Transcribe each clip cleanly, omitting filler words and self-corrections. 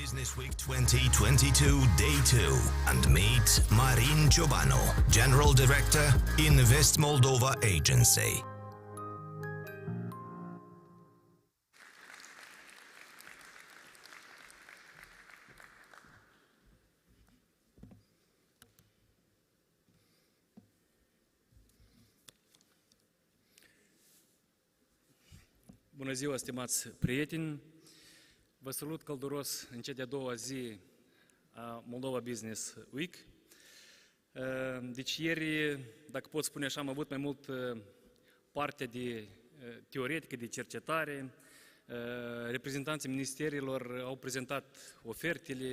Business Week 2022 Day 2 and meet Marin Ciobanu, General Director, Invest Moldova Agency. Bună ziua, stimați prieteni! Vă salut călduros în cea de-a doua zi a Moldova Business Week. Deci ieri, dacă pot spune așa, am avut mai mult partea de teoretică, de cercetare. Reprezentanții ministerilor au prezentat ofertele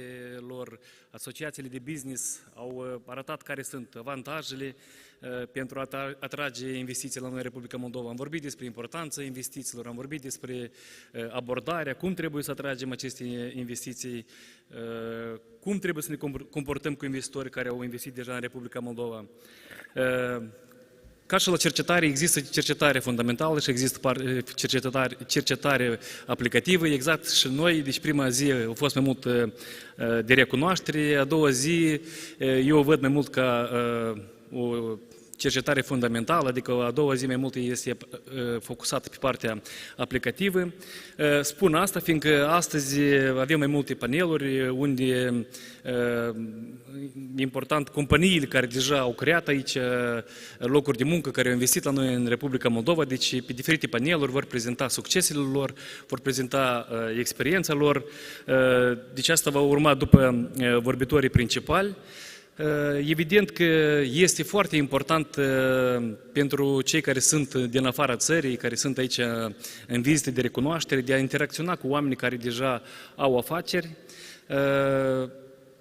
lor, asociațiile de business au arătat care sunt avantajele pentru a atrage investiții la noi în Republica Moldova. Am vorbit despre importanța investițiilor, am vorbit despre abordarea, cum trebuie să atragem aceste investiții, cum trebuie să ne comportăm cu investitori care au investit deja în Republica Moldova. Ca și la cercetare, există cercetare fundamentală și există cercetare aplicativă. Exact și noi, deci prima zi a fost mai mult de recunoaștere, a doua zi eu o văd mai mult ca o cercetare fundamentală, adică a doua zi mai mult este focusată pe partea aplicativă. Spun asta fiindcă astăzi avem mai multe paneluri unde important companiile care deja au creat aici locuri de muncă, care au investit la noi în Republica Moldova, deci pe diferite paneluri vor prezenta succesele lor, vor prezenta experiența lor. Deci asta va urma după vorbitorii principali. Evident că este foarte important pentru cei care sunt din afara țării, care sunt aici în vizite de recunoaștere, de a interacționa cu oamenii care deja au afaceri.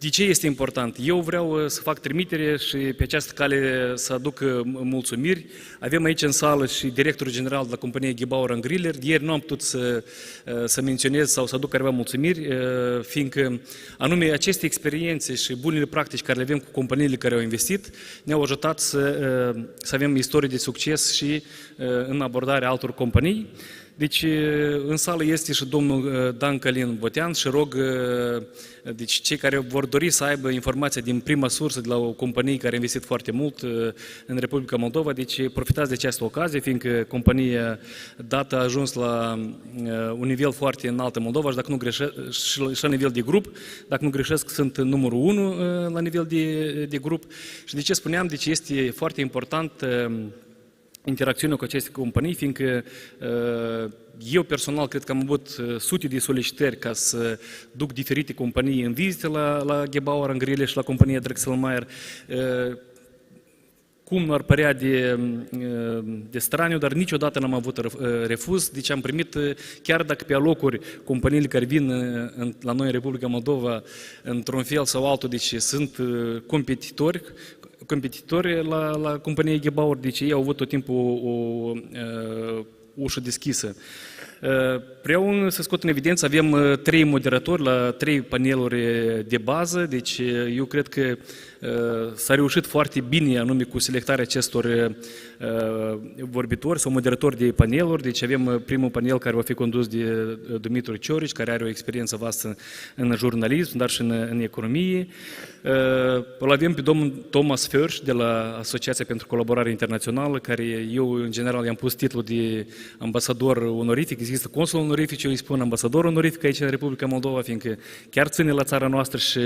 De ce este important? Eu vreau să fac trimitere și pe această cale să aduc mulțumiri. Avem aici în sală și directorul general de la compania Gebauer & Griller. Ieri nu am putut să menționez sau să aduc careva mulțumiri, fiindcă anume aceste experiențe și bunele practici care le avem cu companiile care au investit ne-au ajutat să avem istorii de succes și în abordarea altor companii. Deci în sală este și domnul Dan Călin Botean și rog deci, cei care vor dori să aibă informația din prima sursă de la o companie care a investit foarte mult în Republica Moldova, deci profitați de această ocazie, fiindcă compania dată a ajuns la un nivel foarte înalt în Moldova și dacă nu greșesc, și la nivel de grup, dacă nu greșesc, sunt numărul 1 la nivel de grup. Și de ce spuneam? Deci este foarte important interacțiunea cu aceste companii, fiindcă eu personal cred că am avut sute de solicitări ca să duc diferite companii în vizite la Gebauer & Griller și la compania Drexelmeier. Cum nu ar părea de straniu, dar niciodată n-am avut refuz, deci am primit, chiar dacă pe alocuri companiile care vin la noi în Republica Moldova, într-un fel sau altul, deci sunt competitori la compania Gebauer, deci ei au avut tot timpul o ușă deschisă. Vreau să scot în evidență, avem 3 moderatori la 3 paneluri de bază, deci eu cred că s-a reușit foarte bine anume cu selectarea acestor vorbitori sau moderatori de paneluri. Deci avem primul panel care va fi condus de Dumitru Ciorici, care are o experiență vastă în jurnalism, dar și în economie. Îl avem pe domnul Thomas Försch de la Asociația pentru Colaborare Internațională, care eu în general i-am pus titlul de ambasador onorific. Există consul onorific, eu îi spun ambasador onorific aici în Republica Moldova, fiindcă chiar ține la țara noastră și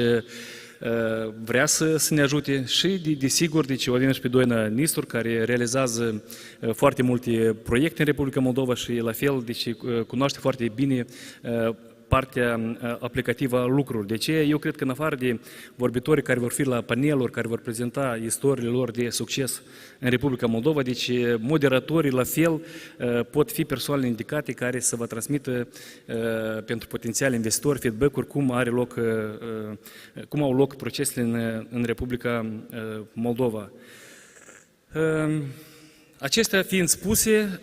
vrea să ne ajute și, desigur, deci o avem și pe Doina Nistor, care realizează foarte multe proiecte în Republica Moldova și, la fel, deci cunoaște foarte bine partea aplicativă a lucrurilor. De ce? Eu cred că în afară de vorbitorii care vor fi la paneluri, care vor prezenta istoriile lor de succes în Republica Moldova, deci moderatorii la fel pot fi persoane indicate care să vă transmită pentru potențiali investitori feedback-uri cum au loc procesele în Republica Moldova. Acestea fiind spuse,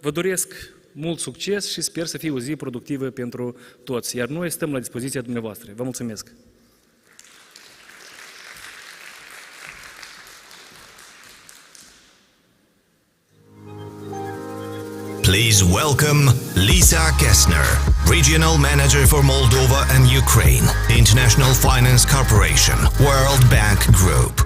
vă doresc mult succes și sper să fie o zi productivă pentru toți, iar noi stăm la dispoziția dumneavoastră. Vă mulțumesc! Please welcome Lisa Kessner, Regional Manager for Moldova and Ukraine, International Finance Corporation, World Bank Group.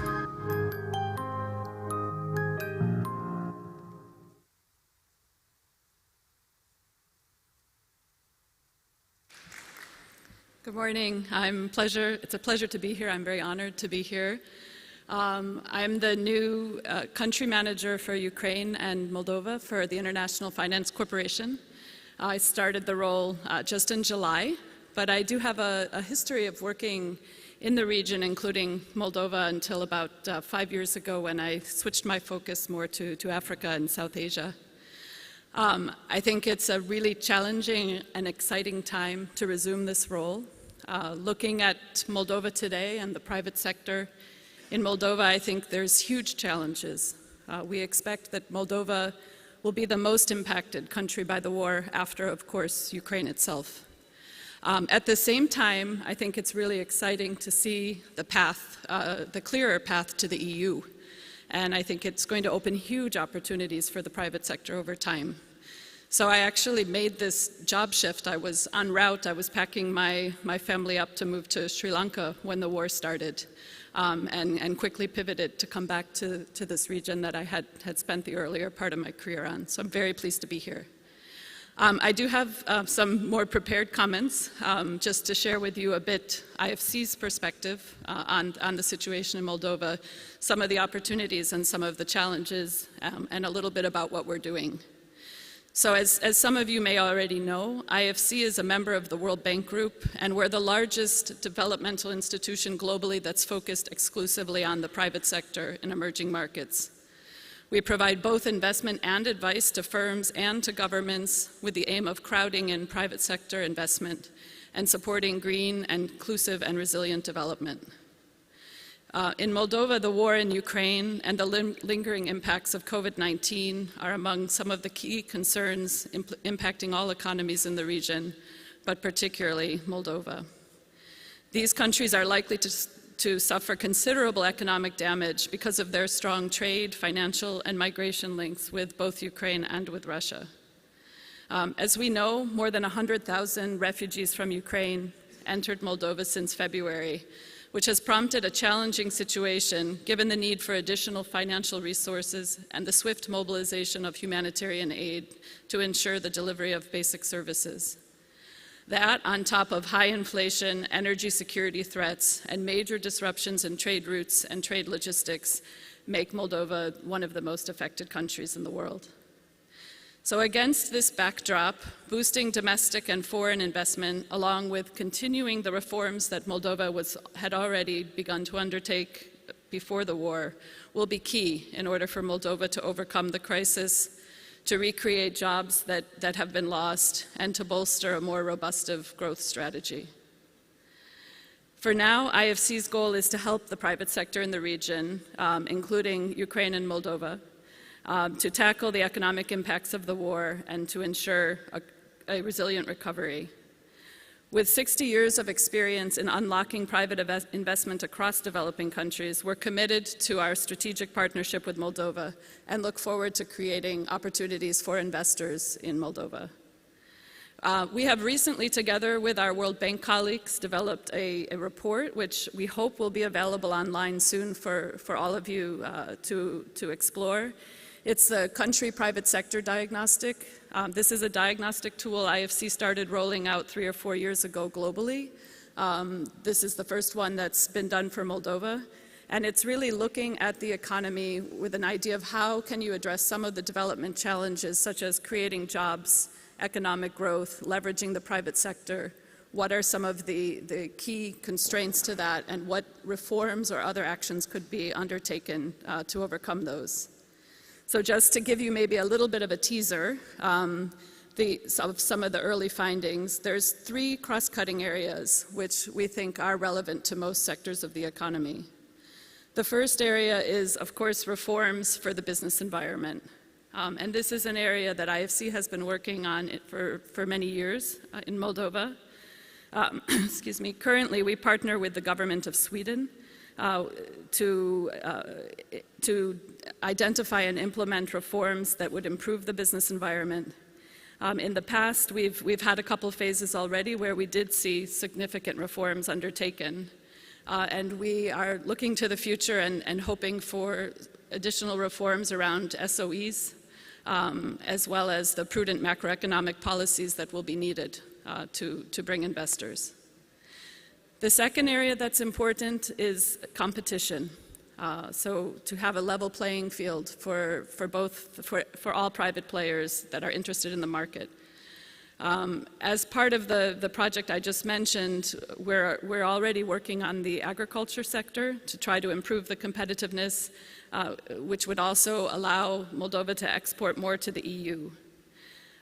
Good morning. It's a pleasure to be here. I'm very honored to be here. I'm the new country manager for Ukraine and Moldova for the International Finance Corporation. I started the role just in July, but I do have a history of working in the region, including Moldova, until about 5 years ago when I switched my focus more to Africa and South Asia. I think it's a really challenging and exciting time to resume this role. Looking at Moldova today and the private sector in Moldova, I think there's huge challenges. We expect that Moldova will be the most impacted country by the war after, of course, Ukraine itself. At the same time, I think it's really exciting to see the path, the clearer path to the EU. And I think it's going to open huge opportunities for the private sector over time. So I actually made this job shift. I was en route. I was packing my family up to move to Sri Lanka when the war started, and quickly pivoted to come back to this region that I had spent the earlier part of my career on. So I'm very pleased to be here. I do have some more prepared comments just to share with you a bit IFC's perspective on the situation in Moldova, some of the opportunities and some of the challenges, and a little bit about what we're doing. So as some of you may already know, IFC is a member of the World Bank Group, and we're the largest developmental institution globally that's focused exclusively on the private sector in emerging markets. We provide both investment and advice to firms and to governments with the aim of crowding in private sector investment and supporting green, inclusive, and resilient development. In Moldova, the war in Ukraine and the lingering impacts of COVID-19 are among some of the key concerns impacting all economies in the region, but particularly Moldova. These countries are likely to suffer considerable economic damage because of their strong trade, financial, and migration links with both Ukraine and with Russia. As we know, more than 100,000 refugees from Ukraine entered Moldova since February, which has prompted a challenging situation given the need for additional financial resources and the swift mobilization of humanitarian aid to ensure the delivery of basic services. That, on top of high inflation, energy security threats, and major disruptions in trade routes and trade logistics, make Moldova one of the most affected countries in the world. So against this backdrop, boosting domestic and foreign investment, along with continuing the reforms that Moldova had already begun to undertake before the war, will be key in order for Moldova to overcome the crisis, to recreate jobs that have been lost, and to bolster a more robust growth strategy. For now, IFC's goal is to help the private sector in the region, including Ukraine and Moldova, to tackle the economic impacts of the war and to ensure a resilient recovery. With 60 years of experience in unlocking private investment across developing countries, we're committed to our strategic partnership with Moldova and look forward to creating opportunities for investors in Moldova. We have recently, together with our World Bank colleagues, developed a report which we hope will be available online soon for all of you to explore. It's the Country Private Sector Diagnostic. This is a diagnostic tool IFC started rolling out 3 or 4 years ago globally. This is the first one that's been done for Moldova. And it's really looking at the economy with an idea of how can you address some of the development challenges, such as creating jobs, economic growth, leveraging the private sector. What are some of the key constraints to that, and what reforms or other actions could be undertaken to overcome those? So just to give you maybe a little bit of a teaser of some of the early findings, there's 3 cross-cutting areas which we think are relevant to most sectors of the economy. The first area is, of course, reforms for the business environment. And this is an area that IFC has been working on for many years in Moldova. Excuse me. Currently, we partner with the government of Sweden to identify and implement reforms that would improve the business environment. In the past, we've had a couple phases already where we did see significant reforms undertaken. And we are looking to the future and hoping for additional reforms around SOEs, as well as the prudent macroeconomic policies that will be needed to bring investors. The second area that's important is competition. So to have a level playing field for all private players that are interested in the market. As part of the project I just mentioned, we're already working on the agriculture sector to try to improve the competitiveness, which would also allow Moldova to export more to the EU.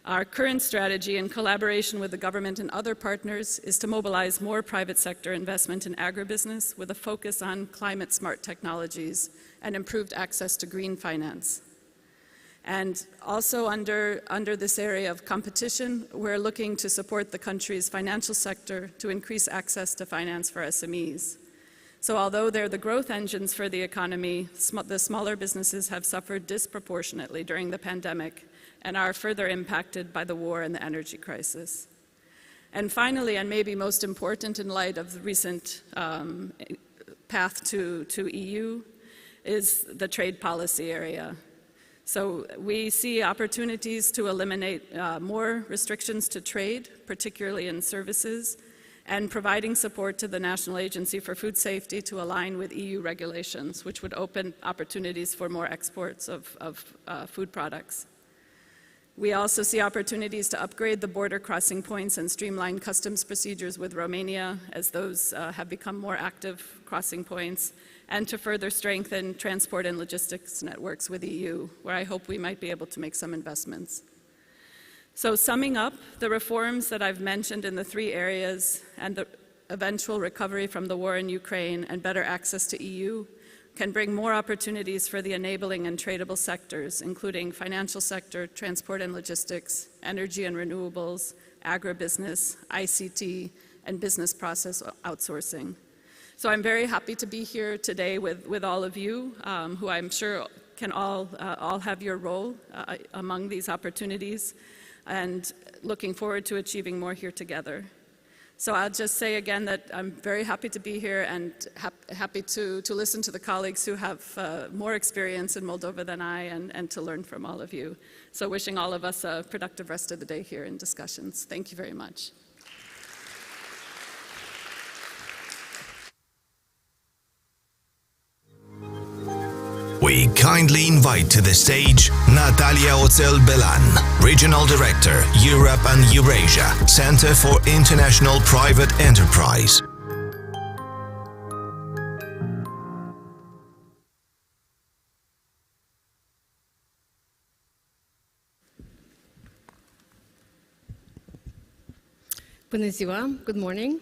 Our current strategy, in collaboration with the government and other partners, is to mobilize more private sector investment in agribusiness with a focus on climate-smart technologies and improved access to green finance. And also under this area of competition, we're looking to support the country's financial sector to increase access to finance for SMEs. So although they're the growth engines for the economy, the smaller businesses have suffered disproportionately during the pandemic and are further impacted by the war and the energy crisis. And finally, and maybe most important in light of the recent path to EU, is the trade policy area. So we see opportunities to eliminate more restrictions to trade, particularly in services, and providing support to the National Agency for Food Safety to align with EU regulations, which would open opportunities for more exports of food products. We also see opportunities to upgrade the border crossing points and streamline customs procedures with Romania, as those have become more active crossing points, and to further strengthen transport and logistics networks with the EU, where I hope we might be able to make some investments. So summing up, the reforms that I've mentioned in the three areas and the eventual recovery from the war in Ukraine and better access to EU can bring more opportunities for the enabling and tradable sectors, including financial sector, transport and logistics, energy and renewables, agribusiness, ICT, and business process outsourcing. So I'm very happy to be here today with all of you, who I'm sure can all have your role among these opportunities, and looking forward to achieving more here together. So I'll just say again that I'm very happy to be here and happy to listen to the colleagues who have more experience in Moldova than I, and to learn from all of you. So wishing all of us a productive rest of the day here in discussions. Thank you very much. We kindly invite to the stage Natalia Oțel-Belan, Regional Director, Europe and Eurasia, Center for International Private Enterprise. Bună ziua, good morning.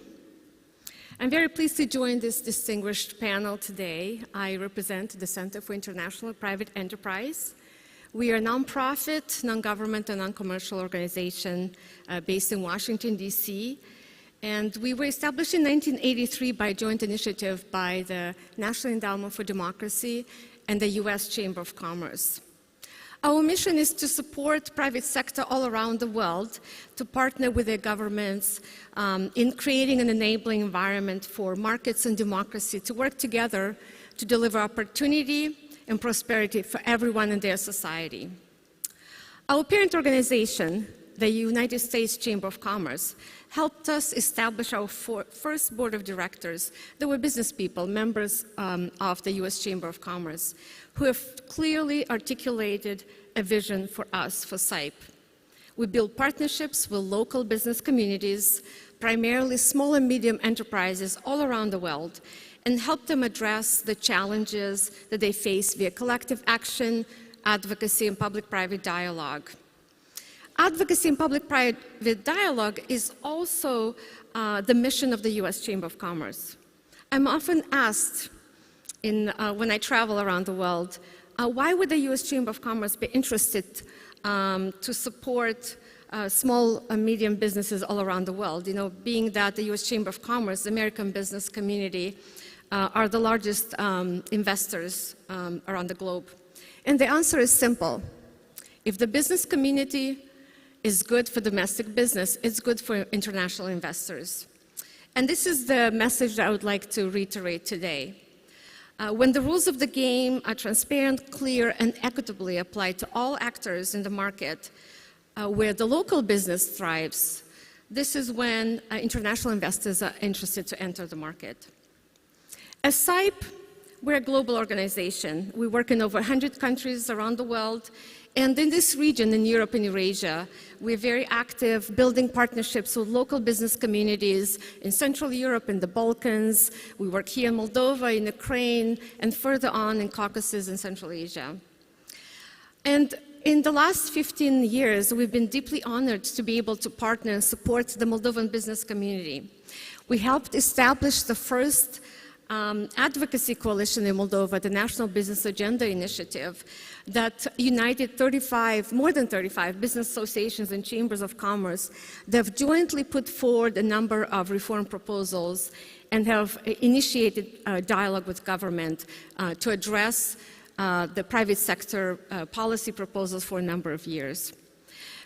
I'm very pleased to join this distinguished panel today. I represent the Center for International Private Enterprise. We are a nonprofit, non-government, and non-commercial organization based in Washington, D.C. And we were established in 1983 by joint initiative by the National Endowment for Democracy and the U.S. Chamber of Commerce. Our mission is to support private sector all around the world, to partner with their governments in creating an enabling environment for markets and democracy to work together to deliver opportunity and prosperity for everyone in their society. Our parent organization, the United States Chamber of Commerce, helped us establish our first board of directors. They were business people, members of the U.S. Chamber of Commerce, who have clearly articulated a vision for us, for SIPE. We build partnerships with local business communities, primarily small and medium enterprises all around the world, and help them address the challenges that they face via collective action, advocacy, and public-private dialogue. Advocacy and public-private dialogue is also the mission of the U.S. Chamber of Commerce. I'm often asked when I travel around the world, why would the U.S. Chamber of Commerce be interested to support small and medium businesses all around the world? You know, being that the U.S. Chamber of Commerce, the American business community, are the largest investors around the globe. And the answer is simple. If the business community is good for domestic business, it's good for international investors. And this is the message that I would like to reiterate today. When the rules of the game are transparent, clear, and equitably applied to all actors in the market, where the local business thrives, this is when international investors are interested to enter the market. As SIPE, we're a global organization. We work in over 100 countries around the world. And in this region, in Europe and Eurasia, we're very active building partnerships with local business communities in Central Europe and the Balkans. We work here in Moldova, in Ukraine, and further on in Caucasus and Central Asia. And in the last 15 years, we've been deeply honored to be able to partner and support the Moldovan business community. We helped establish the first advocacy coalition in Moldova, the National Business Agenda Initiative, that united more than 35 business associations and chambers of commerce that have jointly put forward a number of reform proposals and have initiated a dialogue with government to address the private sector policy proposals for a number of years.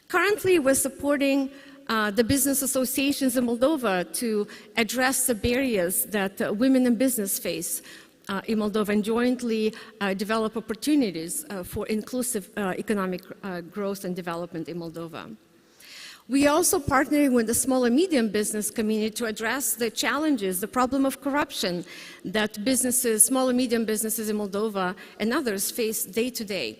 Currently, we're supporting the business associations in Moldova to address the barriers that women in business face in Moldova and jointly develop opportunities for inclusive economic growth and development in Moldova. We are also partnering with the small and medium business community to address the challenges, the problem of corruption that small and medium businesses in Moldova and others face day to day.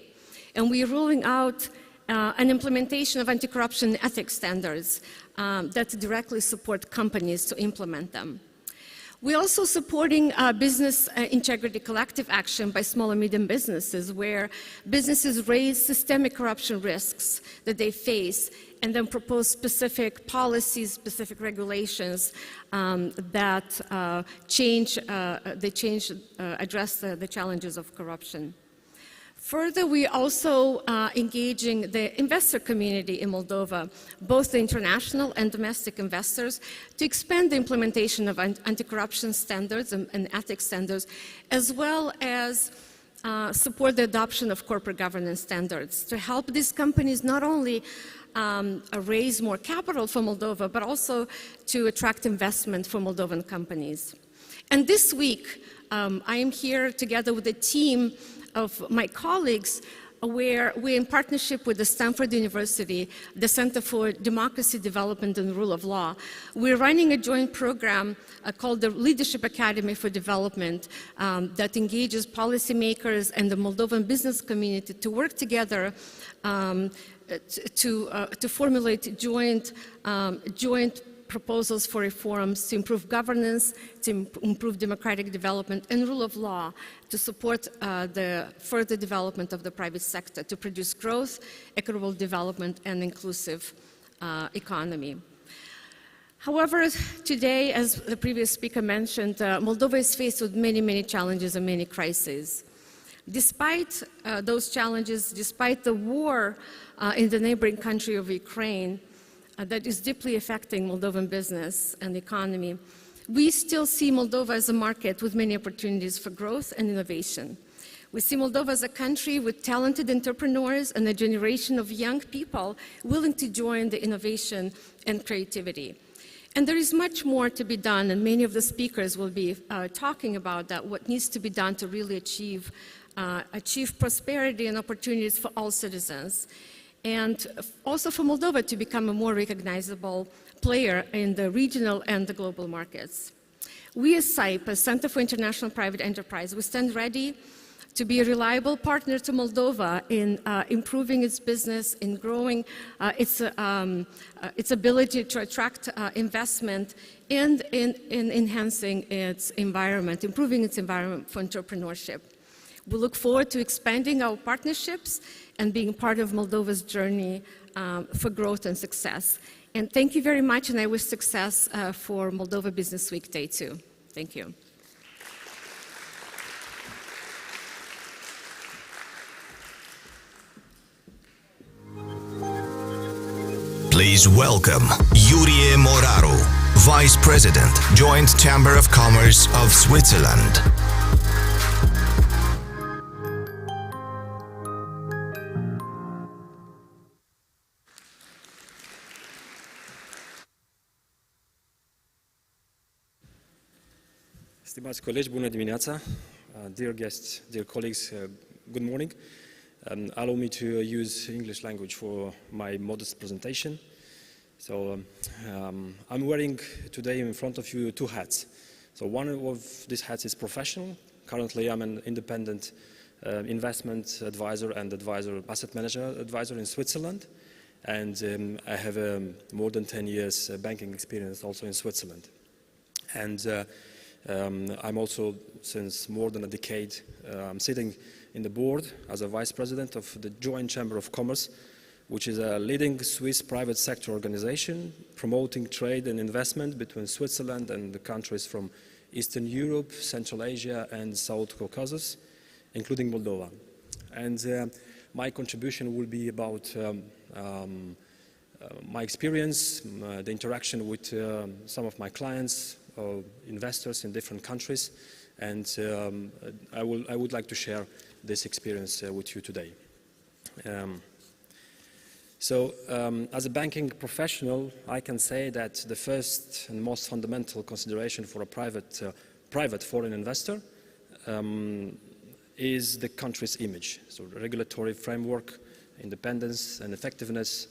And we are rolling out an implementation of anti-corruption ethics standards that directly support companies to implement them. We're also supporting business integrity collective action by small and medium businesses, where businesses raise systemic corruption risks that they face and then propose specific policies, specific regulations that address the challenges of corruption. Further, we are also engaging the investor community in Moldova, both the international and domestic investors, to expand the implementation of anti-corruption standards and ethics standards, as well as support the adoption of corporate governance standards to help these companies not only raise more capital for Moldova, but also to attract investment for Moldovan companies. And this week, I am here together with a team of my colleagues, where we're in partnership with the Stanford University, the Center for Democracy, Development, and Rule of Law. We're running a joint program called the Leadership Academy for Development that engages policymakers and the Moldovan business community to work together to formulate joint proposals for reforms to improve governance, to improve democratic development and rule of law, to support the further development of the private sector, to produce growth, equitable development, and inclusive economy. However, today, as the previous speaker mentioned, Moldova is faced with many, many challenges and many crises. Despite those challenges, despite the war in the neighboring country of Ukraine, that is deeply affecting Moldovan business and economy, we still see Moldova as a market with many opportunities for growth and innovation. We see Moldova as a country with talented entrepreneurs and a generation of young people willing to join the innovation and creativity. And there is much more to be done, and many of the speakers will be talking about that, what needs to be done to really achieve prosperity and opportunities for all citizens. And also for Moldova to become a more recognizable player in the regional and the global markets. We as SIPE, as Center for International Private Enterprise, we stand ready to be a reliable partner to Moldova in improving its business, in growing its ability to attract investment, and in enhancing its environment, improving its environment for entrepreneurship. We look forward to expanding our partnerships and being part of Moldova's journey for growth and success. And thank you very much, and I wish success for Moldova Business Week Day 2. Thank you. Please welcome Iurie Moraru, Vice President, Joint Chamber of Commerce of Switzerland. Stimați colegi, bună dimineața. Dear guests, dear colleagues, good morning. Allow me to use English language for my modest presentation. So I'm wearing today in front of you two hats. So one of these hats is professional. Currently I'm an independent investment advisor and asset manager advisor in Switzerland. And I have more than 10 years banking experience also in Switzerland. And I'm also, since more than a decade, sitting in the board as a vice president of the Joint Chamber of Commerce, which is a leading Swiss private sector organization promoting trade and investment between Switzerland and the countries from Eastern Europe, Central Asia and South Caucasus, including Moldova. And my contribution will be about my experience, the interaction with some of my clients, investors in different countries, and I would like to share this experience with you today. As a banking professional, I can say that the first and most fundamental consideration for a private foreign investor is the country's image. So the regulatory framework, independence and effectiveness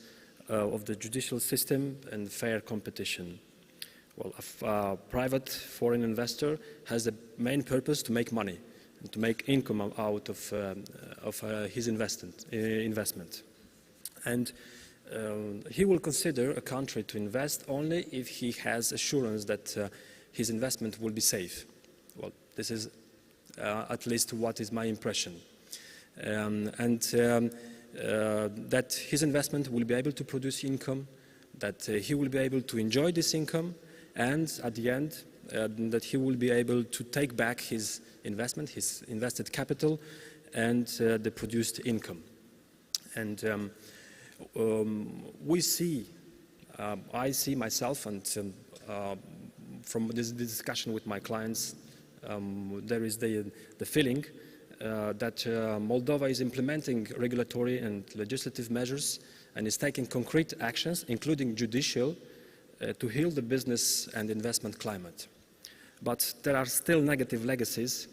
of the judicial system and fair competition. Well, a private foreign investor has the main purpose to make money and to make income out of his investment. And he will consider a country to invest only if he has assurance that his investment will be safe. Well, this is at least what is my impression. That his investment will be able to produce income, that he will be able to enjoy this income, and at the end, that he will be able to take back his investment, his invested capital, and the produced income. And I see myself, and from this discussion with my clients, there is the feeling that Moldova is implementing regulatory and legislative measures and is taking concrete actions, including judicial, to heal the business and investment climate. But there are still negative legacies,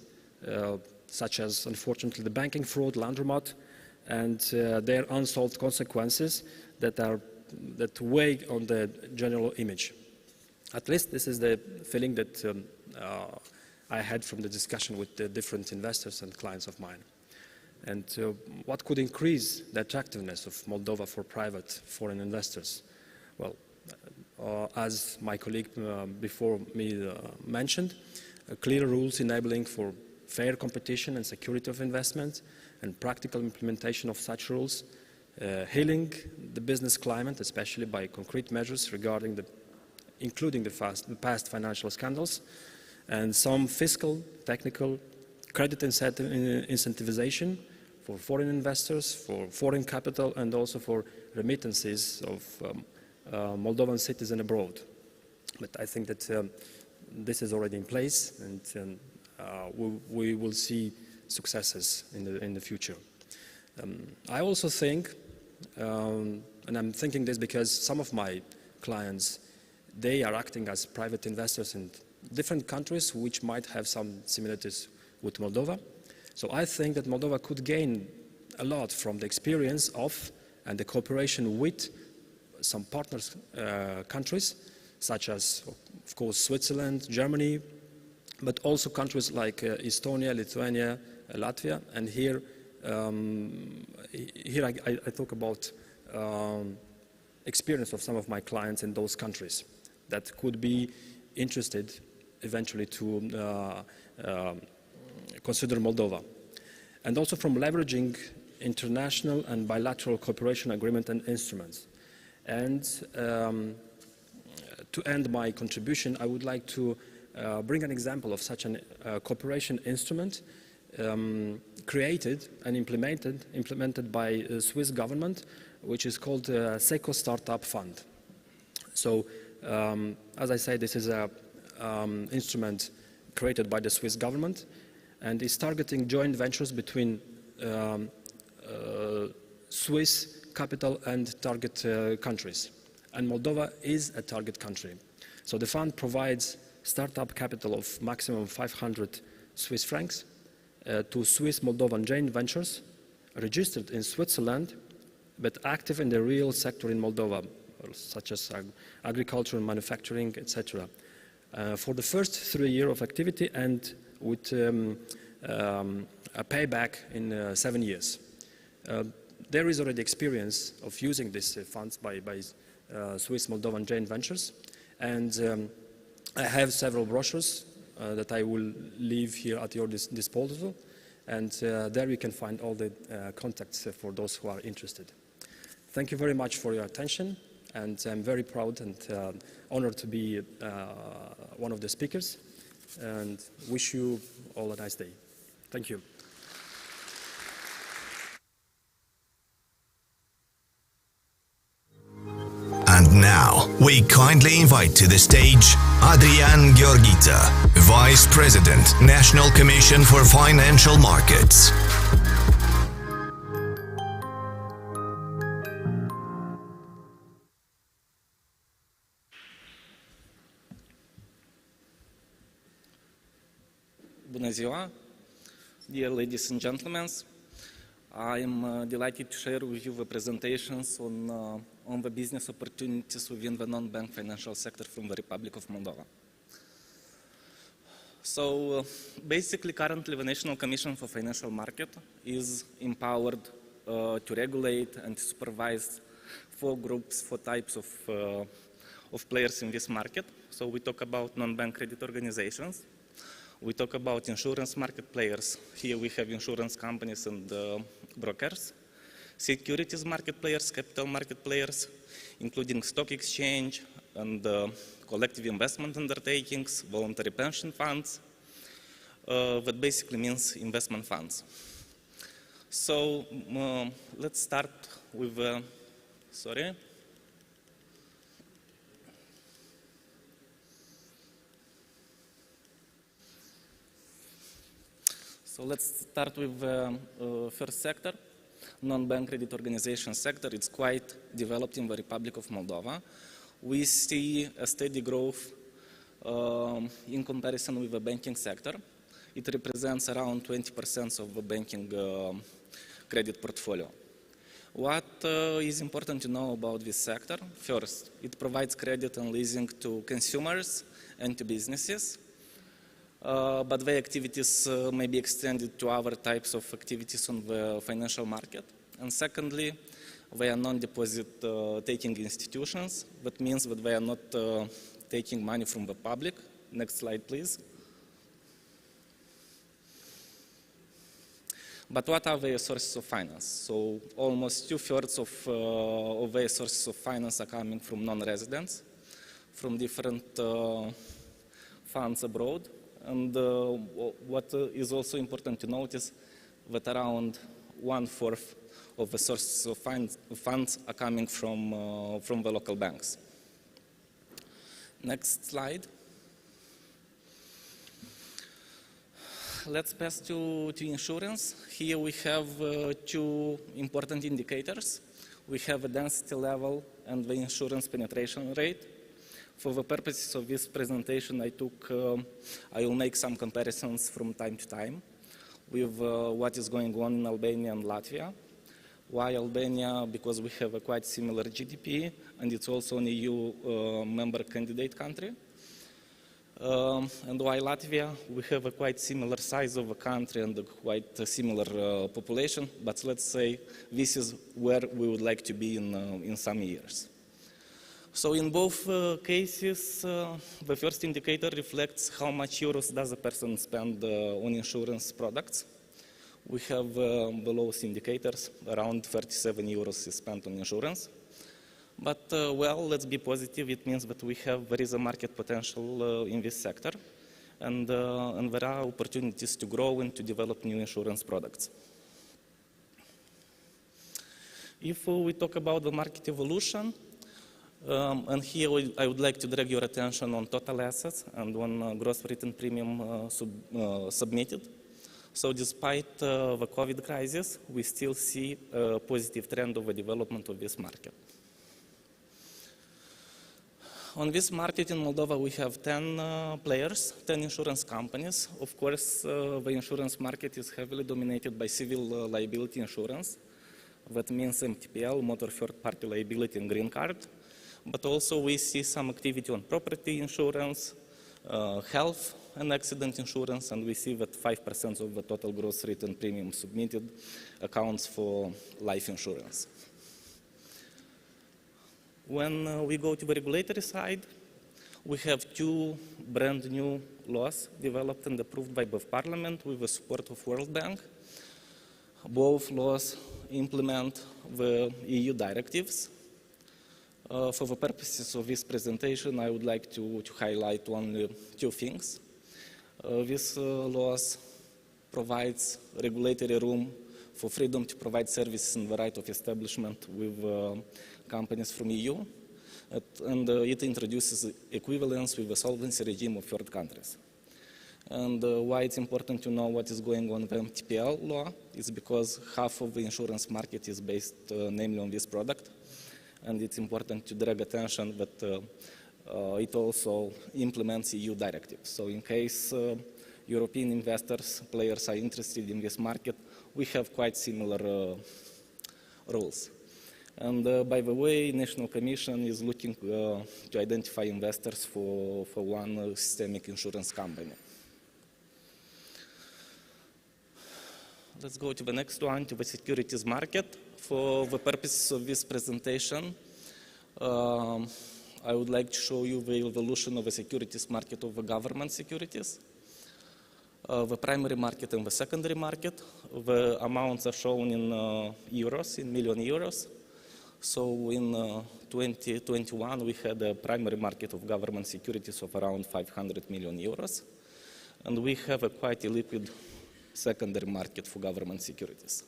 such as, unfortunately, the banking fraud, laundromat, and their unsolved consequences that weigh on the general image. At least this is the feeling that I had from the discussion with the different investors and clients of mine. And what could increase the attractiveness of Moldova for private foreign investors? Well, as my colleague before me mentioned, clear rules enabling for fair competition and security of investment and practical implementation of such rules, healing the business climate, especially by concrete measures regarding including the past financial scandals, and some fiscal, technical, credit incentivization for foreign investors, for foreign capital, and also for remittances of Moldovan citizens abroad. But I think that this is already in place, and we will see successes in the future. I also think, and I'm thinking this because some of my clients, they are acting as private investors in different countries which might have some similarities with Moldova. So I think that Moldova could gain a lot from the experience of and the cooperation with some partners countries, such as, of course, Switzerland, Germany, but also countries like Estonia, Lithuania, Latvia. And here I talk about experience of some of my clients in those countries that could be interested eventually to consider Moldova. And also from leveraging international and bilateral cooperation agreement and instruments. And to end my contribution, I would like to bring an example of such a cooperation instrument created and implemented by the Swiss government, which is called SECO Startup Fund. So, as I say, this is an instrument created by the Swiss government and is targeting joint ventures between Swiss capital and target countries. And Moldova is a target country. So the fund provides startup capital of maximum 500 Swiss francs to Swiss Moldovan joint ventures registered in Switzerland but active in the real sector in Moldova, such as agriculture and manufacturing, etc. For the first 3 years of activity and with a payback in 7 years. There is already experience of using these funds by Swiss Moldovan joint ventures, and I have several brochures that I will leave here at your disposal, and there you can find all the contacts for those who are interested. Thank you very much for your attention, and I'm very proud and honored to be one of the speakers, and wish you all a nice day. Thank you. And now, we kindly invite to the stage Adrian Gheorghiță, Vice President, National Commission for Financial Markets. Bună ziua, dear ladies and gentlemen. I am delighted to share with you the presentations on the business opportunities within the non-bank financial sector from the Republic of Moldova. So basically, currently the National Commission for Financial Market is empowered to regulate and to supervise 4 groups, 4 types of players in this market. So we talk about non-bank credit organizations. We talk about insurance market players. Here we have insurance companies and brokers. Securities market players, capital market players, including stock exchange and collective investment undertakings, voluntary pension funds. That basically means investment funds. So let's start with, So let's start with the first sector, non-bank credit organization sector. It's quite developed in the Republic of Moldova. We see a steady growth in comparison with the banking sector. It represents around 20% of the banking credit portfolio. What is important to know about this sector? First, it provides credit and leasing to consumers and to businesses. But the activities may be extended to other types of activities on the financial market. And secondly, they are non-deposit taking institutions. That means that they are not taking money from the public. Next slide, please. But what are their sources of finance? So almost 2/3 of their sources of finance are coming from non-residents, from different funds abroad. And what is also important to notice that around 1/4 of the sources of funds are coming from the local banks. Next slide. Let's pass to insurance. Here we have 2 important indicators. We have a density level and the insurance penetration rate. For the purposes of this presentation, I will make some comparisons from time to time with what is going on in Albania and Latvia. Why Albania? Because we have a quite similar GDP, and it's also an EU member candidate country. And why Latvia? We have a quite similar size of a country and a quite similar population, but let's say this is where we would like to be in some years. So in both cases, the first indicator reflects how much euros does a person spend on insurance products. We have the lowest indicators, around 37 euros is spent on insurance. But well, let's be positive. It means that there is a market potential in this sector, and there are opportunities to grow and to develop new insurance products. If we talk about the market evolution, and here I would like to drag your attention on total assets and on gross written premium submitted. So despite the COVID crisis, we still see a positive trend of the development of this market. On this market in Moldova, we have 10 players, 10 insurance companies. Of course, the insurance market is heavily dominated by civil liability insurance. That means MTPL, motor third-party liability, and green card. But also we see some activity on property insurance, health and accident insurance, and we see that 5% of the total gross written premium submitted accounts for life insurance. When we go to the regulatory side, we have 2 brand new laws developed and approved by both Parliament with the support of World Bank. Both laws implement the EU directives. For the purposes of this presentation, I would like to highlight only 2 things. This laws provides regulatory room for freedom to provide services and the right of establishment with companies from EU, and it introduces equivalence with the solvency regime of third countries. And why it's important to know what is going on with the MTPL law is because half of the insurance market is based namely on this product, and it's important to drag attention that it also implements EU directives. So in case European investors, players are interested in this market, we have quite similar rules. And by the way, National Commission is looking to identify investors for one systemic insurance company. Let's go to the next one, to the securities market. For the purposes of this presentation, I would like to show you the evolution of the securities market of the government securities, the primary market and the secondary market. The amounts are shown in euros, in million euros. So in 2021, we had a primary market of government securities of around 500 million euros. And we have a quite illiquid secondary market for government securities.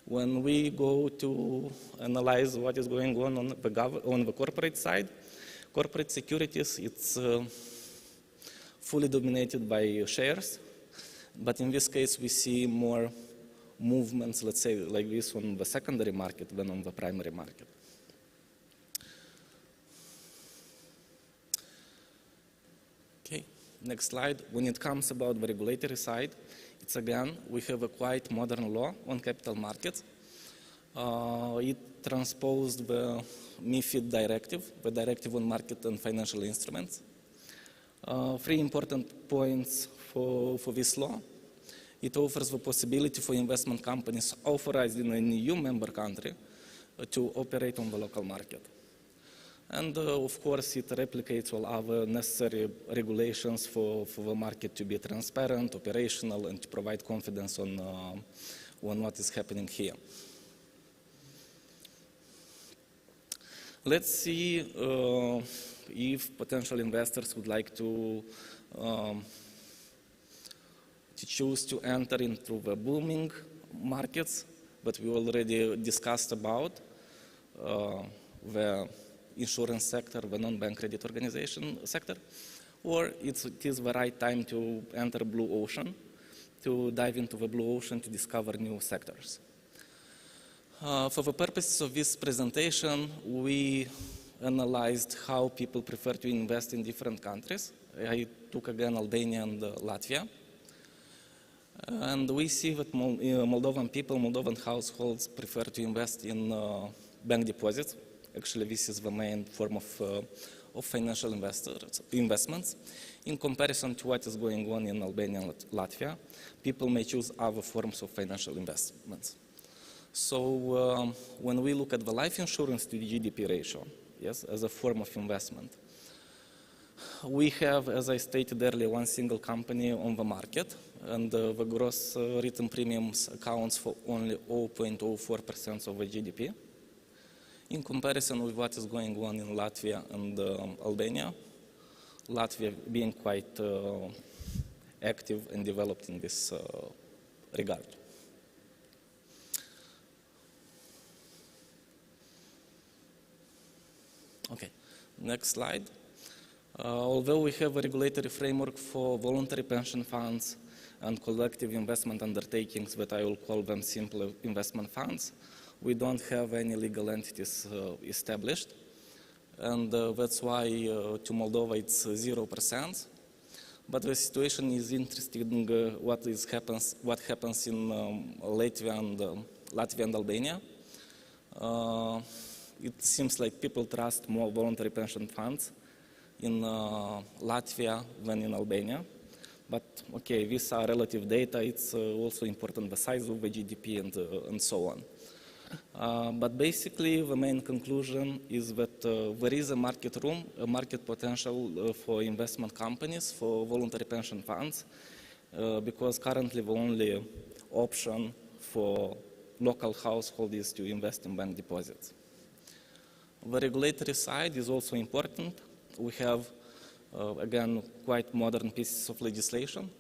When we go to analyze what is going on the corporate side, corporate securities, it's fully dominated by shares. But in this case, we see more movements, let's say, like this on the secondary market than on the primary market. Okay, next slide. When it comes about the regulatory side, it's again, we have a quite modern law on capital markets. It transposed the MiFID directive, the directive on market and financial instruments. 3 important points for this law. It offers the possibility for investment companies authorized in an EU member country to operate on the local market. And of course, it replicates all other necessary regulations for the market to be transparent, operational, and to provide confidence on what is happening here. Let's see if potential investors would like to choose to enter into the booming markets that we already discussed about, the insurance sector, the non-bank credit organization sector, or it is the right time to enter blue ocean, to dive into the blue ocean to discover new sectors. For the purposes of this presentation, we analyzed how people prefer to invest in different countries. I took again Albania and Latvia. And we see that Moldovan people, Moldovan households prefer to invest in bank deposits. Actually, this is the main form of financial investments. In comparison to what is going on in Albania and Latvia, people may choose other forms of financial investments. So when we look at the life insurance to the GDP ratio, yes, as a form of investment, we have, as I stated earlier, one single company on the market, and the gross written premiums accounts for only 0.04% of the GDP. In comparison with what is going on in Latvia and Albania, Latvia being quite active and developed in this regard. Okay, next slide. Although we have a regulatory framework for voluntary pension funds and collective investment undertakings, that I will call them simple investment funds, we don't have any legal entities established. and that's why to Moldova it's 0%. But the situation is interesting. What happens in Latvia and Albania. It seems like people trust more voluntary pension funds in Latvia than in Albania. But okay, these are relative data. It's also important the size of the GDP and so on. But basically, the main conclusion is that there is a market room, a market potential for investment companies, for voluntary pension funds, because currently the only option for local households is to invest in bank deposits. The regulatory side is also important. We have, again, quite modern pieces of legislation.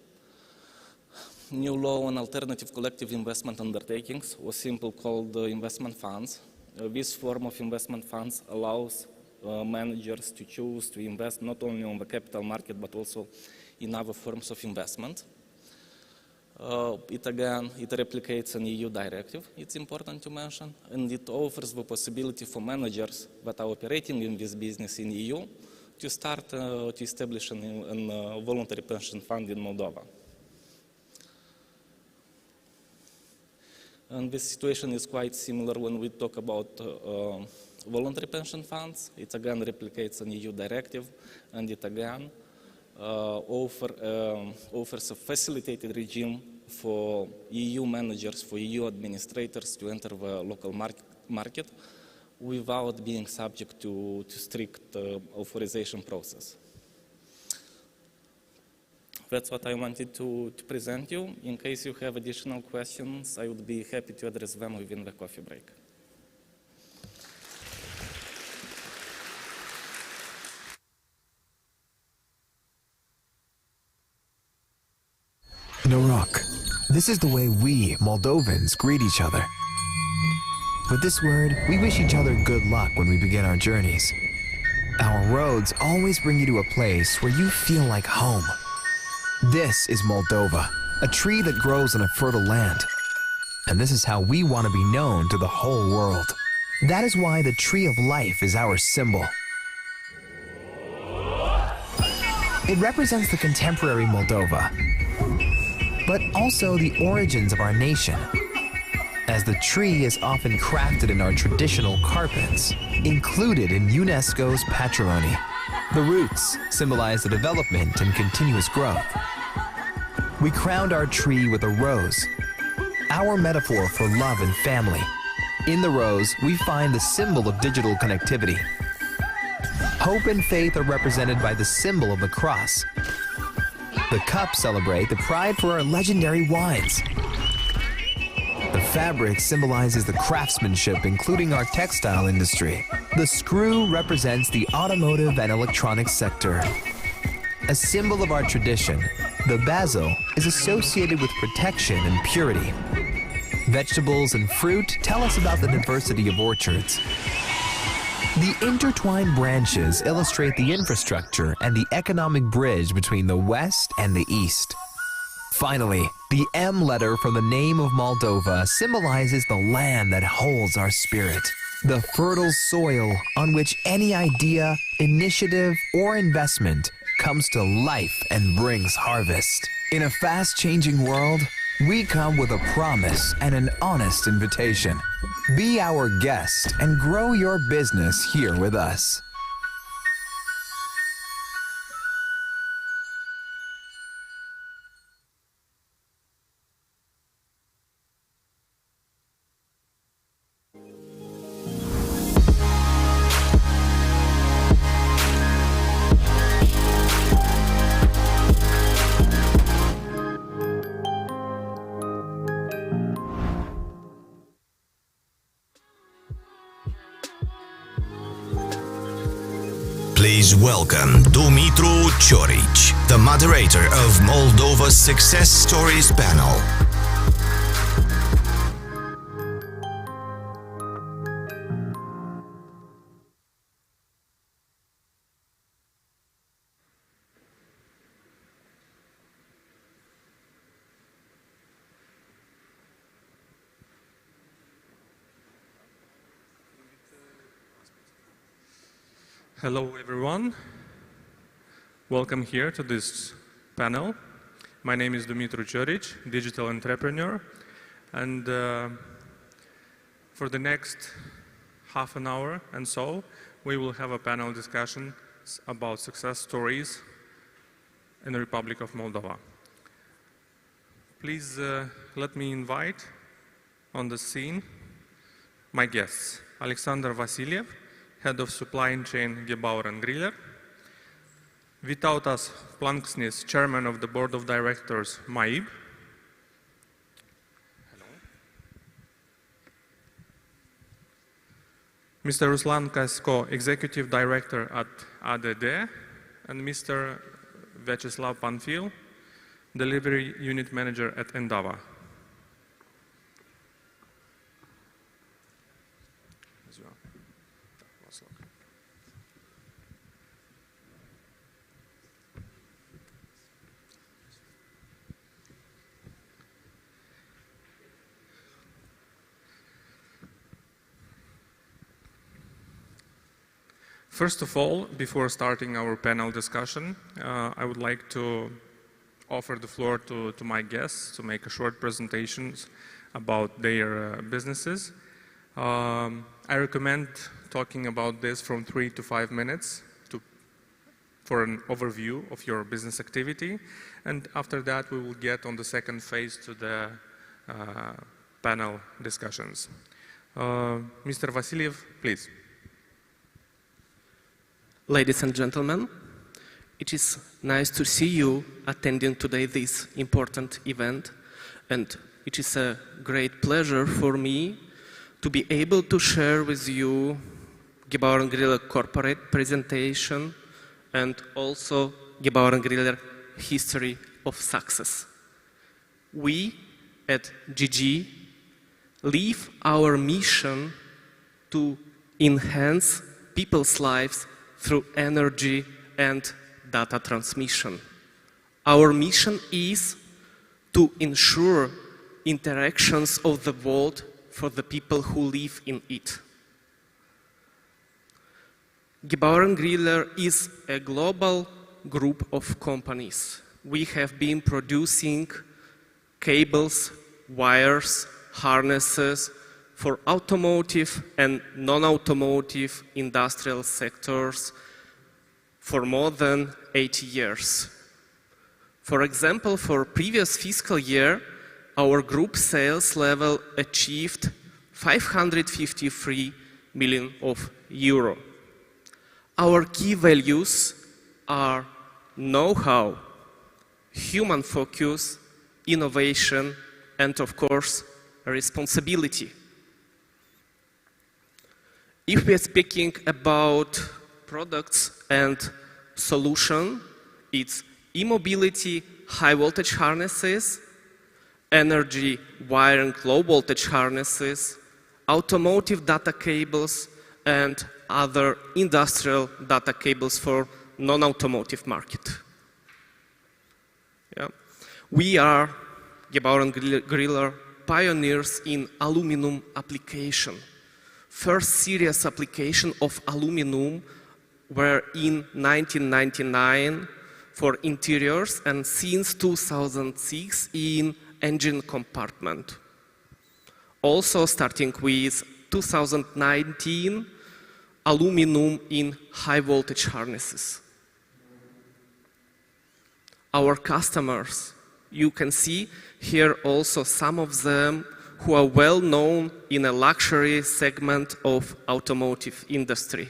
New law on alternative collective investment undertakings, or simply called investment funds. This form of investment funds allows managers to choose to invest not only on the capital market but also in other forms of investment. It replicates an EU directive, it's important to mention, and it offers the possibility for managers that are operating in this business in EU to start to establish a voluntary pension fund in Moldova. And this situation is quite similar when we talk about voluntary pension funds. It again replicates an EU directive, and it again offers a facilitated regime for EU managers, for EU administrators to enter the local market without being subject to strict authorization process. That's what I wanted to present you. In case you have additional questions, I would be happy to address them within the coffee break. Norok. This is the way we, Moldovans, greet each other. With this word, we wish each other good luck when we begin our journeys. Our roads always bring you to a place where you feel like home. This is Moldova, a tree that grows on a fertile land. And this is how we want to be known to the whole world. That is why the tree of life is our symbol. It represents the contemporary Moldova, but also the origins of our nation, as the tree is often crafted in our traditional carpets, included in UNESCO's patrimony. The roots symbolize the development and continuous growth. We crowned our tree with a rose, our metaphor for love and family. In the rose, we find the symbol of digital connectivity. Hope and faith are represented by the symbol of the cross. The cups celebrate the pride for our legendary wines. The fabric symbolizes the craftsmanship, including our textile industry. The screw represents the automotive and electronics sector. A symbol of our tradition, the basil is associated with protection and purity. Vegetables and fruit tell us about the diversity of orchards. The intertwined branches illustrate the infrastructure and the economic bridge between the West and the East. Finally, the M letter from the name of Moldova symbolizes the land that holds our spirit, the fertile soil on which any idea, initiative, or investment comes to life and brings harvest. In a fast-changing world, we come with a promise and an honest invitation. Be our guest and grow your business here with us. Please welcome Dumitru Cioric, the moderator of Moldova's Success Stories panel. Hello, everyone. Welcome here to this panel. My name is Dumitru Cioric, digital entrepreneur, and for the next half an hour and so, we will have a panel discussion about success stories in the Republic of Moldova. Please let me invite on the scene my guests: Alexander Vasiliev, Head of Supply Chain, Gebauer & Griller; Vytautas Planksnis, Chairman of the Board of Directors, MAIB; Mr. Ruslan Kasko, Executive Director at ADD; and Mr. Vyacheslav Panfil, Delivery Unit Manager at Endava. First of all, before starting our panel discussion, I would like to offer the floor to my guests to make a short presentations about their businesses. I recommend talking about this from 3 to 5 minutes for an overview of your business activity. And after that, we will get on the second phase to the panel discussions. Mr. Vasiliev, please. Ladies and gentlemen, it is nice to see you attending today this important event, and it is a great pleasure for me to be able to share with you Gebauer & Griller corporate presentation and also Gebauer & Griller history of success. We at GG live our mission to enhance people's lives through energy and data transmission. Our mission is to ensure interactions of the world for the people who live in it. Gebauer & Griller is a global group of companies. We have been producing cables, wires, harnesses for automotive and non-automotive industrial sectors for more than 80 years. For example, for previous fiscal year, our group sales level achieved 553 million euro. Our key values are know-how, human focus, innovation, and of course, responsibility. If we are speaking about products and solution, it's e-mobility, high voltage harnesses, energy wiring, low voltage harnesses, automotive data cables, and other industrial data cables for non-automotive market. Yeah. We are Gebauer & Griller pioneers in aluminum application. First serious application of aluminum were in 1999 for interiors, and since 2006 in engine compartment. Also starting with 2019, aluminum in high voltage harnesses. Our customers, you can see here also some of them who are well known in a luxury segment of automotive industry.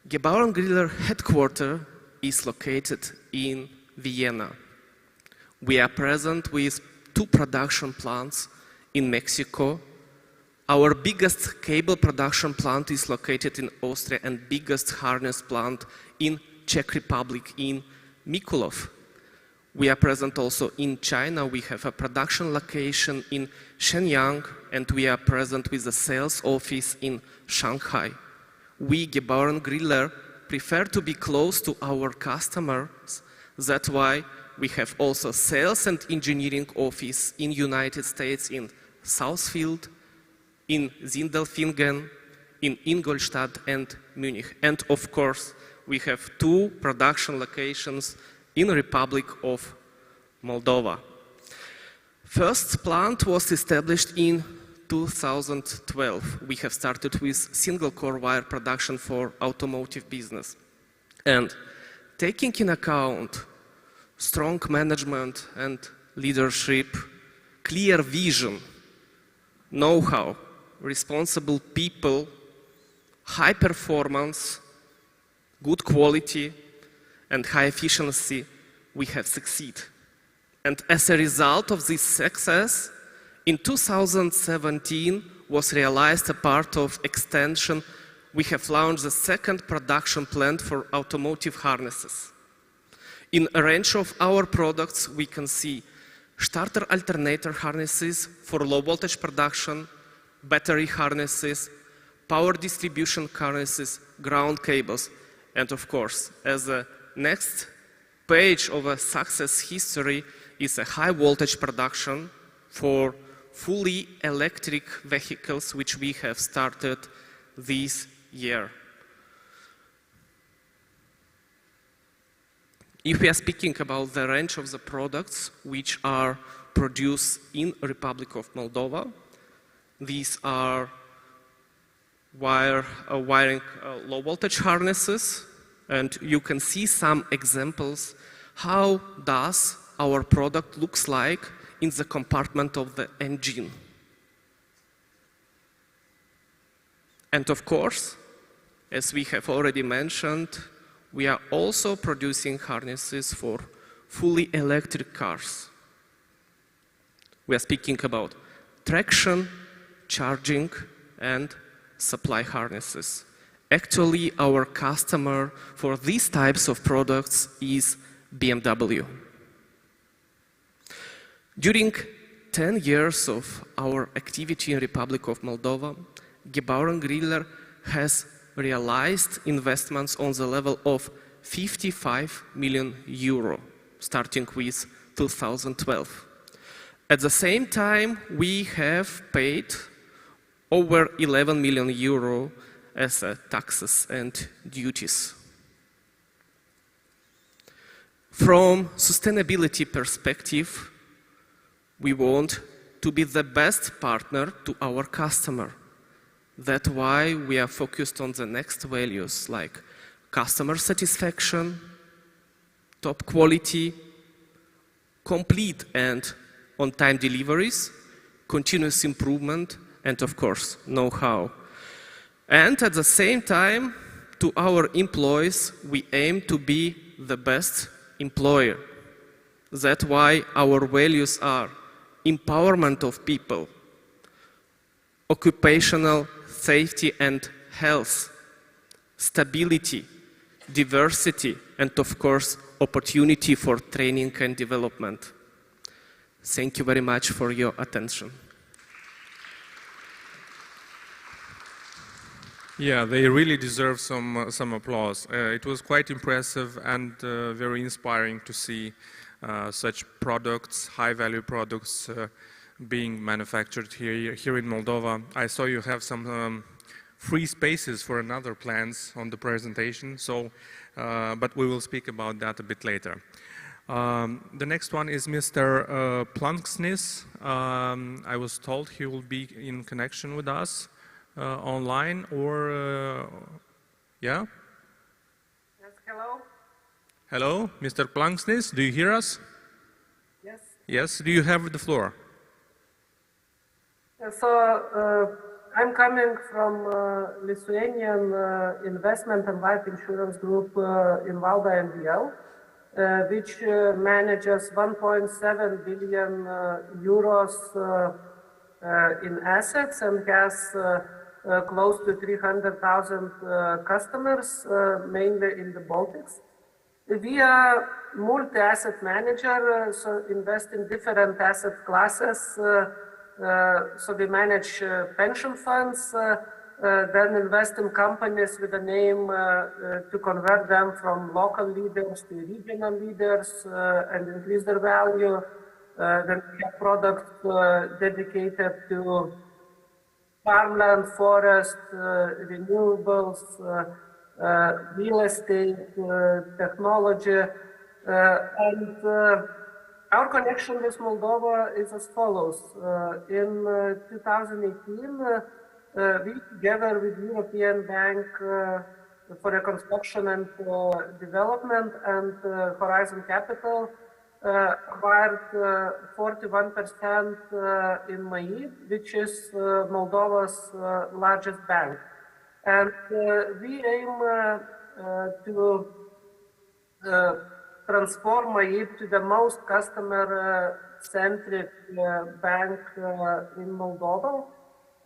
Gebauer & Griller headquarters is located in Vienna. We are present with 2 production plants in Mexico. Our biggest cable production plant is located in Austria, and biggest harness plant in Czech Republic in Mikulov. We are present also in China. We have a production location in Shenyang, and we are present with a sales office in Shanghai. We, Gebauer & Griller, prefer to be close to our customers. That's why we have also sales and engineering office in United States, in Southfield, in Sindelfingen, in Ingolstadt and Munich. And of course, we have 2 production locations in the Republic of Moldova. First plant was established in 2012. We have started with single core wire production for automotive business. And taking in account strong management and leadership, clear vision, know-how, responsible people, high performance, good quality, and high efficiency, we have succeeded. And as a result of this success, in 2017 was realized a part of extension. We have launched the second production plant for automotive harnesses. In a range of our products, we can see starter alternator harnesses for low voltage production, battery harnesses, power distribution harnesses, ground cables, and of course, as a next page of a success history is a high voltage production for fully electric vehicles, which we have started this year. If we are speaking about the range of the products which are produced in Republic of Moldova, these are wiring low voltage harnesses, and you can see some examples how does our product looks like in the compartment of the engine. And of course, as we have already mentioned, we are also producing harnesses for fully electric cars. We are speaking about traction, charging, and supply harnesses. Actually, our customer for these types of products is BMW. During 10 years of our activity in Republic of Moldova, Gebauer Griller has realized investments on the level of 55 million euro, starting with 2012. At the same time, we have paid over 11 million euro as taxes and duties. From sustainability perspective, we want to be the best partner to our customer. That's why we are focused on the next values like customer satisfaction, top quality, complete and on-time deliveries, continuous improvement, and of course, know-how. And at the same time, to our employees, we aim to be the best employer. That's why our values are empowerment of people, occupational safety and health, stability, diversity, and of course, opportunity for training and development. Thank you very much for your attention. Yeah, they really deserve some applause. It was quite impressive and very inspiring to see such products, high-value products, being manufactured here in Moldova. I saw you have some free spaces for another plans on the presentation, so, but we will speak about that a bit later. The next one is Mr. Planksnis. I was told he will be in connection with us online, or yeah? Yes, hello. Hello, Mr. Planksnis, do you hear us? Yes. Yes, do you have the floor? So I'm coming from Lithuanian investment and life insurance group in Valda NVL, which manages 1.7 billion euros in assets and has close to 300,000 customers, mainly in the Baltics. We are multi-asset manager, so invest in different asset classes. So we manage pension funds, then invest in companies with a name to convert them from local leaders to regional leaders and increase their value. Then we have products dedicated to farmland, forest, renewables, real estate, technology, and our connection with Moldova is as follows. In 2018, we, together with European Bank for Reconstruction and Development and Horizon Capital, acquired 41% in MAI, which is Moldova's largest bank. And we aim to transform MAI to the most customer-centric bank in Moldova.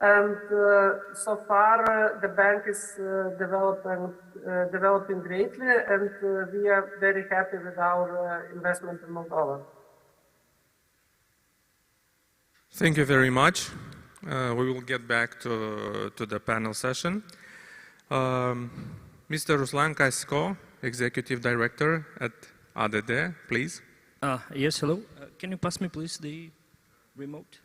And so far, the bank is developing greatly, and we are very happy with our investment in Moldova. Thank you very much. We will get back to the panel session. Mr. Ruslan Kasko, Executive Director at ADD, please. Yes, hello. Can you pass me, please, the remote?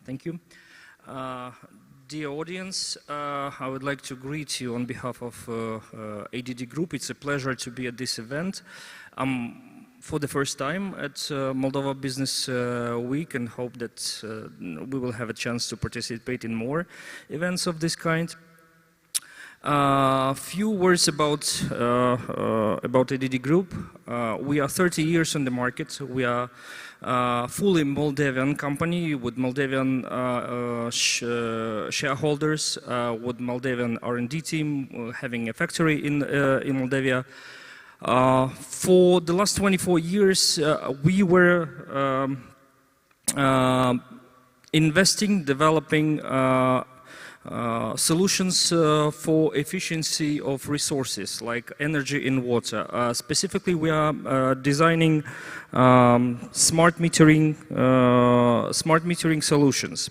Thank you. Dear audience, I would like to greet you on behalf of ADD Group. It's a pleasure to be at this event. For the first time at Moldova Business Week, and hope that we will have a chance to participate in more events of this kind. Few words about ADD Group. We are 30 years on the market. We are fully Moldovan company with Moldovan shareholders, with Moldovan R&D team, having a factory in Moldova. For the last 24 years, we were investing, developing solutions for efficiency of resources like energy and water. Specifically, we are designing smart metering solutions.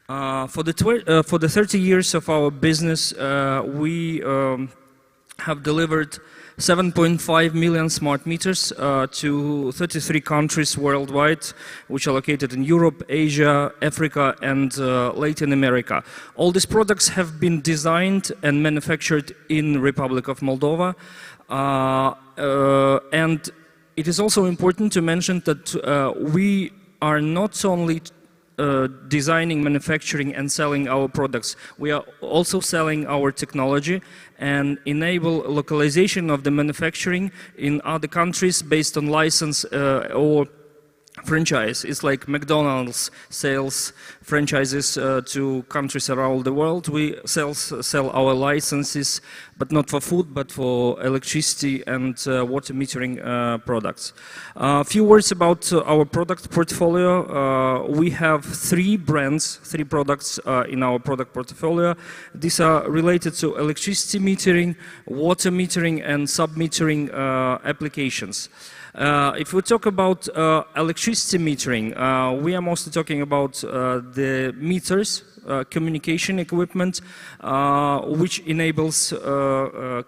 For the 30 years of our business, we have delivered 7.5 million smart meters to 33 countries worldwide, which are located in Europe, Asia, Africa, and Latin America. All these products have been designed and manufactured in Republic of Moldova. And it is also important to mention that we are not only designing, manufacturing, and selling our products. We are also selling our technology and enable localization of the manufacturing in other countries based on license or franchise. It's like McDonald's sells franchises to countries around the world. We sell our licenses, but not for food, but for electricity and water metering products. A few words about our product portfolio. We have 3 brands, 3 products in our product portfolio. These are related to electricity metering, water metering, and sub-metering applications. If we talk about electricity metering, we are mostly talking about the meters, communication equipment, which enables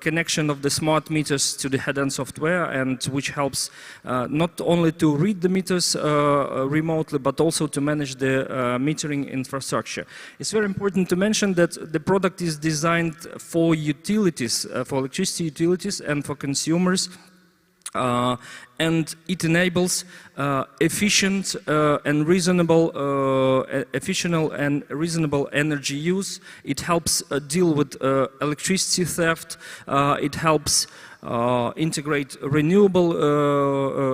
connection of the smart meters to the head-end software, and which helps not only to read the meters remotely, but also to manage the metering infrastructure. It's very important to mention that the product is designed for utilities, for electricity utilities and for consumers. And it enables efficient and reasonable energy use. It helps deal with electricity theft. It helps integrate renewable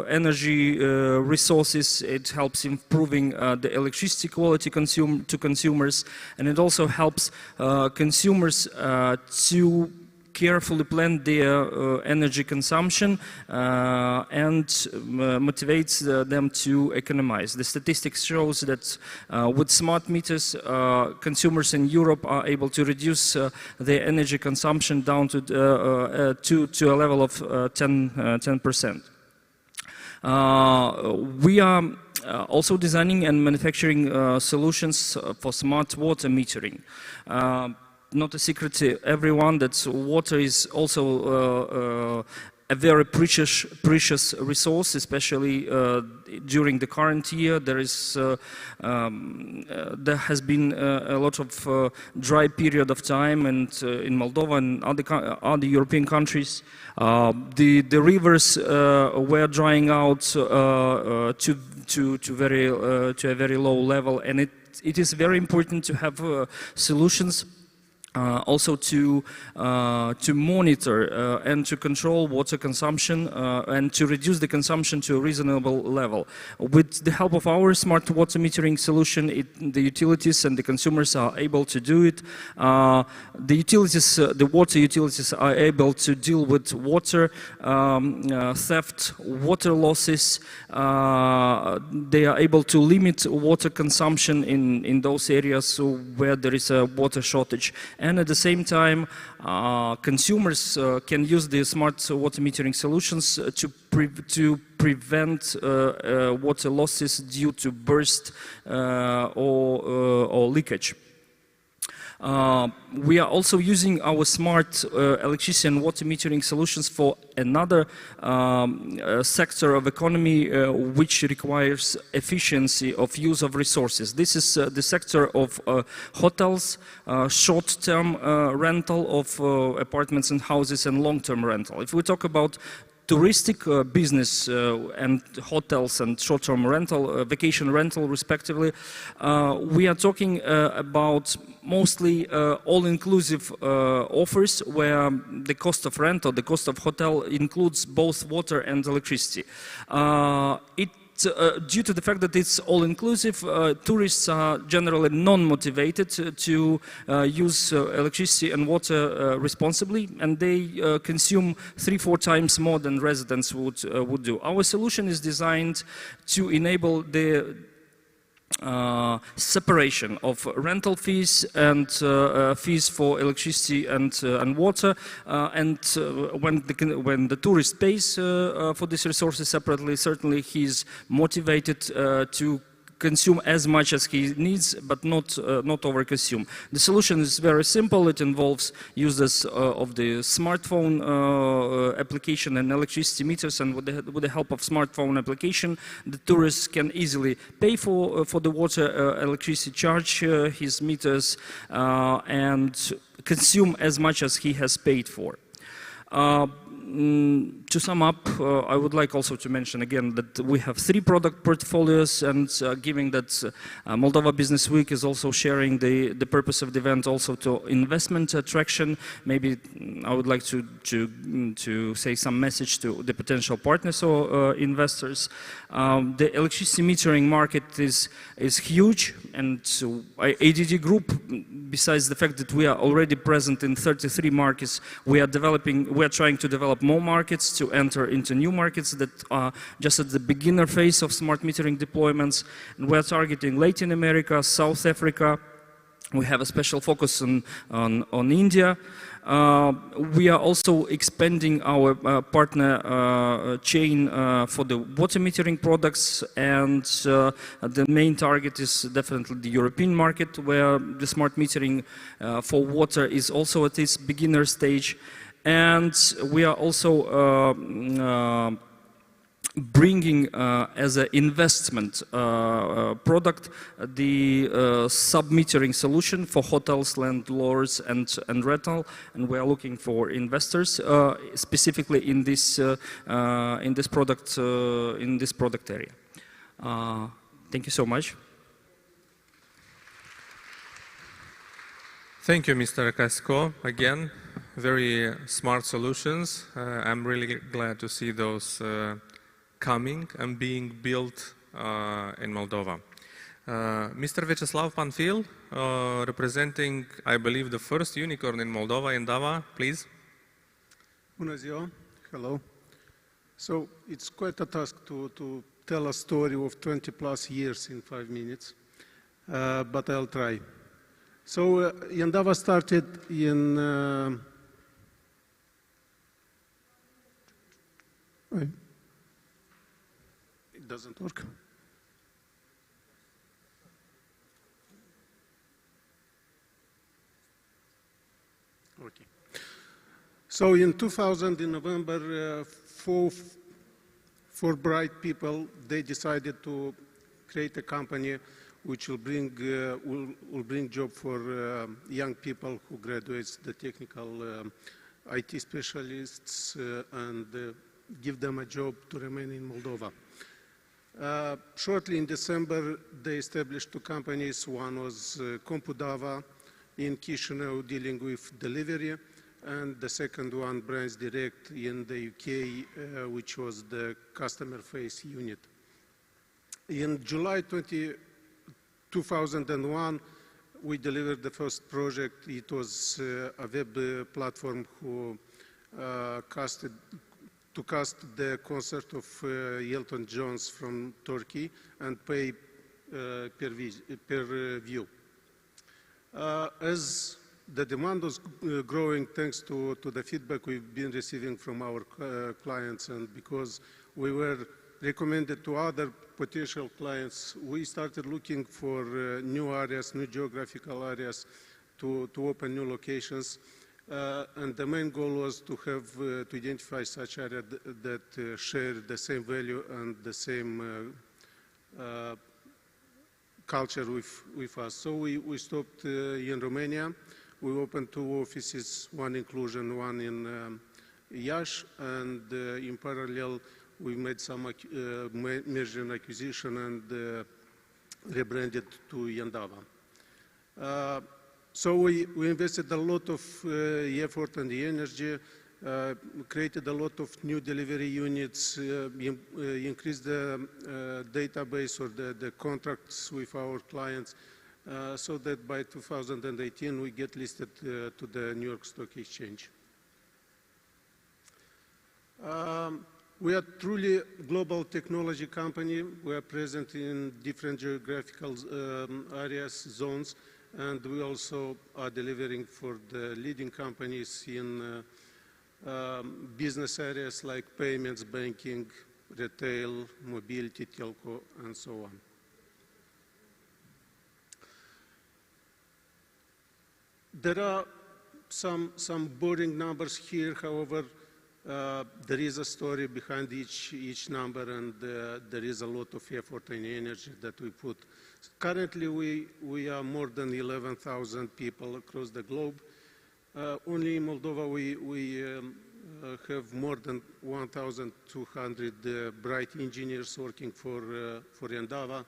energy resources. It helps improving the electricity quality to consumers, and it also helps consumers to carefully plan their energy consumption and motivates them to economize. The statistics shows that with smart meters, consumers in Europe are able to reduce their energy consumption down to a level of 10%. We are also designing and manufacturing solutions for smart water metering. Not a secret to everyone that water is also a very precious resource, especially during the current year. There has been a lot of dry period of time, and in Moldova and other European countries, the rivers were drying out to a very low level, and it is very important to have solutions also to monitor and to control water consumption and to reduce the consumption to a reasonable level. With the help of our smart water metering solution, the utilities and the consumers are able to do it. The water utilities are able to deal with water theft, water losses. They are able to limit water consumption in those areas where there is a water shortage. And at the same time, consumers can use the smart water metering solutions to prevent water losses due to burst or leakage. We are also using our smart electricity and water metering solutions for another sector of economy which requires efficiency of use of resources. This is the sector of hotels, short-term rental of apartments and houses, and long-term rental. If we talk about touristic business and hotels and short-term rental, vacation rental respectively, we are talking about mostly all-inclusive offers where the cost of rent or the cost of hotel includes both water and electricity. Due to the fact that it's all-inclusive, tourists are generally non-motivated to use electricity and water responsibly, and they consume 3-4 times more than residents would do. Our solution is designed to enable the separation of rental fees and fees for electricity and water, and when the tourist pays for these resources separately, certainly he's motivated to consume as much as he needs, but not over-consume. The solution is very simple. It involves users of the smartphone application and electricity meters, and with the help of smartphone application, the tourist can easily pay for the water electricity charge his meters and consume as much as he has paid for. To sum up, I would like also to mention again that we have 3 product portfolios, and given that Moldova Business Week is also sharing the purpose of the event also to investment attraction, maybe I would like to say some message to the potential partners or investors. The electricity metering market is huge, and ADD Group, besides the fact that we are already present in 33 markets, we are trying to develop more markets, to enter into new markets that are just at the beginner phase of smart metering deployments. And we're targeting Latin America, South Africa. We have a special focus on India. We are also expanding our partner chain for the water metering products, and the main target is definitely the European market, where the smart metering for water is also at its beginner stage. And we are also bringing as an investment product the sub-metering solution for hotels, landlords, and rental, and we are looking for investors specifically in this product area. Thank you so much. Thank you, Mr. Kasko. Again, very smart solutions. I'm really glad to see those coming and being built in Moldova. Mr. Vyacheslav Panfil, representing, I believe, the first unicorn in Moldova, in Dava, please. Bună ziua. Hello. So it's quite a task to tell a story of 20 plus years in 5 minutes, but I'll try. So Yandava started in it doesn't work. Okay. So in 2000, in November, four bright people, they decided to create a company which will bring job for young people who graduates the technical IT specialists and give them a job to remain in Moldova. Shortly in December, they established two companies. One was Compudava in Chișinău, dealing with delivery, and the second one, Brands Direct in the UK, which was the customer face unit. In July 2001, we delivered the first project. It was a web platform who cast the concert of Elton John from Turkey and pay per view. As the demand was growing thanks to the feedback we've been receiving from our clients, and because we were recommended to other potential clients, we started looking for new areas, new geographical areas to open new locations. And the main goal was to identify such areas that share the same value and the same culture with us. So we stopped in Romania. We opened two offices, one in Cluj and one in Iași, and in parallel we made some merger and acquisition and rebranded to Yandava. So we invested a lot of effort and energy, created a lot of new delivery units, increased the database or the contracts with our clients, so that by 2018 we get listed to the New York Stock Exchange. We are truly a global technology company. We are present in different geographical areas, zones, and we also are delivering for the leading companies in business areas like payments, banking, retail, mobility, telco, and so on. There are some boring numbers here. However, there is a story behind each number, and there is a lot of effort and energy that we put. Currently, we are more than 11,000 people across the globe. Only in Moldova, we have more than 1,200 bright engineers working for Yandava,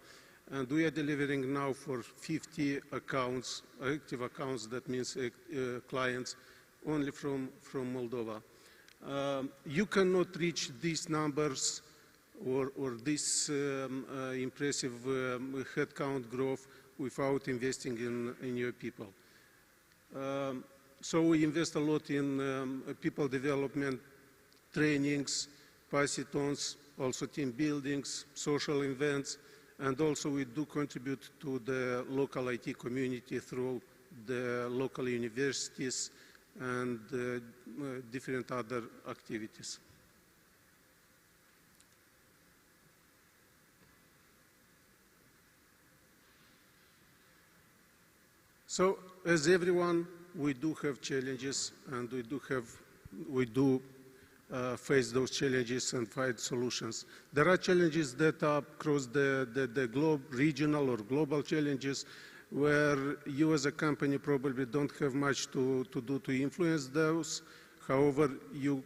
and we are delivering now for 50 accounts, active accounts. That means clients only from Moldova. You cannot reach these numbers or this impressive headcount growth without investing in your people. So we invest a lot in people development, trainings, pass-it-ons, also team buildings, social events, and also we do contribute to the local IT community through the local universities and different other activities. So, as everyone, we do have challenges, and we do face those challenges and find solutions. There are challenges that are across the globe, regional or global challenges, where you as a company probably don't have much to do to influence those. However, you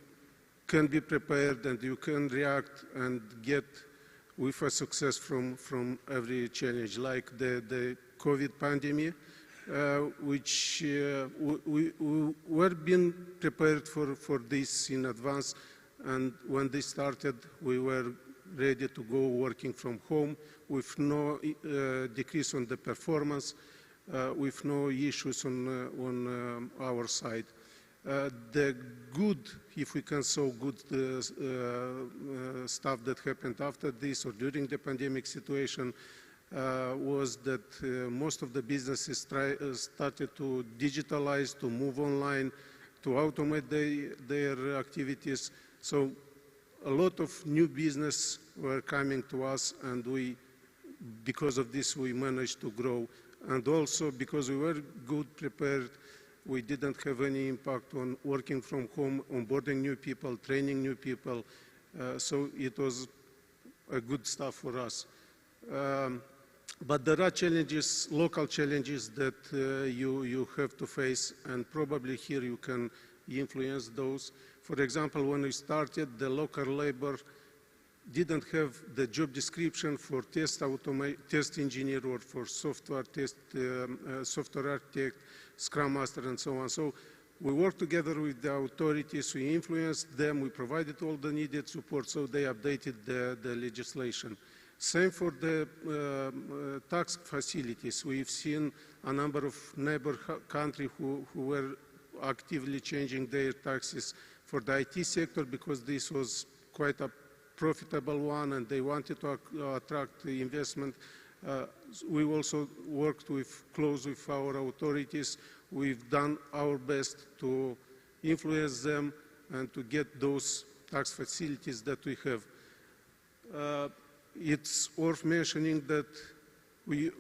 can be prepared and you can react and get with a success from every challenge, like the COVID pandemic, which we were being prepared for this in advance, and when this started, we were ready to go working from home with no decrease on the performance, with no issues on our side. The good, if we can say good stuff that happened after this or during the pandemic situation was that most of the businesses started to digitalize, to move online, to automate their activities. So a lot of new business were coming to us, and because of this, we managed to grow. And also because we were good prepared, we didn't have any impact on working from home, onboarding new people, training new people, So it was a good stuff for us. But there are challenges, local challenges that you have to face, and probably here you can influence those. For example, when we started, the local labor didn't have the job description for test engineer or for software test, software architect, Scrum Master, and so on. So we worked together with the authorities, we influenced them, we provided all the needed support, so they updated the legislation. Same for the tax facilities. We've seen a number of neighbor countries who were actively changing their taxes for the IT sector because this was quite a profitable one and they wanted to attract the investment. We also worked close with our authorities. We've done our best to influence them and to get those tax facilities that we have. It's worth mentioning that we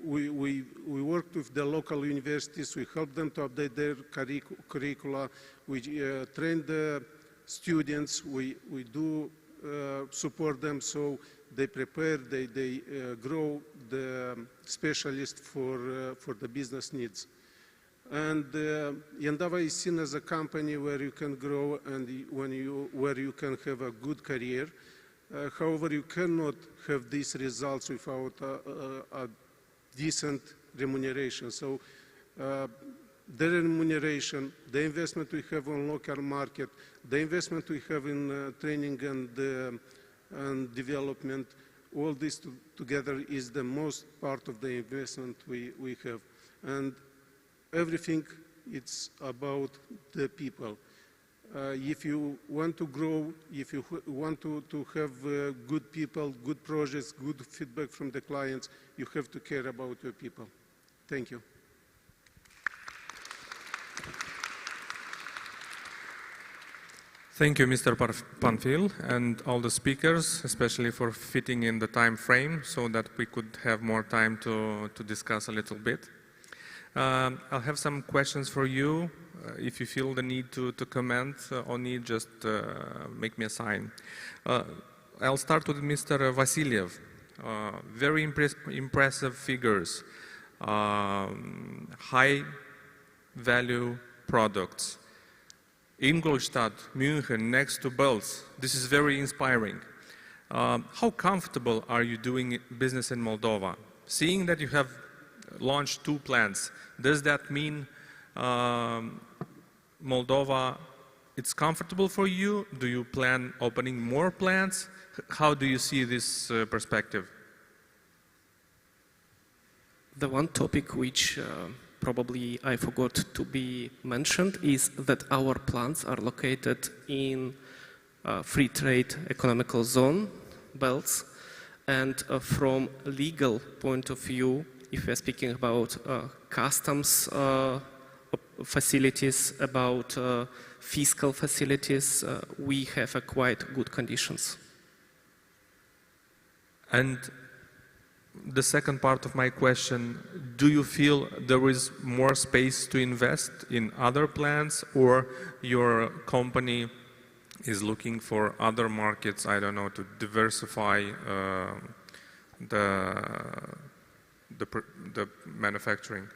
worked with the local universities, we helped them to update their curricula, we train the students, we do support them so they prepare, they grow the specialists for the business needs. And Yandava is seen as a company where you can grow and where you can have a good career. However, you cannot have these results without a decent remuneration. So the remuneration, the investment we have on local market, the investment we have in training and development, all this together is the most part of the investment we have. And everything, it's about the people. If you want to grow, if you want to have good people, good projects, good feedback from the clients, you have to care about your people. Thank you. Thank you, Mr. Panfil, and all the speakers, especially for fitting in the time frame so that we could have more time to discuss a little bit. I'll have some questions for you. If you feel the need to comment on it, just make me a sign. I'll start with Mr. Vasiliev. Very impressive figures, high value products. Ingolstadt, München, next to Belz. This is very inspiring. How comfortable are you doing business in Moldova? Seeing that you have launched 2 plants, does that mean Moldova, it's comfortable for you? Do you plan opening more plants? How do you see this perspective? The one topic which probably I forgot to be mentioned is that our plants are located in free trade economical zone, belts, and from legal point of view, if we are speaking about customs facilities, about fiscal facilities, we have quite good conditions. And the second part of my question, do you feel there is more space to invest in other plants, or your company is looking for other markets, I don't know, to diversify the manufacturing?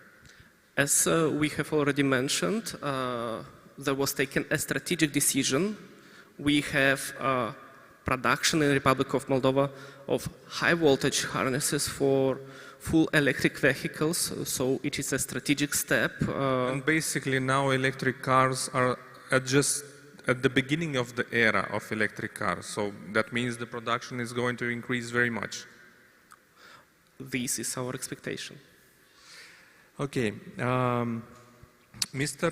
As we have already mentioned, there was taken a strategic decision. We have production in the Republic of Moldova of high voltage harnesses for full electric vehicles, so it is a strategic step. And basically now electric cars are just at the beginning of the era of electric cars, so that means the production is going to increase very much. This is our expectation. Okay, Mr.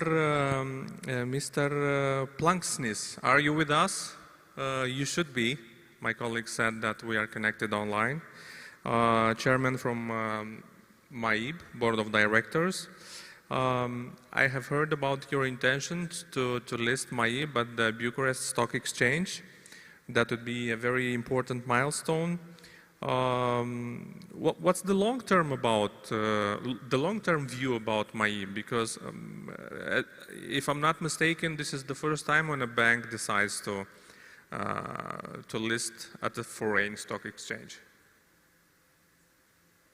Planksnis, are you with us? You should be. My colleague said that we are connected online. Chairman from MAIB, Board of Directors. I have heard about your intentions to list MAIB at the Bucharest Stock Exchange. That would be a very important milestone. What's the long-term about the long-term view about MAIB? Because if I'm not mistaken, this is the first time when a bank decides to to list at a foreign stock exchange?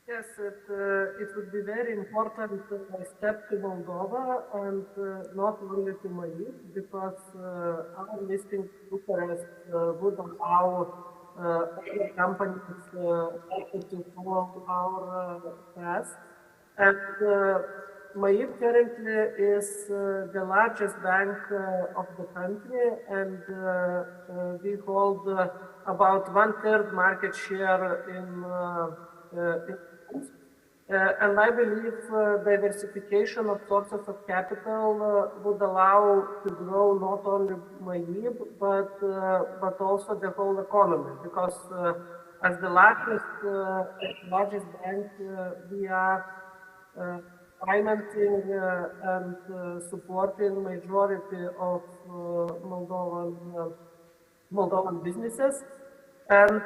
Yes, it would be very important step to Moldova and not only to Maid, because our listing to Bucharest would allow other companies to follow our path. And Maid currently is the largest bank of the country, and we hold about 1/3 market share in and I believe diversification of sources of capital would allow to grow not only Maib, but also the whole economy. Because as the largest bank, we are financing and supporting majority of Moldovan businesses. And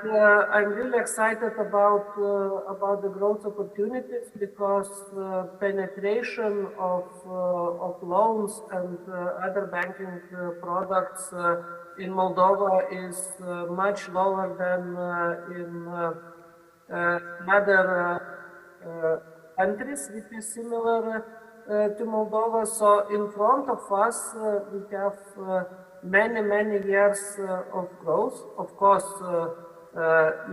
I'm really excited about the growth opportunities, because penetration of loans and other banking products in Moldova is much lower than in other countries which is similar to Moldova. So in front of us we have many years of growth. Of course,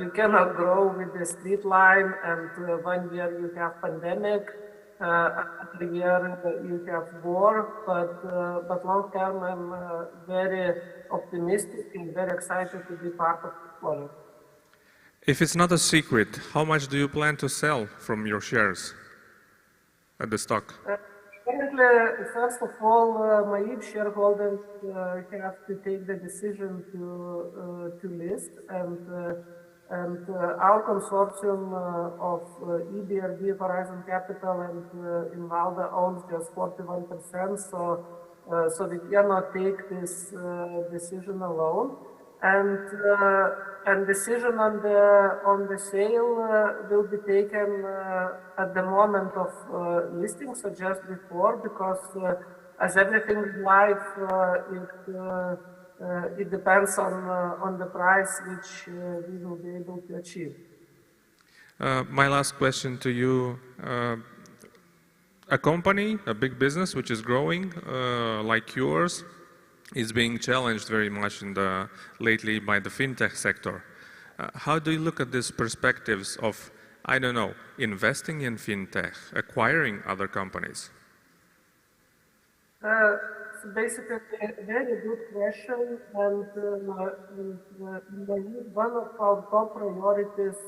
you cannot grow with the straight line, and 1 year you have pandemic, another year you have war, but long term I'm very optimistic and very excited to be part of the story. If it's not a secret, how much do you plan to sell from your shares at the stock? Currently, first of all, Maib shareholders have to take the decision to list, and our consortium of EBRD, Horizon Capital, and Invalda owns just 41%, so we cannot take this decision alone. And decision on the sale will be taken at the moment of listing, so just before, because as everything in life, it depends on the price which we will be able to achieve. My last question to you. A company, a big business which is growing like yours, is being challenged very much lately by the fintech sector. How do you look at these perspectives of, I don't know, investing in fintech, acquiring other companies? So basically, a very good question, and one of our top priorities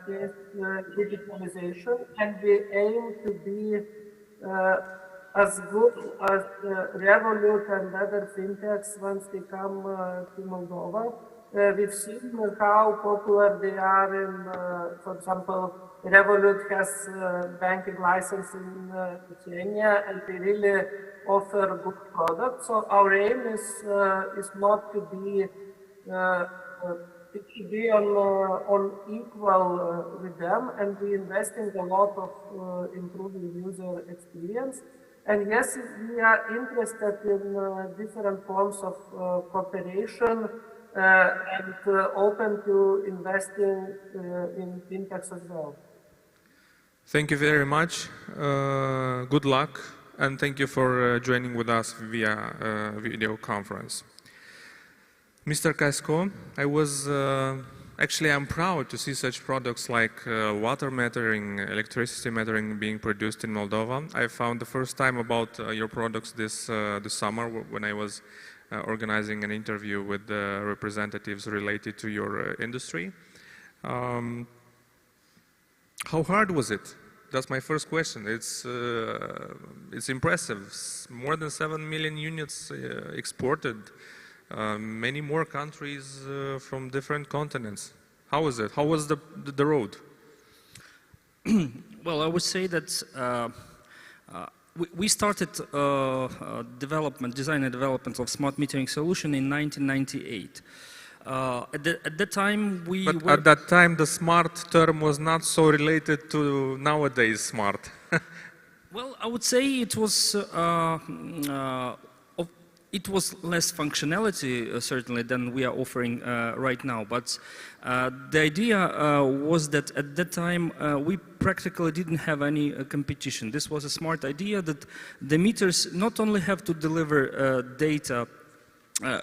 is digitalization, and we aim to be as good as Revolut and other fintechs once they come to Moldova. We've seen how popular they are in, for example, Revolut has banking license in Lithuania, and they really offer good products. So our aim is not to be on equal with them, and we investing a lot of improving user experience. And yes, we are interested in different forms of cooperation and open to investing in fintechs as well. Thank you very much. Good luck, and thank you for joining with us via video conference. Mr. Casco, I'm proud to see such products like water metering, electricity metering being produced in Moldova. I found the first time about your products this summer when I was organizing an interview with the representatives related to your industry. How hard was it? That's my first question. It's impressive. More than 7 million units exported. Many more countries from different continents. How was it? How was the road? Well, I would say that we started design and development of smart metering solution in 1998. At that time, at that time, the smart term was not so related to nowadays smart. Well, I would say it was it was less functionality, certainly, than we are offering right now. But the idea was that at that time, we practically didn't have any competition. This was a smart idea that the meters not only have to deliver data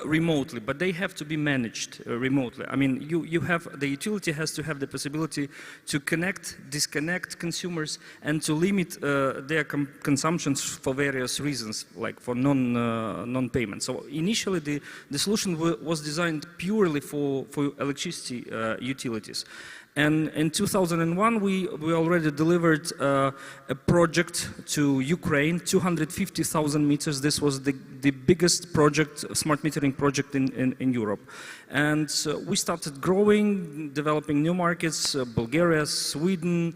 remotely, but they have to be managed remotely. I mean, the utility has to have the possibility to connect, disconnect consumers, and to limit their consumptions for various reasons, like for non-payment. So initially, the solution was designed purely for electricity utilities. And in 2001, we already delivered a project to Ukraine, 250,000 meters. This was the biggest project, smart metering project in Europe. And we started growing, developing new markets, Bulgaria, Sweden,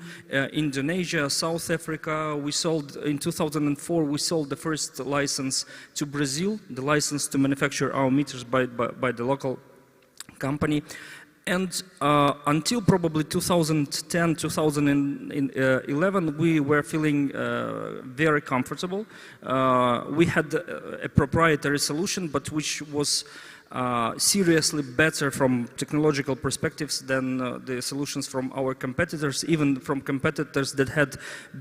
Indonesia, South Africa. We sold, in 2004, we sold the first license to Brazil, the license to manufacture our meters by the local company. And until probably 2010, 2011, we were feeling very comfortable. We had a proprietary solution, but which was seriously better from technological perspectives than the solutions from our competitors, even from competitors that had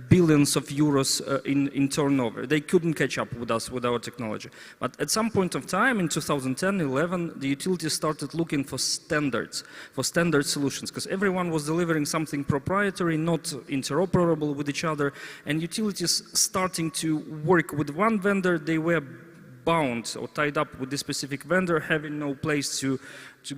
billions of euros in turnover. They couldn't catch up with us, with our technology. But at some point of time, in 2010-11, the utilities started looking for standards, for standard solutions, because everyone was delivering something proprietary, not interoperable with each other, and utilities starting to work with one vendor, they were bound or tied up with this specific vendor, having no place to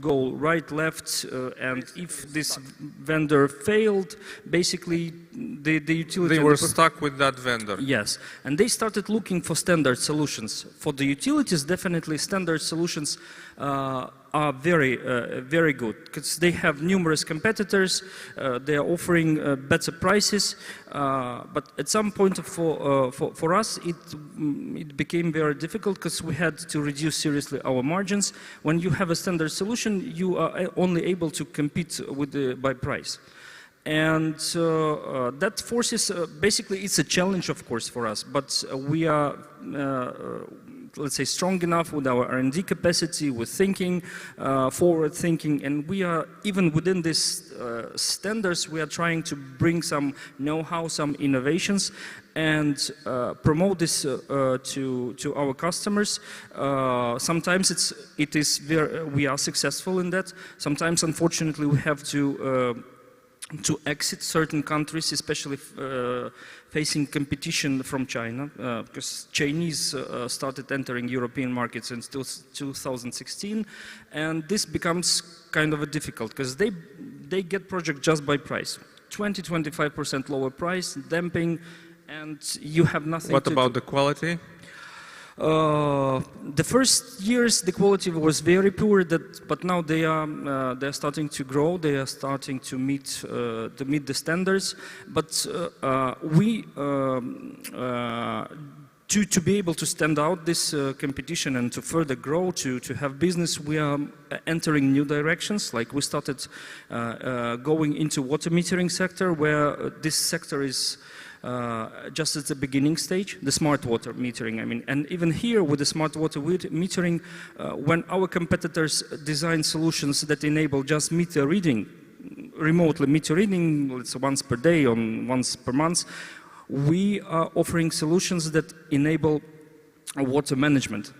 go right, left, and if this vendor failed, basically the utility... They were stuck with that vendor. Yes, and they started looking for standard solutions. For the utilities, definitely standard solutions are very good, because they have numerous competitors, they are offering better prices, but at some point for us it became very difficult, because we had to reduce seriously our margins. When you have a standard solution, you are only able to compete by price. And that forces, basically it's a challenge of course for us, but we are let's say strong enough with our R&D capacity, with thinking, forward thinking, and we are, even within these standards, we are trying to bring some know-how, some innovations, and promote this to our customers. Sometimes we are successful in that. Sometimes, unfortunately, we have to exit certain countries, especially facing competition from China, because Chinese started entering European markets in 2016, and this becomes kind of a difficult, because they get project just by price, 20-25% lower price, dumping, and you have nothing. What about the quality? The first years the quality was very poor, but now they are starting to grow. They are starting to meet the standards. But we to be able to stand out this competition and to further grow, to have business, we are entering new directions. Like we started going into water metering sector, where this sector is just at the beginning stage, the smart water metering, I mean. And even here with the smart water metering, when our competitors design solutions that enable just meter reading, remotely meter reading, let's say once per day or once per month, we are offering solutions that enable water management,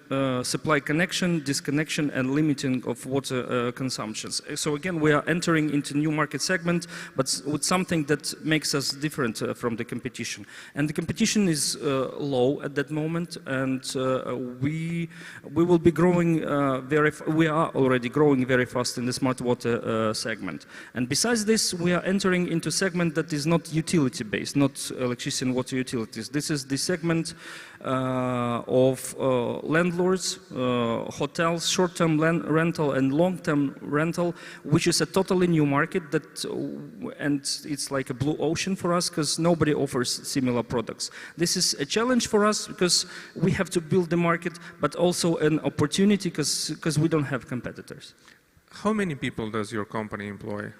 supply connection, disconnection, and limiting of water consumptions. So again, we are entering into new market segment, but with something that makes us different from the competition. And the competition is low at that moment, and we will be growing we are already growing very fast in the smart water segment. And besides this, we are entering into segment that is not utility based, not electricity and water utilities. This is the segment of landlords, hotels, short-term rental and long-term rental, which is a totally new market and it's like a blue ocean for us, because nobody offers similar products. This is a challenge for us because we have to build the market, but also an opportunity because we don't have competitors. How many people does your company employ?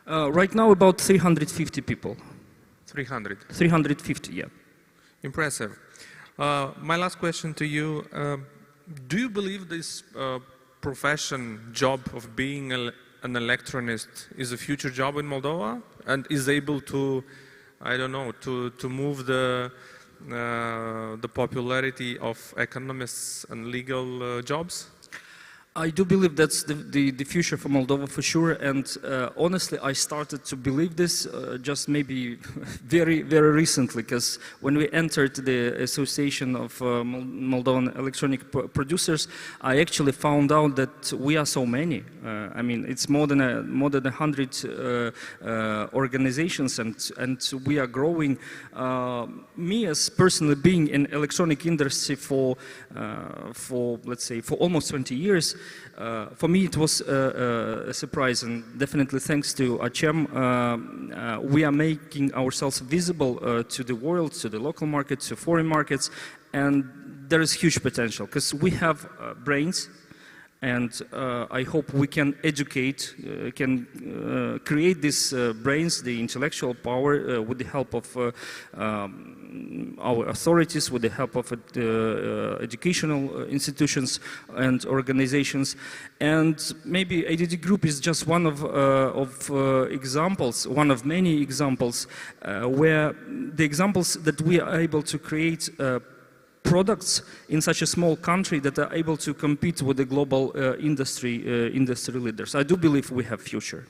Right now about 350 people. 300? 350, yeah. Impressive. My last question to you, Do you believe this profession, job of being an electronist is a future job in Moldova and is able to, I don't know, to move the popularity of economists and legal jobs? I do believe that's the future for Moldova for sure, and honestly I started to believe this just maybe very recently, because when we entered the Association of Moldovan Electronic Producers, I actually found out that we are so many. I mean, it's more than 100 organizations, and we are growing. Me as personally being in electronic industry for let's say for almost 20 years, for me it was a surprise, and definitely thanks to Acem, we are making ourselves visible to the world, to the local markets, to foreign markets, and there is huge potential because we have brains. And I hope we can educate, can create these brains, the intellectual power, with the help of our authorities, with the help of educational institutions and organizations. And maybe ADD Group is just one of examples, one of many examples, where the examples that we are able to create products in such a small country that are able to compete with the global industry leaders. I do believe we have future.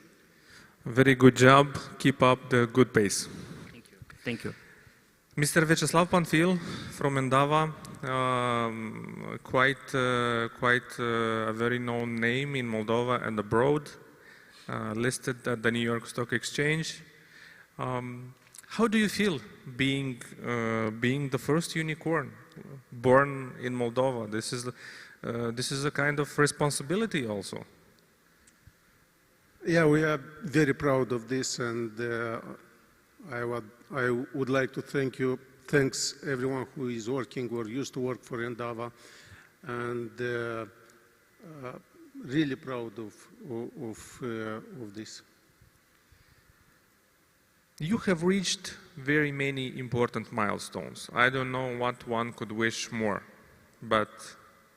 Very good job. Keep up the good pace. Thank you. Thank you. Mr. Vyacheslav Panfil from Endava, quite a very known name in Moldova and abroad, listed at the New York Stock Exchange. How do you feel being the first unicorn born in Moldova? This is a kind of responsibility also. Yeah, we are very proud of this, and I would like to thanks everyone who is working or used to work for Endava, and really proud of this. You have reached very many important milestones. I don't know what one could wish more, but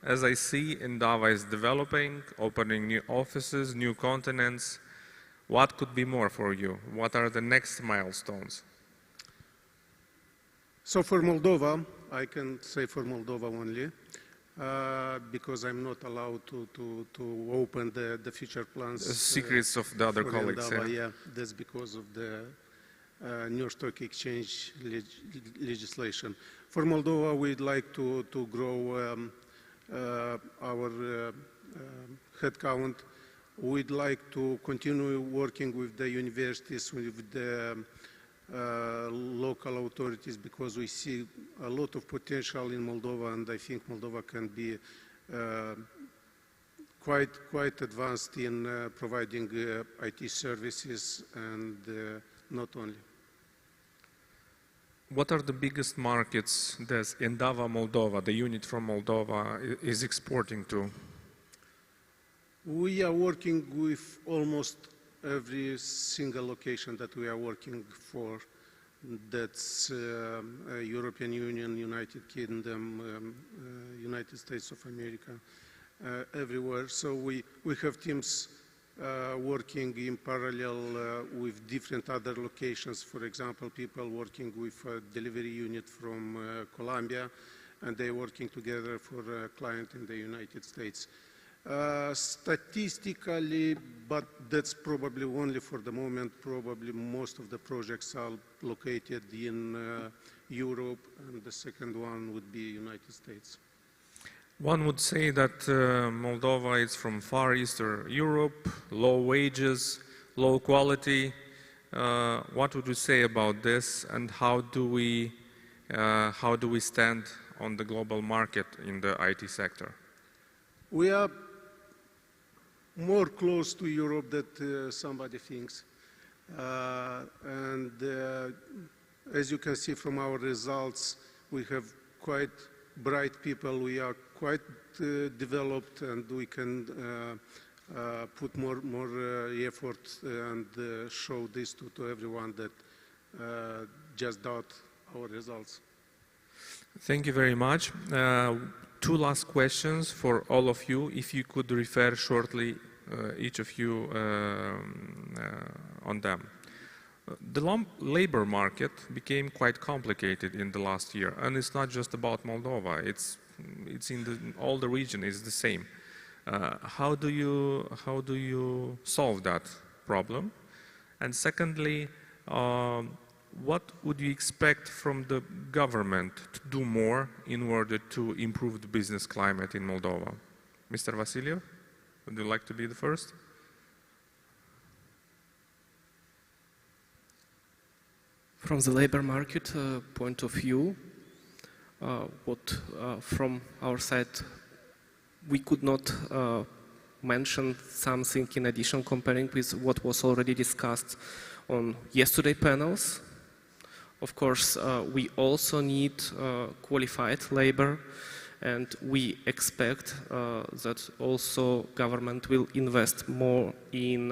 as I see, Endava is developing, opening new offices, new continents. What could be more for you? What are the next milestones? So for Moldova, I can say for Moldova only, because I'm not allowed to open the future plans. Secrets of the other colleagues. Endava, yeah, that's because of the New York Stock Exchange legislation. For Moldova, we'd like to grow our headcount. We'd like to continue working with the universities, with the local authorities, because we see a lot of potential in Moldova, and I think Moldova can be quite advanced in providing IT services, and not only. What are the biggest markets that Endava Moldova, the unit from Moldova, is exporting to? We are working with almost every single location that we are working for. That's European Union, United Kingdom, United States of America, everywhere. So we have teams working in parallel with different other locations. For example, people working with a delivery unit from Colombia, and they're working together for a client in the United States. Statistically, but that's probably only for the moment, probably most of the projects are located in Europe, and the second one would be United States. One would say that Moldova is from Far Eastern Europe, low wages, low quality. What would you say about this, and how do we stand on the global market in the IT sector? We are more close to Europe than somebody thinks. And as you can see from our results, we have quite bright people. We are quite developed, and we can put more effort and show this to everyone that just doubt our results. Thank you very much. two last questions for all of you. If you could refer shortly, each of you, on them. The labor market became quite complicated in the last year, and it's not just about Moldova. It's in all the region. It's the same. How do you solve that problem? And secondly, what would you expect from the government to do more in order to improve the business climate in Moldova? Mr. Vasiliev, would you like to be the first? From the labor market point of view, from our side, we could not mention something in addition comparing with what was already discussed on yesterday's panels. Of course, we also need qualified labor, and we expect that also government will invest more in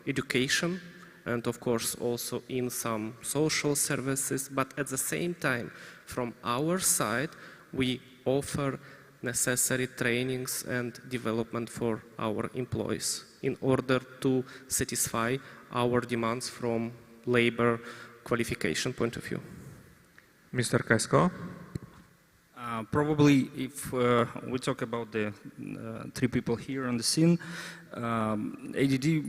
education, and of course also in some social services. But at the same time, from our side, we offer necessary trainings and development for our employees in order to satisfy our demands from labor qualification point of view. Mr. Casco? Probably if we talk about the three people here on the scene, ADD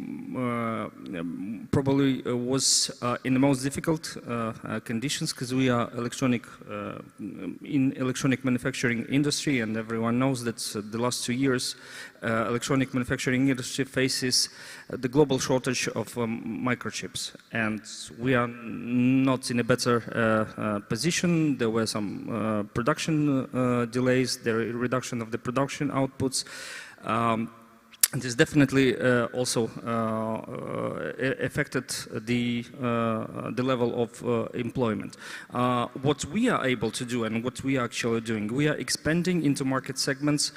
probably was in the most difficult conditions because we are in electronic manufacturing industry, and everyone knows that the last 2 years electronic manufacturing industry faces the global shortage of microchips, and we are not in a better position. There were some production delays, the reduction of the production outputs. This definitely also affected the level of employment. What we are able to do and what we are actually doing, we are expanding into market segments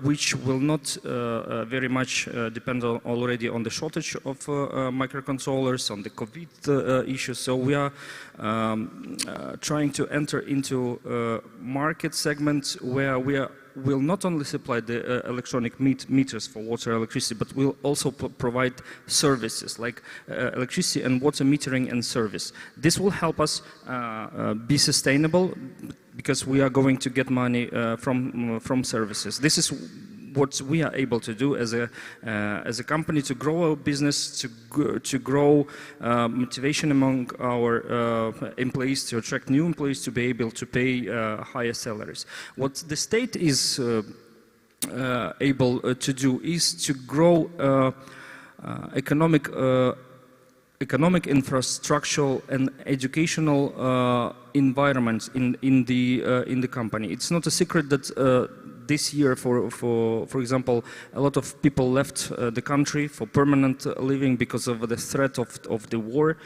which will not very much depend already on the shortage of microcontrollers, on the COVID issues. So we are trying to enter into market segments where we will not only supply the electronic meters for water and electricity, but will also provide services like electricity and water metering and service. This will help us be sustainable because we are going to get money from services. This is what we are able to do as a company to grow our business, to grow motivation among our employees, to attract new employees, to be able to pay higher salaries. What the state is able to do is to grow economic, infrastructural and educational environments in the company. It's not a secret that this year, for example, a lot of people left the country for permanent living because of the threat of the war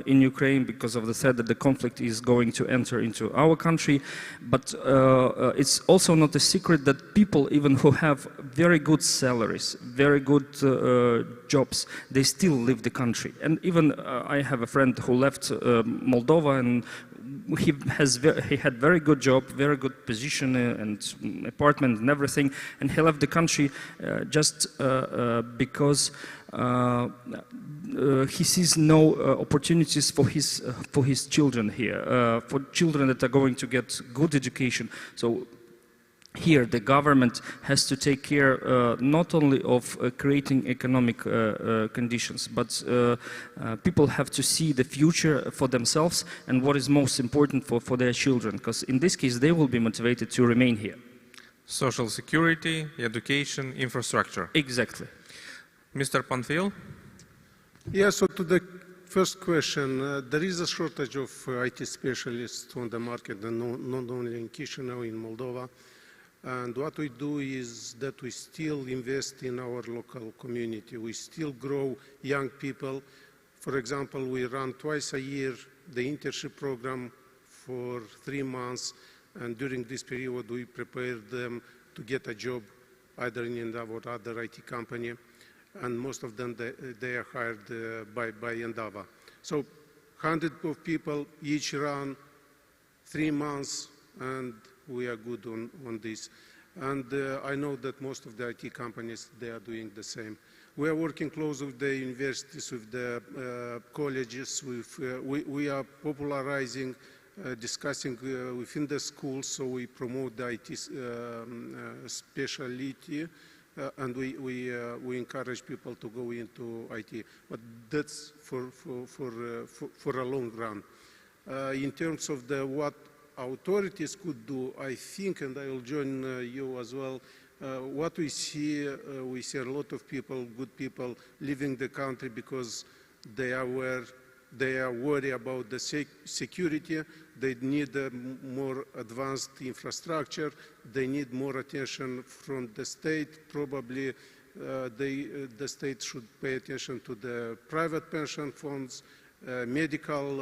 in Ukraine, because of the threat that the conflict is going to enter into our country. But it's also not a secret that people, even who have very good salaries, very good jobs, they still leave the country. And even I have a friend who left Moldova, and he had very good job, very good position and apartment and everything, and he left the country just because he sees no opportunities for his children here, for children that are going to get good education. So here the government has to take care not only of creating economic conditions, but people have to see the future for themselves and what is most important for their children, because in this case they will be motivated to remain here. Social security, education, infrastructure. Exactly. Mr. Panfil? Yeah, so to the first question, there is a shortage of IT specialists on the market, and not only in Chisinau, in Moldova. And what we do is that we still invest in our local community. We still grow young people. For example, we run twice a year the internship program for 3 months. And during this period, we prepare them to get a job either in Endava or other IT company. And most of them, they are hired by Endava. So 100 of people each run 3 months, and we are good on this. And I know that most of the IT companies, they are doing the same. We are working close with the universities, with the colleges. We are popularizing, discussing within the schools, so we promote the IT specialty, and we encourage people to go into IT. But that's for a long run. In terms of what authorities could do, I think, and I will join you as well, what we see a lot of people, good people, leaving the country because they are worried about the security. They need a more advanced infrastructure. They need more attention from the state. Probably the state should pay attention to the private pension funds, medical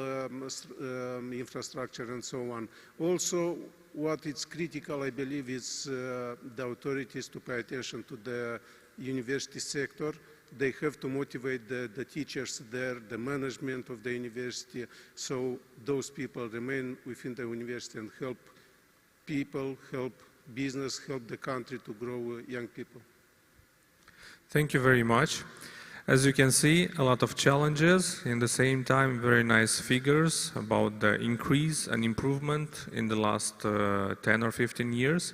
infrastructure, and so on. Also, what is critical, I believe, is the authorities to pay attention to the university sector. They have to motivate the teachers there, the management of the university, so those people remain within the university and help people, help business, help the country to grow young people. Thank you very much. As you can see, a lot of challenges, in the same time very nice figures about the increase and improvement in the last 10 or 15 years.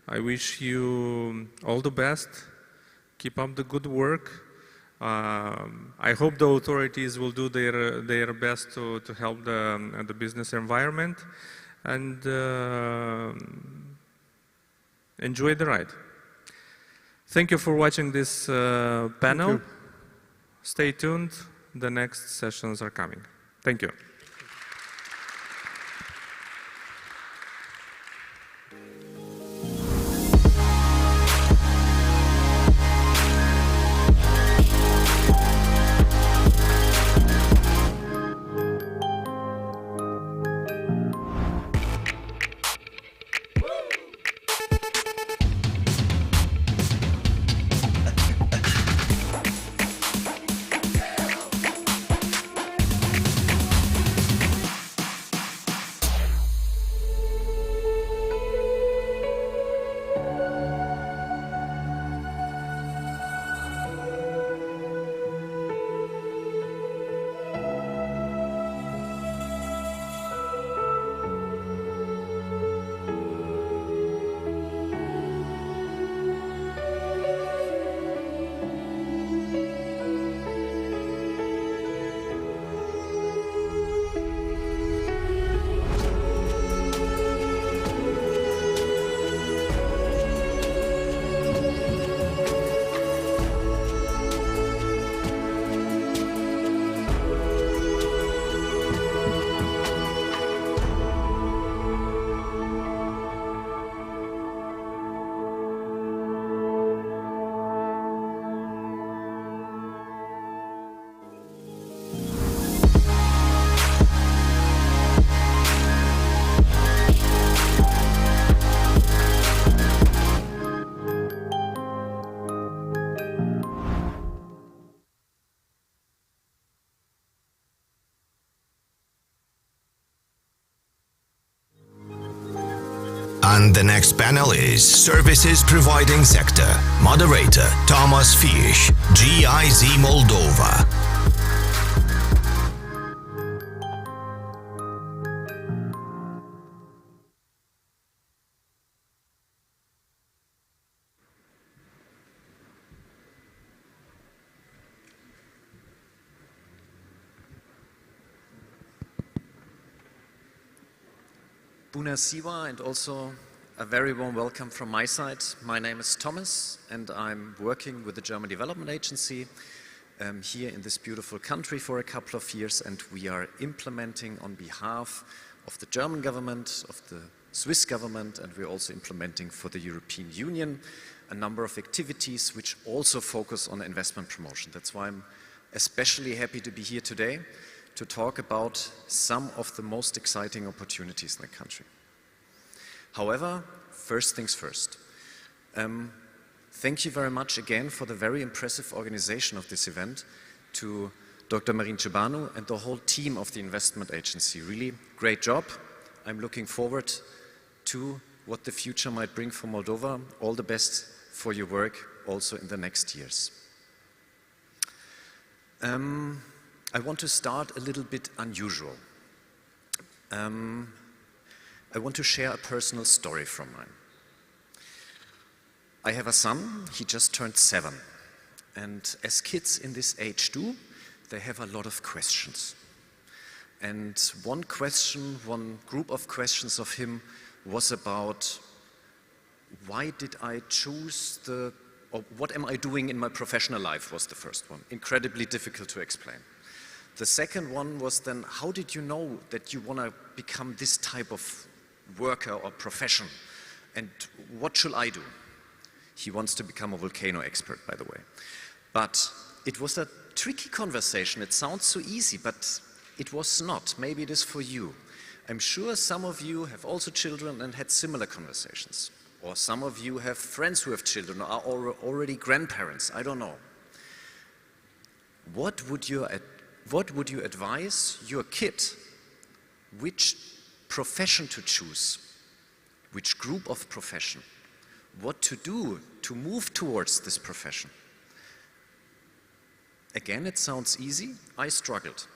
I wish you all the best. Keep up the good work. I hope the authorities will do their best to help the business environment, and enjoy the ride. Thank you for watching this panel. Stay tuned, the next sessions are coming. Thank you. And the next panel is Services Providing Sector. Moderator Thomas Fish, GIZ Moldova. Bună ziua, and also a very warm welcome from my side. My name is Thomas, and I'm working with the German Development Agency here in this beautiful country for a couple of years, and we are implementing on behalf of the German government, of the Swiss government, and we're also implementing for the European Union a number of activities which also focus on investment promotion. That's why I'm especially happy to be here today to talk about some of the most exciting opportunities in the country. However, first things first. Thank you very much again for the very impressive organization of this event to Dr. Marin Cebanu and the whole team of the investment agency. Really great job. I'm looking forward to what the future might bring for Moldova. All the best for your work also in the next years. I want to start a little bit unusual. I want to share a personal story from mine. I have a son, he just turned 7. And as kids in this age do, they have a lot of questions. And one group of questions of him was about, why did I choose or what am I doing in my professional life, was the first one. Incredibly difficult to explain. The second one was then, how did you know that you want to become this type of worker or profession? And what should I do? He wants to become a volcano expert, by the way. But it was a tricky conversation. It sounds so easy, but it was not. Maybe it is for you. I'm sure some of you have also children and had similar conversations. Or some of you have friends who have children or are already grandparents. I don't know. What would you advise your kid? Which profession to choose? Which group of profession? What to do to move towards this profession? Again, it sounds easy. I struggled.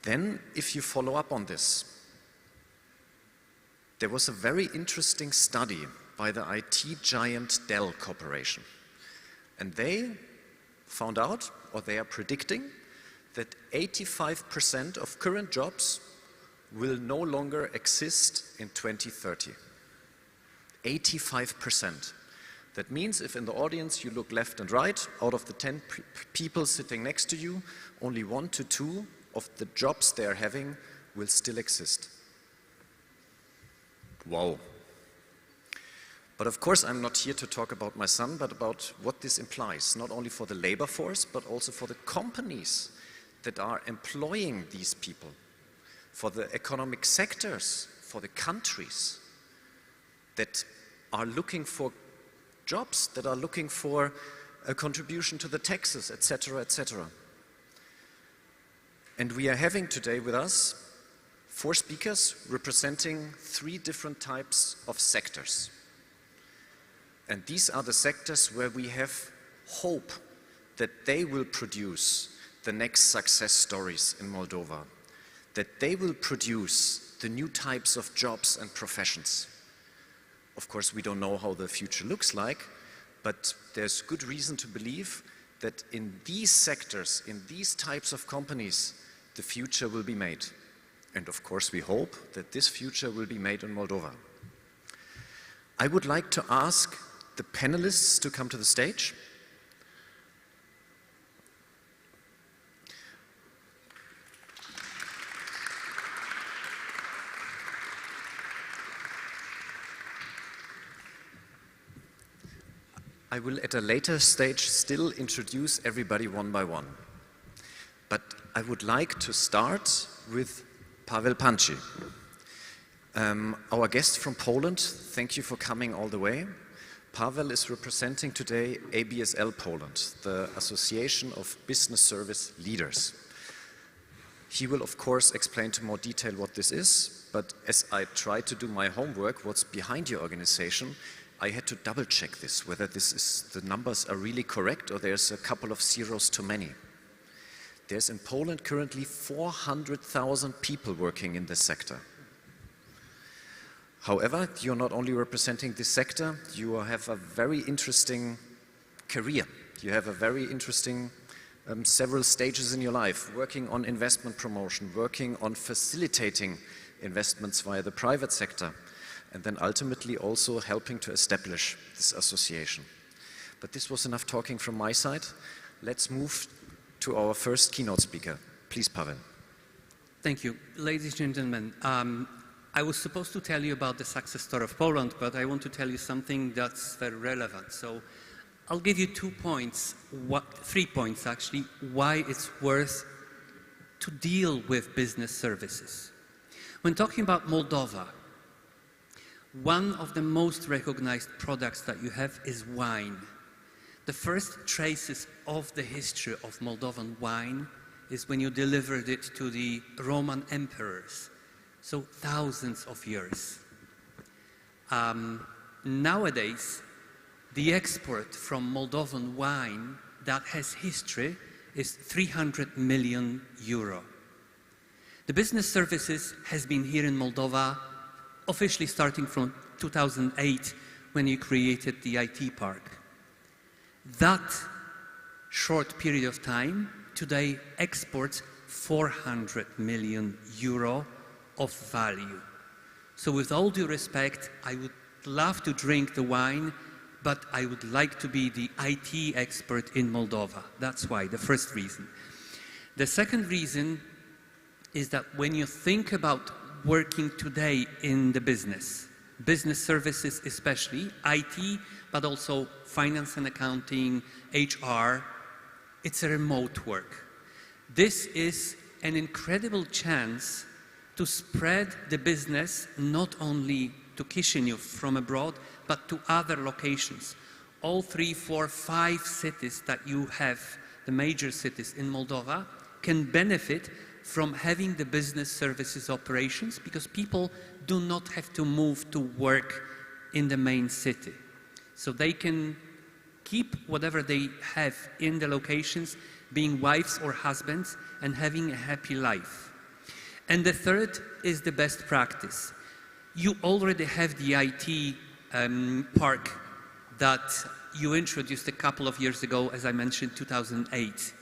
Then, if you follow up on this, there was a very interesting study by the IT giant Dell Corporation. And they found out, or they are predicting, that 85% of current jobs will no longer exist in 2030. 85%. That means if in the audience you look left and right, out of the 10 people sitting next to you, only 1 to 2 of the jobs they are having will still exist. Wow. But of course, I'm not here to talk about my son, but about what this implies, not only for the labor force, but also for the companies that are employing these people, for the economic sectors, for the countries that are looking for jobs, that are looking for a contribution to the taxes, etc., etc. And we are having today with us 4 speakers representing 3 different types of sectors. And these are the sectors where we have hope that they will produce the next success stories in Moldova, that they will produce the new types of jobs and professions. Of course, we don't know how the future looks like, but there's good reason to believe that in these sectors, in these types of companies, the future will be made. And of course, we hope that this future will be made in Moldova. I would like to ask the panelists to come to the stage. I will at a later stage still introduce everybody one by one. But I would like to start with Paweł Panci. Our guest from Poland, thank you for coming all the way. Paweł is representing today ABSL Poland, the Association of Business Service Leaders. He will of course explain to more detail what this is, but as I tried to do my homework, what's behind your organization, I had to double check this, whether the numbers are really correct or there's a couple of zeros too many. There's in Poland currently 400,000 people working in this sector. However, you're not only representing this sector, you have a very interesting career. You have a very interesting several stages in your life, working on investment promotion, working on facilitating investments via the private sector, and then ultimately also helping to establish this association. But this was enough talking from my side. Let's move to our first keynote speaker. Please, Paweł. Thank you. Ladies and gentlemen, I was supposed to tell you about the success story of Poland, but I want to tell you something that's very relevant. So I'll give you 2 points, 3 points actually, why it's worth to deal with business services. When talking about Moldova, one of the most recognized products that you have is wine. The first traces of the history of Moldovan wine is when you delivered it to the Roman emperors. so thousands of years. Nowadays, the export from Moldovan wine that has history is 300 million euro. The business services has been here in Moldova officially starting from 2008 when you created the IT park. That short period of time today exports 400 million euro of value. So with all due respect, I would love to drink the wine, but I would like to be the IT expert in Moldova. That's why, the first reason. The second reason is that when you think about working today in the business services especially, IT, but also finance and accounting, HR, it's a remote work. This is an incredible chance to spread the business not only to Chisinau from abroad, but to other locations. All 3, 4, 5 cities that you have, the major cities in Moldova, can benefit from having the business services operations because people do not have to move to work in the main city. So they can keep whatever they have in the locations, being wives or husbands, and having a happy life. And the third is the best practice. You already have the IT park that you introduced a couple of years ago, as I mentioned, 2008.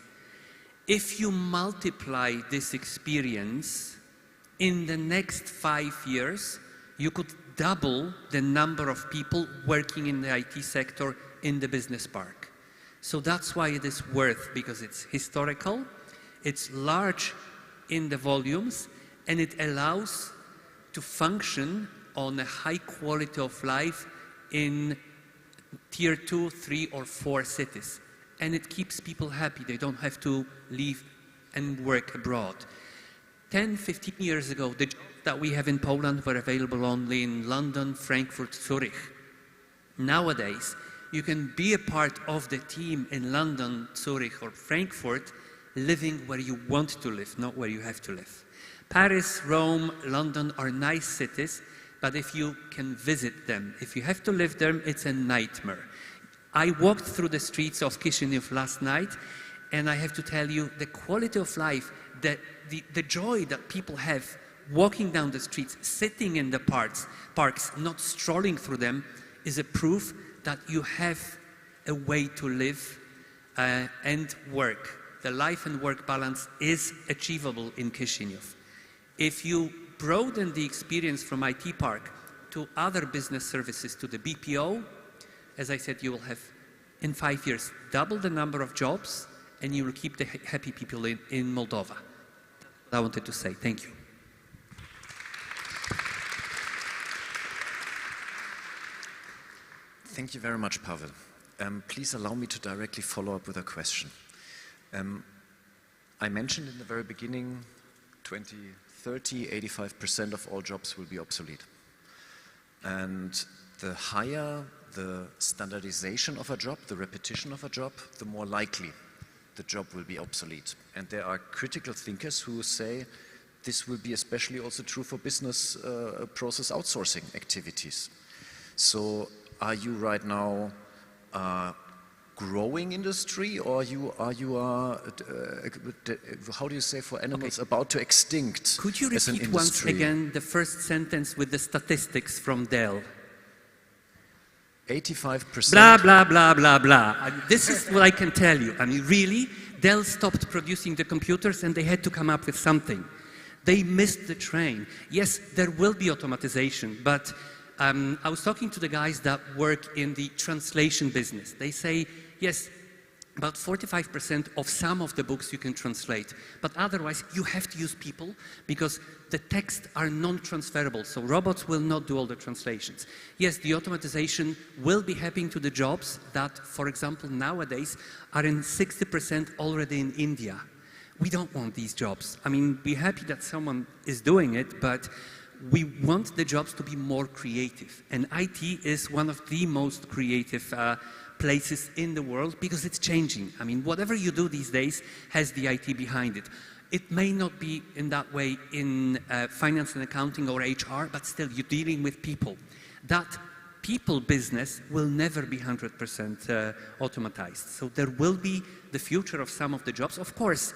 If you multiply this experience, in the next 5 years, you could double the number of people working in the IT sector in the business park. So that's why it is worth, because it's historical, it's large in the volumes, and it allows to function on a high quality of life in tier 2, 3, or 4 cities. And it keeps people happy. They don't have to leave and work abroad. 10, 15 years ago, the jobs that we have in Poland were available only in London, Frankfurt, Zurich. Nowadays, you can be a part of the team in London, Zurich, or Frankfurt, living where you want to live, not where you have to live. Paris, Rome, London are nice cities, but if you can visit them, if you have to live there, it's a nightmare. I walked through the streets of Chisinau last night, and I have to tell you, the quality of life, the joy that people have walking down the streets, sitting in the parks, not strolling through them, is a proof that you have a way to live and work. The life and work balance is achievable in Chisinau. If you broaden the experience from IT Park to other business services, to the BPO, as I said, you will have, in 5 years, double the number of jobs, and you will keep the happy people in Moldova. That's what I wanted to say. Thank you. Thank you very much, Pavel. Please allow me to directly follow up with a question. I mentioned in the very beginning, 2030, 85% of all jobs will be obsolete. And the higher the standardization of a job, the repetition of a job, the more likely the job will be obsolete. And there are critical thinkers who say this will be especially also true for business process outsourcing activities. So are you right now growing industry, or how do you say for animals, about to extinct? Could you repeat once again the first sentence with the statistics from Dell? 85%. Blah, blah, blah, blah, blah. This is what I can tell you. I mean, really, Dell stopped producing the computers and they had to come up with something. They missed the train. Yes, there will be automatization, but I was talking to the guys that work in the translation business. They say, yes, about 45% of some of the books you can translate, but otherwise you have to use people because the texts are non-transferable, so robots will not do all the translations. Yes, the automatization will be happening to the jobs that, for example, nowadays are in 60% already in India. We don't want these jobs. I mean, we're happy that someone is doing it, but we want the jobs to be more creative, and IT is one of the most creative places in the world because it's changing. I mean, whatever you do these days has the IT behind it. It may not be in that way in finance and accounting or HR, but still you're dealing with people. That people business will never be 100% automatized. So there will be the future of some of the jobs. Of course,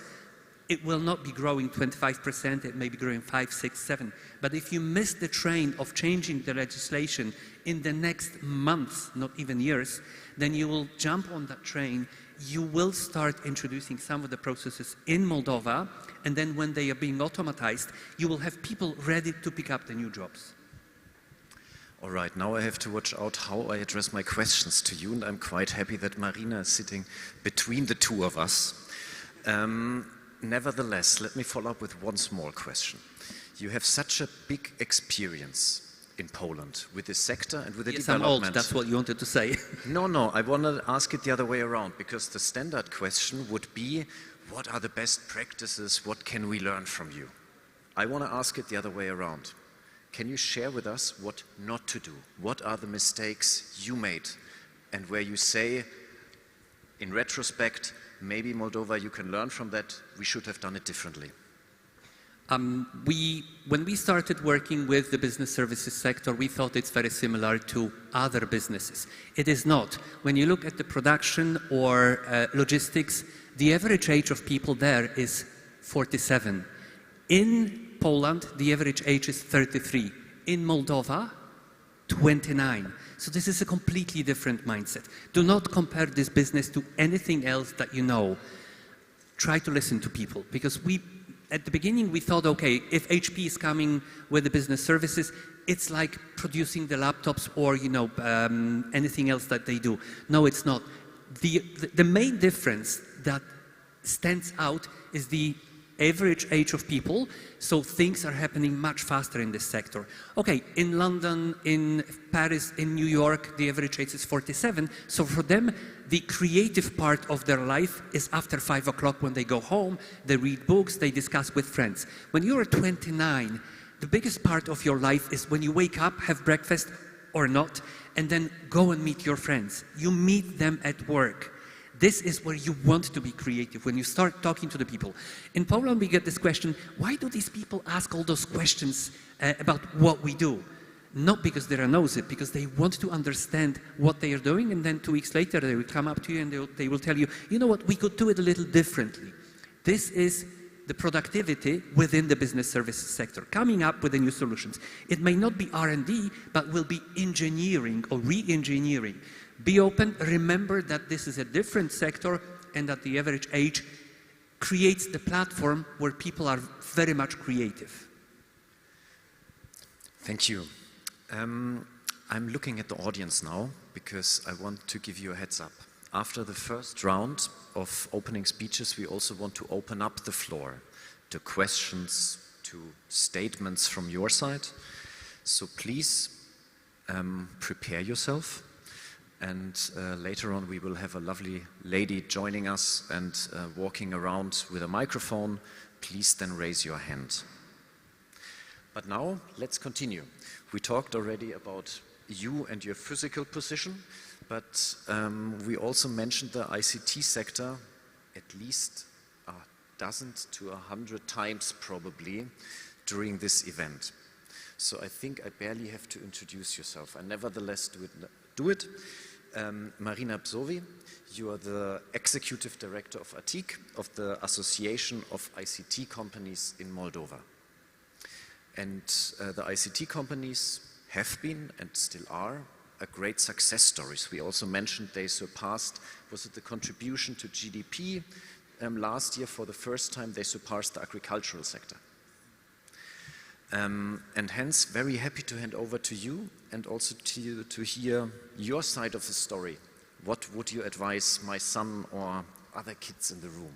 it will not be growing 25%, it may be growing 5, 6, 7. But if you miss the train of changing the legislation in the next months, not even years, then you will jump on that train. You will start introducing some of the processes in Moldova, and then when they are being automatized, you will have people ready to pick up the new jobs. All right, now I have to watch out how I address my questions to you, and I'm quite happy that Marina is sitting between the two of us. Nevertheless, let me follow up with one small question. You have such a big experience in Poland with this sector and with the development. I'm old, that's what you wanted to say. No, I want to ask it the other way around, because the standard question would be, what are the best practices, what can we learn from you? I want to ask it the other way around. Can you share with us what not to do? What are the mistakes you made and where you say, in retrospect, maybe Moldova, you can learn from that, we should have done it differently? When we started working with the business services sector, we thought it's very similar to other businesses. It is not. When you look at the production or logistics, the average age of people there is 47. In Poland, the average age is 33. In Moldova, 29. So this is a completely different mindset. Do not compare this business to anything else that you know. Try to listen to people, because at the beginning we thought, okay, if HP is coming with the business services, it's like producing the laptops or anything else that they do. No, it's not. The main difference that stands out is the average age of people, so things are happening much faster in this sector. Okay, in London, in Paris, in New York, the average age is 47, so for them, the creative part of their life is after 5 o'clock when they go home, they read books, they discuss with friends. When you're 29, the biggest part of your life is when you wake up, have breakfast or not, and then go and meet your friends. You meet them at work. This is where you want to be creative, when you start talking to the people. In Poland, we get this question, why do these people ask all those questions about what we do? Not because they're nosy, because they want to understand what they are doing, and then 2 weeks later they will come up to you and they will tell you, you know what, we could do it a little differently. This is the productivity within the business services sector, coming up with the new solutions. It may not be R&D, but will be engineering or re-engineering. Be open, remember that this is a different sector and that the average age creates the platform where people are very much creative. Thank you. I'm looking at the audience now because I want to give you a heads up. After the first round of opening speeches, we also want to open up the floor to questions, to statements from your side. So please prepare yourself. And later on we will have a lovely lady joining us and walking around with a microphone. Please then raise your hand. But now let's continue. We talked already about you and your physical position, but we also mentioned the ICT sector at least a dozen to 100 times probably during this event. So I think I barely have to introduce yourself. I nevertheless do it. Marina Psovi, you are the Executive Director of ATIC, of the Association of ICT Companies in Moldova. And the ICT companies have been and still are a great success stories. We also mentioned they surpassed, was it the contribution to GDP? Last year, for the first time, they surpassed the agricultural sector. And hence, very happy to hand over to you and also to hear your side of the story. What would you advise my son or other kids in the room?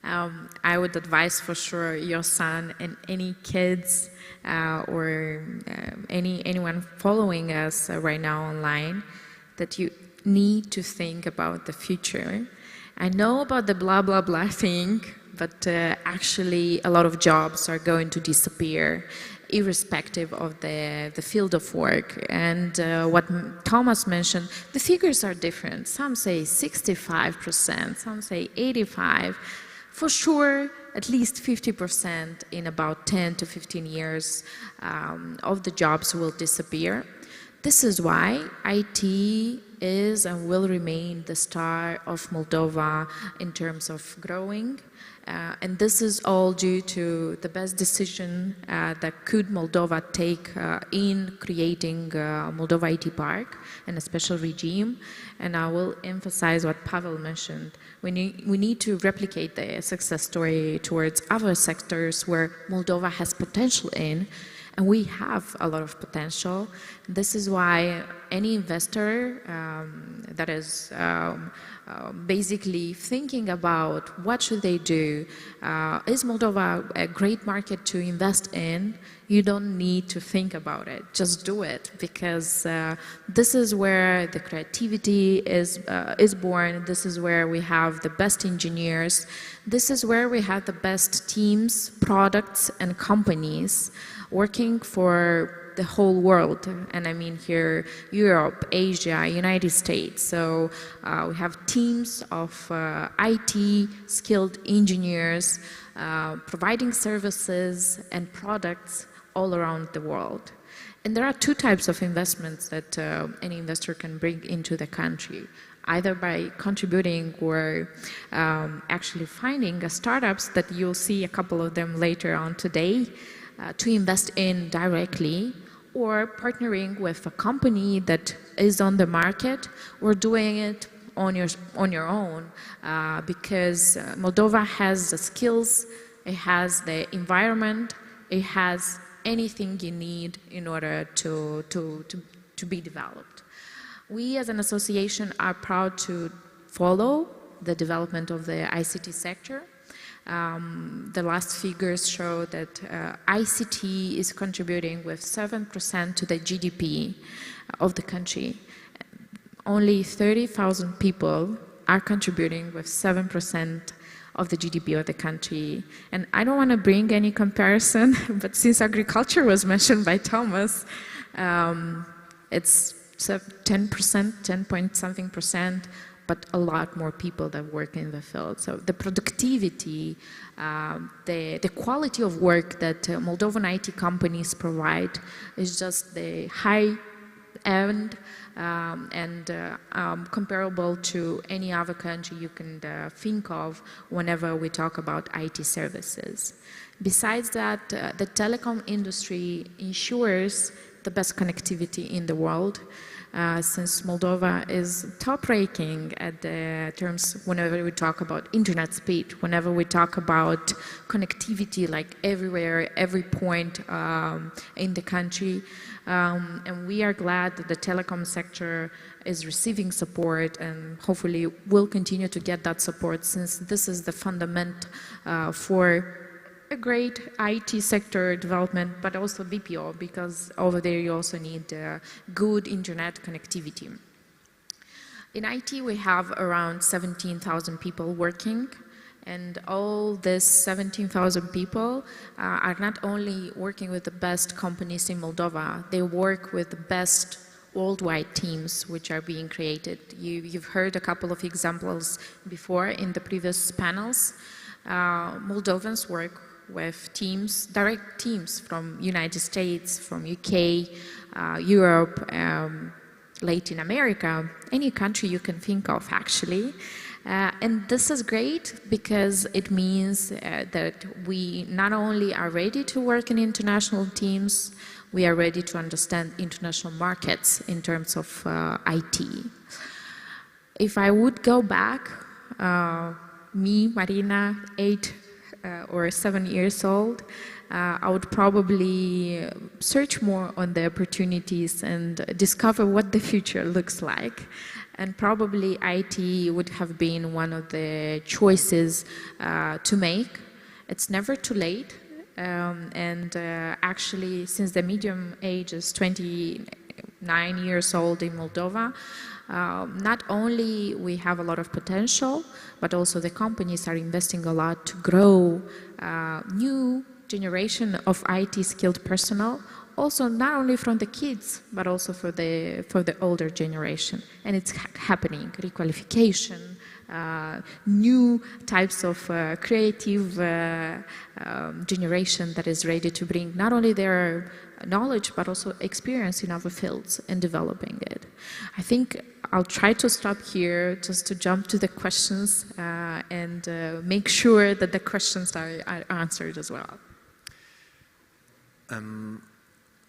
I would advise for sure your son and any kids or anyone following us right now online that you need to think about the future. I know about the blah, blah, blah thing, but actually a lot of jobs are going to disappear irrespective of the field of work. And what Thomas mentioned, the figures are different. Some say 65%, some say 85%. For sure, at least 50% in about 10 to 15 years of the jobs will disappear. This is why IT is and will remain the star of Moldova in terms of growing. And this is all due to the best decision that could Moldova take in creating Moldova IT Park and a special regime. And I will emphasize what Pavel mentioned. We need to replicate the success story towards other sectors where Moldova has potential in, and we have a lot of potential. This is why any investor that is basically thinking about what should they do, is Moldova a great market to invest in? You don't need to think about it, just do it, because this is where the creativity is born, this is where we have the best engineers, this is where we have the best teams, products and companies working for the whole world, and I mean here Europe, Asia, United States. So we have teams of IT skilled engineers providing services and products all around the world. And there are two types of investments that any investor can bring into the country, either by contributing or actually finding startups that you'll see a couple of them later on today to invest in directly, or partnering with a company that is on the market, or doing it on your own, because Moldova has the skills, it has the environment, it has anything you need in order to be developed. We as an association are proud to follow the development of the ICT sector. The last figures show that ICT is contributing with 7% to the GDP of the country. Only 30,000 people are contributing with 7% of the GDP of the country. And I don't want to bring any comparison, but since agriculture was mentioned by Thomas, it's 10%, 10 point something percent, but a lot more people that work in the field. So the productivity, the quality of work that Moldovan IT companies provide is just the high end and comparable to any other country you can think of whenever we talk about IT services. Besides that, the telecom industry ensures the best connectivity in the world. Since Moldova is top-ranking at the terms whenever we talk about internet speed, whenever we talk about connectivity, like everywhere, every point in the country. And we are glad that the telecom sector is receiving support and hopefully will continue to get that support, since this is the fundament for a great IT sector development, but also BPO, because over there you also need good internet connectivity. In IT, we have around 17,000 people working, and all these 17,000 people are not only working with the best companies in Moldova, they work with the best worldwide teams which are being created. You've heard a couple of examples before in the previous panels. Moldovans work with teams, direct teams from United States, from UK, Europe, Latin America, any country you can think of actually. And this is great because it means that we not only are ready to work in international teams, we are ready to understand international markets in terms of IT. If I would go back, me, Marina, 8 or 7 years old, I would probably search more on the opportunities and discover what the future looks like. And probably IT would have been one of the choices to make. It's never too late. Actually, since the medium age is 29 years old in Moldova, not only we have a lot of potential, but also the companies are investing a lot to grow new generation of IT skilled personnel, also not only from the kids, but also for the older generation. And it's happening, requalification, new types of creative generation that is ready to bring not only their knowledge, but also experience in other fields and developing it. I think I'll try to stop here just to jump to the questions and make sure that the questions are answered as well.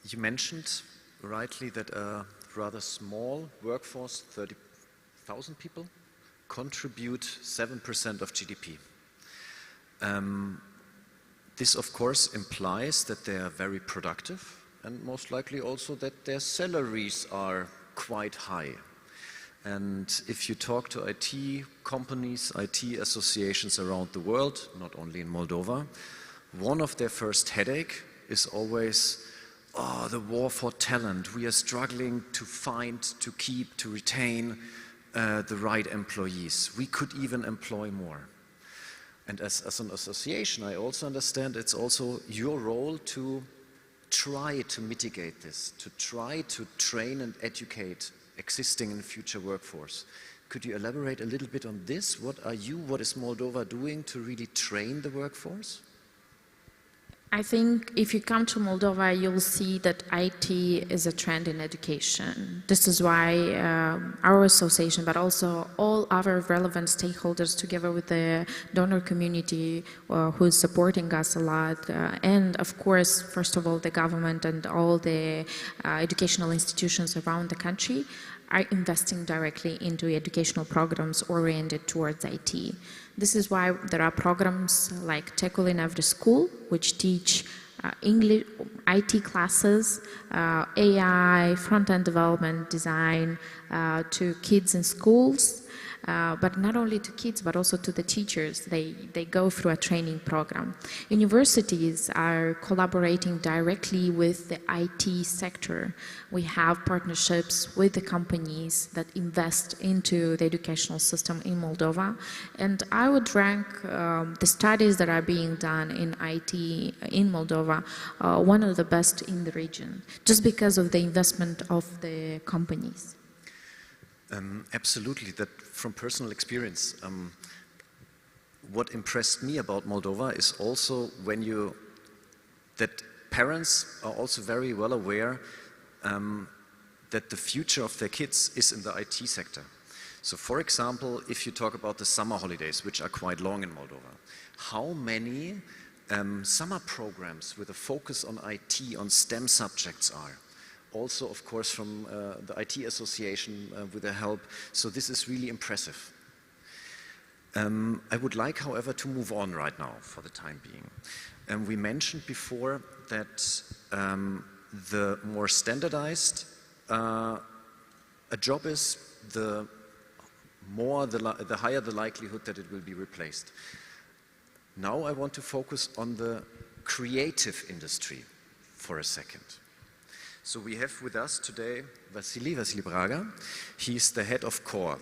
You mentioned rightly that a rather small workforce, 30,000 people, contribute 7% of GDP. This, of course, implies that they are very productive and most likely also that their salaries are quite high. And if you talk to IT companies, IT associations around the world, not only in Moldova, one of their first headache is always, oh, the war for talent. We are struggling to find, to keep, to retain the right employees. We could even employ more. And as an association, I also understand it's also your role to try to mitigate this, to try to train and educate existing and future workforce. Could you elaborate a little bit on this? What is Moldova doing to really train the workforce? I think if you come to Moldova, you'll see that IT is a trend in education. This is why our association, but also all other relevant stakeholders together with the donor community who is supporting us a lot, and of course, first of all, the government and all the educational institutions around the country are investing directly into educational programs oriented towards IT. This is why there are programs like Tackle in Every School, which teach English, IT classes, AI, front-end development, design to kids in schools. But not only to kids, but also to the teachers. They go through a training program. Universities are collaborating directly with the IT sector. We have partnerships with the companies that invest into the educational system in Moldova. And I would rank the studies that are being done in IT in Moldova one of the best in the region, just because of the investment of the companies. Absolutely, that from personal experience. What impressed me about Moldova is also that parents are also very well aware that the future of their kids is in the IT sector. So for example, if you talk about the summer holidays, which are quite long in Moldova, how many summer programs with a focus on IT, on STEM subjects are? Also, of course, from the IT association with their help. So this is really impressive. I would like, however, to move on right now for the time being. We mentioned before that the more standardized a job is, the higher the likelihood that it will be replaced. Now I want to focus on the creative industry for a second. So we have with us today Vasily Braga. He's the head of core.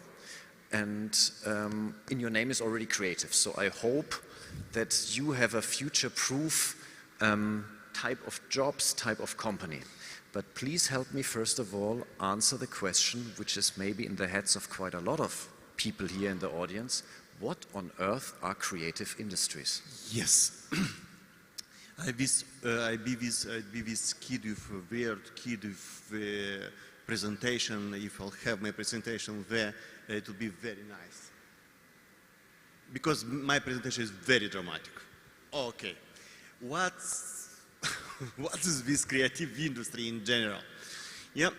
And in your name is already creative. So I hope that you have a future-proof type of jobs, type of company. But please help me first of all answer the question, which is maybe in the heads of quite a lot of people here in the audience. What on earth are creative industries? Yes. I be this kid with a weird kid with presentation. If I'll have my presentation there, it will be very nice. Because my presentation is very dramatic. Okay, what is this creative industry in general? Yeah,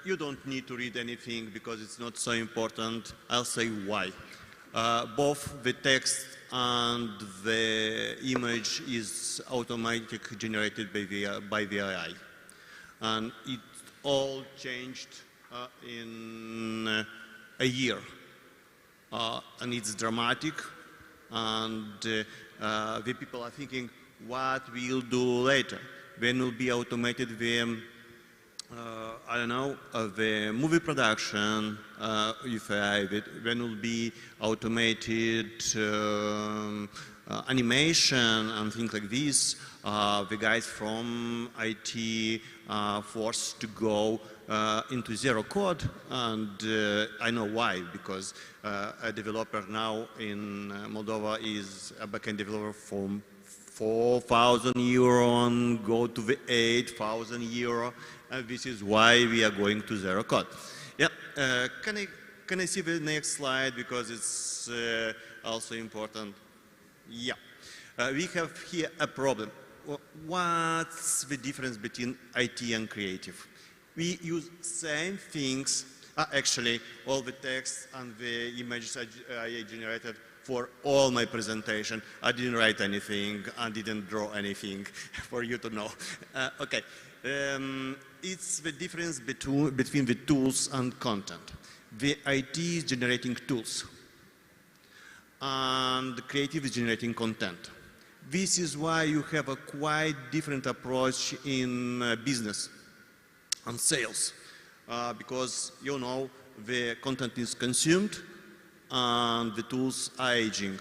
you don't need to read anything because it's not so important. I'll say why. Both the text and the image is automatically generated by the AI. And it all changed in a year. And it's dramatic, and the people are thinking, what we'll do later? When will be automated the, I don't know, the movie production with AI, when will be automated animation and things like this, the guys from IT forced to go into zero code, and I know why, because a developer now in Moldova is a backend developer from 4,000 euro and go to the 8,000 euro, and this is why we are going to zero code. Yeah, can I see the next slide, because it's also important? Yeah, we have here a problem. What's the difference between IT and creative? We use same things. Actually, all the text and the images I generated for all my presentation. I didn't write anything, I didn't draw anything for you to know. Okay, it's the difference between the tools and content. The IT is generating tools, and the creative is generating content. This is why you have a quite different approach in business and sales, because you know the content is consumed and the tools are aging.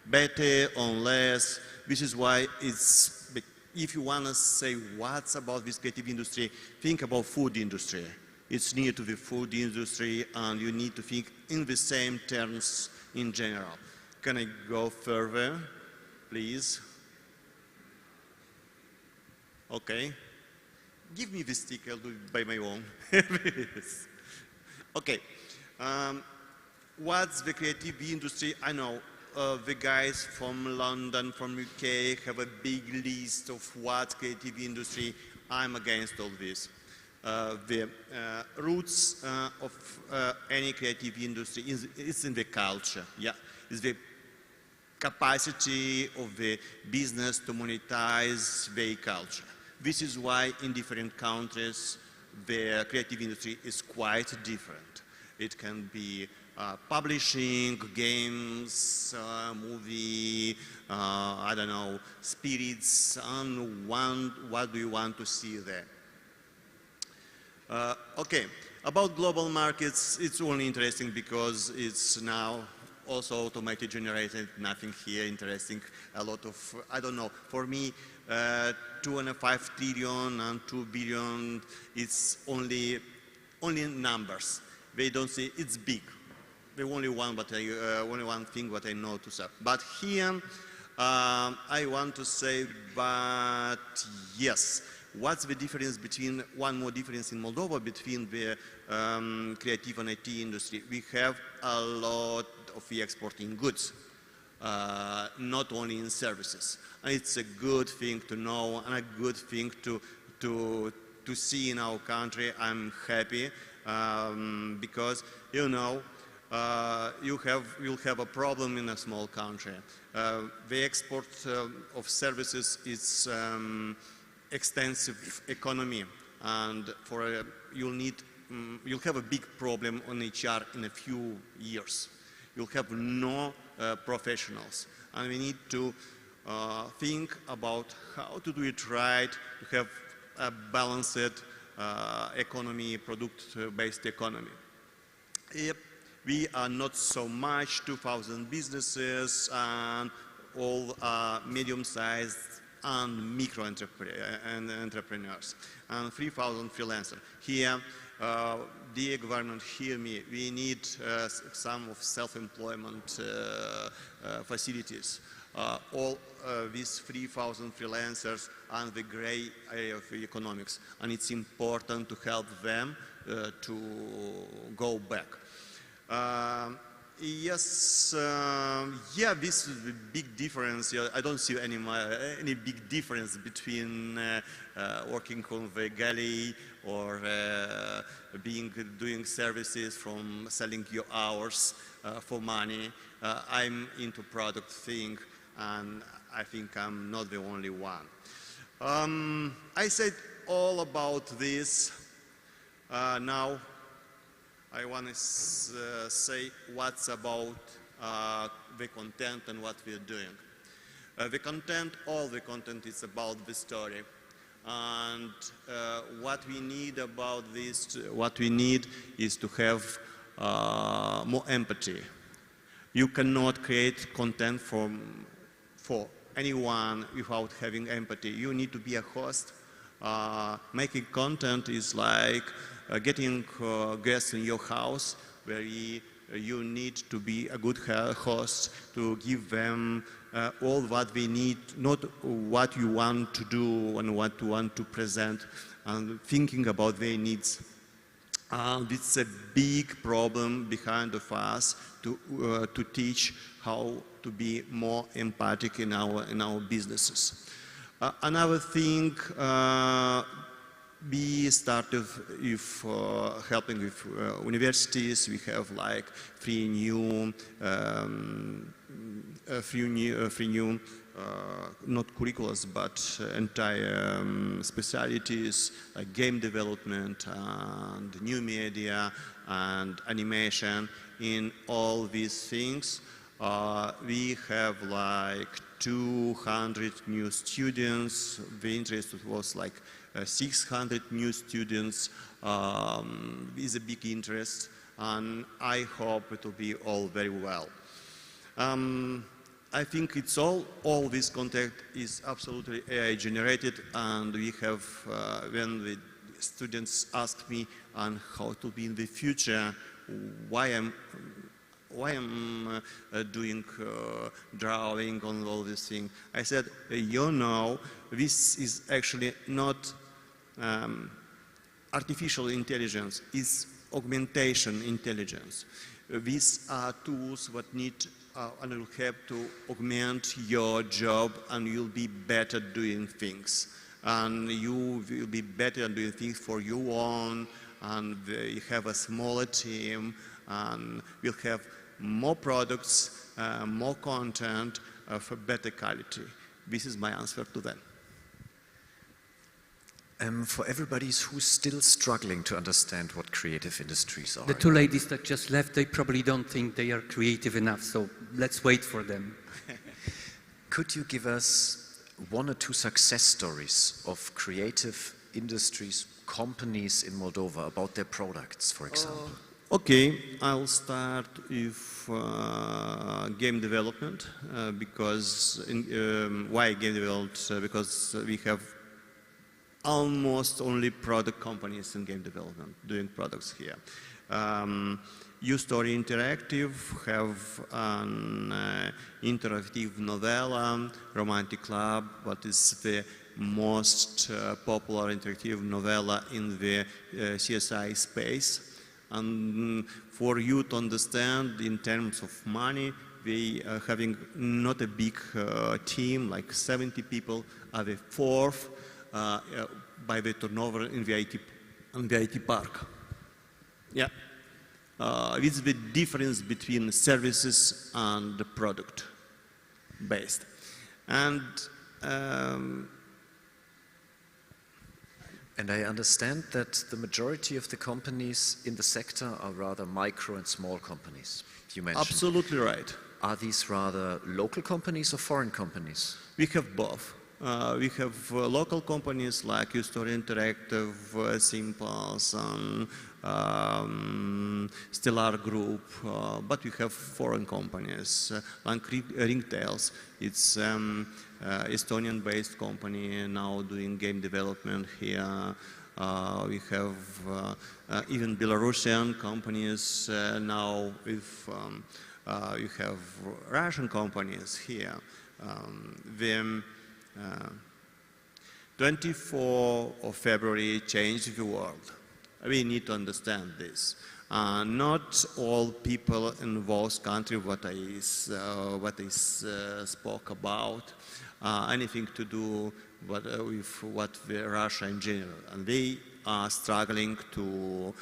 Better or less, this is why it's, if you want to say what's about this creative industry, think about food industry. It's near to the food industry, and you need to think in the same terms in general. Can I go further, please? Okay. Give me the stick, I'll do it by my own. Okay. What's the creative industry? I know the guys from London, from UK have a big list of what's creative industry. I'm against all this. The roots of any creative industry is in the culture. Yeah, it's the capacity of the business to monetize their culture. This is why in different countries the creative industry is quite different. It can be publishing, games, movie, I don't know, spirits, and what do you want to see there? Okay, about global markets, it's only interesting because it's now also automatically generated, nothing here interesting, a lot of, I don't know, for me, 2.5 trillion and 2 billion, it's only numbers. They don't say it's big. The only one thing what I know to say. But here, I want to say, but yes, what's the difference between, one more difference in Moldova between the creative and IT industry? We have a lot of exporting goods, not only in services. And it's a good thing to know and a good thing to see in our country. I'm happy because, you know, you'll have a problem in a small country. The export of services is extensive economy, and you'll have a big problem on HR in a few years. You'll have no professionals, and we need to think about how to do it right, to have a balanced economy, product-based economy. Yep. We are not so much 2,000 businesses and all medium-sized and micro-entrepreneurs and 3,000 freelancers. Here, dear government, hear me. We need some of self-employment facilities. All these 3,000 freelancers are the gray area of economics, and it's important to help them to go back. Yes, yeah, this is a big difference. I don't see any big difference between working on the galley or doing services from selling your hours for money. I'm into product thing, and I think I'm not the only one. I said all about this. Now I want to say what's about the content and what we're doing. The content, all the content is about the story. And what we need about this, what we need is to have more empathy. You cannot create content for anyone without having empathy. You need to be a host. Making content is like getting guests in your house where you need to be a good host to give them all what they need, not what you want to do and what you want to present, and thinking about their needs. It's a big problem behind of us to teach how to be more empathic in our businesses. Another thing, we started with helping with universities. We have like three new not curriculums, but entire specialities like game development and new media and animation. In all these things, we have like 200 new students. The interest was like 600 new students is a big interest, and I hope it will be all very well. I think it's all this content is absolutely AI generated, and we have, when the students ask me on how to be in the future, why I'm doing drawing on all this thing, I said, you know, this is actually not artificial intelligence, it's augmentation intelligence. These are tools that need and will help to augment your job, and you'll be better doing things. And you will be better doing things for your own, and you have a smaller team, and we'll have more products, more content of a better quality. This is my answer to them. For everybody who's still struggling to understand what creative industries are. The two ladies that just left, they probably don't think they are creative enough, so let's wait for them. Could you give us one or two success stories of creative industries, companies in Moldova about their products, for example? Okay, I'll start with game development, because why game development? Because we have almost only product companies in game development doing products here. U-Story Interactive have an interactive novella, Romantic Club, what is the most popular interactive novella in the CSI space. And for you to understand in terms of money, we are having not a big team, like 70 people, are the fourth by the turnover in the IT park. Yeah. It's the difference between services and the product based. And I understand that the majority of the companies in the sector are rather micro and small companies, you mentioned. Absolutely right. Are these rather local companies or foreign companies? We have both. We have local companies like U-Story Interactive, Simples, Stellar Group, but we have foreign companies like Ringtails. It's Estonian-based company now doing game development here. We have even Belarusian companies now. We have Russian companies here. 24th of February changed the world. We need to understand this. Not all people in those countries what I spoke about, anything to do with what Russia in general. And they are struggling to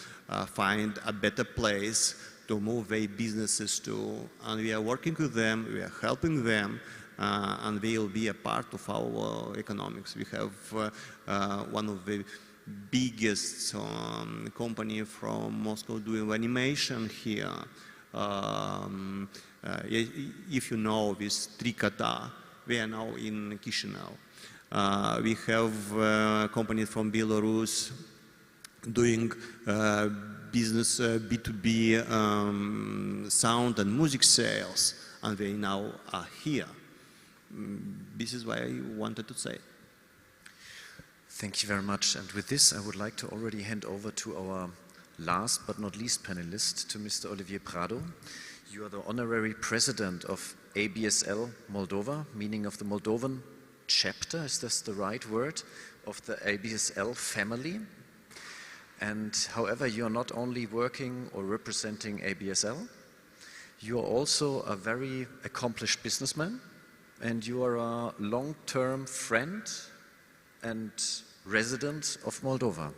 find a better place to move their businesses to. And we are working with them, we are helping them, and they will be a part of our economics. We have one of the biggest company from Moscow doing animation here. If you know this Trikota, we are now in Chisinau. We have companies from Belarus doing business B2B sound and music sales, and they now are here. this is why I wanted to say. Thank you very much. And with this, I would like to already hand over to our last but not least panelist, to Mr. Olivier Prado. You are the honorary president of ABSL Moldova, meaning of the Moldovan chapter, is this the right word, of the ABSL family. And however, you are not only working or representing ABSL, you are also a very accomplished businessman, and you are a long-term friend and resident of Moldova.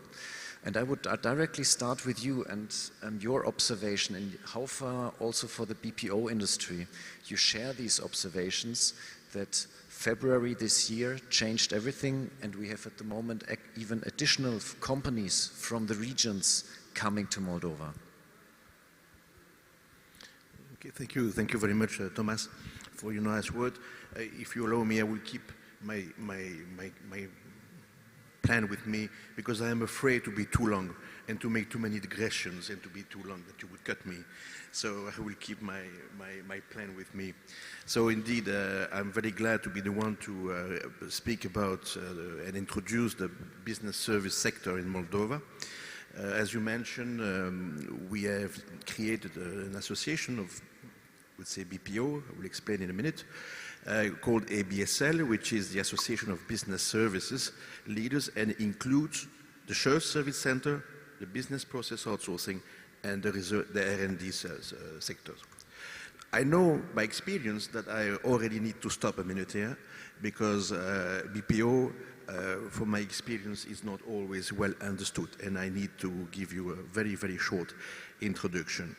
And I would directly start with you and your observation, and how far also for the BPO industry you share these observations that February this year changed everything, and we have at the moment even additional companies from the regions coming to Moldova. Okay, thank you very much, Thomas, for your nice word. If you allow me, I will keep my plan with me, because I am afraid to be too long and to make too many digressions and to be too long that you would cut me. So I will keep my plan with me. So indeed, I'm very glad to be the one to speak about and introduce the business service sector in Moldova. As you mentioned, we have created an association of, let's say, BPO, I will explain in a minute, called ABSL, which is the Association of Business Services Leaders, and includes the shared service center, the business process outsourcing, and the R&D sectors. I know by experience that I already need to stop a minute here, because BPO, from my experience, is not always well understood, and I need to give you a very, very short introduction.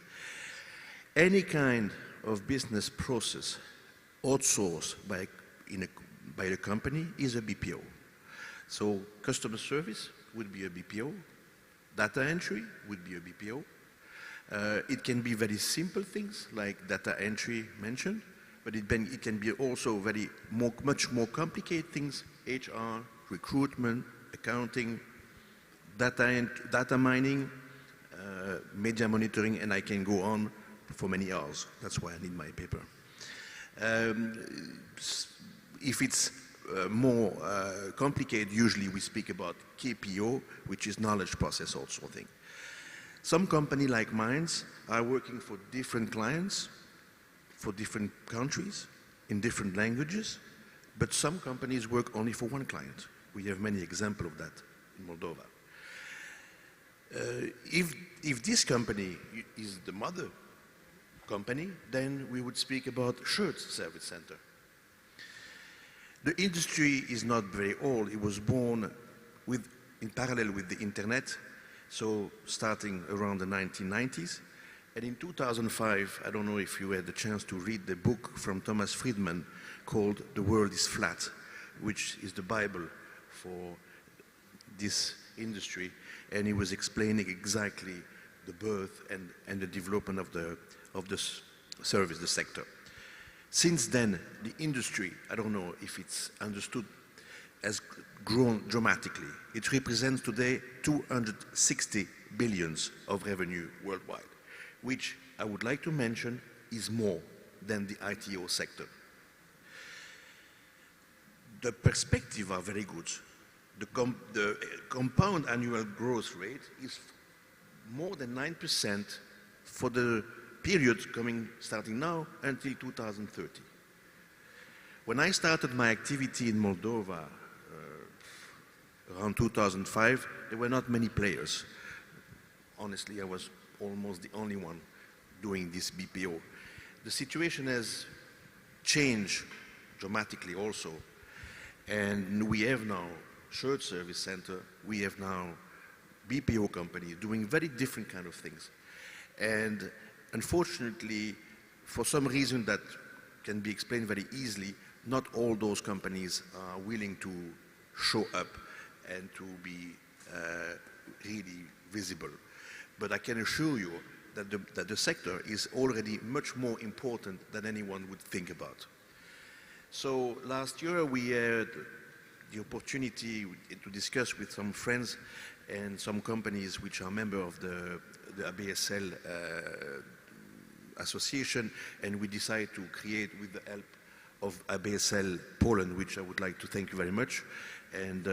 Any kind of business process outsourced by the company is a BPO. So customer service would be a BPO, data entry would be a BPO. It can be very simple things like data entry mentioned, but it can be also much more complicated things, HR, recruitment, accounting, data mining, media monitoring, and I can go on for many hours. That's why I need my paper. If it's more complicated, usually we speak about KPO, which is knowledge process outsourcing. Some companies like mine are working for different clients, for different countries, in different languages, but some companies work only for one client. We have many examples of that in Moldova. If this company is the mother company, then we would speak about shared service center. The industry is not very old. It was born in parallel with the internet, so starting around the 1990s. And in 2005, I don't know if you had the chance to read the book from Thomas Friedman called The World is Flat, which is the Bible for this industry. And he was explaining exactly the birth and the development of the service, the sector. Since then, the industry, I don't know if it's understood, has grown dramatically. It represents today 260 billions of revenue worldwide, which I would like to mention is more than the ITO sector. The perspectives are very good. The compound annual growth rate is more than 9% for the period starting now until 2030. When I started my activity in Moldova around 2005, there were not many players. Honestly, I was almost the only one doing this BPO. The situation has changed dramatically also, and we have now shared service center, we have now BPO companies doing very different kind of things. And unfortunately, for some reason that can be explained very easily, not all those companies are willing to show up and to be really visible. But I can assure you that the sector is already much more important than anyone would think about. So last year we had the opportunity to discuss with some friends and some companies which are members of the ABSL association, and we decided to create, with the help of ABSL Poland, which I would like to thank you very much. And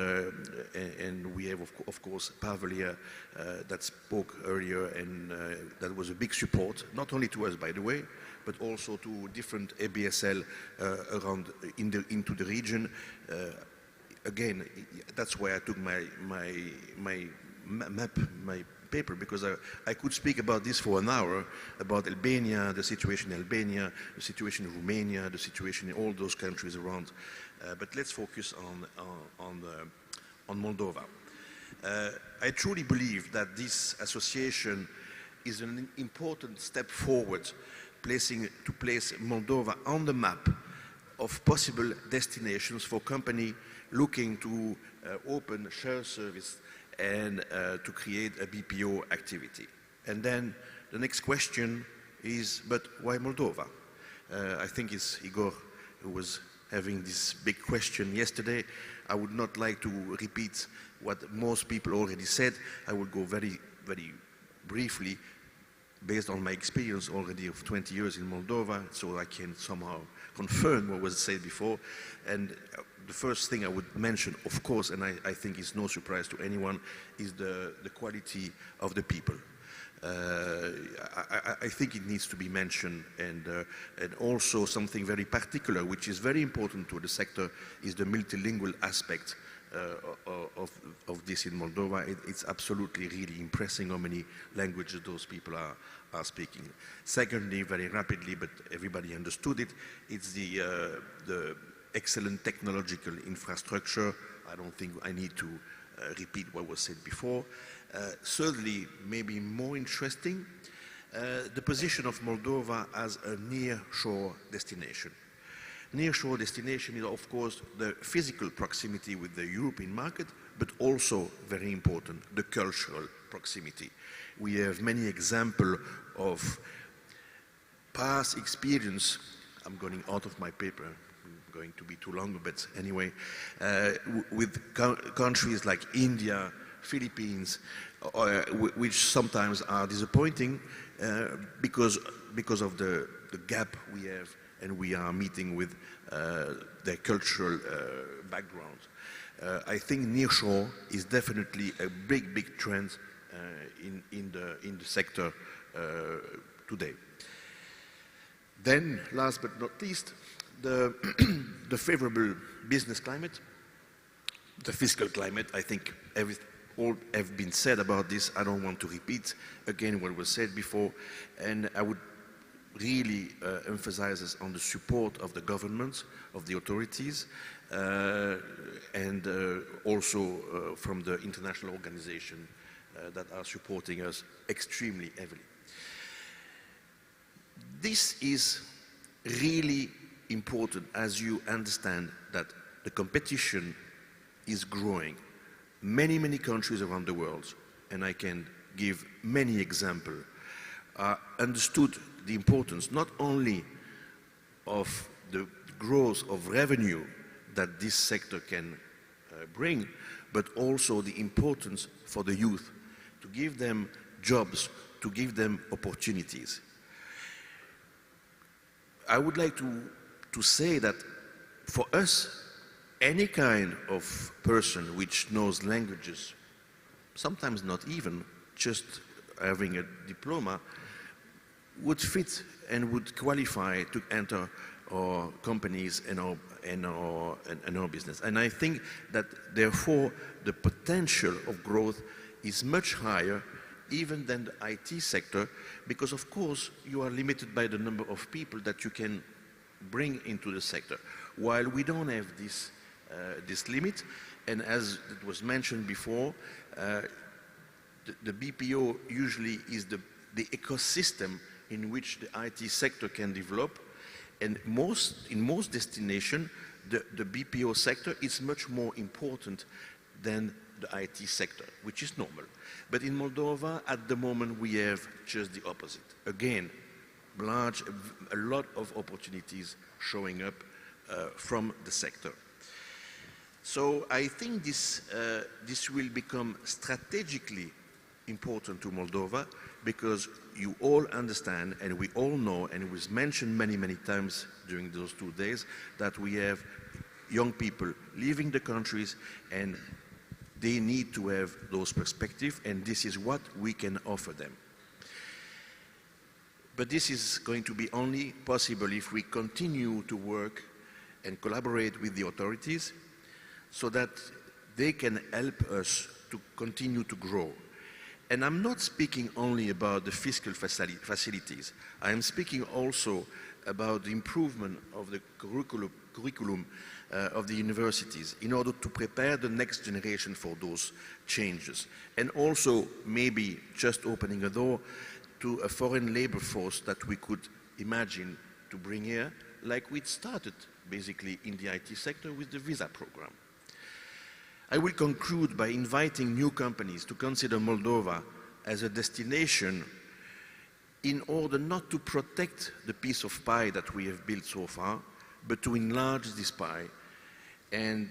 we have, of course, Pavel here that spoke earlier, and that was a big support, not only to us, by the way, but also to different ABSL around into the region. Again, that's why I took my map, my paper, because I could speak about this for an hour, about Albania, the situation in Albania, the situation in Romania, the situation in all those countries around. But let's focus on Moldova. I truly believe that this association is an important step forward, to place Moldova on the map of possible destinations for company looking to open share service and to create a BPO activity. And then the next question is, but why Moldova? I think it's Igor who was having this big question yesterday. I would not like to repeat what most people already said. I will go very, very briefly based on my experience already of 20 years in Moldova, so I can somehow confirm what was said before. And the first thing I would mention, of course, and I think it's no surprise to anyone, is the quality of the people. I think it needs to be mentioned, and also something very particular, which is very important to the sector, is the multilingual aspect of this in Moldova. It's absolutely really impressive how many languages those people are speaking. Secondly, very rapidly, but everybody understood it, it's the excellent technological infrastructure. I don't think I need to repeat what was said before. Thirdly, maybe more interesting, the position of Moldova as a near-shore destination. Near-shore destination is, of course, the physical proximity with the European market, but also, very important, the cultural proximity. We have many examples of past experience. I'm going out of my paper, going to be too long, but anyway, with countries like India, Philippines, which sometimes are disappointing because of the gap we have, and we are meeting with their cultural background. I think nearshore is definitely a big trend in the sector today. Then, last but not least, the favorable business climate, the fiscal climate. I think all have been said about this. I don't want to repeat again what was said before, and I would really emphasize on the support of the government, of the authorities, and also from the international organizations that are supporting us extremely heavily. This is really important as you understand that the competition is growing. Many countries around the world, and I can give many examples, understood the importance not only of the growth of revenue that this sector can bring, but also the importance for the youth, to give them jobs, to give them opportunities. I would like to say that for us, any kind of person which knows languages, sometimes not even, just having a diploma, would fit and would qualify to enter our companies and our business. And I think that therefore the potential of growth is much higher even than the IT sector, because of course you are limited by the number of people that you can bring into the sector. While we don't have this limit, and as it was mentioned before, the BPO usually is the ecosystem in which the IT sector can develop, and in most destinations, the BPO sector is much more important than the IT sector, which is normal. But in Moldova, at the moment, we have just the opposite. Again, a lot of opportunities showing up from the sector. So I think this will become strategically important to Moldova, because you all understand, and we all know, and it was mentioned many, many times during those 2 days, that we have young people leaving the countries, and they need to have those perspectives, and this is what we can offer them. But this is going to be only possible if we continue to work and collaborate with the authorities so that they can help us to continue to grow. And I'm not speaking only about the fiscal facilities. I am speaking also about the improvement of the curriculum of the universities in order to prepare the next generation for those changes. And also maybe just opening a door to a foreign labor force that we could imagine to bring here, like we started basically in the IT sector with the visa program. I will conclude by inviting new companies to consider Moldova as a destination in order not to protect the piece of pie that we have built so far, but to enlarge this pie, and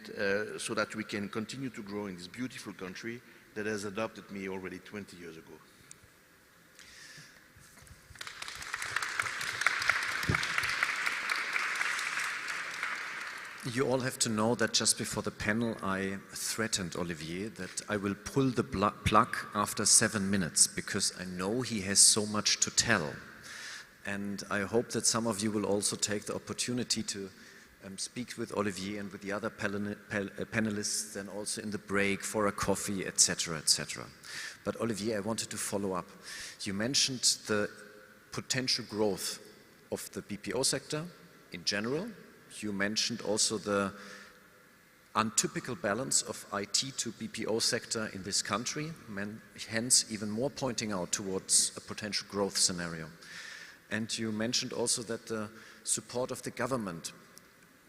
so that we can continue to grow in this beautiful country that has adopted me already 20 years ago. You all have to know that just before the panel I threatened Olivier that I will pull the plug after 7 minutes because I know he has so much to tell. And I hope that some of you will also take the opportunity to speak with Olivier and with the other panelists, and also in the break for a coffee, etc., etc. But Olivier, I wanted to follow up. You mentioned the potential growth of the BPO sector in general. You mentioned also the untypical balance of IT to BPO sector in this country, hence even more pointing out towards a potential growth scenario. And you mentioned also that the support of the government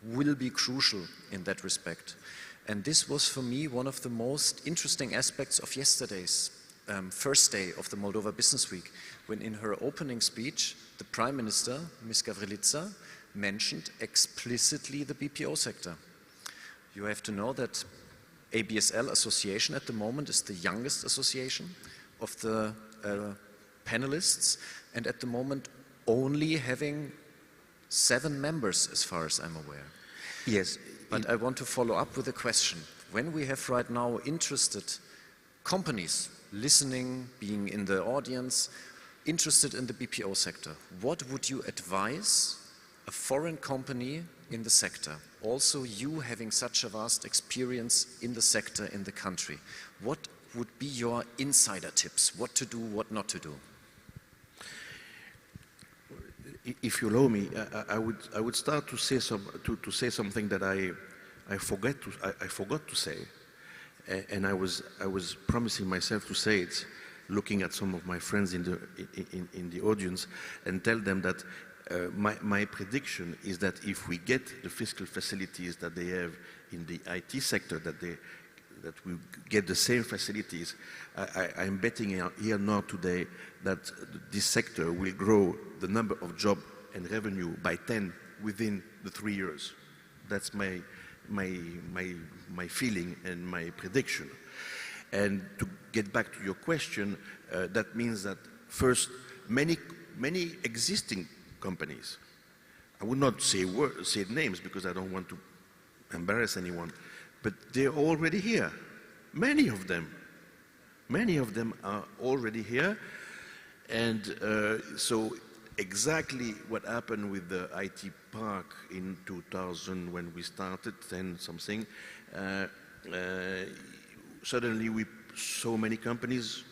will be crucial in that respect. And this was for me one of the most interesting aspects of yesterday's first day of the Moldova Business Week, when in her opening speech, the Prime Minister, Ms. Gavrilitsa, mentioned explicitly the BPO sector. You have to know that ABSL association at the moment is the youngest association of the panelists, and at the moment only having 7 members as far as I'm aware. Yes. But I want to follow up with a question. When we have right now interested companies listening, being in the audience, interested in the BPO sector, what would you advise a foreign company in the sector, also you having such a vast experience in the sector, in the country, what would be your insider tips? What to do, what not to do? If you allow me, I would start to say something that I forgot to say, and I was promising myself to say it, looking at some of my friends in the audience, and tell them that my prediction is that if we get the fiscal facilities that they have in the IT sector, that we get the same facilities, I'm betting here now today that this sector will grow the number of jobs and revenue by 10 within the 3 years. That's my feeling and my prediction. And to get back to your question, that means that first, many existing companies, I would not say names because I don't want to embarrass anyone, but they're already here. Many of them are already here, and so exactly what happened with the IT park in 2000 when we started, then something, suddenly we saw many companies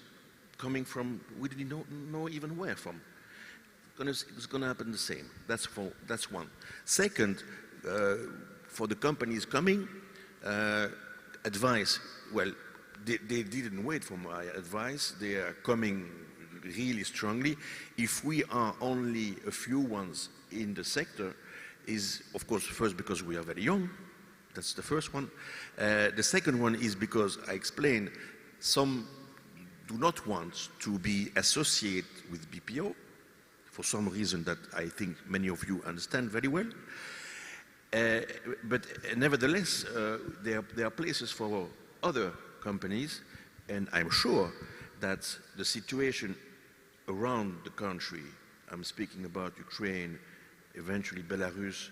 coming from, we didn't know even where from. It's going to happen the same. That's one. Second, for the companies coming, advice, well, they didn't wait for my advice. They are coming really strongly. If we are only a few ones in the sector, is of course first because we are very young. That's the first one. The second one is because I explained some do not want to be associated with BPO for some reason that I think many of you understand very well. But nevertheless, there are places for other companies, and I'm sure that the situation around the country, I'm speaking about Ukraine, eventually Belarus,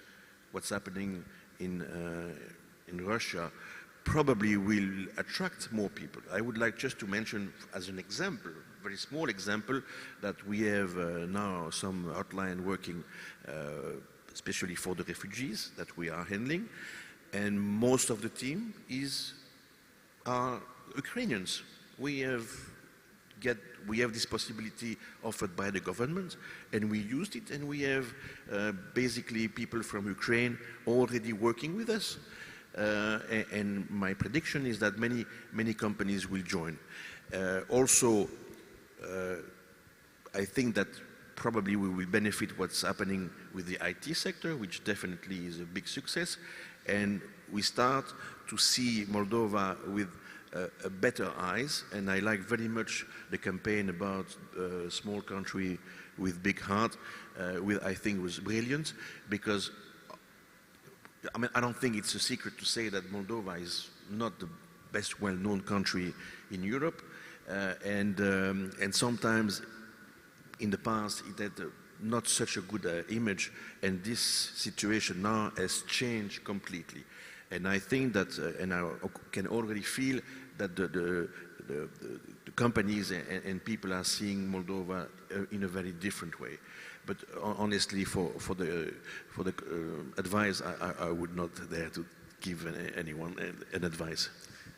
what's happening in Russia, probably will attract more people. I would like just to mention as an example, very small example, that we have now some hotline working especially for the refugees that we are handling, and most of the team are Ukrainians. We have this possibility offered by the government, and we used it, and we have basically people from Ukraine already working with us. And my prediction is that many companies will join. Also, I think that probably we will benefit what's happening with the IT sector, which definitely is a big success, and we start to see Moldova with a better eyes, and I like very much the campaign about a small country with big heart, I think was brilliant, because I mean, I don't think it's a secret to say that Moldova is not the best well-known country in Europe, and sometimes in the past it had not such a good image, and this situation now has changed completely. And I think that, and I can already feel that the companies and people are seeing Moldova in a very different way. But honestly, for the advice, I would not dare to give anyone an advice.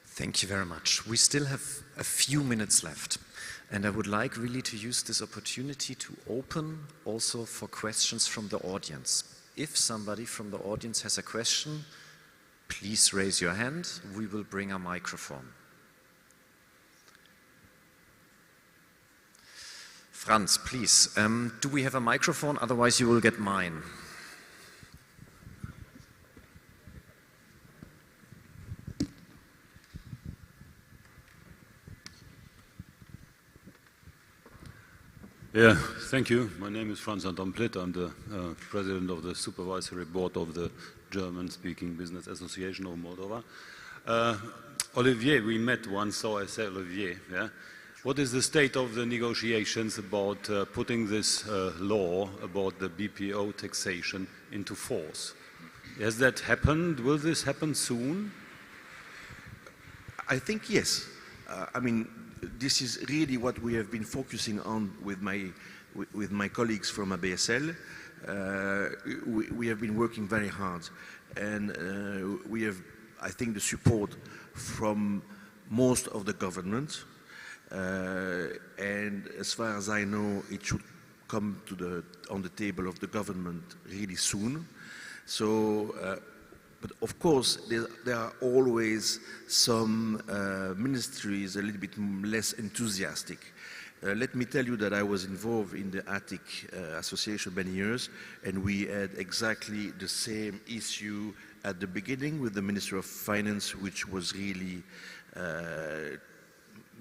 Thank you very much. We still have a few minutes left, and I would like really to use this opportunity to open also for questions from the audience. If somebody from the audience has a question, please raise your hand. We will bring a microphone. Franz, please. Do we have a microphone? Otherwise you will get mine. Yeah, thank you. My name is Franz Anton Plitt. I'm the president of the supervisory board of the German-speaking Business Association of Moldova. Olivier, we met once, so I say Olivier. Yeah? What is the state of the negotiations about putting this law about the BPO taxation into force? Has that happened? Will this happen soon? I think yes. I mean, this is really what we have been focusing on with my colleagues from ABSL. We have been working very hard, and we have, I think, the support from most of the government. And as far as I know, it should come on the table of the government really soon. So, but of course, there are always some ministries a little bit less enthusiastic. Let me tell you that I was involved in the Attic Association many years, and we had exactly the same issue at the beginning with the Minister of Finance, which was really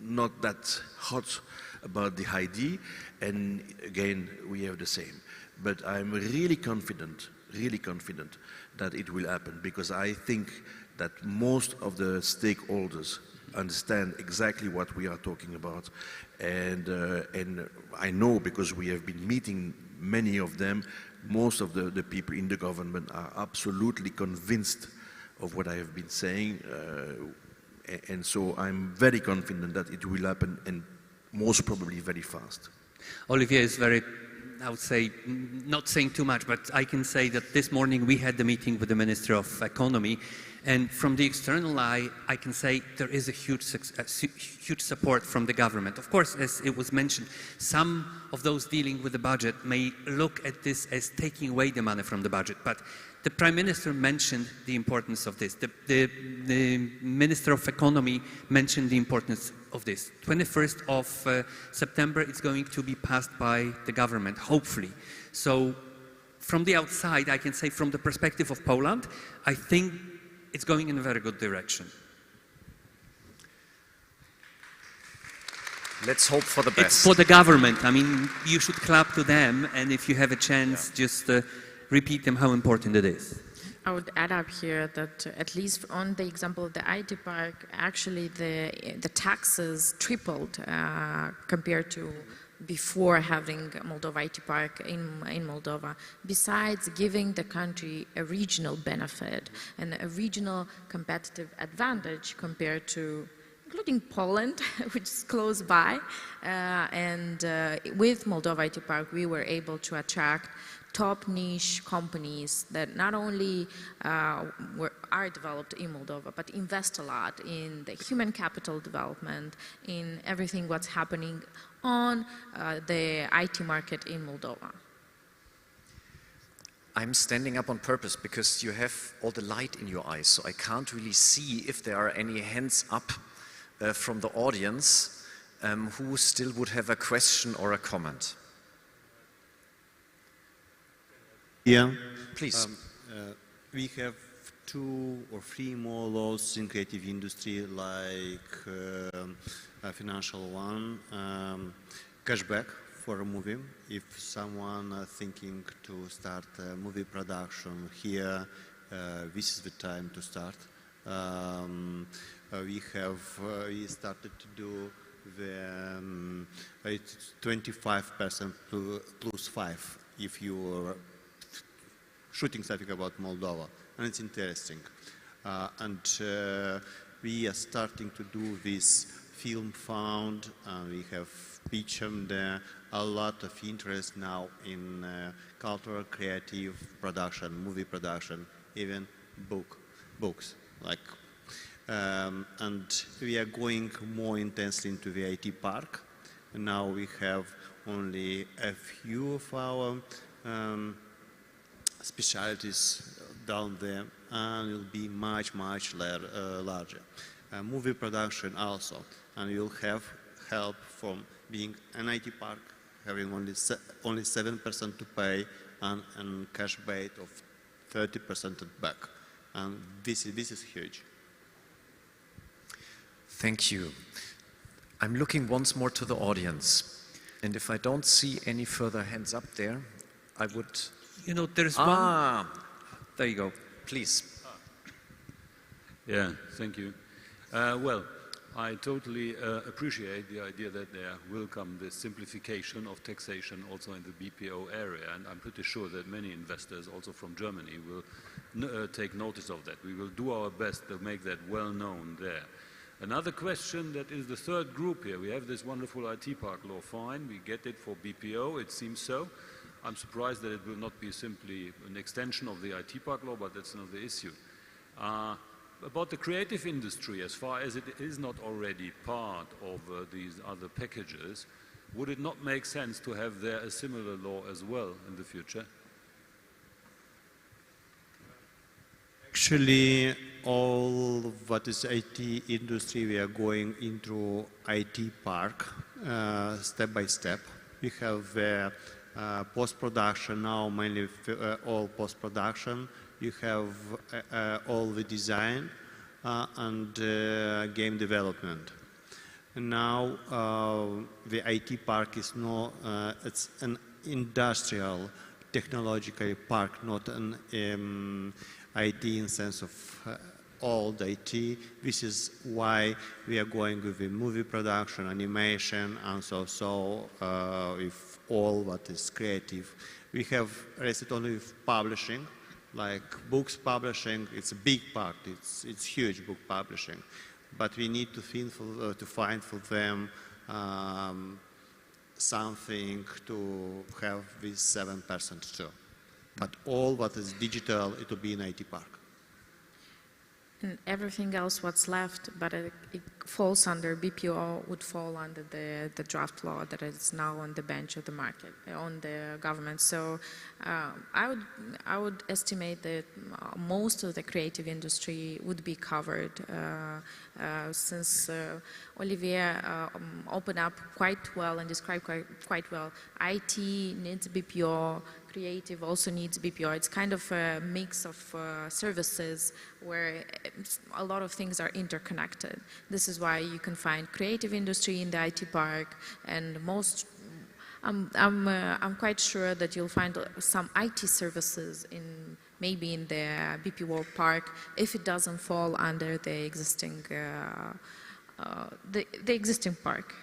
not that hot about the ID, and again, we have the same. But I'm really confident that it will happen, because I think that most of the stakeholders understand exactly what we are talking about, and I know, because we have been meeting many of them, most of the people in the government are absolutely convinced of what I have been saying, and so I'm very confident that it will happen, and most probably very fast. Olivier is very, I would say, not saying too much, but I can say that this morning we had the meeting with the Minister of Economy, and from the external eye, I can say there is a huge support from the government. Of course, as it was mentioned, some of those dealing with the budget may look at this as taking away the money from the budget, but the Prime Minister mentioned the importance of this. The Minister of Economy mentioned the importance of this. 21st of September, it's going to be passed by the government, hopefully. So from the outside, I can say from the perspective of Poland, I think it's going in a very good direction. Let's hope for the best. It's for the government. I mean, you should clap to them, and if you have a chance, just repeat them how important it is. I would add up here that at least on the example of the IT park, actually the taxes tripled compared to before having Moldova IT Park in Moldova, besides giving the country a regional benefit and a regional competitive advantage compared to including Poland, which is close by. With Moldova IT Park, we were able to attract top niche companies that not only are developed in Moldova, but invest a lot in the human capital development, in everything what's happening on the IT market in Moldova. I'm standing up on purpose because you have all the light in your eyes, so I can't really see if there are any hands up from the audience who still would have a question or a comment. Yeah, please. We have 2 or 3 more laws in creative industry, like a financial one, cashback for a movie. If someone thinking to start a movie production here, this is the time to start. We started to do the 25% plus 5 if you are shooting something about Moldova, and it's interesting. We are starting to do this film fund, and we have pitched there a lot of interest now in cultural, creative production, movie production, even books. And we are going more intensely into the IT park. And now we have only a few of our specialties down there, and it will be much larger. Movie production also, and we will have help from being an IT park, having only 7% to pay and cash bait of 30% back, and this is huge. Thank you. I'm looking once more to the audience, and if I don't see any further hands up there, I would... You know, there's one... There you go. Please. Yeah, thank you. Well, I totally appreciate the idea that there will come this simplification of taxation also in the BPO area, and I'm pretty sure that many investors also from Germany will take notice of that. We will do our best to make that well known there. Another question, that is the third group here. We have this wonderful IT park law, fine, we get it for BPO, it seems so. I'm surprised that it will not be simply an extension of the IT park law, but that's another issue. About the creative industry, as far as it is not already part of these other packages, would it not make sense to have there a similar law as well in the future? Actually, all of what is IT industry, we are going into IT park step by step. We have post-production now, mainly all post-production. You have all the design and game development. And now the IT park is not, it's an industrial technological park, not an IT in sense of old IT. This is why we are going with the movie production, animation, and so with all what is creative. We have rested only with publishing, like books publishing. It's a big part. It's huge, book publishing, but we need to find for them something to have this 7% too. But all what is digital, it will be in IT park. And everything else what's left, but it falls under BPO, would fall under the draft law that is now on the bench of the market, on the government. So I would estimate that most of the creative industry would be covered since Olivier opened up quite well and described quite well. IT needs BPO, creative also needs BPO. It's kind of a mix of services where a lot of things are interconnected. This is why you can find creative industry in the IT park, and most. I'm quite sure that you'll find some IT services maybe in the BPO park if it doesn't fall under the existing the existing park.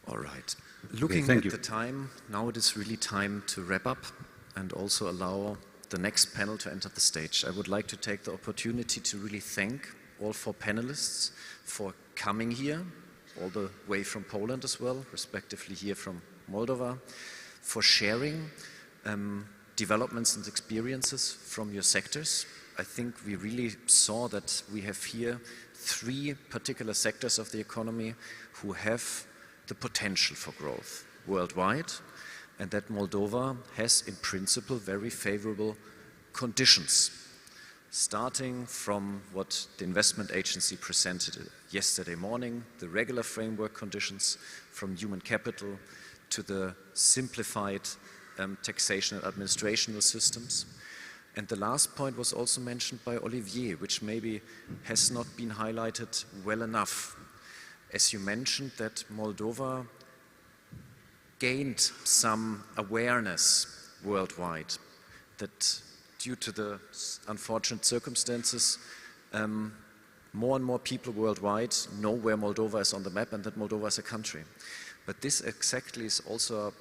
All right. Looking at the time, now it is really time to wrap up and also allow the next panel to enter the stage. I would like to take the opportunity to really thank all 4 panelists for coming here, all the way from Poland as well, respectively here from Moldova, for sharing developments and experiences from your sectors. I think we really saw that we have here 3 particular sectors of the economy who have the potential for growth worldwide, and that Moldova has in principle very favorable conditions, starting from what the investment agency presented yesterday morning, the regular framework conditions, from human capital to the simplified taxation and administrational systems. And the last point was also mentioned by Olivier, which maybe has not been highlighted well enough. As you mentioned, that Moldova gained some awareness worldwide, that due to the unfortunate circumstances, more and more people worldwide know where Moldova is on the map and that Moldova is a country. But this exactly is also a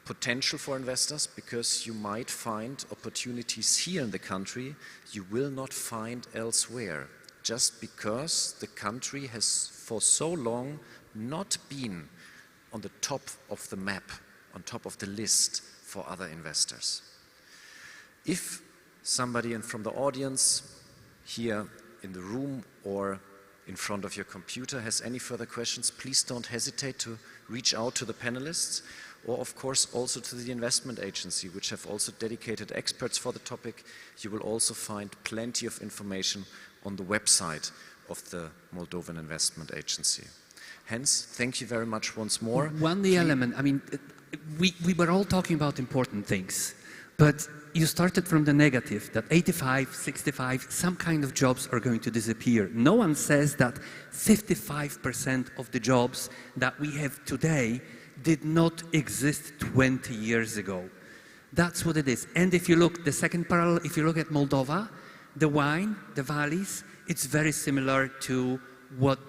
potential for investors, because you might find opportunities here in the country you will not find elsewhere, just because the country has for so long not been on the top of the map, on top of the list for other investors. If somebody from the audience here in the room or in front of your computer has any further questions, please don't hesitate to reach out to the panelists, or of course also to the investment agency, which have also dedicated experts for the topic. You will also find plenty of information on the website of the Moldovan Investment Agency. Hence, thank you very much once more. One element, I mean, we were all talking about important things, but you started from the negative, that 85, 65, some kind of jobs are going to disappear. No one says that 55% of the jobs that we have today did not exist 20 years ago. That's what it is. And if you look, the second parallel, if you look at Moldova, the wine, the valleys, it's very similar to what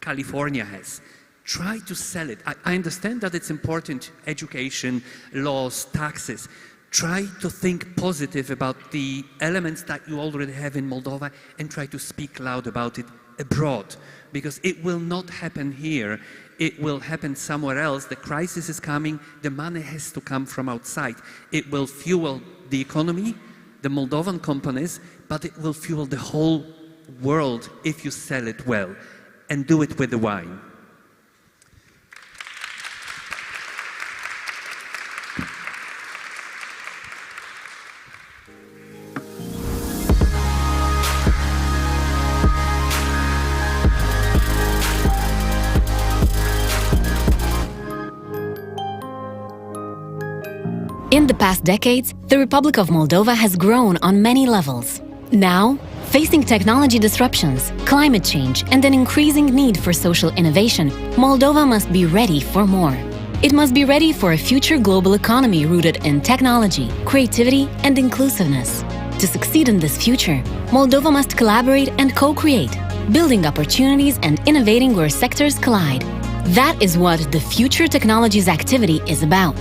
California has. Try to sell it. I understand that it's important, education, laws, taxes. Try to think positive about the elements that you already have in Moldova and try to speak loud about it abroad, because it will not happen here. It will happen somewhere else. The crisis is coming. The money has to come from outside. It will fuel the economy, the Moldovan companies, but it will fuel the whole world if you sell it well, and do it with the wine. In the past decades, the Republic of Moldova has grown on many levels. Now, facing technology disruptions, climate change, and an increasing need for social innovation, Moldova must be ready for more. It must be ready for a future global economy rooted in technology, creativity, and inclusiveness. To succeed in this future, Moldova must collaborate and co-create, building opportunities and innovating where sectors collide. That is what the Future Technologies activity is about.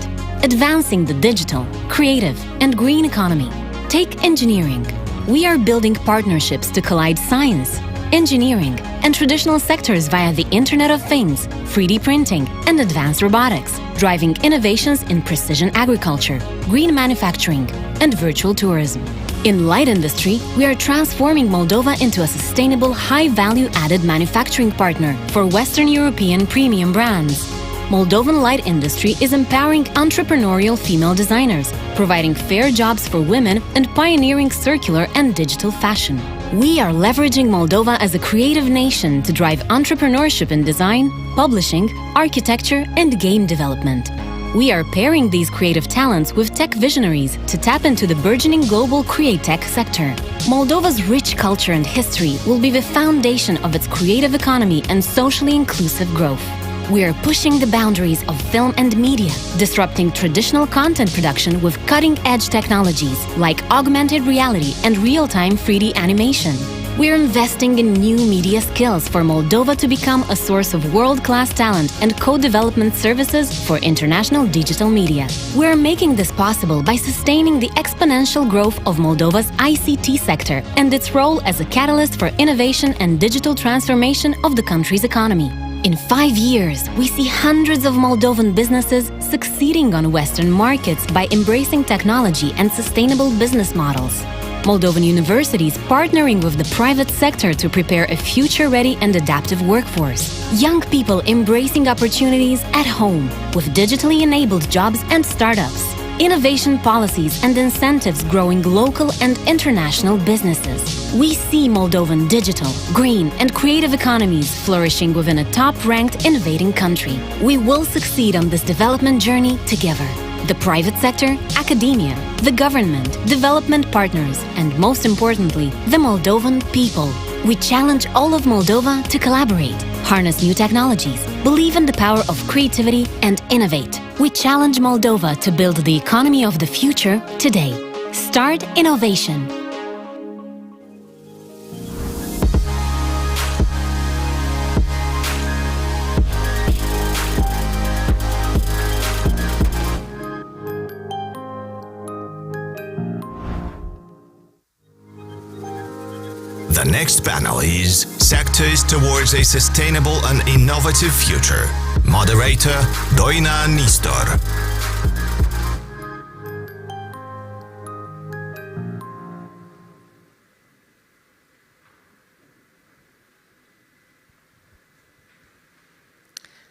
Advancing the digital, creative, and green economy. Take engineering. We are building partnerships to collide science, engineering, and traditional sectors via the Internet of Things, 3D printing, and advanced robotics, driving innovations in precision agriculture, green manufacturing, and virtual tourism. In light industry, we are transforming Moldova into a sustainable, high-value-added manufacturing partner for Western European premium brands. Moldovan light industry is empowering entrepreneurial female designers, providing fair jobs for women, and pioneering circular and digital fashion. We are leveraging Moldova as a creative nation to drive entrepreneurship in design, publishing, architecture, and game development. We are pairing these creative talents with tech visionaries to tap into the burgeoning global create-tech sector. Moldova's rich culture and history will be the foundation of its creative economy and socially inclusive growth. We are pushing the boundaries of film and media, disrupting traditional content production with cutting-edge technologies like augmented reality and real-time 3D animation. We're investing in new media skills for Moldova to become a source of world-class talent and co-development services for international digital media. We're making this possible by sustaining the exponential growth of Moldova's ICT sector and its role as a catalyst for innovation and digital transformation of the country's economy. In 5 years, we see hundreds of Moldovan businesses succeeding on Western markets by embracing technology and sustainable business models. Moldovan universities partnering with the private sector to prepare a future-ready and adaptive workforce. Young people embracing opportunities at home with digitally enabled jobs and startups. Innovation policies and incentives growing local and international businesses. We see Moldovan digital, green and creative economies flourishing within a top-ranked innovating country. We will succeed on this development journey together. The private sector, academia, the government, development partners, and most importantly, the Moldovan people. We challenge all of Moldova to collaborate, harness new technologies, believe in the power of creativity, and innovate. We challenge Moldova to build the economy of the future today. Start innovation. The next panel is Sectors Towards a Sustainable and Innovative Future. Moderator Doina Nistor.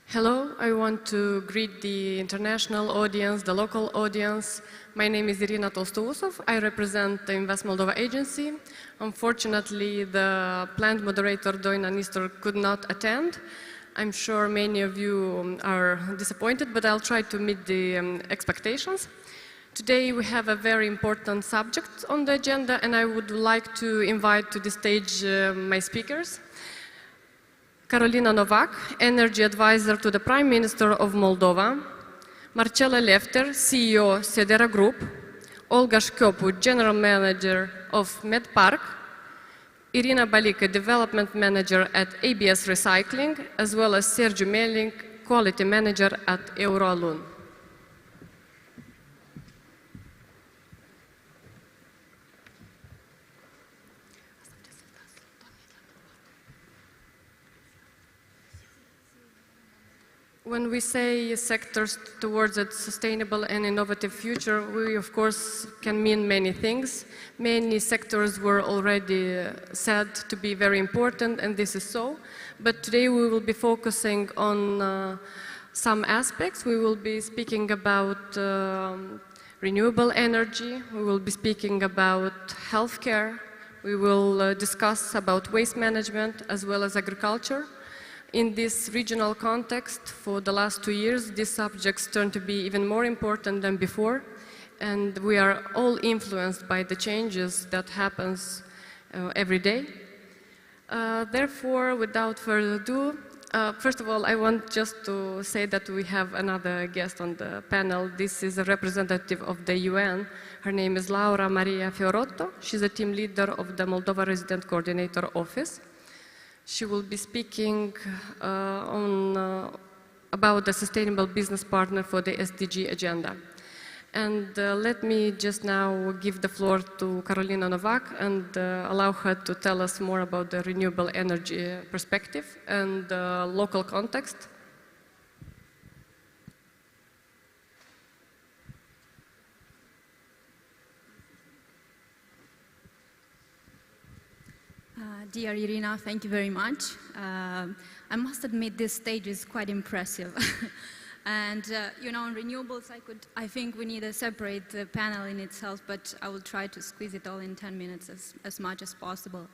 Hello, I want to greet the international audience, the local audience. My name is Irina Tolstousov. I represent the Invest Moldova agency. Unfortunately, the planned moderator Doina Nistor could not attend. I'm sure many of you are disappointed, but I'll try to meet the expectations. Today we have a very important subject on the agenda, and I would like to invite to the stage my speakers. Carolina Novak, Energy Advisor to the Prime Minister of Moldova, Marcela Lefter, CEO, Sedera Group, Olga Shkyopu, General Manager of MedPark, Irina Balika, Development Manager at ABS Recycling, as well as Sergiu Melink, Quality Manager at Euroalun. When we say sectors towards a sustainable and innovative future, we of course can mean many things. Many sectors were already said to be very important, and this is so. But today we will be focusing on some aspects. We will be speaking about renewable energy. We will be speaking about healthcare. We will discuss about waste management as well as agriculture. In this regional context, for the last 2 years, these subjects turned to be even more important than before, and we are all influenced by the changes that happens every day. Therefore, without further ado, first of all, I want just to say that we have another guest on the panel. This is a representative of the UN. Her name is Laura Maria Fiorotto. She's a team leader of the Moldova Resident Coordinator Office. She will be speaking about the sustainable business partner for the SDG agenda. And let me just now give the floor to Carolina Novak and allow her to tell us more about the renewable energy perspective and the local context. Dear Irina, thank you very much. I must admit this stage is quite impressive. And you know, on renewables, I think we need a separate panel in itself, but I will try to squeeze it all in 10 minutes as much as possible.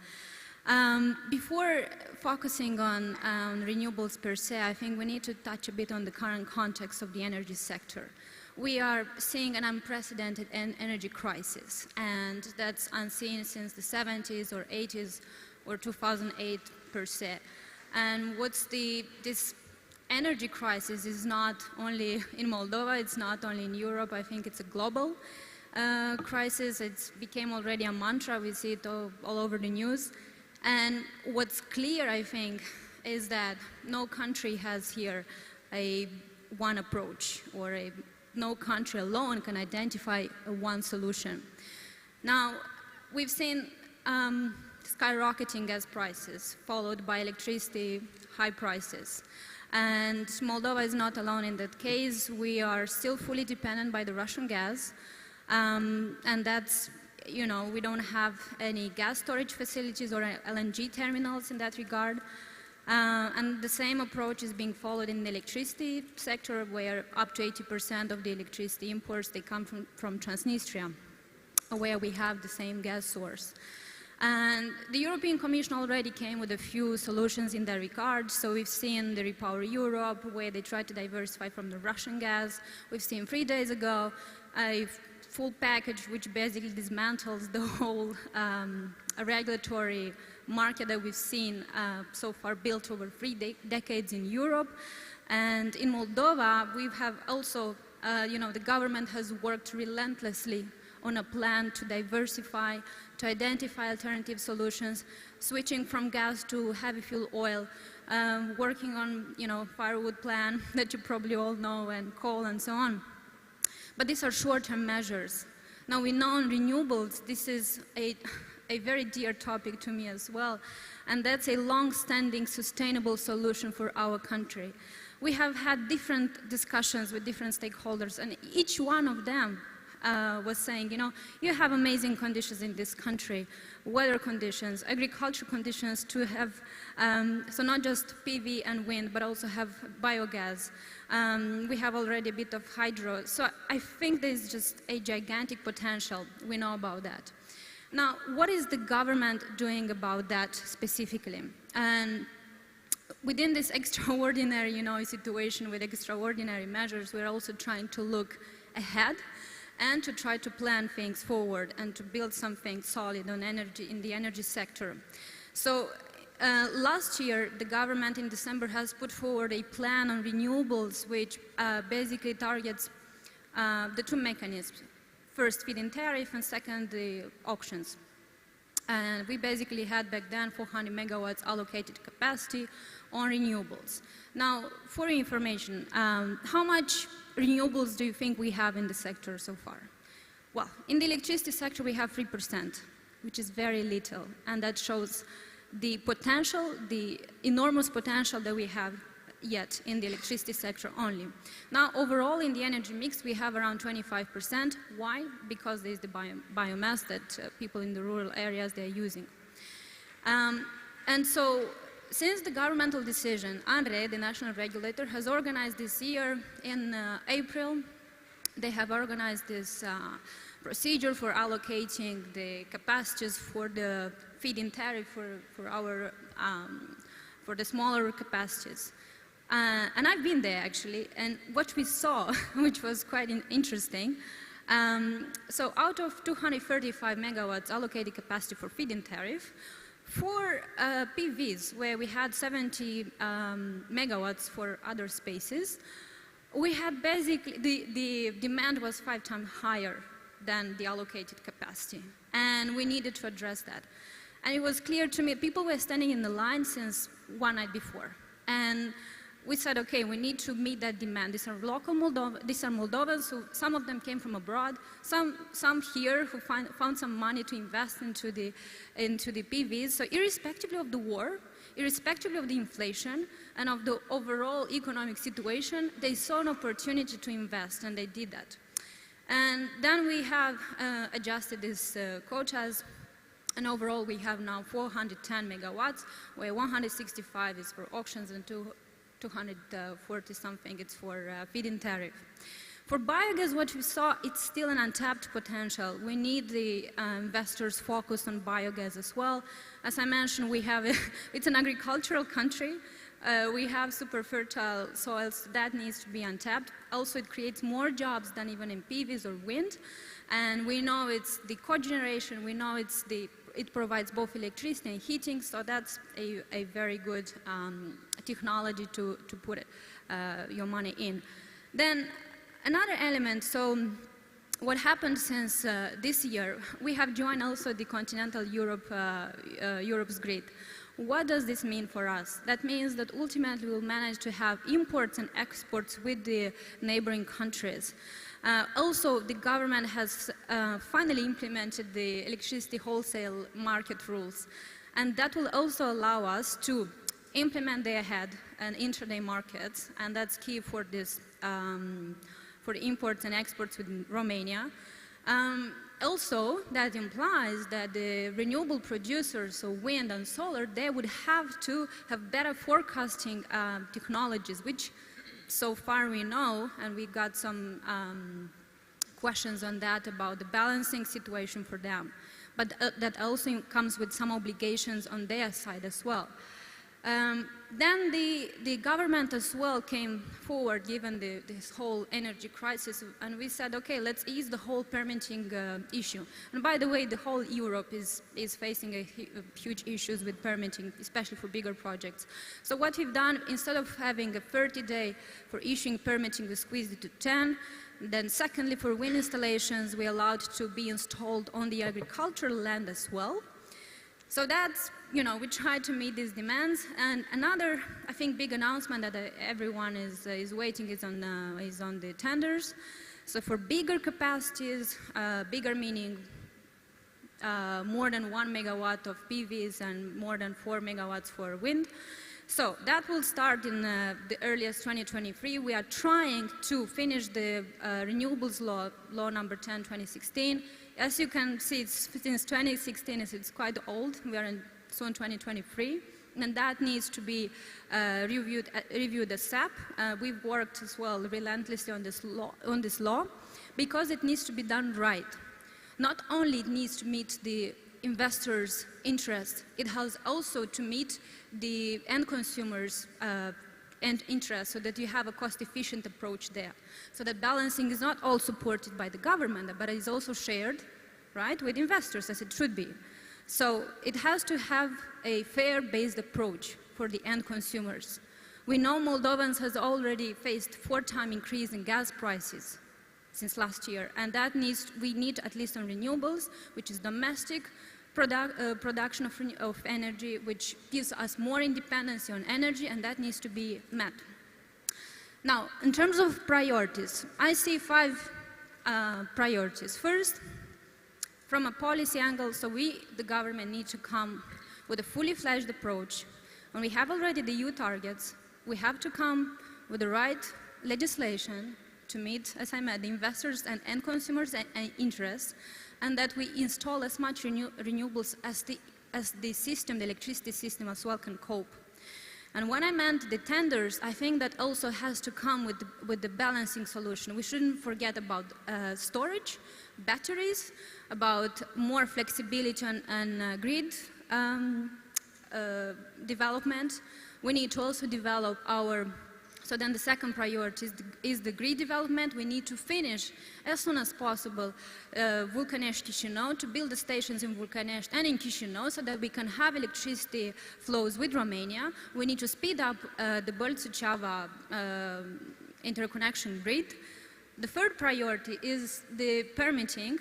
Before focusing on renewables per se, I think we need to touch a bit on the current context of the energy sector. We are seeing an unprecedented energy crisis, and that's unseen since the 70s or 80s or 2008 per se. And this energy crisis is not only in Moldova, it's not only in Europe, I think it's a global crisis. It became already a mantra, we see it all over the news. And what's clear, I think, is that no country has here a one approach, or no country alone can identify a one solution. Now, we've seen skyrocketing gas prices, followed by electricity high prices. And Moldova is not alone in that case. We are still fully dependent by the Russian gas. And that's, you know, we don't have any gas storage facilities or LNG terminals in that regard. And the same approach is being followed in the electricity sector, where up to 80% of the electricity imports, they come from Transnistria, where we have the same gas source. And the European Commission already came with a few solutions in that regard. So we've seen the Repower Europe, where they tried to diversify from the Russian gas. We've seen 3 days ago a full package which basically dismantles the whole regulatory market that we've seen so far built over 3 decades in Europe. And in Moldova, we have also, you know, the government has worked relentlessly on a plan to diversify, to identify alternative solutions, switching from gas to heavy fuel oil, working on, you know, firewood plan that you probably all know, and coal and so on. But these are short-term measures. Now, we know on renewables, this is a very dear topic to me as well, and that's a long-standing sustainable solution for our country. We have had different discussions with different stakeholders, and each one of them was saying, you know, you have amazing conditions in this country, weather conditions, agriculture conditions to have, so not just PV and wind, but also have biogas. We have already a bit of hydro. So I think there's just a gigantic potential. We know about that. Now, what is the government doing about that specifically? And within this extraordinary, you know, situation with extraordinary measures, we're also trying to look ahead and to try to plan things forward and to build something solid on energy, in the energy sector. So last year, the government in December has put forward a plan on renewables, which basically targets the two mechanisms. First, feed-in tariff, and second, the auctions. And we basically had back then 400 megawatts allocated capacity on renewables. Now, for your information, how much renewables do you think we have in the sector so far? Well, in the electricity sector, we have 3%, which is very little, and that shows the potential, the enormous potential that we have yet in the electricity sector only. Now, overall, in the energy mix, we have around 25%. Why? Because there's the biomass that people in the rural areas, they're using. And so, since the governmental decision, ANRE, the national regulator, has organized this year in April, they have organized this procedure for allocating the capacities for the feed-in tariff for the smaller capacities. And I've been there actually, and what we saw, which was quite interesting, so out of 235 megawatts allocated capacity for feed-in tariff, for PVs, where we had 70 megawatts for other spaces, we had basically, the demand was 5 times higher than the allocated capacity. And we needed to address that. And it was clear to me, people were standing in the line since one night before. And we said, okay, we need to meet that demand. These are local Moldovans, who some of them came from abroad, some here who found some money to invest into the PVs. So irrespectively of the war, irrespectively of the inflation and of the overall economic situation, they saw an opportunity to invest, and they did that. And then we have adjusted these quotas, and overall we have now 410 megawatts, where 165 is for auctions and 240 something, it's for feed-in tariff. For biogas, what we saw, it's still an untapped potential. We need the investors focused on biogas as well. As I mentioned, we have it's an agricultural country. We have super fertile soils that needs to be untapped. Also, it creates more jobs than even in PVs or wind. And we know it's the cogeneration, we know it provides both electricity and heating, so that's a very good technology to put your money in. Then another element, so what happened since this year, we have joined also the continental Europe's grid. What does this mean for us? That means that ultimately we'll manage to have imports and exports with the neighboring countries. Also, the government has finally implemented the electricity wholesale market rules, and that will also allow us to implement day-ahead and intraday markets, and that's key for this, for the imports and exports with Romania. Also, that implies that the renewable producers, so wind and solar, they would have to have better forecasting technologies, which so far we know, and we got some questions on that about the balancing situation for them. But that also comes with some obligations on their side as well. Then the government as well came forward given this whole energy crisis, and we said, okay, let's ease the whole permitting issue. And by the way, the whole Europe is facing huge issues with permitting, especially for bigger projects. So what we've done, instead of having a 30-day for issuing permitting, we squeezed it to 10. Then secondly, for wind installations, we allowed to be installed on the agricultural land as well. So that's, you know, we try to meet these demands. And another, I think, big announcement that everyone is waiting is on the tenders. So for bigger capacities, bigger meaning more than 1 megawatt of PVs and more than 4 megawatts for wind. So that will start in the earliest 2023. We are trying to finish the renewables law number 10, 2016. As you can see, it's since 2016, it's quite old. We are in soon 2023, and that needs to be reviewed as SAP. We've worked as well relentlessly on this law because it needs to be done right. Not only it needs to meet the investors' interest, it has also to meet the end consumers' and interest, so that you have a cost-efficient approach there. So that balancing is not all supported by the government, but it is also shared, right, with investors, as it should be. So it has to have a fair-based approach for the end consumers. We know Moldovans has already faced 4-time increase in gas prices since last year, and that we need, at least on renewables, which is domestic production of energy, which gives us more independence on energy, and that needs to be met. Now, in terms of priorities, I see 5 priorities. First, from a policy angle, so we, the government, need to come with a fully fledged approach. When we have already the EU targets, we have to come with the right legislation to meet, as I said, the investors and end consumers' interests, and that we install as much renewables as the system, the electricity system as well, can cope. And when I meant the tenders, I think that also has to come with the balancing solution. We shouldn't forget about storage, batteries, about more flexibility and grid development. We need to also develop our. So then the second priority is the grid development. We need to finish as soon as possible Vulcanești-Chișinău, to build the stations in Vulcanești and in Chișinău so that we can have electricity flows with Romania. We need to speed up the Bălți-Suceava interconnection grid. The third priority is the permitting.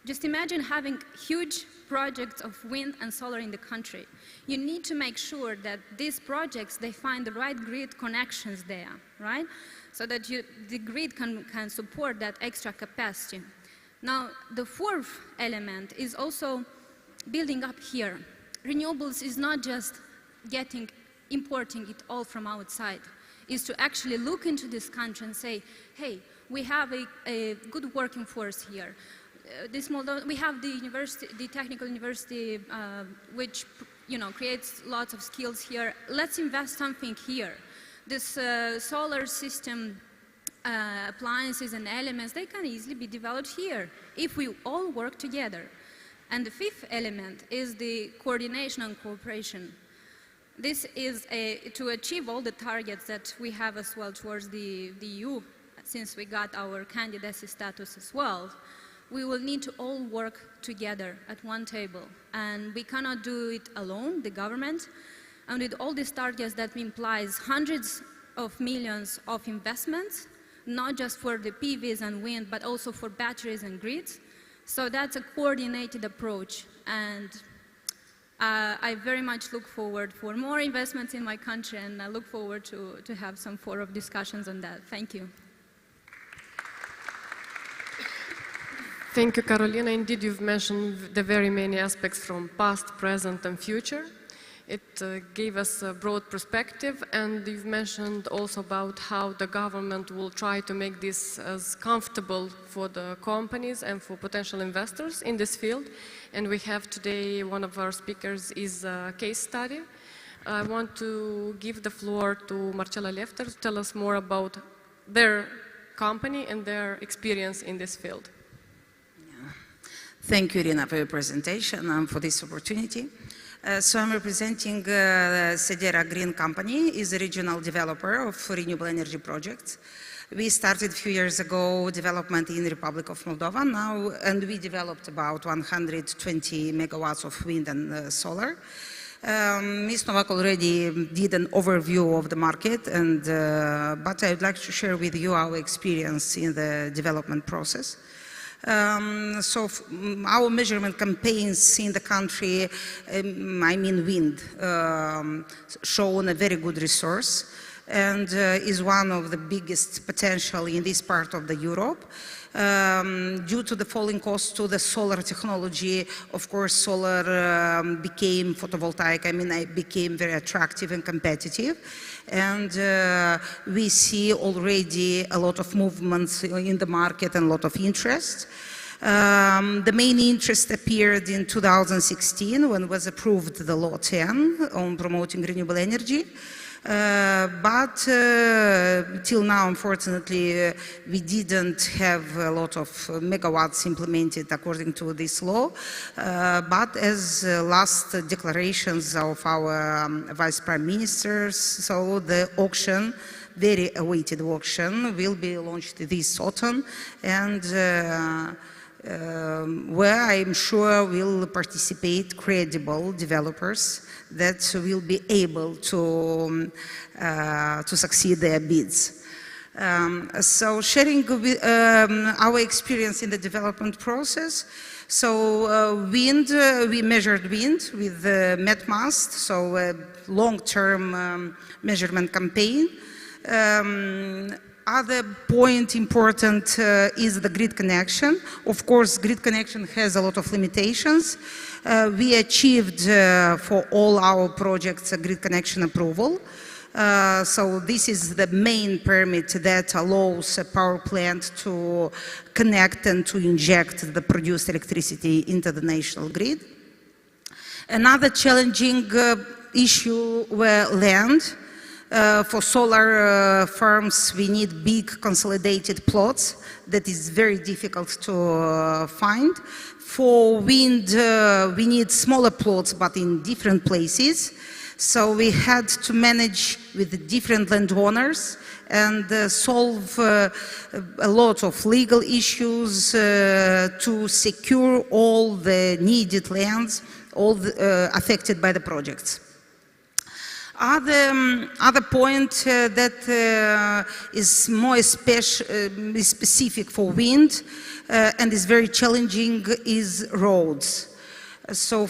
Just imagine having huge projects of wind and solar in the country. You need to make sure that these projects, they find the right grid connections there, right? So that the grid can support that extra capacity. Now, the fourth element is also building up here. Renewables is not just importing it all from outside. It's to actually look into this country and say, hey, we have a good working force here. We have the technical university, which creates lots of skills here. Let's invest something here. This solar system appliances and elements, they can easily be developed here if we all work together. And the fifth element is the coordination and cooperation. This is to achieve all the targets that we have as well towards the EU, since we got our candidacy status as well. We will need to all work together at one table, and we cannot do it alone, the government. And with all these targets, that implies hundreds of millions of investments, not just for the PVs and wind, but also for batteries and grids. So that's a coordinated approach, and I very much look forward for more investments in my country, and I look forward to have some form of discussions on that. Thank you. Thank you, Carolina. Indeed, you've mentioned the very many aspects from past, present, and future. It gave us a broad perspective, and you've mentioned also about how the government will try to make this as comfortable for the companies and for potential investors in this field. And we have today, one of our speakers is a case study. I want to give the floor to Marcela Lefter to tell us more about their company and their experience in this field. Thank you, Irina, for your presentation and for this opportunity. So I'm representing Sedera Green Company, is a regional developer of renewable energy projects. We started a few years ago development in the Republic of Moldova now, and we developed about 120 megawatts of wind and solar. Ms. Novak already did an overview of the market, and, but I would like to share with you our experience in the development process. Our measurement campaigns in the country, I mean wind, shown a very good resource and is one of the biggest potential in this part of the Europe. Due to the falling cost to the solar technology, of course, solar became photovoltaic, became very attractive and competitive. And we see already a lot of movements in the market and a lot of interest. The main interest appeared in 2016 when was approved the Law 10 on promoting renewable energy. But till now, unfortunately, we didn't have a lot of megawatts implemented according to this law. But as last declarations of our Vice Prime Ministers, so the auction, very awaited auction, will be launched this autumn, and where I'm sure will participate credible developers that will be able to succeed their bids. So sharing our experience in the development process, so wind, we measured wind with MetMast, so a long-term measurement campaign. Other point important is the grid connection. Of course, grid connection has a lot of limitations. We achieved for all our projects a grid connection approval. So this is the main permit that allows a power plant to connect and to inject the produced electricity into the national grid. Another challenging issue were land. For solar farms, we need big consolidated plots that is very difficult to find. For wind, we need smaller plots, but in different places. So we had to manage with different landowners and solve a lot of legal issues to secure all the needed lands, all affected by the projects. Other point that is more specific for wind and is very challenging is roads. So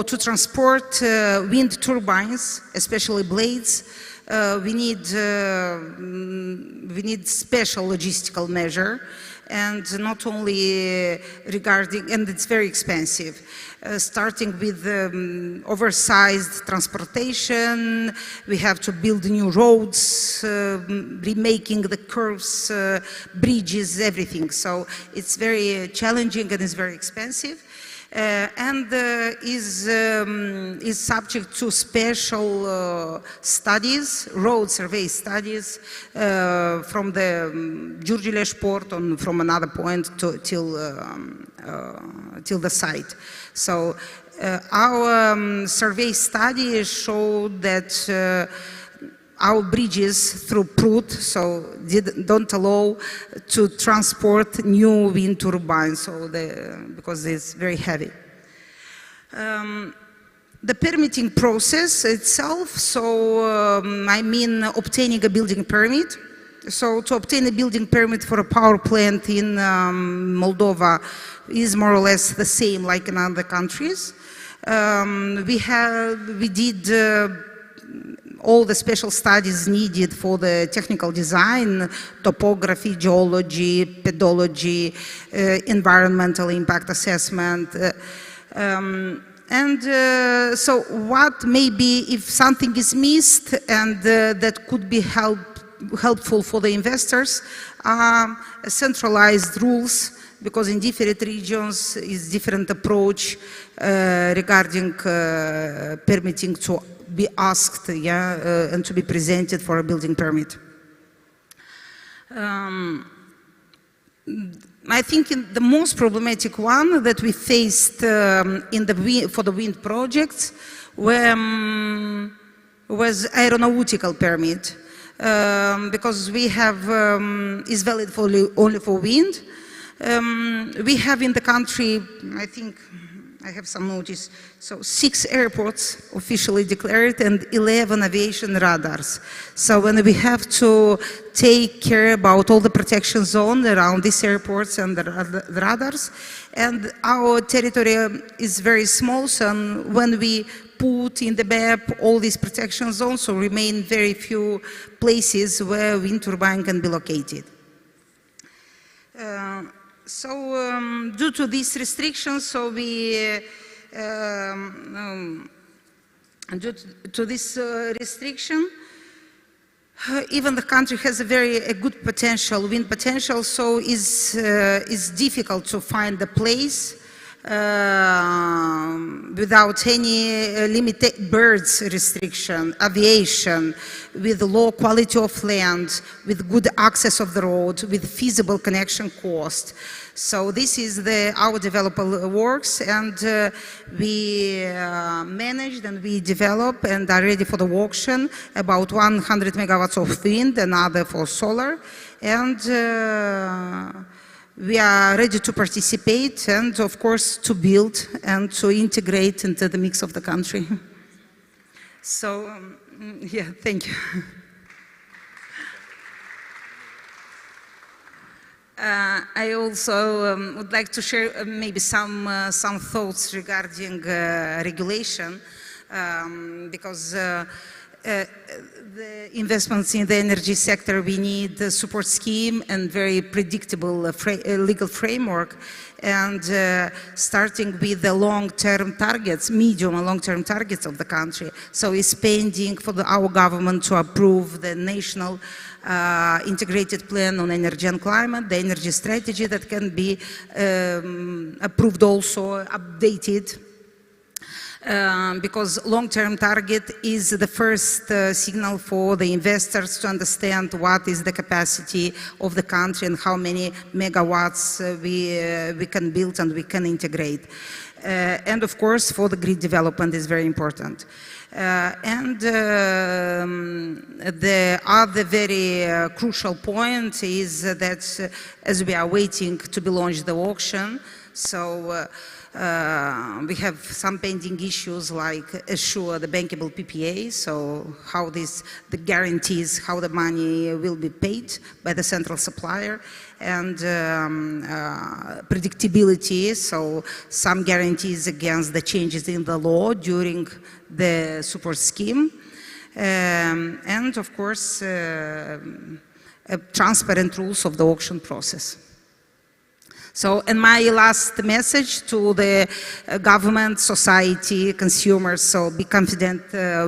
to transport wind turbines, especially blades, we need special logistical measure, and not only regarding, and it's very expensive. Starting with oversized transportation, we have to build new roads, remaking the curves, bridges, everything. So it's very challenging and it's very expensive. And is subject to special studies, road survey studies from the Giurgiuleș port on from another point till the site. So our survey study showed that our bridges through Prut don't allow to transport new wind turbines, so because it's very heavy. The permitting process itself, so I mean obtaining a building permit So to obtain a building permit for a power plant in Moldova is more or less the same like in other countries. We did all the special studies needed for the technical design, topography, geology, pedology, environmental impact assessment. So what maybe if something is missed and that could be helpful for the investors, centralized rules, because in different regions is different approach regarding permitting to be asked, and to be presented for a building permit. I think the most problematic one that we faced for the wind projects was aeronautical permit, because we have is valid only for wind. We have in the country, I think I have some notice, so 6 airports officially declared and 11 aviation radars. So when we have to take care about all the protection zone around these airports and the radars, and our territory is very small, so when we put in the map all these protection zones, so remain very few places where wind turbine can be located. Due to these restrictions, so we due to this restriction, even the country has a very good potential, wind potential, so it's difficult to find a place without any limited birds restriction, aviation, with low quality of land, with good access of the road, with feasible connection cost. So this is our developer works, and we managed and we develop and are ready for the auction about 100 megawatts of wind, another for solar, and we are ready to participate and, of course, to build and to integrate into the mix of the country. So, yeah, thank you. I also would like to share maybe some thoughts regarding regulation, because the investments in the energy sector, we need a support scheme and very predictable legal framework, and starting with the long-term targets, medium and long-term targets of the country. So it's pending for our government to approve the national integrated plan on energy and climate, the energy strategy that can be approved also, updated. Because long-term target is the first signal for the investors to understand what is the capacity of the country and how many megawatts we can build and we can integrate. And of course, for the grid development is very important. The other very crucial point is that as we are waiting to be launched the auction, so we have some pending issues like assure the bankable PPA, so how the guarantees, how the money will be paid by the central supplier, and predictability, so some guarantees against the changes in the law during the support scheme, and of course transparent rules of the auction process. So, and my last message to the government, society, consumers, so be confident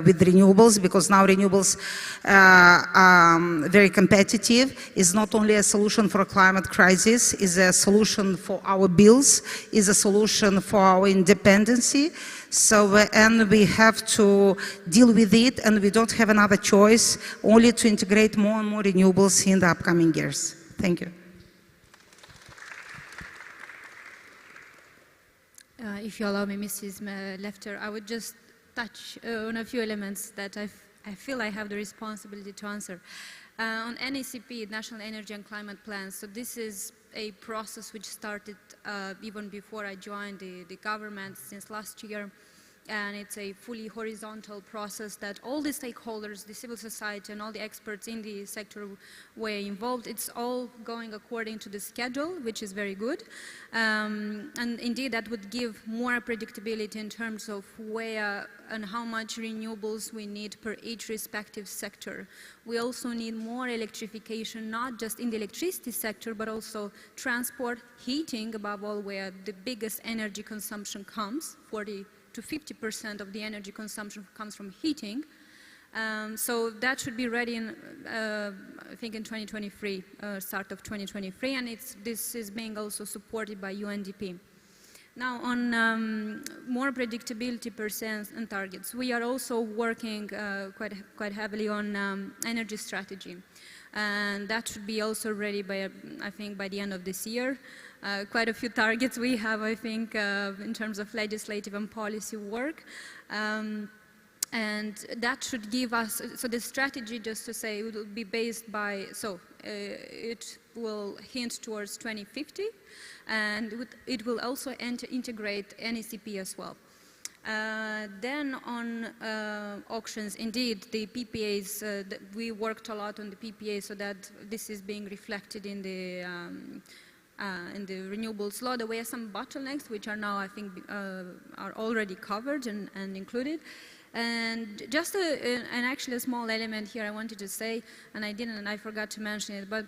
with renewables, because now renewables are very competitive. It's not only a solution for a climate crisis, it's a solution for our bills, it's a solution for our independency. So, and we have to deal with it, and we don't have another choice, only to integrate more and more renewables in the upcoming years. Thank you. If you allow me, Mrs. Lefter, I would just touch on a few elements that I feel I have the responsibility to answer. On NECP, National Energy and Climate Plan, so this is a process which started even before I joined the government since last year. and it's a fully horizontal process that all the stakeholders, the civil society, and all the experts in the sector were involved. It's all going according to the schedule, which is very good. And indeed, that would give more predictability in terms of where and how much renewables we need per each respective sector. We also need more electrification, not just in the electricity sector, but also transport, heating, above all, where the biggest energy consumption comes. 40 to 50% of the energy consumption comes from heating. So that should be ready in, I think, in 2023, start of 2023, and this is being also supported by UNDP. Now, on more predictability % and targets, we are also working quite heavily on energy strategy, and that should be also ready by, I think, by the end of this year. Quite a few targets we have, I think, in terms of legislative and policy work. And that should give us, so the strategy, just to say, it will be based by, it will hint towards 2050, and it will also integrate NECP as well. Then on auctions, indeed, the PPAs, we worked a lot on the PPA so that this is being reflected in the renewables law. There were some bottlenecks which are now, I think, are already covered and included. And just actually a small element here I wanted to say, and I forgot to mention it, but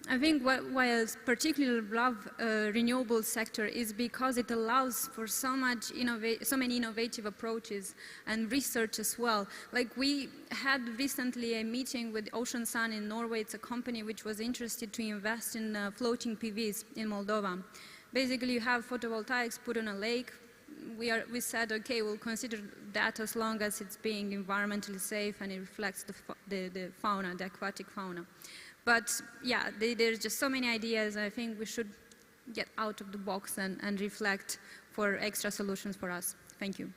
I think why I particularly love renewable sector is because it allows for so many innovative approaches and research as well. Like we had recently a meeting with Ocean Sun in Norway. It's a company which was interested to invest in floating PVs in Moldova. Basically, you have photovoltaics put on a lake. We said, okay, we'll consider that as long as it's being environmentally safe and it reflects the fauna, the aquatic fauna. But yeah, there's just so many ideas. I think we should get out of the box and reflect for extra solutions for us. Thank you.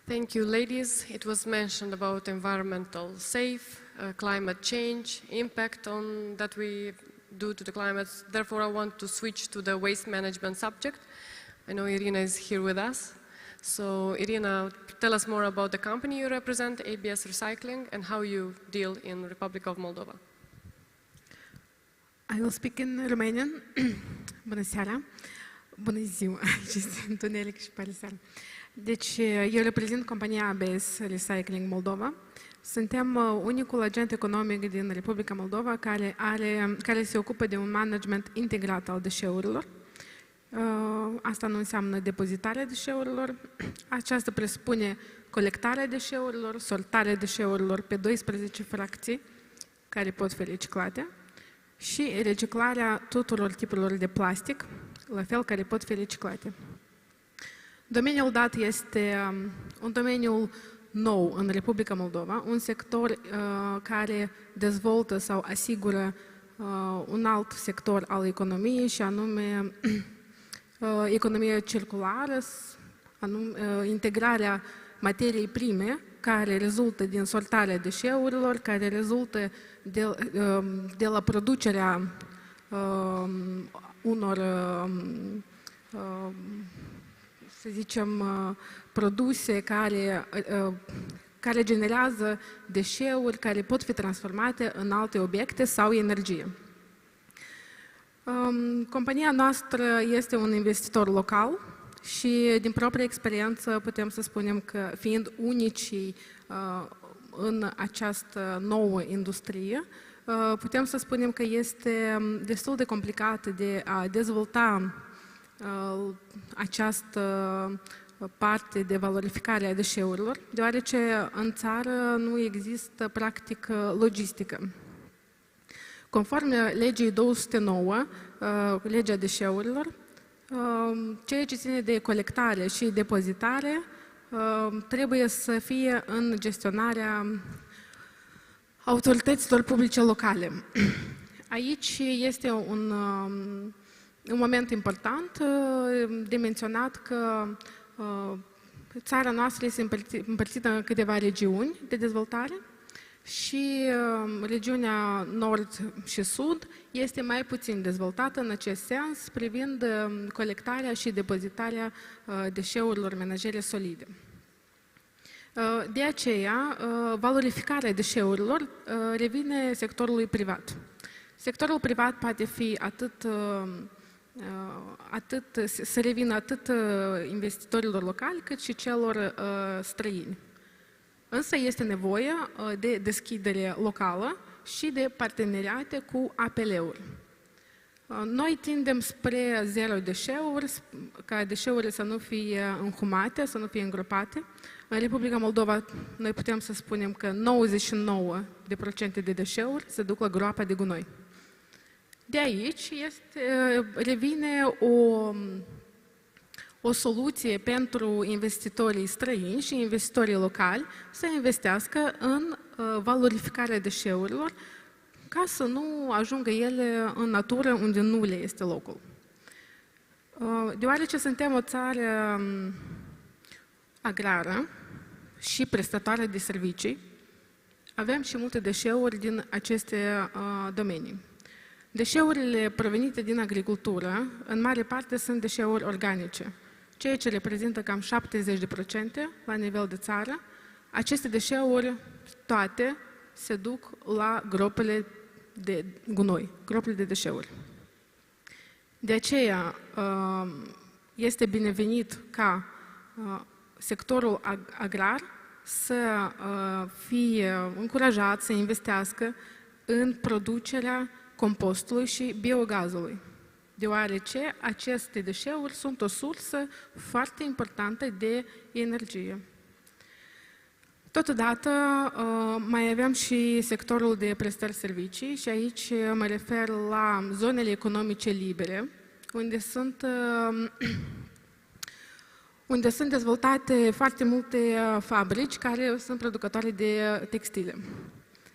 Thank you, ladies. It was mentioned about environmental safe, climate change, impact that we do to the climate. Therefore, I want to switch to the waste management subject. I know Irina is here with us. So Irina, tell us more about the company you represent, ABS Recycling, and how you deal in the Republic of Moldova. I will speak in Romanian. Bună seara. Bună ziua. Este întuneric și pare seara. Deci, eu reprezint compania ABS Recycling Moldova. Suntem unicul agent economic din Republica Moldova care se ocupă de un management integrat al deșeurilor. Asta nu înseamnă depozitarea deșeurilor. Aceasta presupune colectarea deșeurilor, sortarea deșeurilor pe 12 fracții care pot fi reciclate și reciclarea tuturor tipurilor de plastic, la fel, care pot fi reciclate. Domeniul dat este un domeniu nou în Republica Moldova, un sector care dezvoltă sau asigură un alt sector al economiei și anume economia circulară, integrarea materiei prime care rezultă din sortarea deșeurilor, care rezultă de la producerea unor, să zicem, produse care generează deșeuri care pot fi transformate în alte obiecte sau energie. Compania noastră este un investitor local și din proprie experiență putem să spunem că fiind unicii în această nouă industrie, putem să spunem că este destul de complicat de a dezvolta această parte de valorificare a deșeurilor, deoarece în țară nu există practic logistică. Conform legii 209, legea deșeurilor, ceea ce ține de colectare și depozitare trebuie să fie în gestionarea autorităților publice locale. Aici este un moment important de menționat că țara noastră este împărțită în câteva regiuni de dezvoltare și regiunea nord și sud este mai puțin dezvoltată în acest sens privind colectarea și depozitarea deșeurilor menajere solide. De aceea, valorificarea deșeurilor revine sectorului privat. Sectorul privat poate fi să revină atât investitorilor locali cât și celor străini. Însă este nevoie de deschidere locală și de parteneriate cu APL-uri. Noi tindem spre zero deșeuri, ca deșeurile să nu fie înhumate, să nu fie îngropate. În Republica Moldova noi putem să spunem că 99% de deșeuri se duc la groapa de gunoi. De aici revine o soluție pentru investitorii străini și investitorii locali să investească în valorificarea deșeurilor ca să nu ajungă ele în natură unde nu le este locul. Deoarece suntem o țară agrară și prestatoare de servicii, avem și multe deșeuri din aceste domenii. Deșeurile provenite din agricultură, în mare parte, sunt deșeuri organice, ceea ce reprezintă cam 70% la nivel de țară. Aceste deșeuri toate se duc la gropile de gunoi, gropile de deșeuri. De aceea este binevenit ca sectorul agrar să fie încurajat să investească în producerea compostului și biogazului, deoarece aceste deșeuri sunt o sursă foarte importantă de energie. Totodată mai avem și sectorul de prestări servicii și aici mă refer la zonele economice libere, unde sunt dezvoltate foarte multe fabrici care sunt producătoare de textile.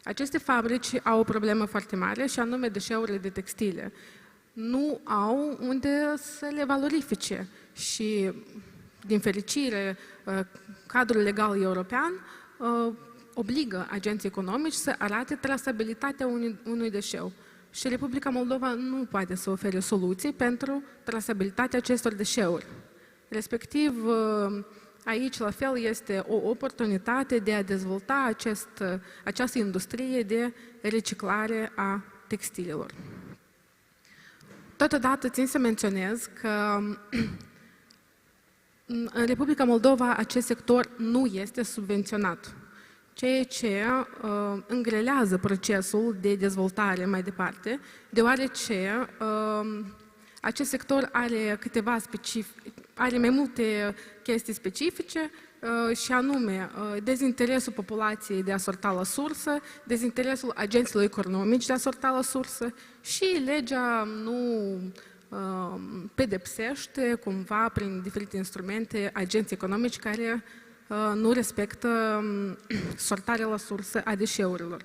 Aceste fabrici au o problemă foarte mare și anume deșeurile de textile. Nu au unde să le valorifice și, din fericire, cadrul legal european obligă agenții economici să arate trasabilitatea unui deșeu. Și Republica Moldova nu poate să ofere soluții pentru trasabilitatea acestor deșeuri. Respectiv, aici, la fel, este o oportunitate de a dezvolta această industrie de reciclare a textilelor. Totodată, țin să menționez că în Republica Moldova acest sector nu este subvenționat, ceea ce îngrelează procesul de dezvoltare mai departe, deoarece acest sector are mai multe chestii specifice și anume dezinteresul populației de a sorta la sursă, dezinteresul agenților economici de a sorta la sursă și legea nu pedepsește cumva prin diferite instrumente agenții economici care nu respectă sortarea la sursă a deșeurilor.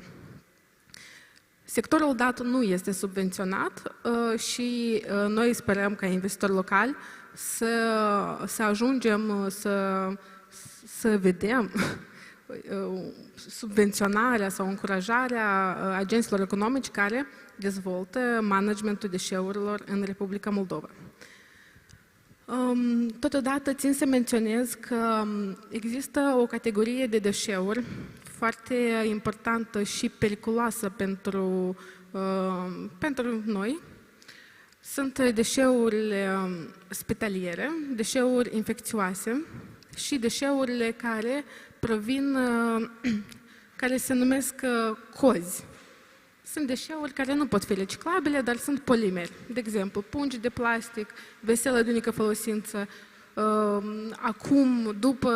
Sectorul dat nu este subvenționat și noi sperăm ca investitori locali să ajungem să vedem subvenționarea sau încurajarea agenților economici care dezvoltă managementul deșeurilor în Republica Moldova. Totodată țin să menționez că există o categorie de deșeuri foarte importantă și periculoasă pentru noi. Sunt deșeurile spitaliere, deșeuri infecțioase și deșeurile care se numesc cozi. Sunt deșeuri care nu pot fi reciclabile, dar sunt polimeri. De exemplu, pungi de plastic, veselă de unică folosință. Acum, după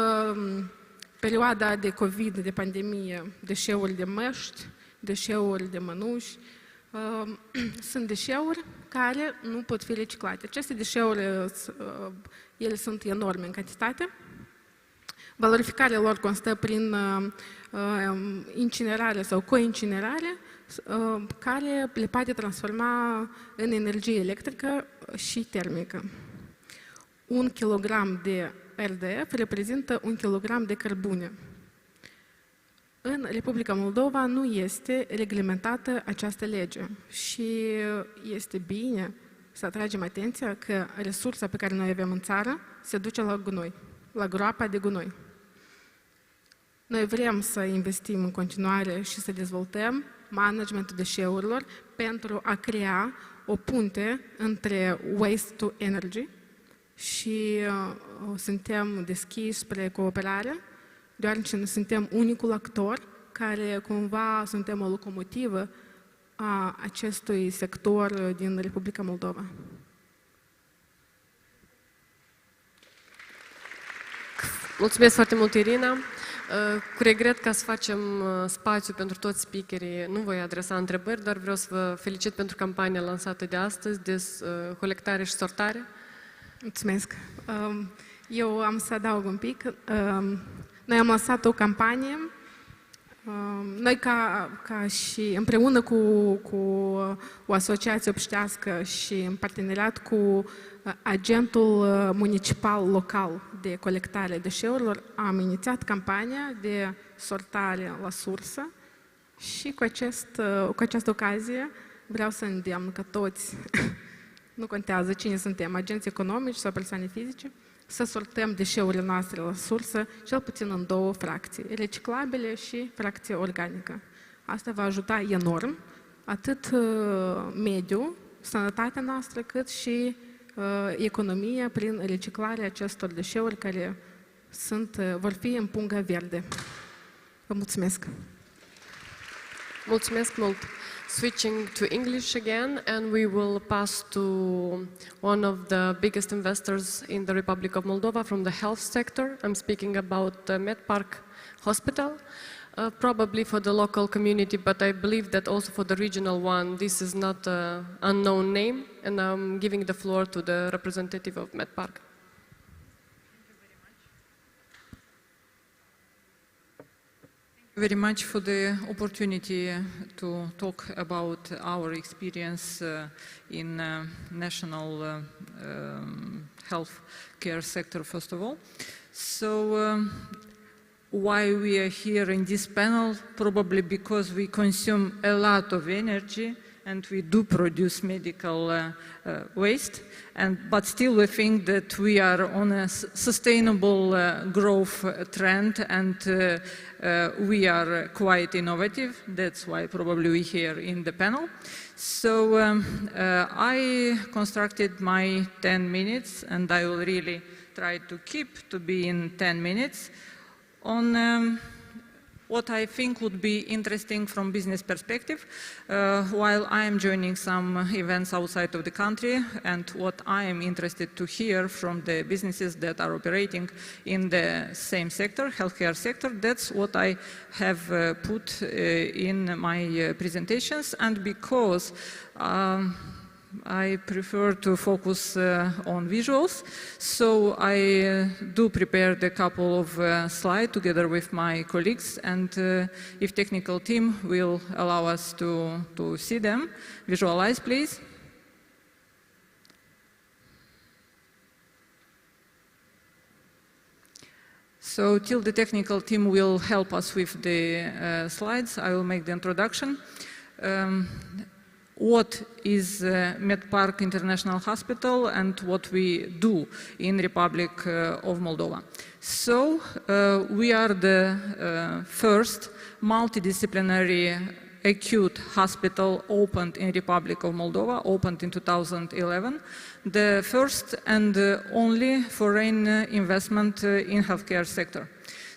perioada de COVID, de pandemie, deșeuri de măști, deșeuri de mănuși, sunt deșeuri care nu pot fi reciclate. Aceste deșeuri, ele sunt enorme în cantitate. Valorificarea lor constă prin incinerare sau coincinerare, care le poate transforma în energie electrică și termică. 1 kg de RDF reprezintă 1 kg de cărbune. În Republica Moldova nu este reglementată această lege și este bine să atragem atenția că resursa pe care noi avem în țară se duce la gunoi, la groapa de gunoi. Noi vrem să investim în continuare și să dezvoltăm managementul deșeurilor pentru a crea o punte între waste to energy și suntem deschiși spre cooperare, deoarece suntem unicul actor care cumva suntem o locomotivă a acestui sector din Republica Moldova. Mulțumesc foarte mult, Irina. Cu regret, ca să facem spațiu pentru toți speakerii, nu voi adresa întrebări, dar vreau să vă felicit pentru campania lansată de astăzi de colectare și sortare. Mulțumesc. Eu am să adaug un pic. Noi am lansat o campanie. Noi ca și împreună cu o asociație obștească și în parteneriat cu agentul municipal local de colectare deșeurilor, am inițiat campania de sortare la sursă și cu această ocazie vreau să îndemn că toți, nu contează cine suntem, agenți economici sau persoane fizice, să sortăm deșeurile noastre la sursă, cel puțin în două fracții, reciclabile și fracție organică. Asta va ajuta enorm atât mediul, sănătatea noastră, cât și economia prin reciclarea acestor deșeuri care vor fi în punga verde. Vă mulțumesc! Mulțumesc mult! Switching to English again, and we will pass to one of the biggest investors in the Republic of Moldova from the health sector. I'm speaking about the MedPark Hospital, probably for the local community, but I believe that also for the regional one, this is not an unknown name, and I'm giving the floor to the representative of MedPark. Very much for the opportunity to talk about our experience in national health care sector, first of all. So why we are here in this panel? Probably because we consume a lot of energy and we do produce medical waste, but still we think that we are on a sustainable growth trend, and we are quite innovative. That's why probably we're here in the panel. So I constructed my 10 minutes, and I will really try to keep to be in 10 minutes on what I think would be interesting from business perspective while I am joining some events outside of the country, and what I am interested to hear from the businesses that are operating in the same sector, healthcare sector. That's what I have put in my presentations, and because I prefer to focus on visuals, so I do prepare a couple of slides together with my colleagues, and if technical team will allow us to see them. Visualize, please. So till the technical team will help us with the slides, I will make the introduction. What is MedPark International Hospital and what we do in Republic of Moldova. So we are the first multidisciplinary acute hospital opened in Republic of Moldova, opened in 2011, the first and only foreign investment in healthcare sector.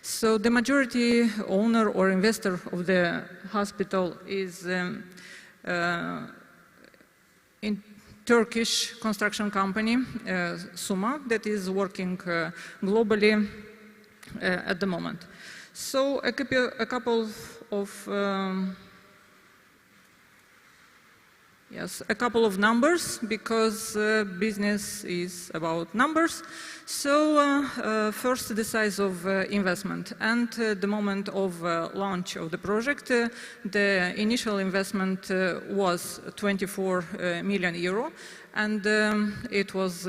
So the majority owner or investor of the hospital is in Turkish construction company, Suma, that is working globally at the moment. So a couple of numbers, because business is about numbers. So first, the size of investment. And the moment of launch of the project, the initial investment was 24 million euro. and it was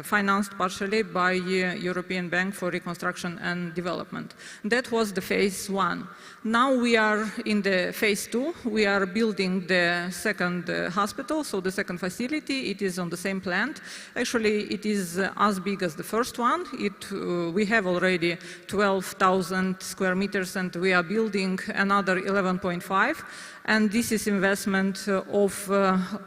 financed partially by European Bank for Reconstruction and Development. That was the phase 1. Now we are in the phase 2. We are building the second hospital, so the second facility. It is on the same plant. Actually, it is as big as the first one. We have already 12,000 square meters, and we are building another 11.5. And this is investment of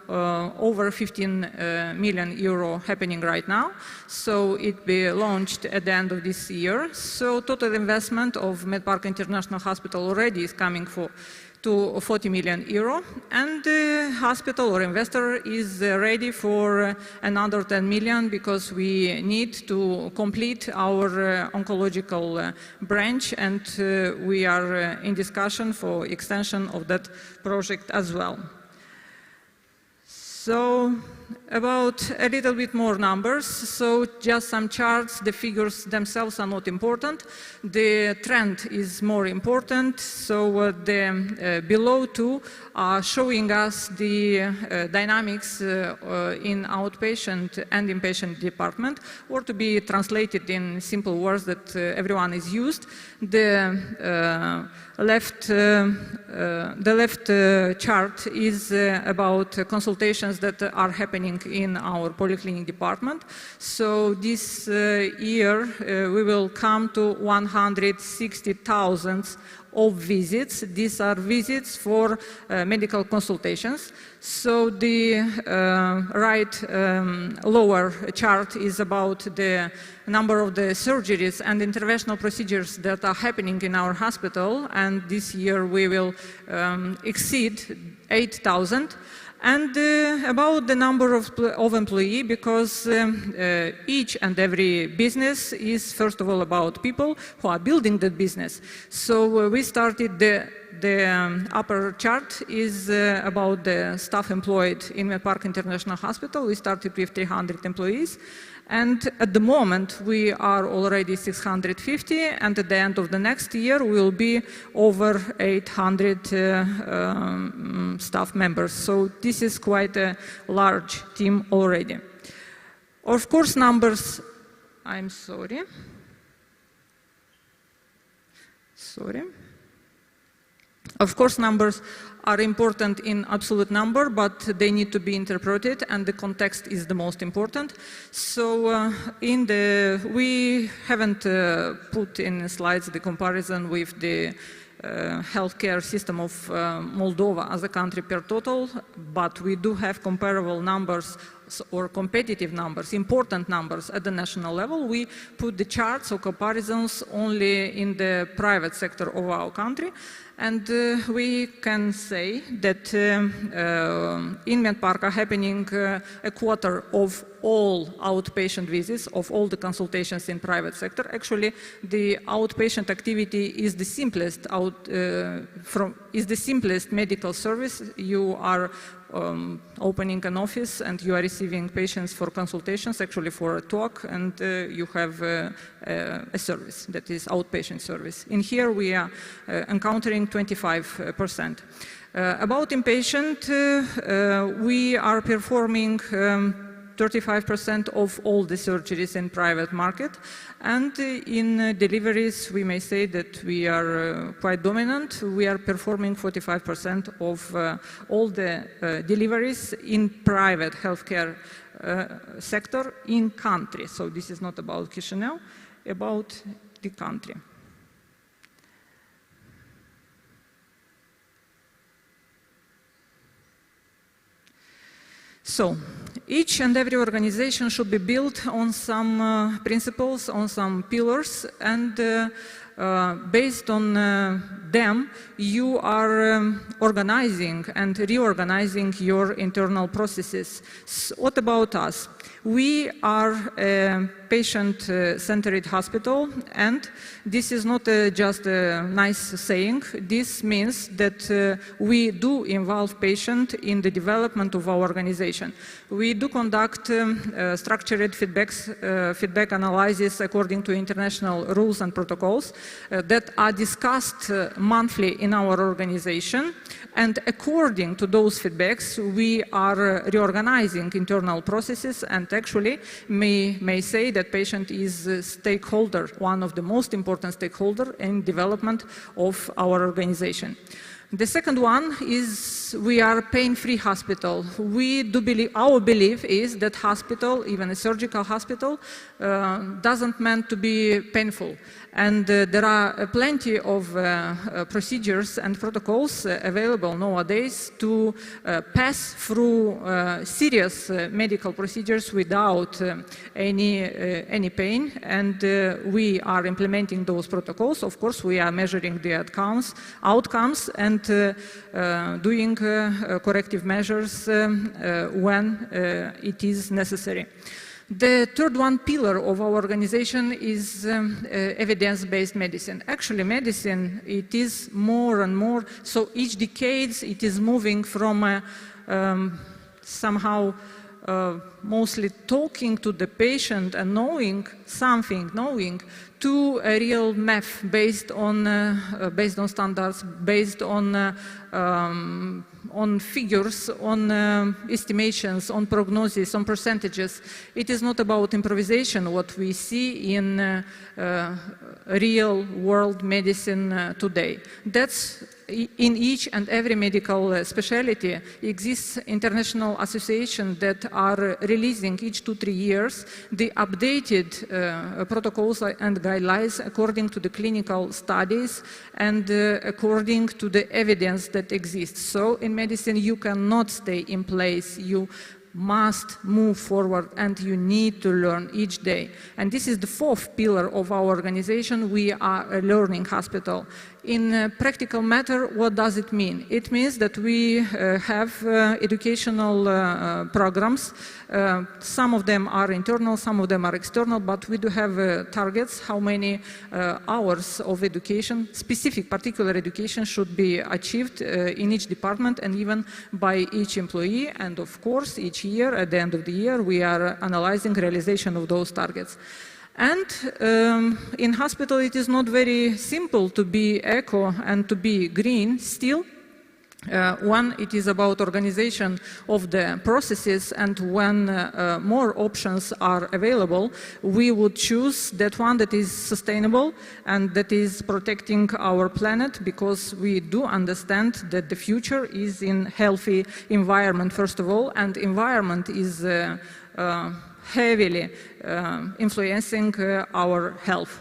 over 15 million euro happening right now. So it will be launched at the end of this year. So total investment of MedPark International Hospital already is coming to 40 million euro, and the hospital or investor is ready for another 10 million because we need to complete our oncological branch, and we are in discussion for extension of that project as well. So about a little bit more numbers, so just some charts. The figures themselves are not important. The trend is more important. So the below two are showing us the dynamics in outpatient and inpatient department, or to be translated in simple words that everyone is used. The left chart is about consultations that are happening in our polyclinic department. So this year we will come to 160,000 of visits. These are visits for medical consultations. So the right lower chart is about the number of the surgeries and interventional procedures that are happening in our hospital, and this year we will exceed 8,000. And about the number of employees, because each and every business is first of all about people who are building the business. So we started the upper chart is about the staff employed in MedPark International Hospital. We started with 300 employees. And at the moment, we are already 650, and at the end of the next year, we will be over 800 staff members. So this is quite a large team already. Of course, numbers, I'm sorry. Of course, numbers are important in absolute number, but they need to be interpreted, and the context is the most important. So we haven't put in slides the comparison with the healthcare system of Moldova as a country per total, but we do have comparable numbers or competitive numbers, important numbers at the national level. We put the charts or comparisons only in the private sector of our country. And we can say that in MedPark are happening a quarter of all outpatient visits, of all the consultations in private sector. Actually, the outpatient activity is the simplest medical service. You are opening an office and you are receiving patients for consultations, actually for a talk, and you have a service that is outpatient service. In here we are encountering 25%. About inpatient, we are performing 35% of all the surgeries in private market, and in deliveries we may say that we are quite dominant. We are performing 45% of all the deliveries in private healthcare sector in country. So this is not about Chisinau, about the country. So, each and every organization should be built on some principles, on some pillars, and based on them, you are organizing and reorganizing your internal processes. So what about us? We are a patient-centered hospital, and this is not just a nice saying. This means that we do involve patient in the development of our organization. We do conduct structured feedback analysis according to international rules and protocols. that are discussed monthly in our organization. And according to those feedbacks, we are reorganizing internal processes, and actually may say that patient is a stakeholder, one of the most important stakeholders in development of our organization. The second one is we are pain-free hospital. We do believe, our belief is that hospital, even a surgical hospital, doesn't meant to be painful. And there are plenty of procedures and protocols available nowadays to pass through serious medical procedures without any pain. And we are implementing those protocols. Of course, we are measuring the outcomes and doing corrective measures when it is necessary. The third one pillar of our organization is evidence-based medicine. Actually, medicine, it is more and more, so each decade it is moving from somehow mostly talking to the patient and knowing something, to a real math based on standards, based on figures, on estimations, on prognosis, on percentages. It is not about improvisation, what we see in real world medicine today. That's in each and every medical specialty exists international associations that are releasing each 2-3 years the updated protocols and guidelines according to the clinical studies and according to the evidence that exists. So in medicine you cannot stay in place, you must move forward and you need to learn each day. And this is the fourth pillar of our organization. We are a learning hospital. In a practical matter, what does it mean? It means that we have educational programs. Some of them are internal, some of them are external, but we do have targets, how many hours of education, specific particular education should be achieved in each department and even by each employee. And of course, each year, at the end of the year, we are analyzing realization of those targets. And in hospital, it is not very simple to be eco and to be green still. When it is about organization of the processes and when more options are available, we would choose that one that is sustainable and that is protecting our planet, because we do understand that the future is in healthy environment, first of all, and environment is heavily influencing our health.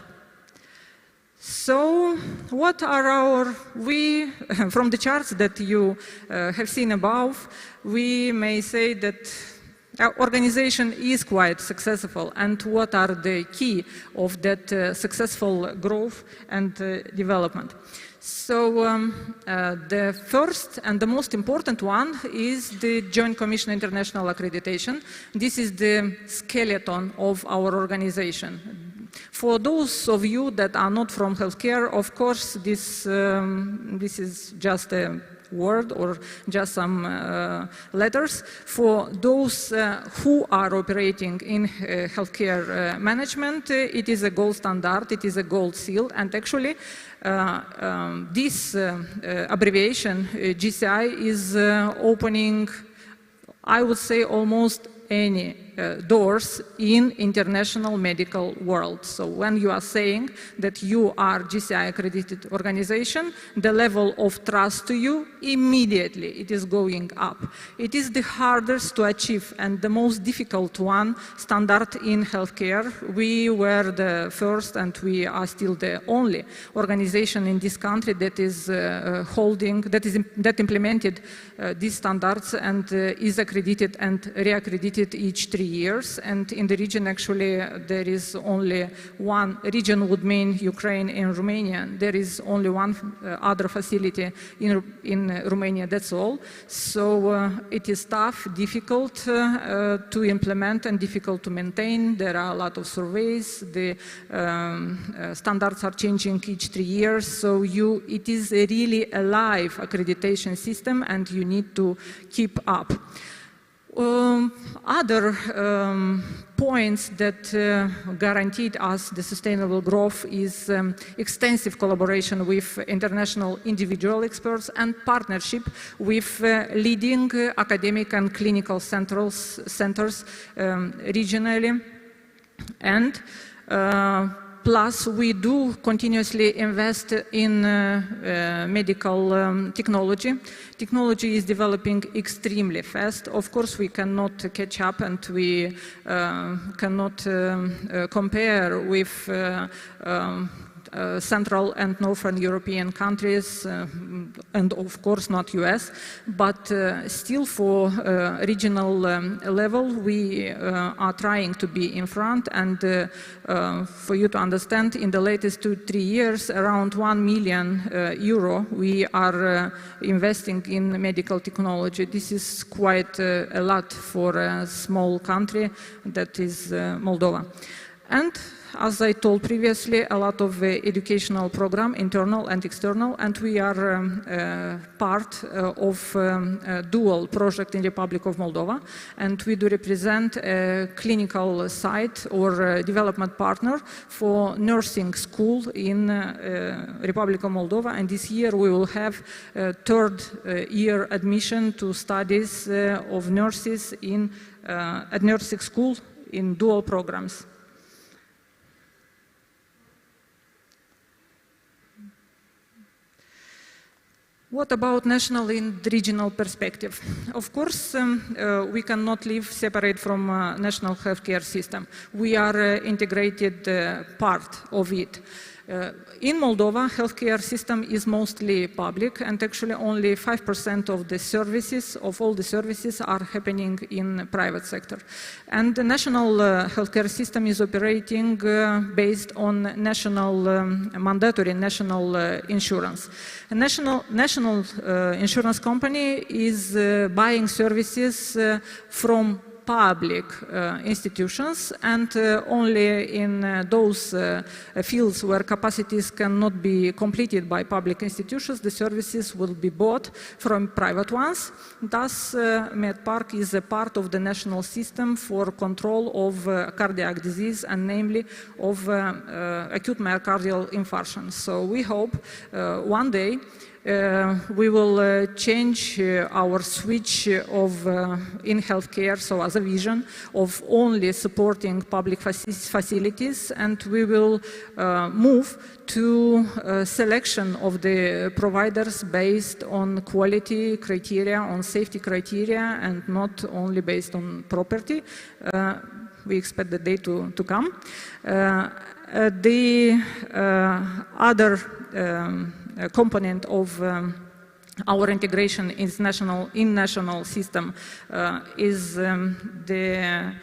So what are from the charts that you have seen above, we may say that our organization is quite successful. And what are the key of that successful growth and development? So the first and the most important one is the Joint Commission International Accreditation. This is the skeleton of our organization. For those of you that are not from healthcare, of course, this is just a word or just some letters. For those who are operating in healthcare management, it is a gold standard, it is a gold seal, and actually this abbreviation, GCI, is opening, I would say, almost any doors in international medical world. So when you are saying that you are GCI accredited organization, the level of trust to you immediately it is going up. It is the hardest to achieve and the most difficult one standard in healthcare. We were the first and we are still the only organization in this country that is that implemented these standards and is accredited and reaccredited each 3 years. And in the region, actually, there is only one region, would mean Ukraine and Romania. There is only one other facility in Romania, that's all. So it is tough, difficult to implement and difficult to maintain. There are a lot of surveys. The standards are changing each 3 years. So it is a really a live accreditation system and you need to keep up. Other points that guaranteed us the sustainable growth is extensive collaboration with international individual experts and partnership with leading academic and clinical centers regionally. And plus, we do continuously invest in medical technology. Technology is developing extremely fast. Of course, we cannot catch up, and we cannot compare with Central and Northern European countries, and of course not US, but still for regional level we are trying to be in front. And for you to understand, in the latest 2-3 years, around €1 million we are investing in medical technology. This is quite a lot for a small country that is Moldova. And as I told previously, a lot of educational program, internal and external, and we are part of a dual project in the Republic of Moldova, and we do represent a clinical site or development partner for nursing school in Republic of Moldova, and this year we will have third year admission to studies of nurses in at nursing school in dual programs. What about national and regional perspective? Of course, we cannot live separate from national healthcare system. We are integrated part of it. In Moldova, healthcare system is mostly public, and actually only 5% of the services, of all the services, are happening in private sector. And the national healthcare system is operating based on national mandatory national insurance. A national insurance company is buying services from public institutions, and only in those fields where capacities cannot be completed by public institutions, the services will be bought from private ones. Thus, MedPark is a part of the national system for control of cardiac disease, and namely of acute myocardial infarction. So we hope one day we will change our switch of in healthcare, so as a vision of only supporting public facilities, and we will move to selection of the providers based on quality criteria, on safety criteria, and not only based on property. We expect the day to come. The other component of our integration is national system is the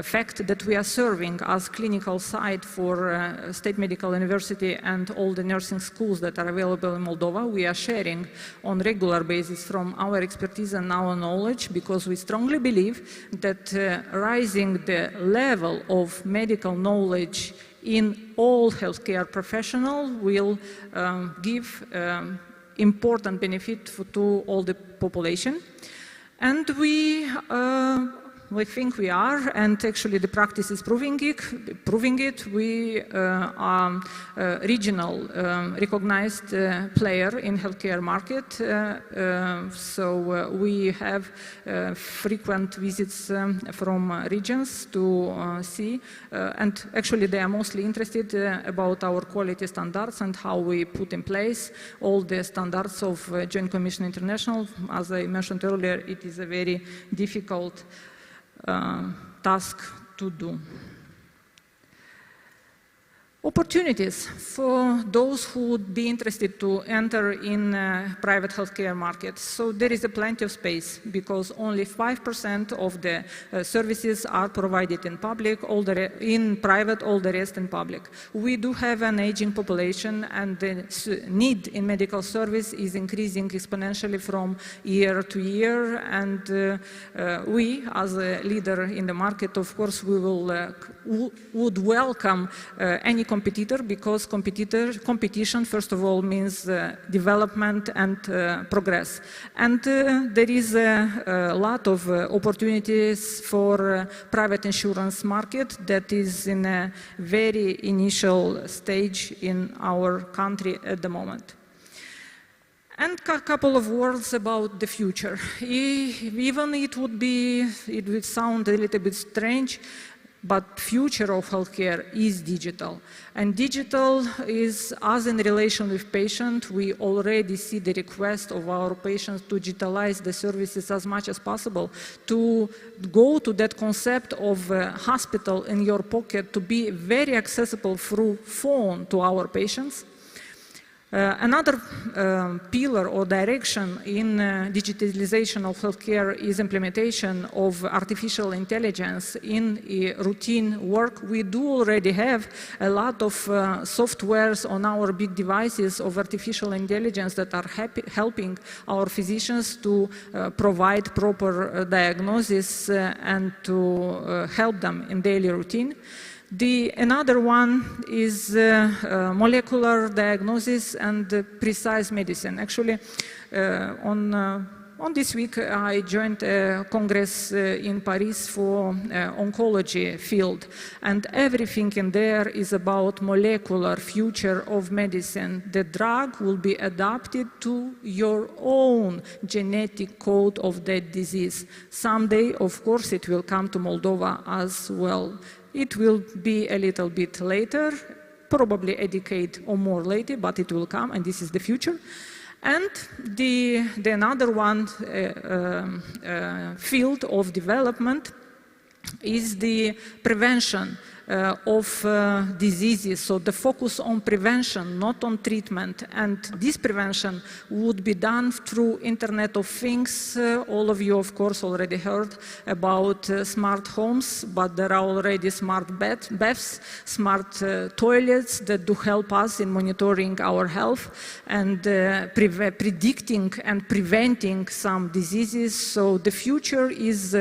fact that we are serving as clinical site for State Medical University and all the nursing schools that are available in Moldova. We are sharing on regular basis from our expertise and our knowledge, because we strongly believe that rising the level of medical knowledge in all healthcare professionals will give important benefit to all the population. And we think we are, and actually the practice is proving it. We are a regional recognized player in healthcare market. So we have frequent visits from regions to see, and actually they are mostly interested about our quality standards and how we put in place all the standards of Joint Commission International. As I mentioned earlier, it is a very difficult task to do. Opportunities for those who would be interested to enter in private healthcare markets. So there is a plenty of space, because only 5% of the services are provided in public, in private, all the rest in public. We do have an aging population, and the need in medical service is increasing exponentially from year to year. And we, as a leader in the market, of course, we would welcome any competitor because competition, first of all, means development and progress. And there is a lot of opportunities for private insurance market that is in a very initial stage in our country at the moment. And a couple of words about the future. Even it would sound a little bit strange, but future of healthcare is digital. And digital is, as in relation with patient, we already see the request of our patients to digitalize the services as much as possible, to go to that concept of hospital in your pocket, to be very accessible through phone to our patients. Another pillar or direction in digitalization of healthcare is implementation of artificial intelligence in routine work. We do already have a lot of softwares on our big devices of artificial intelligence that are helping our physicians to provide proper diagnosis and to help them in daily routine. Another one is molecular diagnosis and precise medicine. Actually, on this week, I joined a congress in Paris for oncology field, and everything in there is about molecular future of medicine. The drug will be adapted to your own genetic code of that disease. Someday, of course, it will come to Moldova as well. It will be a little bit later, probably a decade or more later, but it will come, and this is the future. And the another one field of development is the prevention of diseases, so the focus on prevention, not on treatment. And this prevention would be done through Internet of Things. All of you, of course, already heard about smart homes, but there are already smart baths, smart toilets that do help us in monitoring our health and predicting and preventing some diseases. So the future is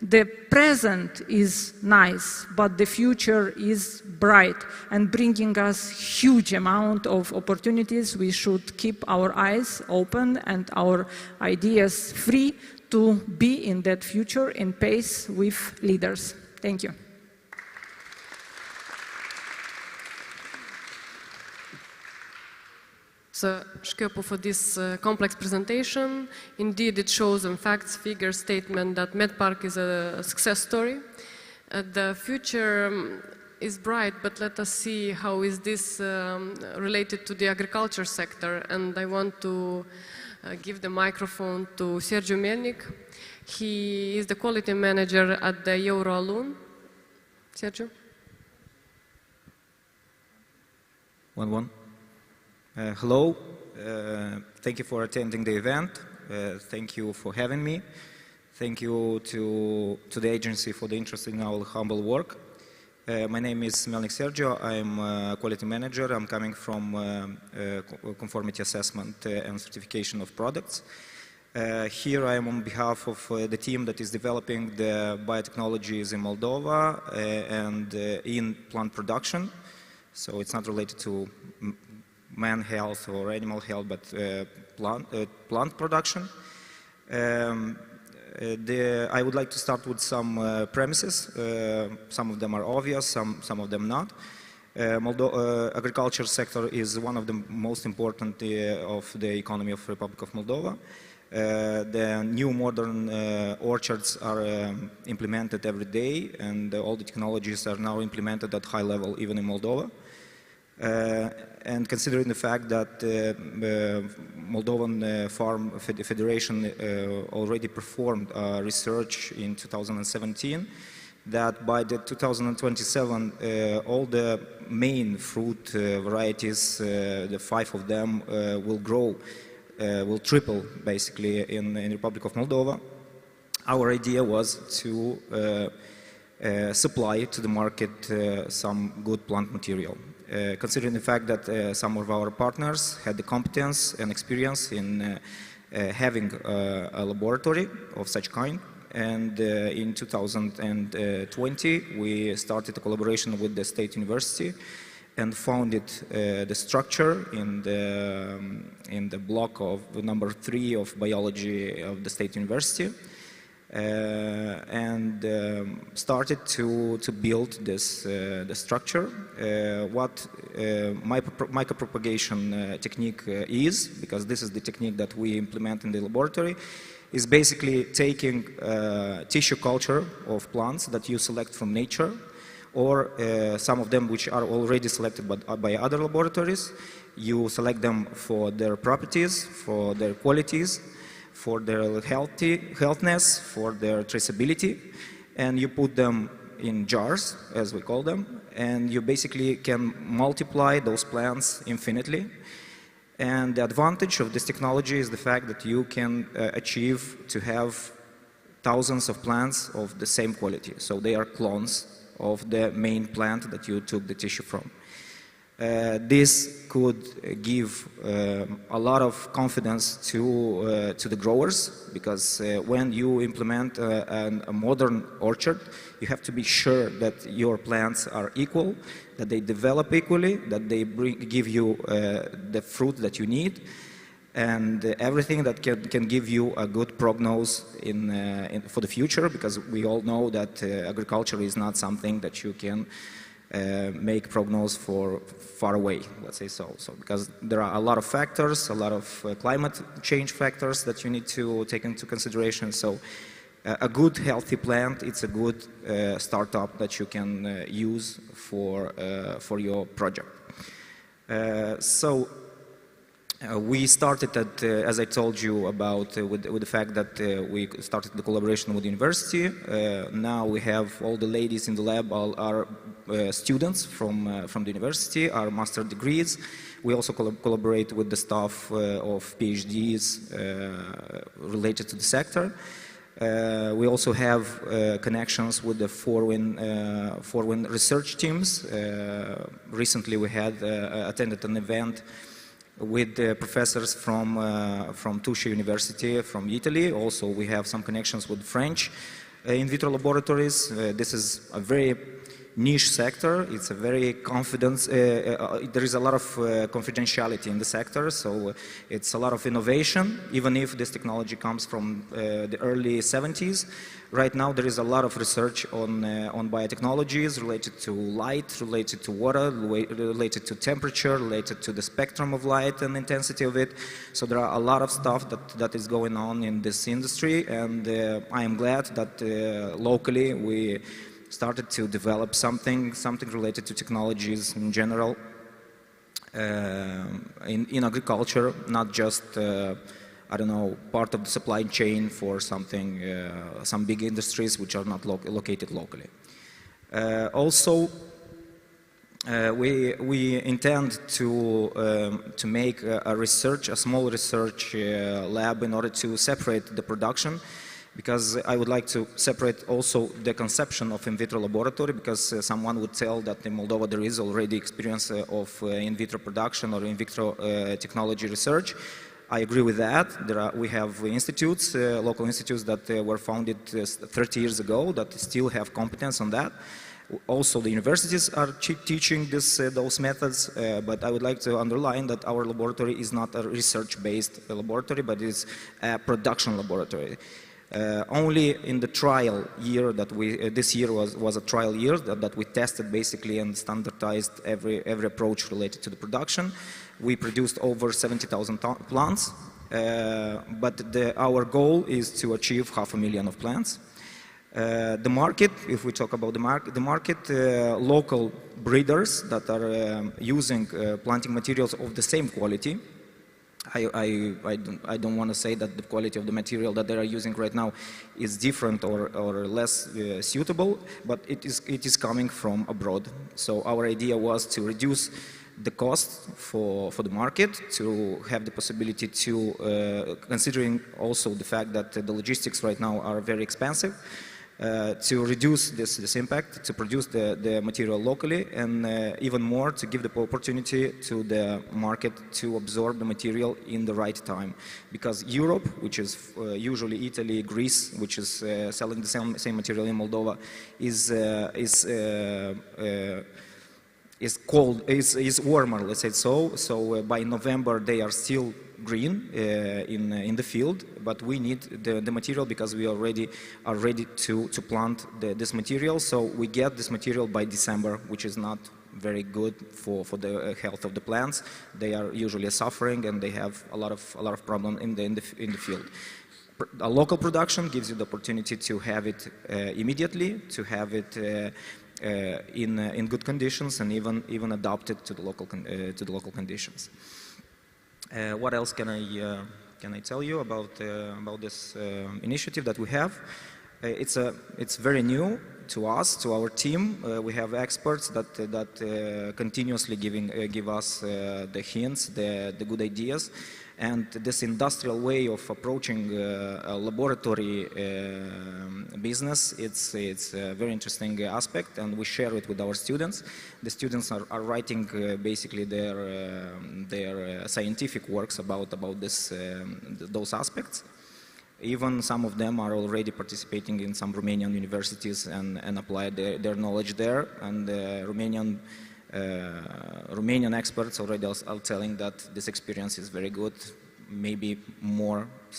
the present is nice, but the future is bright and bringing us huge amount of opportunities. We should keep our eyes open and our ideas free to be in that future in pace with leaders. Thank you. Shkyopo for this complex presentation. Indeed, it shows in facts, figures, statement that MedPark is a success story. The future is bright, but let us see how is this related to the agriculture sector. And I want to give the microphone to Sergiu Melnic. He is the quality manager at the Euroalun. Sergiu? One. Hello, thank you for attending the event. Thank you for having me. Thank you to the agency for the interest in our humble work. My name is Melnik Sergio. I'm a quality manager. I'm coming from conformity assessment and certification of products. Here I am on behalf of the team that is developing the biotechnologies in Moldova and in plant production. So it's not related to man health or animal health, but plant production. I would like to start with some premises. Some of them are obvious, some of them not. Agriculture sector is one of the most important of the economy of Republic of Moldova. The new modern orchards are implemented every day, and all the technologies are now implemented at high level, even in Moldova. And considering the fact that Moldovan Farm Federation already performed research in 2017, that by the 2027 all the main fruit varieties, the 5 of them, will grow, will triple basically in the Republic of Moldova. Our idea was to supply to the market some good plant material. Considering the fact that some of our partners had the competence and experience in having a laboratory of such kind, and in 2020 we started a collaboration with the State University and founded the structure in the block of number 3 of biology of the State University, and started to build this the structure. What micropropagation technique is, because this is the technique that we implement in the laboratory, is basically taking tissue culture of plants that you select from nature, or some of them which are already selected by other laboratories. You select them for their properties, for their qualities, for their healthiness, for their traceability, and you put them in jars, as we call them, and you basically can multiply those plants infinitely. And the advantage of this technology is the fact that you can achieve to have thousands of plants of the same quality. So they are clones of the main plant that you took the tissue from. This could give a lot of confidence to the growers, because when you implement a modern orchard, you have to be sure that your plants are equal, that they develop equally, that they give you the fruit that you need, and everything that can give you a good prognosis for the future, because we all know that agriculture is not something that you can make prognosis for far away, let's say so. Because there are a lot of factors, a lot of climate change factors that you need to take into consideration. So a good healthy plant, it's a good startup that you can use for your project. We started at, as I told you about, with the fact that we started the collaboration with the university. Now we have all the ladies in the lab are students from the university, our master degrees. We also collaborate with the staff of PhDs related to the sector. We also have connections with the foreign research teams. Recently we had attended an event with professors from Tuscia University from Italy. Also, we have some connections with French in vitro laboratories. This is a very niche sector. It's a very there is a lot of confidentiality in the sector, so it's a lot of innovation, even if this technology comes from the early 70s. Right now there is a lot of research on biotechnologies related to light, related to water, related to temperature, related to the spectrum of light and intensity of it. So there are a lot of stuff that is going on in this industry, and I am glad that locally we started to develop something related to technologies in general in agriculture, not just I don't know, part of the supply chain for something, some big industries which are not located locally. Also, we intend to make a small research lab in order to separate the production, because I would like to separate also the conception of in vitro laboratory, because someone would tell that in Moldova there is already experience of in vitro production or in vitro technology research. I agree with that. We have institutes, local institutes that were founded 30 years ago that still have competence on that. Also, the universities are teaching those methods, but I would like to underline that our laboratory is not a research-based laboratory, but it's a production laboratory. Only in the trial year that this year was a trial year that we tested basically and standardized every approach related to the production. We produced over 70,000 plants, but our goal is to achieve 500,000 of plants. The market, if we talk about the market, local breeders that are using planting materials of the same quality. I don't want to say that the quality of the material that they are using right now is different or less suitable, but it is coming from abroad. So our idea was to reduce the cost for the market, to have the possibility to, considering also the fact that the logistics right now are very expensive, to reduce this impact, to produce the material locally, and even more to give the opportunity to the market to absorb the material in the right time. Because Europe, which is usually Italy, Greece, which is selling the same material in Moldova, is cold, is warmer, let's say so. So by November they are still green in the field, but we need the material because we already are ready to plant this material. So we get this material by December, which is not very good for the health of the plants. They are usually suffering and they have a lot of problem in the field. A local production gives you the opportunity to have it immediately, to have it in good conditions, and even adapt it to the local conditions. What else can I tell you about this initiative that we have? It's very new to us, to our team. We have experts that continuously give us the hints, the good ideas. And this industrial way of approaching a laboratory business, it's a very interesting aspect, and we share it with our students. The students are writing basically their scientific works about those aspects. Even some of them are already participating in some Romanian universities and apply their knowledge there. And Romanian experts already are telling that this experience is very good, maybe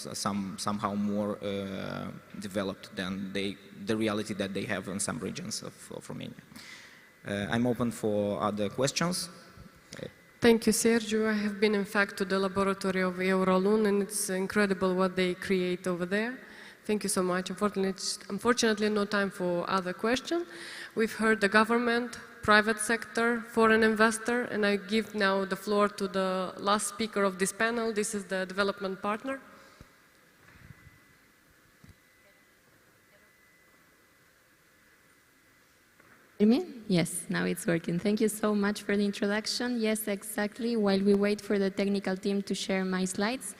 somehow more developed than the reality that they have in some regions of Romania. I'm open for other questions. Thank you, Sergio. I have been, in fact, to the laboratory of Eurolun, and it's incredible what they create over there. Thank you so much. Unfortunately, no time for other questions. We've heard the government, private sector, foreign investor, and I give now the floor to the last speaker of this panel. This is the development partner. Hear me? Yes, now it's working. Thank you so much for the introduction. Yes, exactly. While we wait for the technical team to share my slides,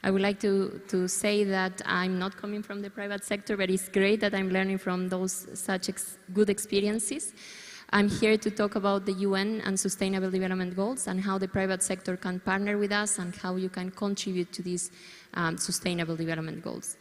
I would like to say that I'm not coming from the private sector, but it's great that I'm learning from those such good experiences. I'm here to talk about the UN and Sustainable Development Goals and how the private sector can partner with us and how you can contribute to these Sustainable Development Goals.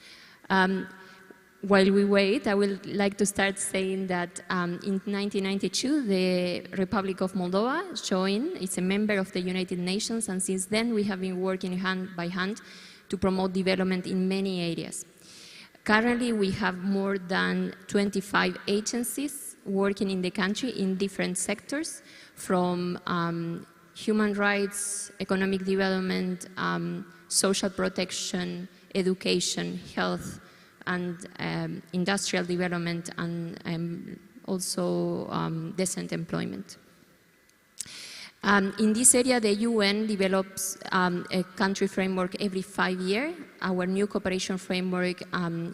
While we wait, I would like to start saying that in 1992, the Republic of Moldova joined, it's a member of the United Nations, and since then we have been working hand by hand to promote development in many areas. Currently, we have more than 25 agencies working in the country in different sectors, from human rights, economic development, social protection, education, health, and industrial development, and also decent employment. In this area, the UN develops a country framework every 5 years. Our new cooperation framework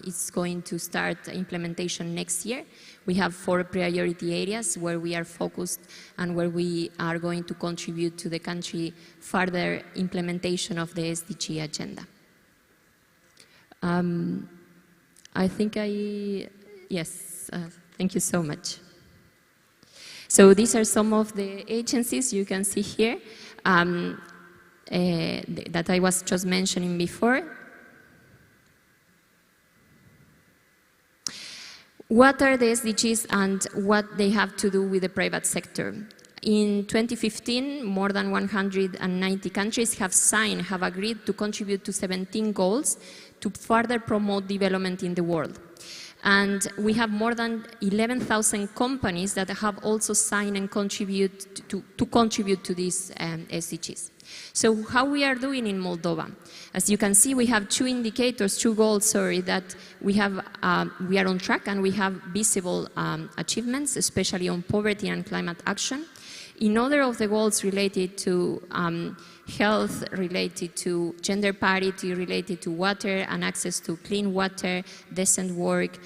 is going to start implementation next year. We have 4 priority areas where we are focused and where we are going to contribute to the country further implementation of the SDG agenda. I think yes, thank you so much. So these are some of the agencies you can see here that I was just mentioning before. What are the SDGs and what they have to do with the private sector? In 2015, more than 190 countries have agreed to contribute to 17 goals to further promote development in the world. And we have more than 11,000 companies that have also signed and contribute to these SDGs. So how we are doing in Moldova? As you can see, we have 2 indicators, 2 goals, sorry, that we are on track and we have visible achievements, especially on poverty and climate action. In other of the goals related to health, related to gender parity, related to water and access to clean water, decent work,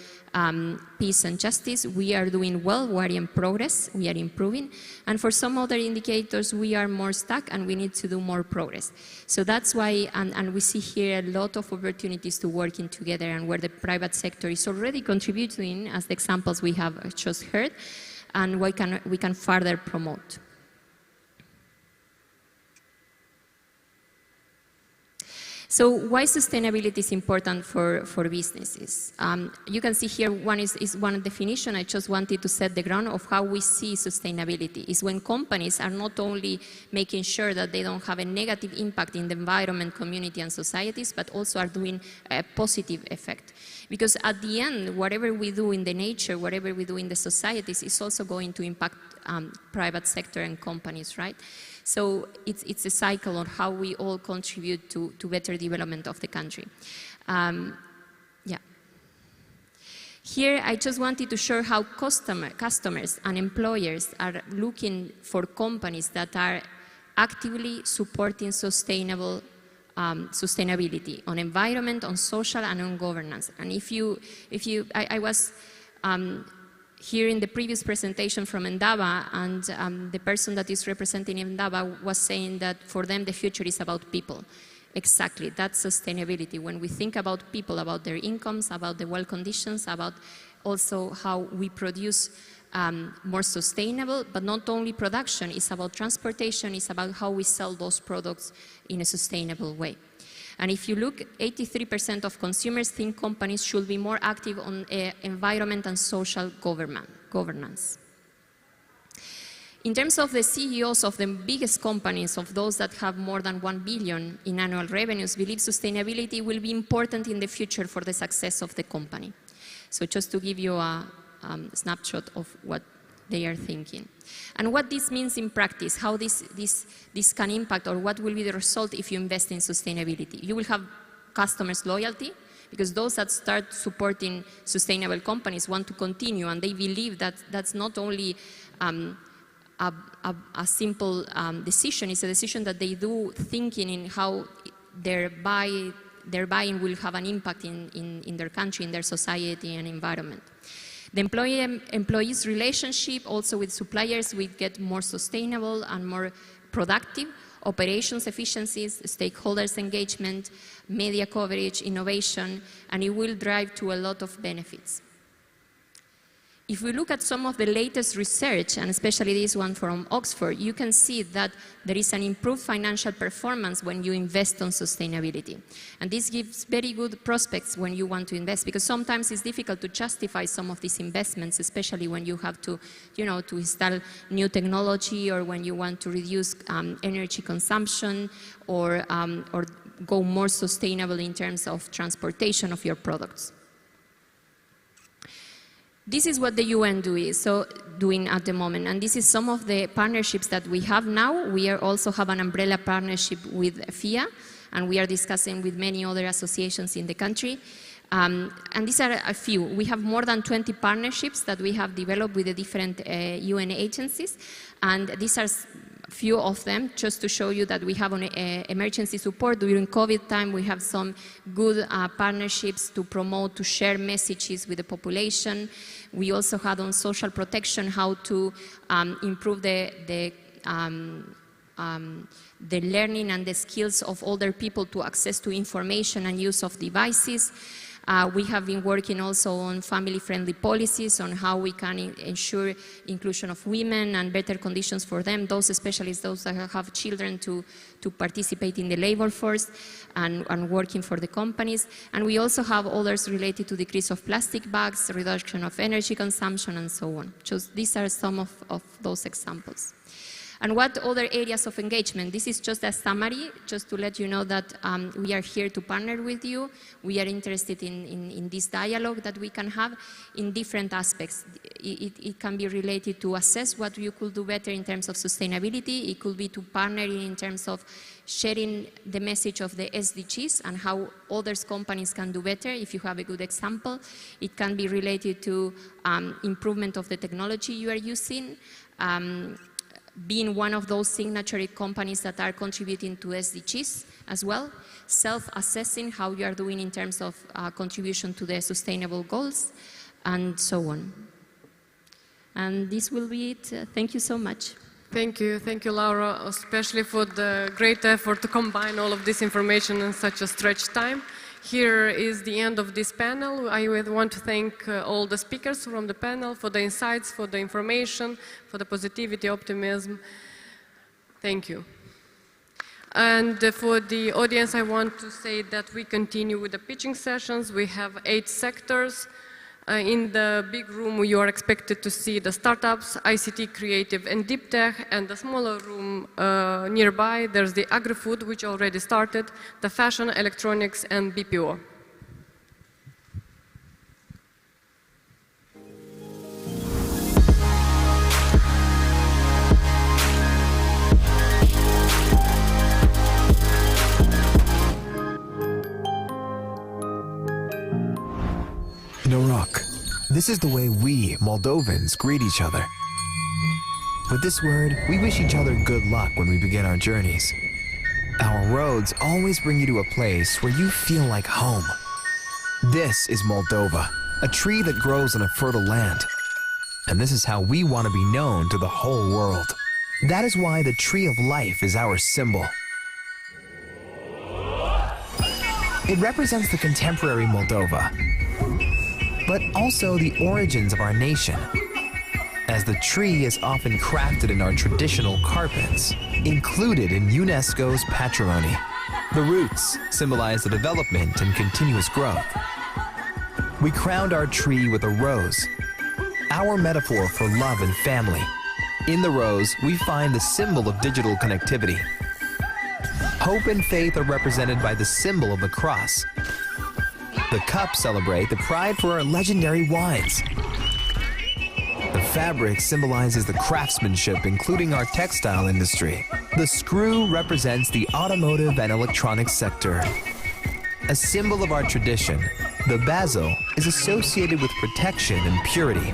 peace and justice, we are doing well, we are in progress, we are improving. And for some other indicators, we are more stuck and we need to do more progress. So that's why, and we see here a lot of opportunities to working together and where the private sector is already contributing, as the examples we have just heard, and we can further promote. So why sustainability is important for businesses? You can see here one is one definition. I just wanted to set the ground of how we see sustainability. Is when companies are not only making sure that they don't have a negative impact in the environment, community and societies, but also are doing a positive effect. Because at the end, whatever we do in the nature, whatever we do in the societies is also going to impact private sector and companies, right? So it's a cycle on how we all contribute to better development of the country. Yeah. Here, I just wanted to show how customers and employers are looking for companies that are actively supporting sustainability on environment, on social, and on governance. And I was here in the previous presentation from Endava, and the person that is representing Endava was saying that for them the future is about people. Exactly, that's sustainability. When we think about people, about their incomes, about the work conditions, about also how we produce more sustainable, but not only production, it's about transportation, it's about how we sell those products in a sustainable way. And if you look, 83% of consumers think companies should be more active on environment and social governance. In terms of the CEOs of the biggest companies, of those that have more than 1 billion in annual revenues, believe sustainability will be important in the future for the success of the company. So just to give you a snapshot of what they are thinking. And what this means in practice, how this can impact, or what will be the result if you invest in sustainability. You will have customers' loyalty, because those that start supporting sustainable companies want to continue, and they believe that that's not only a simple decision, it's a decision that they do thinking in how their buying will have an impact in their country, in their society and environment. The employees' relationship also with suppliers will get more sustainable and more productive. Operations efficiencies, stakeholders' engagement, media coverage, innovation, and it will drive to a lot of benefits. If we look at some of the latest research, and especially this one from Oxford, you can see that there is an improved financial performance when you invest on sustainability. And this gives very good prospects when you want to invest, because sometimes it's difficult to justify some of these investments, especially when you have to, to install new technology, or when you want to reduce energy consumption, or go more sustainable in terms of transportation of your products. This is what the UN doing at the moment, and this is some of the partnerships that we have now. We also have an umbrella partnership with FIA, and we are discussing with many other associations in the country. And these are a few. We have more than 20 partnerships that we have developed with the different UN agencies, and these are few of them, just to show you that we have on emergency support. During COVID time, we have some good partnerships to promote, to share messages with the population. We also had on social protection how to improve the learning and the skills of older people to access to information and use of devices. We have been working also on family-friendly policies, on how we can ensure inclusion of women and better conditions for them, those especially those that have children, to participate in the labor force and working for the companies. And we also have others related to decrease of plastic bags, reduction of energy consumption, and so on. Just these are some of those examples. And what other areas of engagement? This is just a summary, just to let you know that we are here to partner with you. We are interested in this dialogue that we can have in different aspects. It can be related to assess what you could do better in terms of sustainability. It could be to partner in terms of sharing the message of the SDGs and how other companies can do better, if you have a good example. It can be related to improvement of the technology you are using, being one of those signatory companies that are contributing to SDGs as well, self-assessing how you are doing in terms of contribution to the sustainable goals, and so on. And this will be it. Thank you so much. Thank you, Laura, especially for the great effort to combine all of this information in such a stretched time. Here is the end of this panel. I would want to thank all the speakers from the panel for the insights, for the information, for the positivity, optimism. Thank you. And for the audience, I want to say that we continue with the pitching sessions. We have 8 sectors. In the big room, you are expected to see the startups, ICT, creative, and deep tech. And the smaller room nearby, there's the agri-food, which already started, the fashion, electronics, and BPO. Norok. This is the way we, Moldovans, greet each other. With this word, we wish each other good luck when we begin our journeys. Our roads always bring you to a place where you feel like home. This is Moldova, a tree that grows on a fertile land. And this is how we want to be known to the whole world. That is why the Tree of Life is our symbol. It represents the contemporary Moldova, but also the origins of our nation, as the tree is often crafted in our traditional carpets, included in UNESCO's patrimony. The roots symbolize the development and continuous growth. We crowned our tree with a rose, our metaphor for love and family. In the rose, we find the symbol of digital connectivity. Hope and faith are represented by the symbol of the cross. The cups celebrate the pride for our legendary wines. The fabric symbolizes the craftsmanship, including our textile industry. The screw represents the automotive and electronics sector. A symbol of our tradition, the basil is associated with protection and purity.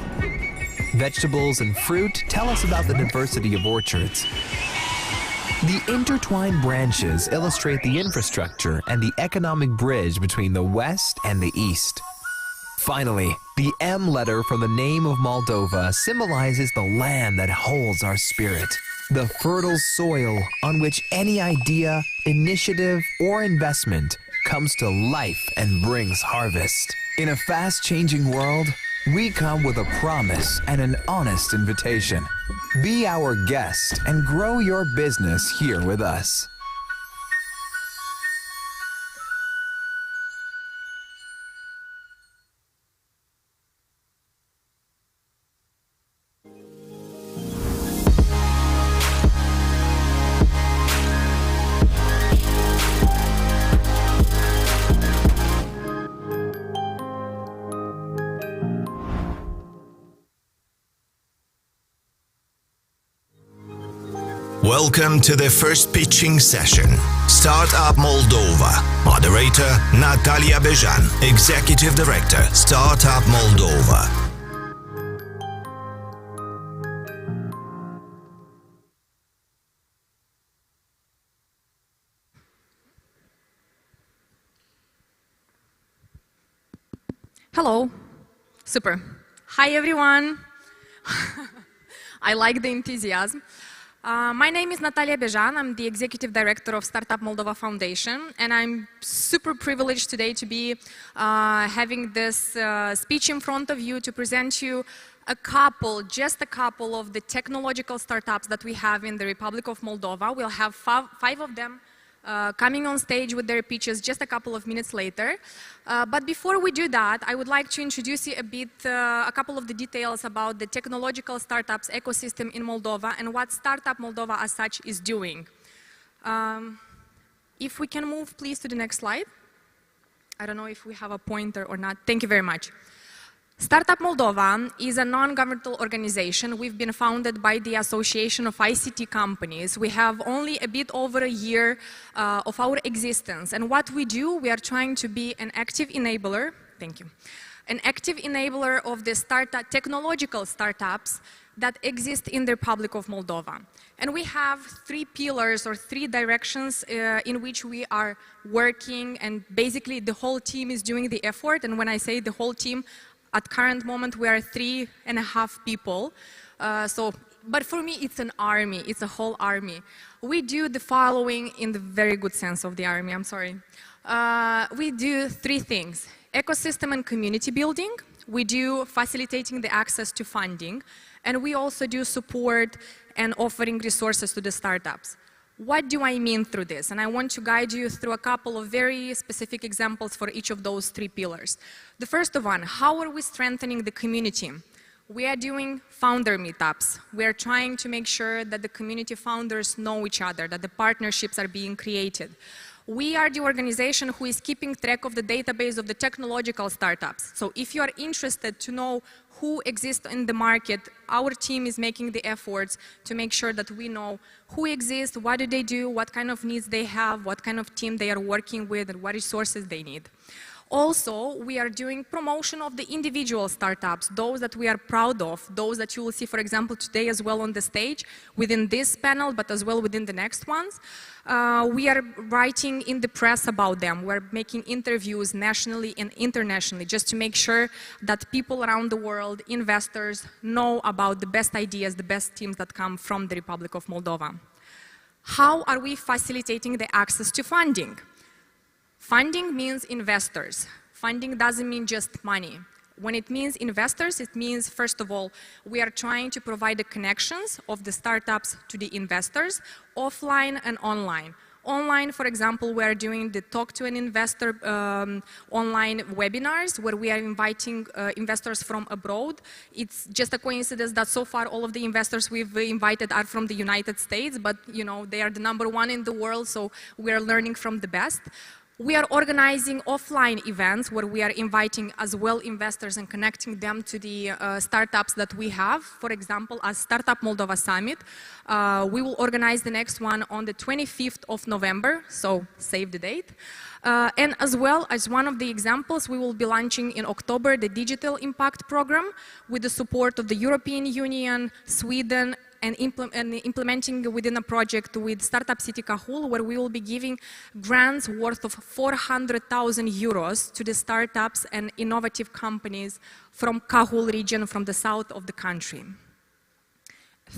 Vegetables and fruit tell us about the diversity of orchards. The intertwined branches illustrate the infrastructure and the economic bridge between the West and the East. Finally, the M letter from the name of Moldova symbolizes the land that holds our spirit, the fertile soil on which any idea, initiative, or investment comes to life and brings harvest. In a fast-changing world, we come with a promise and an honest invitation. Be our guest and grow your business here with us. Welcome to the first pitching session. Startup Moldova. Moderator Natalia Bejan. Executive Director, Startup Moldova. Hello. Super. Hi, everyone. I like the enthusiasm. My name is Natalia Bejan. I'm the Executive Director of Startup Moldova Foundation, and I'm super privileged today to be having this speech in front of you to present you just a couple of the technological startups that we have in the Republic of Moldova. We'll have five of them coming on stage with their pitches just a couple of minutes later. But before we do that, I would like to introduce you a couple of the details about the technological startups ecosystem in Moldova and what Startup Moldova as such is doing. If we can move please to the next slide. I don't know if we have a pointer or not. Thank you very much. Startup Moldova is a non-governmental organization. We've been founded by the Association of ICT Companies. We have only a bit over a year of our existence. And what we do, we are trying to be an active enabler, thank you, an active enabler of the technological startups that exist in the Republic of Moldova. And we have 3 pillars or 3 directions in which we are working, and basically the whole team is doing the effort. And when I say the whole team, at current moment, we are 3.5 people. But for me, it's an army. It's a whole army. We do the following in the very good sense of the army. I'm sorry. We do 3 things: ecosystem and community building. We do facilitating the access to funding, and we also do support and offering resources to the startups. What do I mean through this? And I want to guide you through a couple of very specific examples for each of those three pillars. The first one, how are we strengthening the community? We are doing founder meetups. We are trying to make sure that the community founders know each other, that the partnerships are being created. We are the organization who is keeping track of the database of the technological startups. So if you are interested to know who exists in the market, our team is making the efforts to make sure that we know who exists, what do they do, what kind of needs they have, what kind of team they are working with, and what resources they need. Also, we are doing promotion of the individual startups, those that we are proud of, those that you will see, for example, today as well on the stage, within this panel, but as well within the next ones. We are writing in the press about them. We're making interviews nationally and internationally just to make sure that people around the world, investors, know about the best ideas, the best teams that come from the Republic of Moldova. How are we facilitating the access to funding? Funding means investors. Funding doesn't mean just money. When it means investors, it means, first of all, we are trying to provide the connections of the startups to the investors, offline and online. Online, for example, we are doing the Talk to an Investor online webinars where we are inviting investors from abroad. It's just a coincidence that so far all of the investors we've invited are from the United States, but you know, they are the #1 in the world, so we are learning from the best. We are organizing offline events where we are inviting as well investors and connecting them to the startups that we have. For example, as Startup Moldova Summit, we will organize the next one on the 25th of November, so save the date. And as well as one of the examples, we will be launching in October the Digital Impact Program with the support of the European Union, Sweden, and implementing within a project with Startup City Cahul, where we will be giving grants worth of 400,000 euros to the startups and innovative companies from Cahul region, from the south of the country.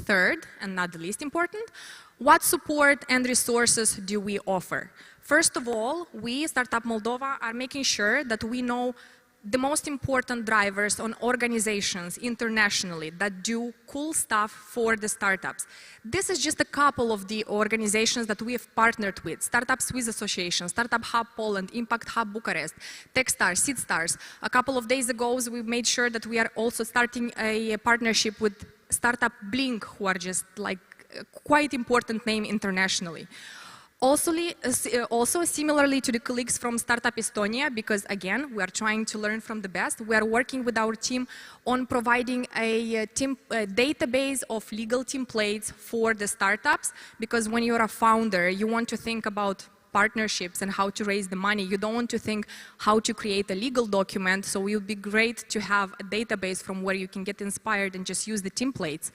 Third, and not the least important, what support and resources do we offer? First of all, we, Startup Moldova, are making sure that we know the most important drivers on organizations internationally that do cool stuff for the startups. This is just a couple of the organizations that we have partnered with. Startup Swiss Association, Startup Hub Poland, Impact Hub Bucharest, Techstars, Seedstars. A couple of days ago, we made sure that we are also starting a partnership with Startup Blink, who are just like a quite important name internationally. Also, similarly to the colleagues from Startup Estonia, because again, we are trying to learn from the best, we are working with our team on providing a database of legal templates for the startups, because when you're a founder, you want to think about partnerships and how to raise the money. You don't want to think how to create a legal document, so it would be great to have a database from where you can get inspired and just use the templates.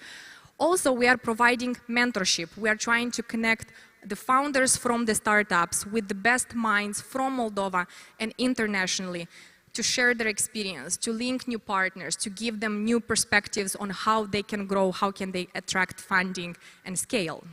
Also, we are providing mentorship. We are trying to connect the founders from the startups with the best minds from Moldova and internationally to share their experience, to link new partners, to give them new perspectives on how they can grow, how can they attract funding and scale.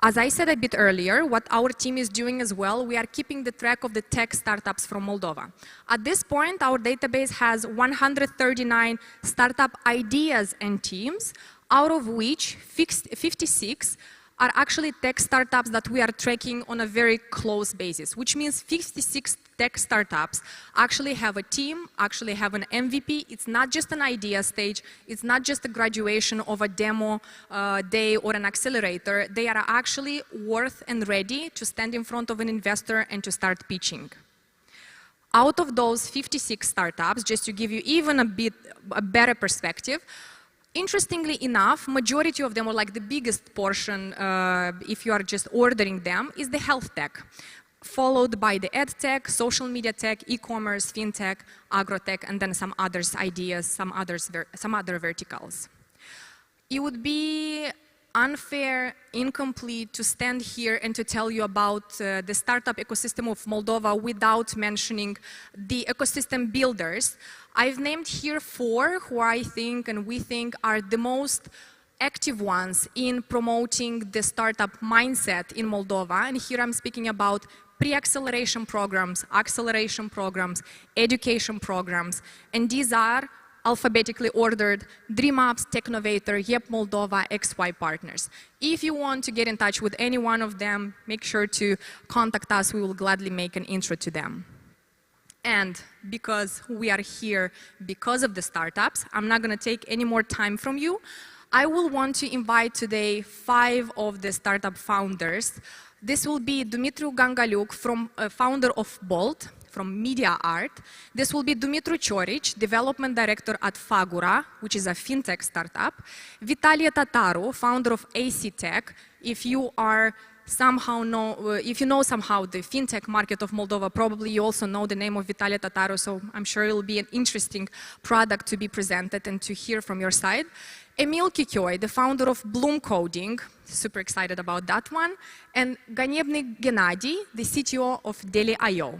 As I said a bit earlier, what our team is doing as well, we are keeping the track of the tech startups from Moldova. At this point, our database has 139 startup ideas and teams, out of which 56 are actually tech startups that we are tracking on a very close basis, which means 56 tech startups actually have a team, actually have an MVP. It's not just an idea stage, it's not just a graduation of a demo day or an accelerator. They are actually worth and ready to stand in front of an investor and to start pitching. Out of those 56 startups, just to give you even a better perspective, interestingly enough, majority of them, or like the biggest portion, if you are just ordering them, is the health tech, followed by the ed tech, social media tech, e-commerce, fintech, agrotech, and then some others ideas, some other verticals. It would be unfair, incomplete to stand here and to tell you about the startup ecosystem of Moldova without mentioning the ecosystem builders. I've named here 4 who I think and we think are the most active ones in promoting the startup mindset in Moldova. And here I'm speaking about pre-acceleration programs, acceleration programs, education programs. And these are alphabetically ordered, DreamApps, Technovator, Yep Moldova, XY partners. If you want to get in touch with any one of them, make sure to contact us. We will gladly make an intro to them. And because we are here because of the startups, I'm not going to take any more time from you. I will want to invite today 5 of the startup founders. This will be Dumitru Gangaliuc, founder of Bolt, from Media Art. This will be Dumitru Cioric, development director at Fagura, which is a fintech startup. Vitalie Tataru, founder of AC Tech. If you know somehow the fintech market of Moldova, probably you also know the name of Vitalie Tataru, so I'm sure it will be an interesting product to be presented and to hear from your side. Emil Kikioi, the founder of Bloom Coding, super excited about that one, and Ganebny Gennady, the CTO of Deli.io.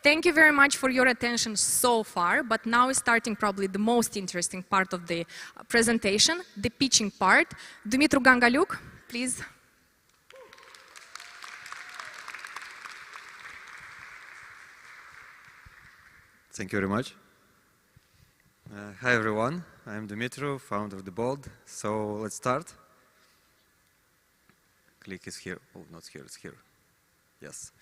Thank you very much for your attention so far, but now is starting probably the most interesting part of the presentation, the pitching part. Dumitru Gangaliuc, please. Thank you very much. Hi everyone, I'm Dumitru, founder of The Bold. So let's start. Click is here. Oh, not here, it's here. Yes.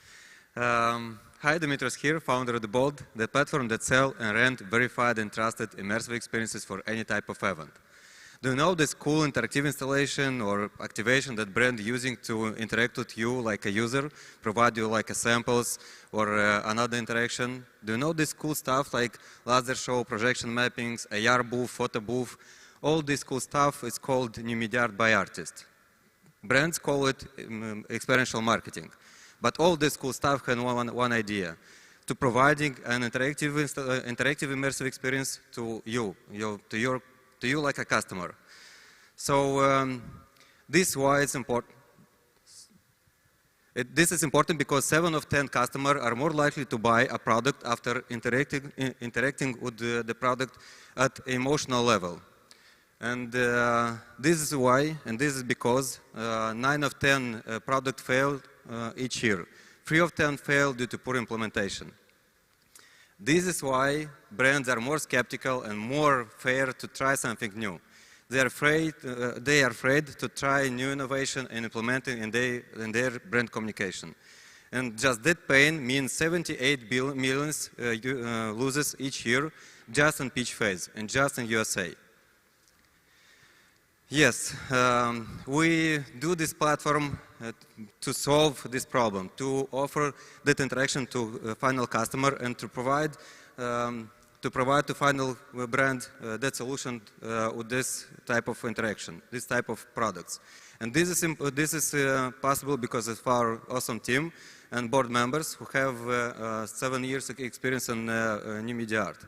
Hi, Dumitru is here, founder of The Bold, the platform that sells and rent verified and trusted immersive experiences for any type of event. Do you know this cool interactive installation or activation that brand using to interact with you like a user, provide you like a samples or another interaction? Do you know this cool stuff like laser show, projection mappings, AR booth, photo booth? All this cool stuff is called new media art by artists. Brands call it experiential marketing. But all this cool stuff has one idea, to providing an interactive immersive experience to you like a customer. So this is why it's important. This is important because 7 of 10 customers are more likely to buy a product after interacting with the product at emotional level. And this is why, and this is because 9 of 10 products fail each year. 3 of 10 fail due to poor implementation. This is why brands are more skeptical and more fair to try something new. They are afraid to try new innovation and implement it in their brand communication. And just that pain means 78 million losses each year just in pitch phase and just in USA. Yes, we do this platform to solve this problem, to offer that interaction to final customer and to provide to final brand that solution with this type of interaction, this type of products. And this is possible because of our awesome team and board members who have 7 years of experience in new media art.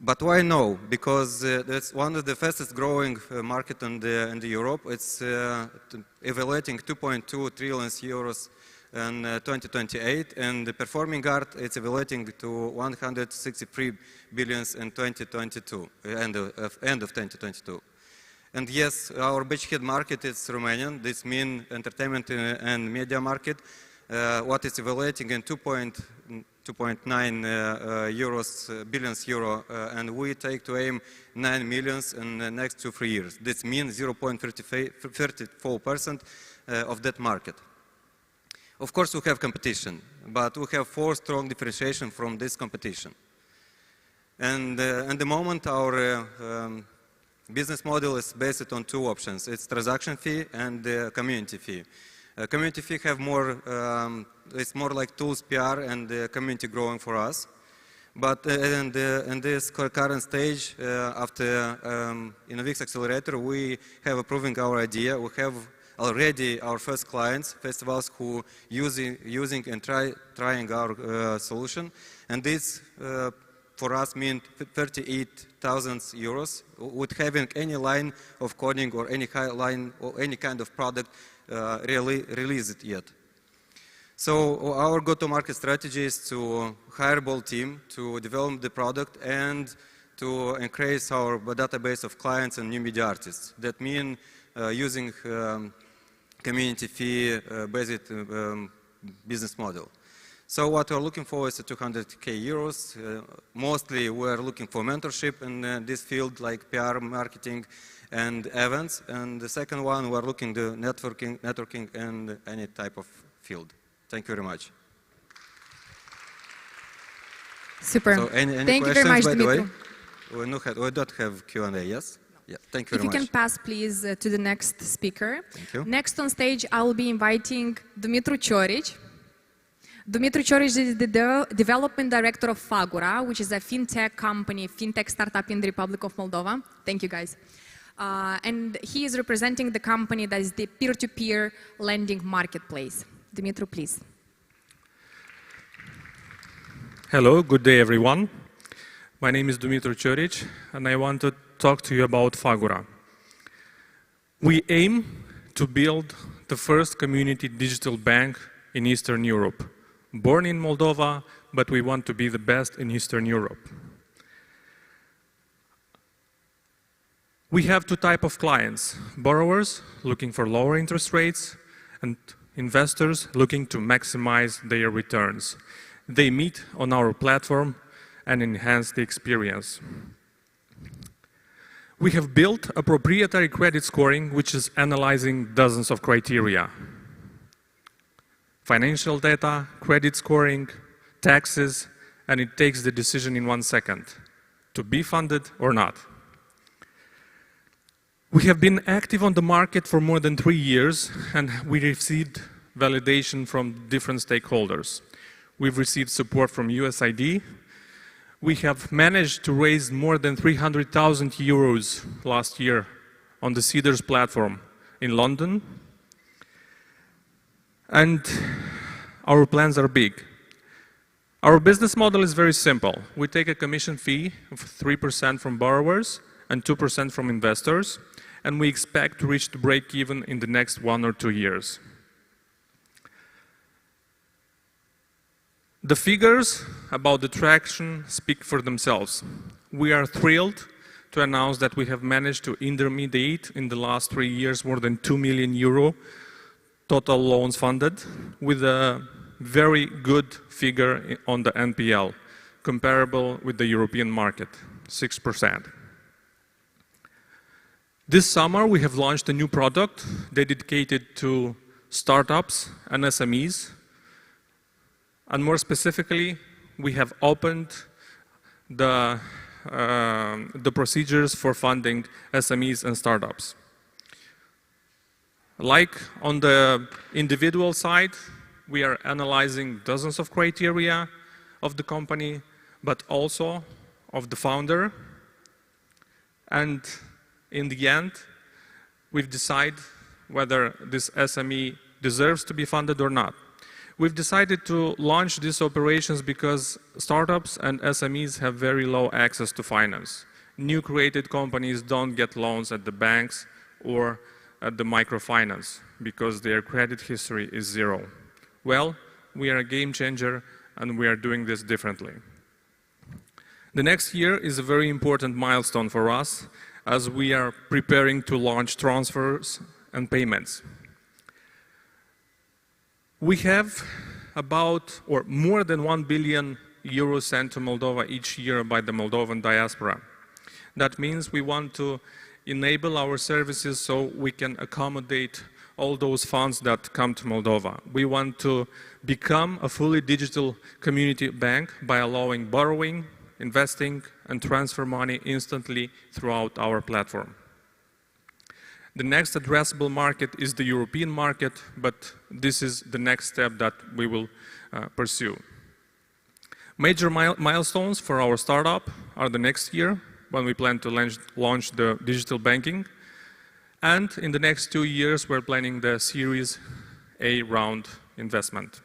But why no? Because it's one of the fastest growing market in Europe. It's evaluating 2.2 trillion euros in 2028, and the performing art it's evaluating to 163 billion in 2022, end of 2022. And yes, our beachhead market is Romanian. This means entertainment and media market. What is evaluating in 2.9 billion euro, and we take to aim 9 million in the next 2-3 years. This means 0.34% of that market. Of course, we have competition, but we have 4 strong differentiation from this competition. And at the moment, our business model is based on 2 options. It's transaction fee and community fee. Community fee have more, it's more like tools, PR, and community growing for us. But in this current stage, after Innovix Accelerator, we have approving our idea. We have already our first clients, festivals who using and trying our solution. And this for us means 38,000 euros with having any line of coding or any line or any kind of product really released yet. So our go-to-market strategy is to hire a bold team to develop the product and to increase our database of clients and new media artists. That means using community fee-based business model. So what we're looking for is 200K euros. Mostly we're looking for mentorship in this field, like PR, marketing, and events. And the second one, we're looking to networking and any type of field. Thank you very much. Super. So any Thank you questions, very much, by the way? Dimitru. We don't have Q&A, yes? Yeah, thank you If very you much. can pass, please, to the next speaker. Thank you. Next on stage, I will be inviting Dumitru Cioric. Dumitru Cioric is the development director of Fagura, which is a fintech company, fintech startup in the Republic of Moldova. Thank you, guys. And he is representing the company that is the peer-to-peer lending marketplace. Dumitru, please. Hello, good day everyone. My name is Dumitru Cioric and I want to talk to you about Fagura. We aim to build the first community digital bank in Eastern Europe. Born in Moldova, but we want to be the best in Eastern Europe. We have two types of clients: borrowers looking for lower interest rates and investors looking to maximize their returns. They meet on our platform and enhance the experience. We have built a proprietary credit scoring which is analyzing dozens of criteria: financial data, credit scoring, taxes, and it takes the decision in 1 second to be funded or not. We have been active on the market for more than 3 years and we received validation from different stakeholders. We've received support from USAID. We have managed to raise more than 300,000 euros last year on the Cedars platform in London. And our plans are big. Our business model is very simple. We take a commission fee of 3% from borrowers and 2% from investors, and we expect to reach the break even in the next 1 or 2 years. The figures about the traction speak for themselves. We are thrilled to announce that we have managed to intermediate in the last 3 years more than 2 million euro total loans funded, with a very good figure on the NPL, comparable with the European market, 6%. This summer we have launched a new product dedicated to startups and SMEs, and more specifically we have opened the procedures for funding SMEs and startups. Like on the individual side, we are analyzing dozens of criteria of the company, but also of the founder. And in the end, we've decided whether this SME deserves to be funded or not. We've decided to launch these operations because startups and SMEs have very low access to finance. New created companies don't get loans at the banks or at the microfinance because their credit history is zero. Well, we are a game changer and we are doing this differently. The next year is a very important milestone for us as we are preparing to launch transfers and payments. We have about or more than 1 billion euros sent to Moldova each year by the Moldovan diaspora. That means we want to enable our services so we can accommodate all those funds that come to Moldova. We want to become a fully digital community bank by allowing borrowing, investing, and transfer money instantly throughout our platform. The next addressable market is the European market, but this is the next step that we will pursue. Major milestones for our startup are the next year, when we plan to launch the digital banking. And in the next 2 years, we're planning the Series A round investment.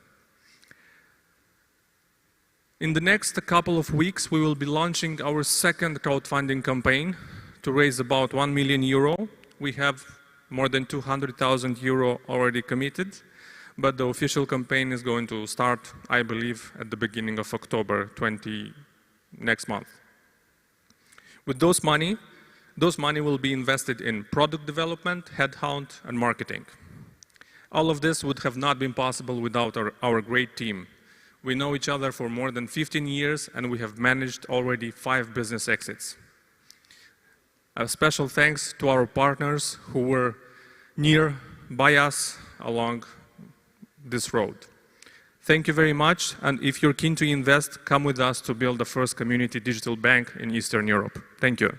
In the next couple of weeks, we will be launching our second crowdfunding campaign to raise about 1 million euro. We have more than 200,000 euro already committed, but the official campaign is going to start, I believe, at the beginning of October next month. With those money will be invested in product development, headcount, and marketing. All of this would have not been possible without our great team. We know each other for more than 15 years, and we have managed already 5 business exits. A special thanks to our partners who were near by us along this road. Thank you very much, and if you're keen to invest, come with us to build the first community digital bank in Eastern Europe. Thank you.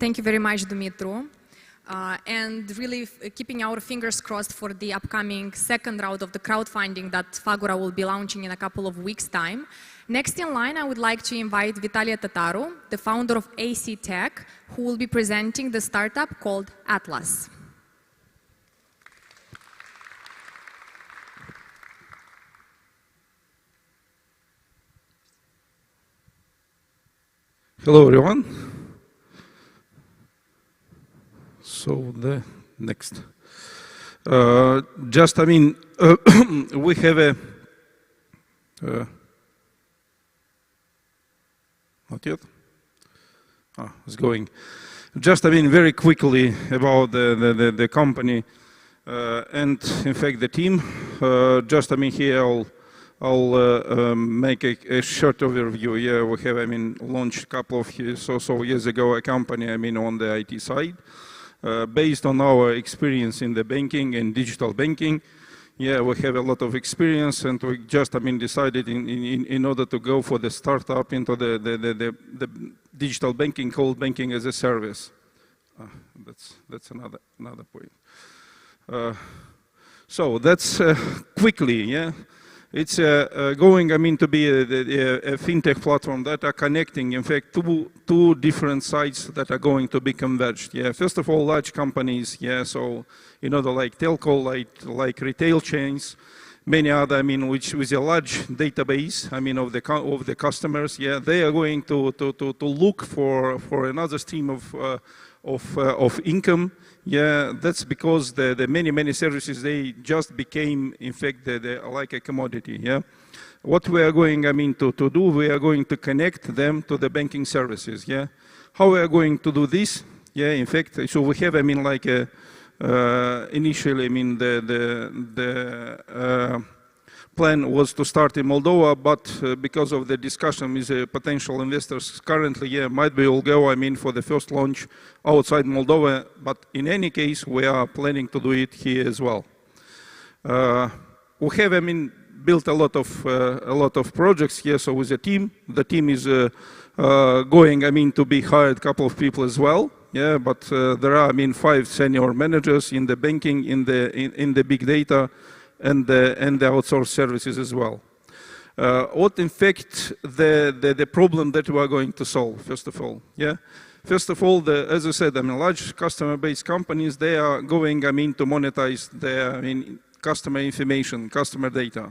Thank you very much, Dumitru. And really keeping our fingers crossed for the upcoming second round of the crowdfunding that Fagura will be launching in a couple of weeks' time. Next in line, I would like to invite Vitalia Tataru, the founder of AC Tech, who will be presenting the startup called Atlas. Hello, everyone. So the next. We have a. Not yet. It's going. Very quickly about the company and in fact the team. Here I'll make a short overview. Yeah, we have launched a couple of years ago a company on the IT side. Based on our experience in the banking and digital banking, yeah, we have a lot of experience, and we decided in order to go for the startup into the digital banking called banking as a service. That's another point. So that's quickly, yeah. It's going, to be a fintech platform that are connecting, in fact, two different sites that are going to be converged. Yeah, first of all, large companies. Yeah, so like telco, like retail chains, many other. Which with a large database. Of the customers. Yeah, they are going to look for another stream of income. Yeah, that's because the many services, they just became, in fact, like a commodity. Yeah, what we are going, to do, we are going to connect them to the banking services. Yeah, how we are going to do this? Yeah, in fact, so we have, initially, the plan was to start in Moldova, but because of the discussion with potential investors currently, yeah, might be will go, for the first launch outside Moldova, but in any case, we are planning to do it here as well. We have, built a lot of projects here, so with the team is going, to be hired a couple of people as well. Yeah, but there are, 5 senior managers in the banking, in the big data, and the outsourced services as well. What in fact the problem that we are going to solve, first of all, yeah? First of all, as I said, large customer-based companies, they are going, to monetize their, customer information, customer data.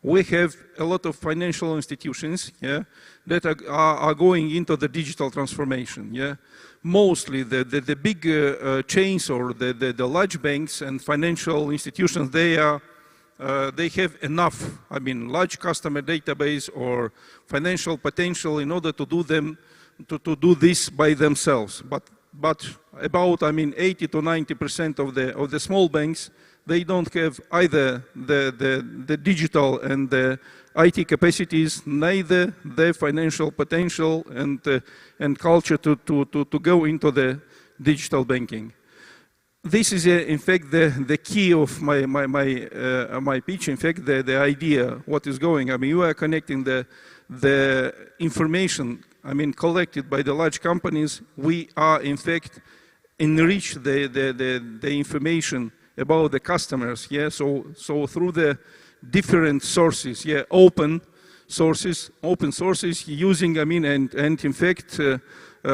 We have a lot of financial institutions, yeah, that are going into the digital transformation, yeah. Mostly the big chains or the large banks and financial institutions, they have enough, large customer database or financial potential in order to do this by themselves. But about 80 to 90% of the small banks, they don't have either the digital and the IT capacities, neither the financial potential and culture to go into the digital banking. This is, in fact, the key of my pitch. In fact, the idea, what is going. You are connecting the information, collected by the large companies. We are, in fact, enrich the information about the customers. Yeah, so through the different sources. Yeah, open sources using. And in fact.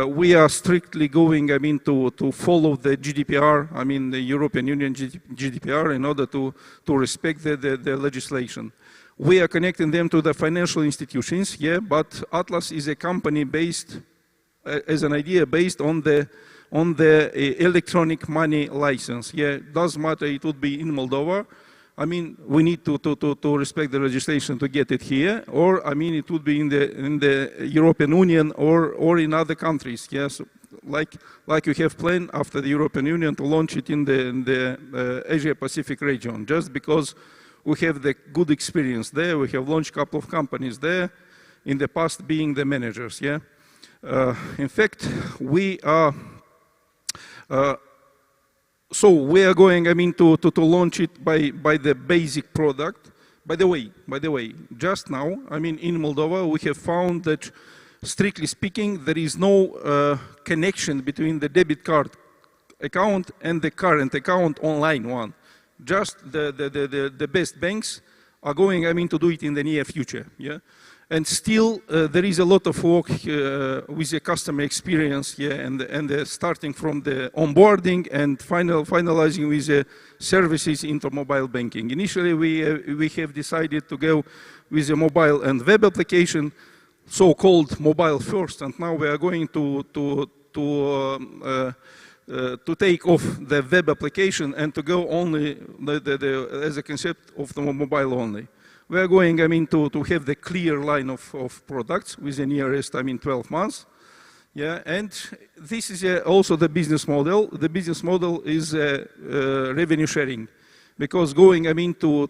We are strictly going, to follow the GDPR, the European Union GDPR, in order to respect the legislation. We are connecting them to the financial institutions, yeah, but Atlas is a company based, as an idea, based on the electronic money license. Yeah, doesn't matter, it would be in Moldova. We need to respect the legislation to get it here, or it would be in the European Union or in other countries. Yes, like we have planned after the European Union to launch it in the Asia-Pacific region, just because we have the good experience there. We have launched a couple of companies there in the past, being the managers, yeah. In fact, we are, so we are going, I mean, to launch it by the basic product. By the way, just now, I mean, in Moldova, we have found that, strictly speaking, there is no connection between the debit card account and the current account online one. Just the best banks are going, I mean, to do it in the near future, yeah. And still, there is a lot of work with the customer experience, yeah, and starting from the onboarding and finalizing with the services into mobile banking. Initially, we have decided to go with a mobile and web application, so-called mobile first, and now we are going to take off the web application and to go only as a concept of the mobile only. We are going, I mean, to have the clear line of products with the nearest, I mean, 12 months. Yeah, and this is also the business model. The business model is revenue sharing, because going, I mean, to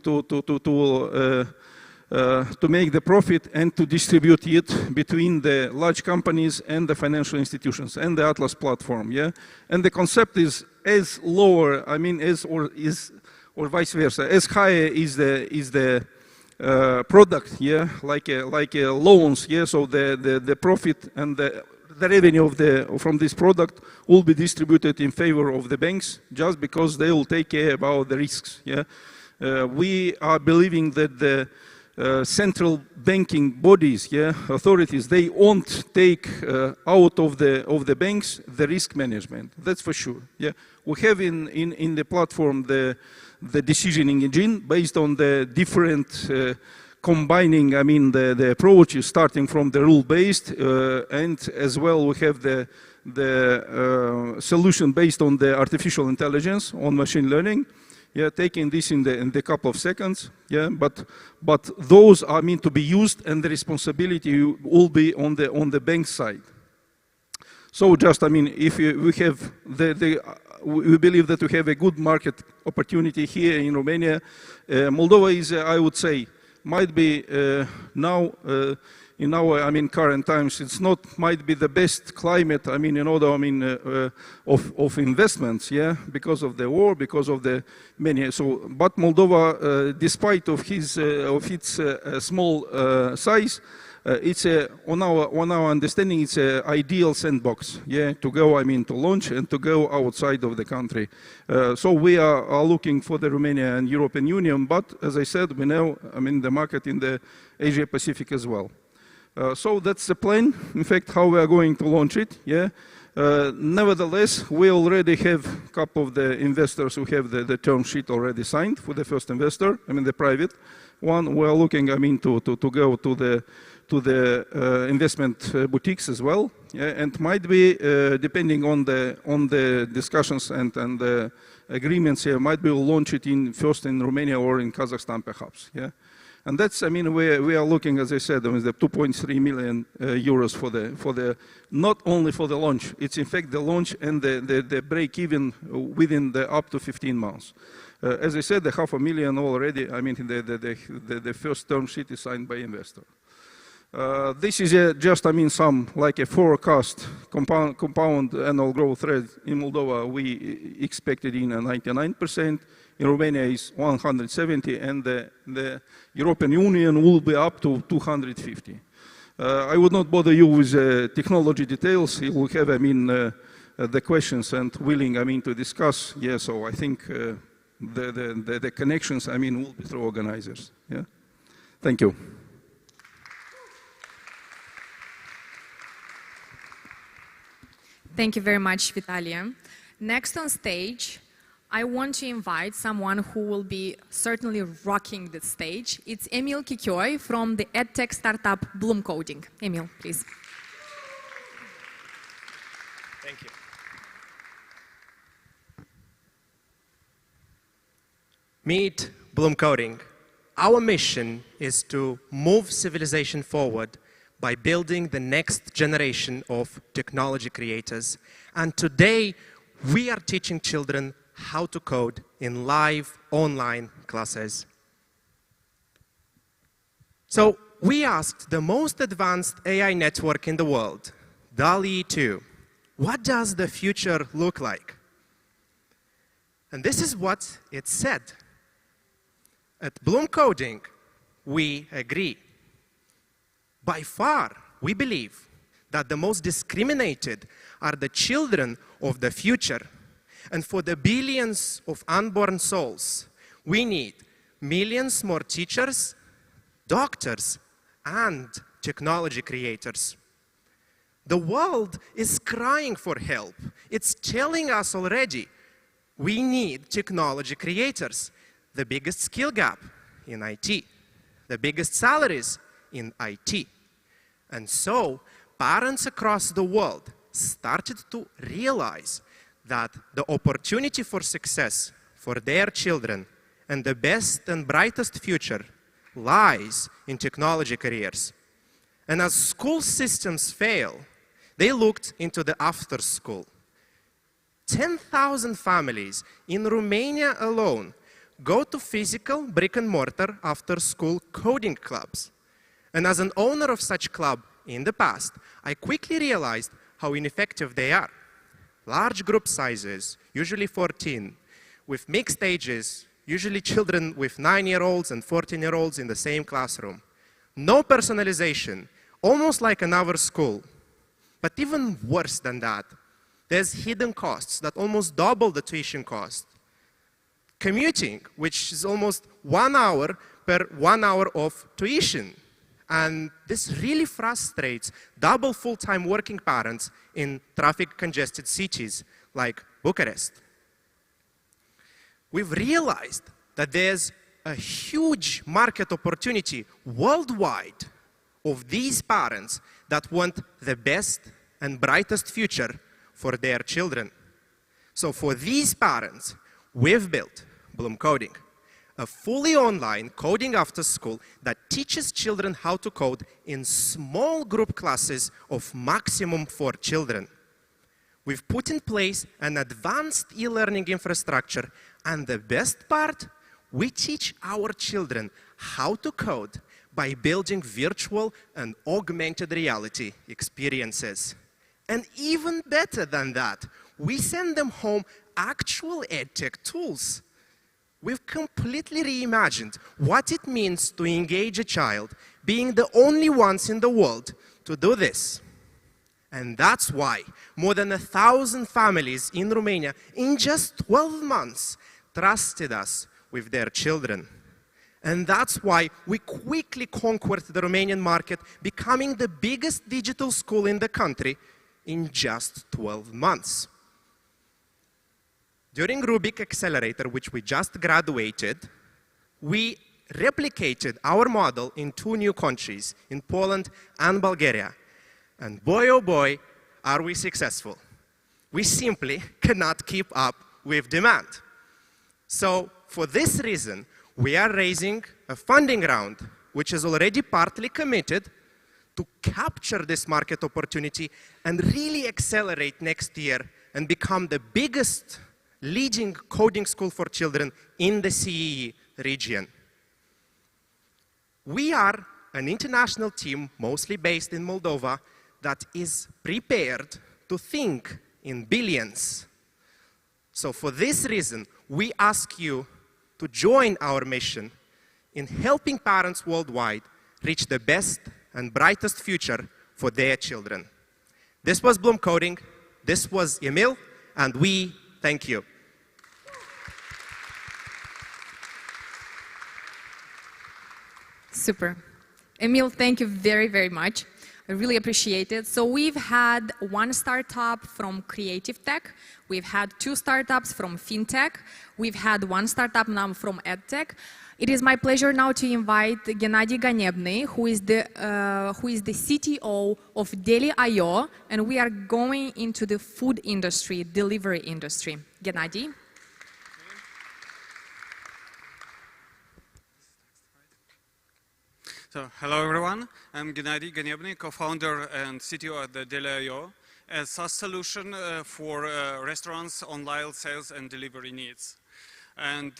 make the profit and to distribute it between the large companies and the financial institutions and the Atlas platform. Yeah, and the concept is as lower, I mean, or vice versa, as higher is the product, yeah, like loans, yeah. So the profit and the revenue from this product will be distributed in favor of the banks, just because they will take care about the risks. Yeah, we are believing that the central banking bodies, yeah, authorities, they won't take out of the banks the risk management. That's for sure. Yeah, we have in the platform the decisioning engine based on the different combining, I mean, the approaches starting from the rule-based, and as well we have the solution based on the artificial intelligence, on machine learning. Yeah, taking this in the couple of seconds. Yeah, but those are meant to be used, and the responsibility will be on the bank side. So just, I mean, if we have we believe that we have a good market opportunity here in Romania. Moldova is, I would say, might be now in our, I mean, current times, it's not might be the best climate, I mean, in order, I mean, of investments, yeah, because of the war, because of the many. So, but Moldova, despite of its small size, it's on our understanding, it's an ideal sandbox, yeah, to go, I mean, to launch and to go outside of the country. So we are looking for the Romania and European Union, but as I said, we know, I mean, the market in the Asia Pacific as well. So that's the plan, in fact, how we are going to launch it, yeah. Nevertheless, we already have a couple of the investors who have the term sheet already signed for the first investor, I mean, the private one. We are looking, I mean, to go to the investment boutiques as well, yeah, and might be depending on the discussions and the agreements here, might be we'll launch it first in Romania or in Kazakhstan perhaps, yeah. And that's, I mean, we are looking, as I said, I mean, the 2.3 million euros for the not only for the launch, it's in fact the launch and the break even within the up to 15 months. As I said, the 500,000 already, I mean, the first term sheet is signed by investor. This is just, I mean, some like a forecast compound annual growth rate in Moldova. We expected in 99%. In Romania is 170, and the European Union will be up to 250. I would not bother you with technology details. You will have, I mean, the questions and willing, I mean, to discuss. Yeah, so I think the connections, I mean, will be through organizers. Yeah, thank you. Thank you very much, Vitalia. Next on stage, I want to invite someone who will be certainly rocking the stage. It's Emil Chichioi from the EdTech startup Bloom Coding. Emil, please. Thank you. Meet Bloom Coding. Our mission is to move civilization forward by building the next generation of technology creators. And today, we are teaching children how to code in live online classes. So we asked the most advanced AI network in the world, DALL-E 2, what does the future look like? And this is what it said. At Bloom Coding, we agree. By far, we believe that the most discriminated are the children of the future. And for the billions of unborn souls, we need millions more teachers, doctors, and technology creators. The world is crying for help. It's telling us already, we need technology creators. The biggest skill gap in IT, the biggest salaries in IT. And so, parents across the world started to realize that the opportunity for success for their children and the best and brightest future lies in technology careers. And as school systems fail, they looked into the after school. 10,000 families in Romania alone go to physical brick and mortar after school coding clubs. And as an owner of such club in the past, I quickly realized how ineffective they are. Large group sizes, usually 14, with mixed ages, usually children with 9-year-olds and 14-year-olds in the same classroom. No personalization, almost like another school. But even worse than that, there's hidden costs that almost double the tuition cost. Commuting, which is almost 1 hour per 1 hour of tuition. And this really frustrates double full-time working parents in traffic-congested cities like Bucharest. We've realized that there's a huge market opportunity worldwide of these parents that want the best and brightest future for their children. So for these parents, we've built Bloom Coding, a fully online coding after school that teaches children how to code in small group classes of maximum 4 children. We've put in place an advanced e-learning infrastructure, and the best part, we teach our children how to code by building virtual and augmented reality experiences. And even better than that, we send them home actual EdTech tools. We've completely reimagined what it means to engage a child, being the only ones in the world to do this. And that's why more than 1,000 families in Romania in just 12 months trusted us with their children. And that's why we quickly conquered the Romanian market, becoming the biggest digital school in the country in just 12 months. During Rubik Accelerator, which we just graduated, we replicated our model in 2 new countries, in Poland and Bulgaria. And boy, oh boy, are we successful. We simply cannot keep up with demand. So for this reason, we are raising a funding round, which is already partly committed to capture this market opportunity and really accelerate next year and become the biggest leading coding school for children in the CEE region. We are an international team, mostly based in Moldova, that is prepared to think in billions. So for this reason, we ask you to join our mission in helping parents worldwide reach the best and brightest future for their children. This was Bloom Coding, this was Emil, and we thank you. Super. Emil, thank you very, very much. I really appreciate it. So we've had 1 startup from creative tech. We've had 2 startups from fintech. We've had 1 startup now from edtech. It is my pleasure now to invite Gennady Ganebny, who is the CTO of Deli.io, and we are going into the food industry, delivery industry. Gennady. So, hello everyone. I'm Gennady Ganebny, co-founder and CTO at the Deli.io, a SaaS solution for restaurants' online sales and delivery needs. And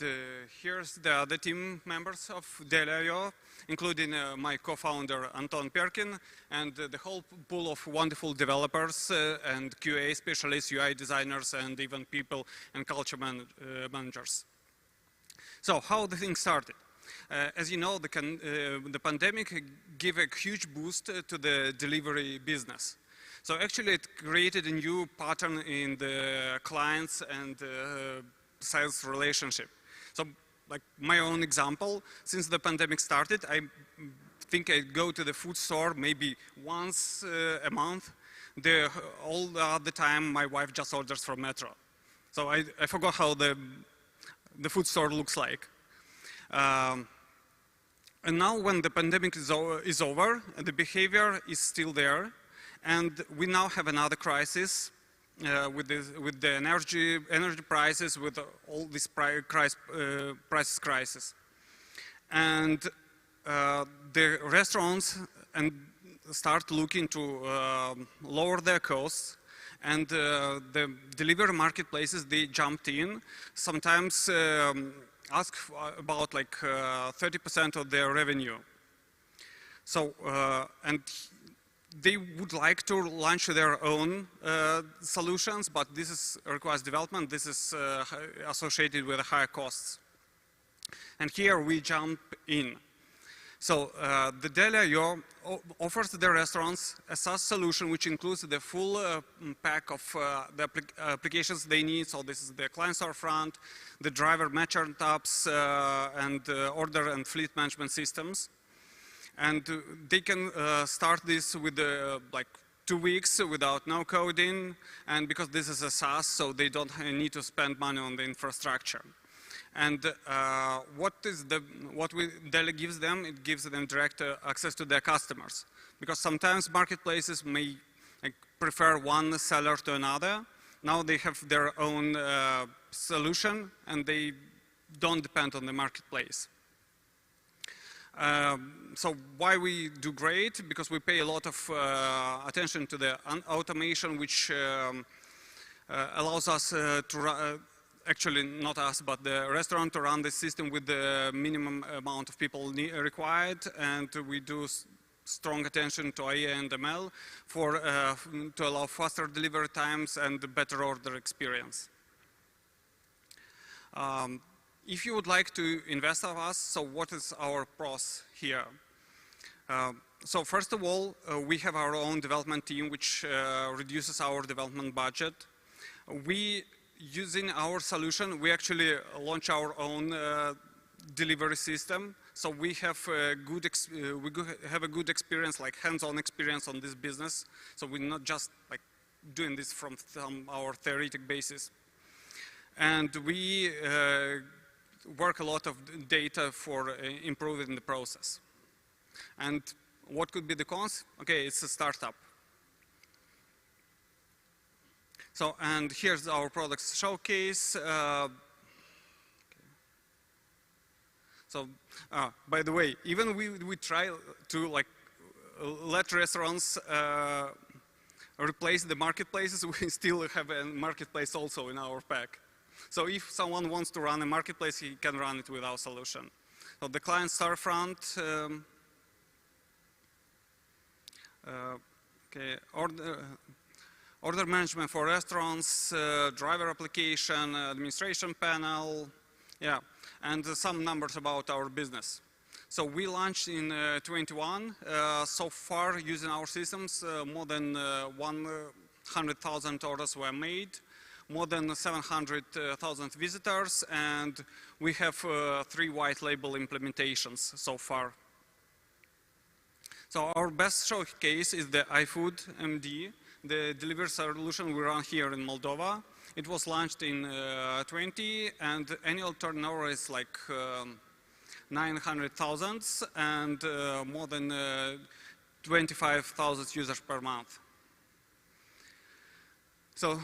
here's the other team members of Deli.io, including my co-founder Anton Perkin and the whole pool of wonderful developers and QA specialists, UI designers, and even people and culture managers. So, how the thing started? As you know, the pandemic gave a huge boost to the delivery business. So actually it created a new pattern in the clients and sales relationship. So like my own example, since the pandemic started, I think I go to the food store maybe once a month. All the other time my wife just orders from Metro. So I forgot how the food store looks like. And now when the pandemic is over, the behavior is still there, and we now have another crisis with the energy prices, with all this price crisis. And the restaurants start looking to lower their costs, and the delivery marketplaces, they jumped in. Sometimes ask about like 30% of their revenue. So, and they would like to launch their own solutions, but this requires development. This is associated with higher costs. And here we jump in. So the Deli.io offers the restaurants a SaaS solution which includes the full pack of the applications they need. So this is the client storefront, the driver matching tabs, and order and fleet management systems. And they can start this with like 2 weeks without no coding, and because this is a SaaS, so they don't need to spend money on the infrastructure. And what Deli gives them, it gives them direct access to their customers. Because sometimes marketplaces may prefer one seller to another. Now they have their own solution and they don't depend on the marketplace. So why we do great? Because we pay a lot of attention to the automation, which allows us to actually not us, but the restaurant to run the system with the minimum amount of people required, and we do strong attention to AI and ML to allow faster delivery times and better order experience. If you would like to invest in us, so what is our pros here? So first of all, we have our own development team, which reduces our development budget. Using our solution, we actually launch our own delivery system. So we have a good experience, like hands-on experience on this business. So we're not just like doing this from our theoretic basis. And we work a lot of data for improving the process. And what could be the cons? Okay, it's a startup. So, and here's our products showcase. So, by the way, even we try to like let restaurants replace the marketplaces, we still have a marketplace also in our pack. So if someone wants to run a marketplace, he can run it with our solution. So the client storefront, order management for restaurants, driver application, administration panel, yeah, and some numbers about our business. So we launched in 21. So far, using our systems, more than 100,000 orders were made, more than 700,000 visitors, and we have 3 white label implementations so far. So our best showcase is the iFood MD, the delivery solution we run here in Moldova. It was launched in 20, and annual turnover is like 900,000 and more than 25,000 users per month. So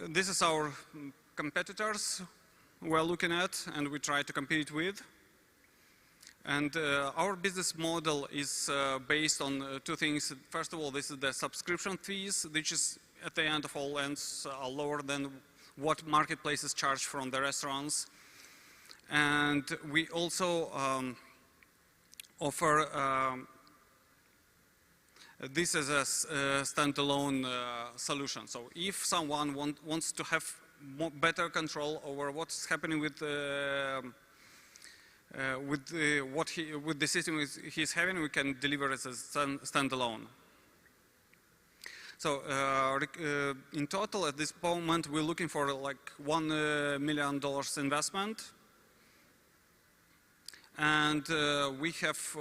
this is our competitors we're looking at and we try to compete with. And our business model is based on two things. First of all, this is the subscription fees, which is at the end of all ends are lower than what marketplaces charge from the restaurants. And we also offer this as a standalone solution. So if someone wants to have better control over what's happening with the system he's having, we can deliver it as a standalone. So in total, at this moment, we're looking for like $1 million investment, and we have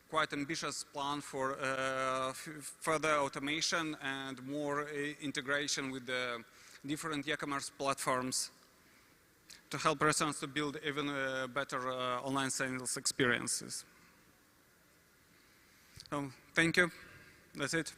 quite ambitious plan for further automation and more integration with the different e-commerce platforms to help restaurants to build even better online sales experiences. So, thank you. That's it.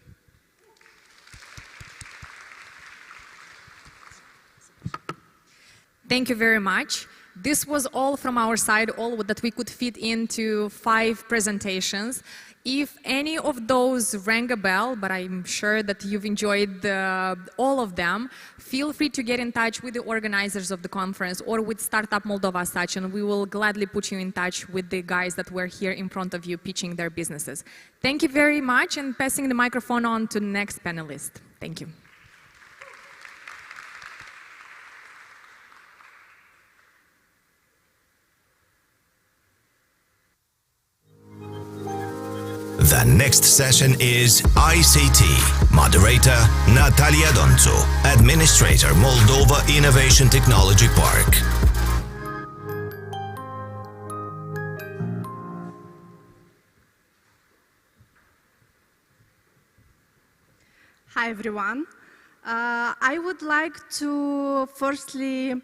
Thank you very much. This was all from our side, all that we could fit into 5 presentations. If any of those rang a bell, but I'm sure that you've enjoyed all of them, feel free to get in touch with the organizers of the conference or with Startup Moldova as such, and we will gladly put you in touch with the guys that were here in front of you pitching their businesses. Thank you very much, and passing the microphone on to the next panelist. Thank you. The next session is ICT. Moderator Natalia Donțu, Administrator Moldova Innovation Technology Park. Hi everyone. I would like to firstly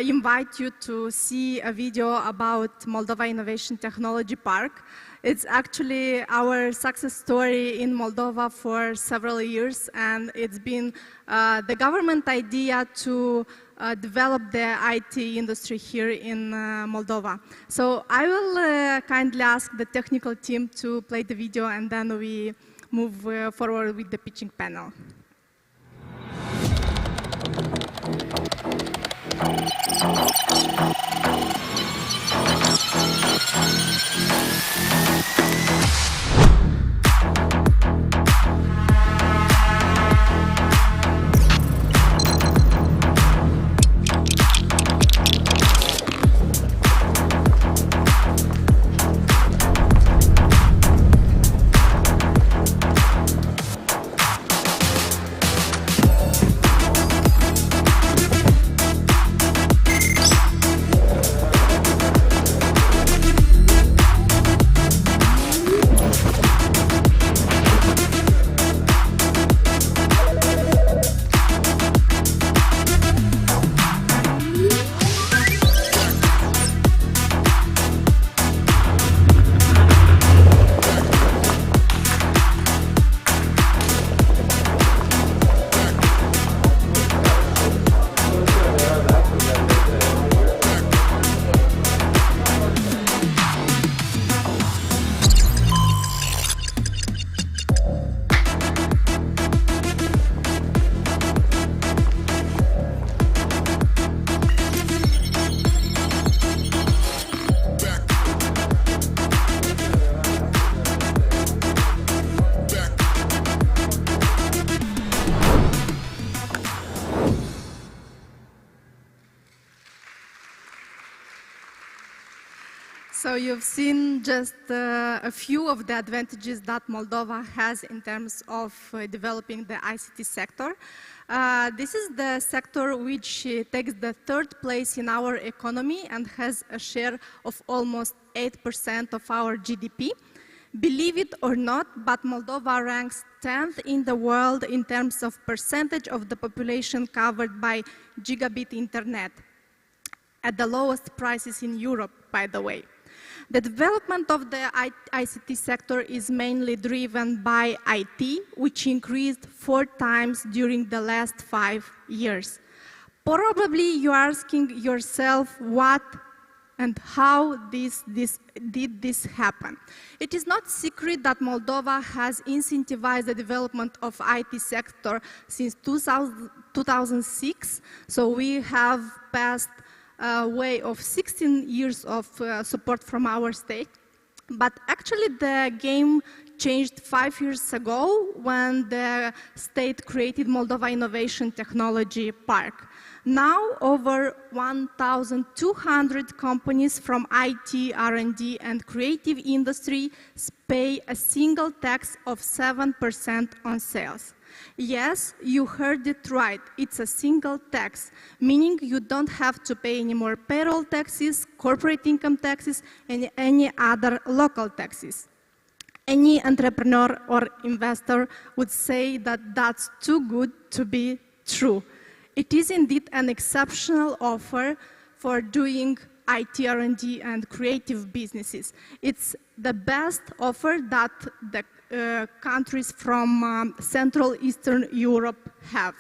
invite you to see a video about Moldova Innovation Technology Park. It's actually our success story in Moldova for several years, and it's been the government idea to develop the IT industry here in Moldova. So I will kindly ask the technical team to play the video, and then we move forward with the pitching panel. So you've seen just a few of the advantages that Moldova has in terms of developing the ICT sector. This is the sector which takes the 3rd place in our economy and has a share of almost 8% of our GDP. Believe it or not, but Moldova ranks 10th in the world in terms of percentage of the population covered by gigabit internet, at the lowest prices in Europe, by the way. The development of the ICT sector is mainly driven by IT, which increased 4 times during the last 5 years. Probably you're asking yourself what and how did this happen. It is not secret that Moldova has incentivized the development of IT sector since 2006. So we have passed a way of 16 years of support from our state. But actually the game changed 5 years ago when the state created Moldova Innovation Technology Park. Now over 1,200 companies from IT, R&D and creative industry pay a single tax of 7% on sales. Yes, you heard it right, it's a single tax, meaning you don't have to pay any more payroll taxes, corporate income taxes, and any other local taxes. Any entrepreneur or investor would say that that's too good to be true. It is indeed an exceptional offer for doing IT, R&D and creative businesses. It's the best offer that the countries from Central Eastern Europe have.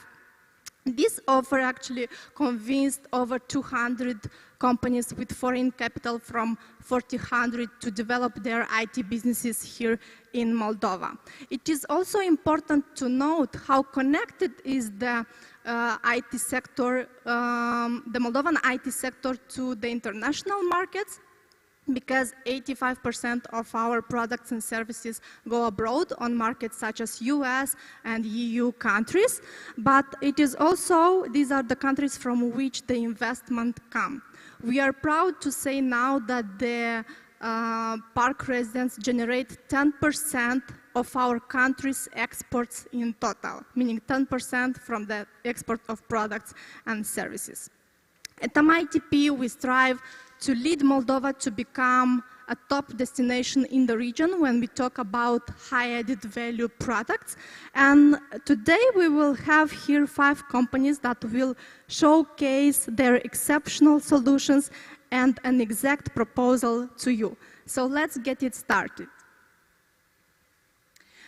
This offer actually convinced over 200 companies with foreign capital from 400 to develop their IT businesses here in Moldova. It is also important to note how connected is the IT sector, the Moldovan IT sector to the international markets, because 85% of our products and services go abroad on markets such as US and EU countries, but it is also, these are the countries from which the investment come. We are proud to say now that the park residents generate 10% of our country's exports in total, meaning 10% from the export of products and services. At MITP, we strive to lead Moldova to become a top destination in the region when we talk about high added value products. And today we will have here 5 companies that will showcase their exceptional solutions and an exact proposal to you. So let's get it started.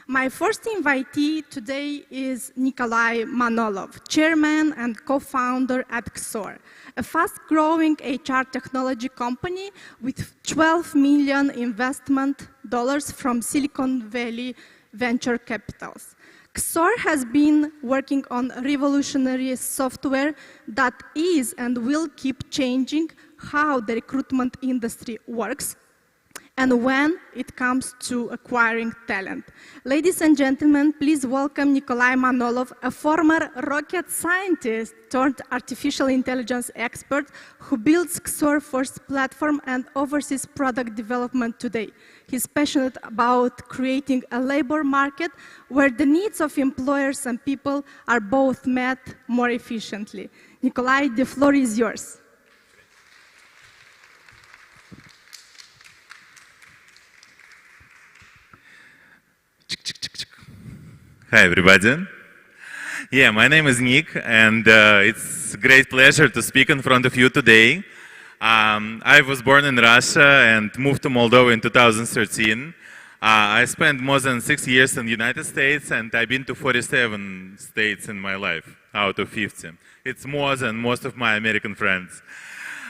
My first invitee today is Nikolai Manolov, chairman and co-founder at XOR, a fast-growing HR technology company with $12 million investment dollars from Silicon Valley venture capitals. XOR has been working on revolutionary software that is and will keep changing how the recruitment industry works and when it comes to acquiring talent. Ladies and gentlemen, please welcome Nikolai Manolov, a former rocket scientist turned artificial intelligence expert who builds XOR first platform and oversees product development today. He's passionate about creating a labor market where the needs of employers and people are both met more efficiently. Nikolai, the floor is yours. Hi, everybody. Yeah, my name is Nick, and it's a great pleasure to speak in front of you today. I was born in Russia and moved to Moldova in 2013. I spent more than 6 years in the United States, and I've been to 47 states in my life, out of 50. It's more than most of my American friends.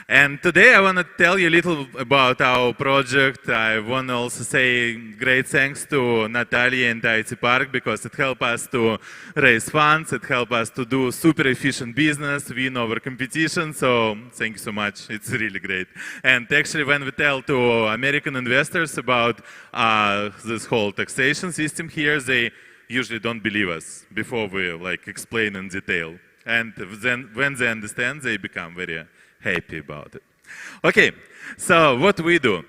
And today I want to tell you a little about our project. I want to also say great thanks to Natalia and IT Park because it helped us to raise funds, it helped us to do super efficient business, win over competition, so thank you so much, it's really great. And actually when we tell to American investors about this whole taxation system here, they usually don't believe us before we explain in detail. And then when they understand, they become very happy about it. Okay, so what we do.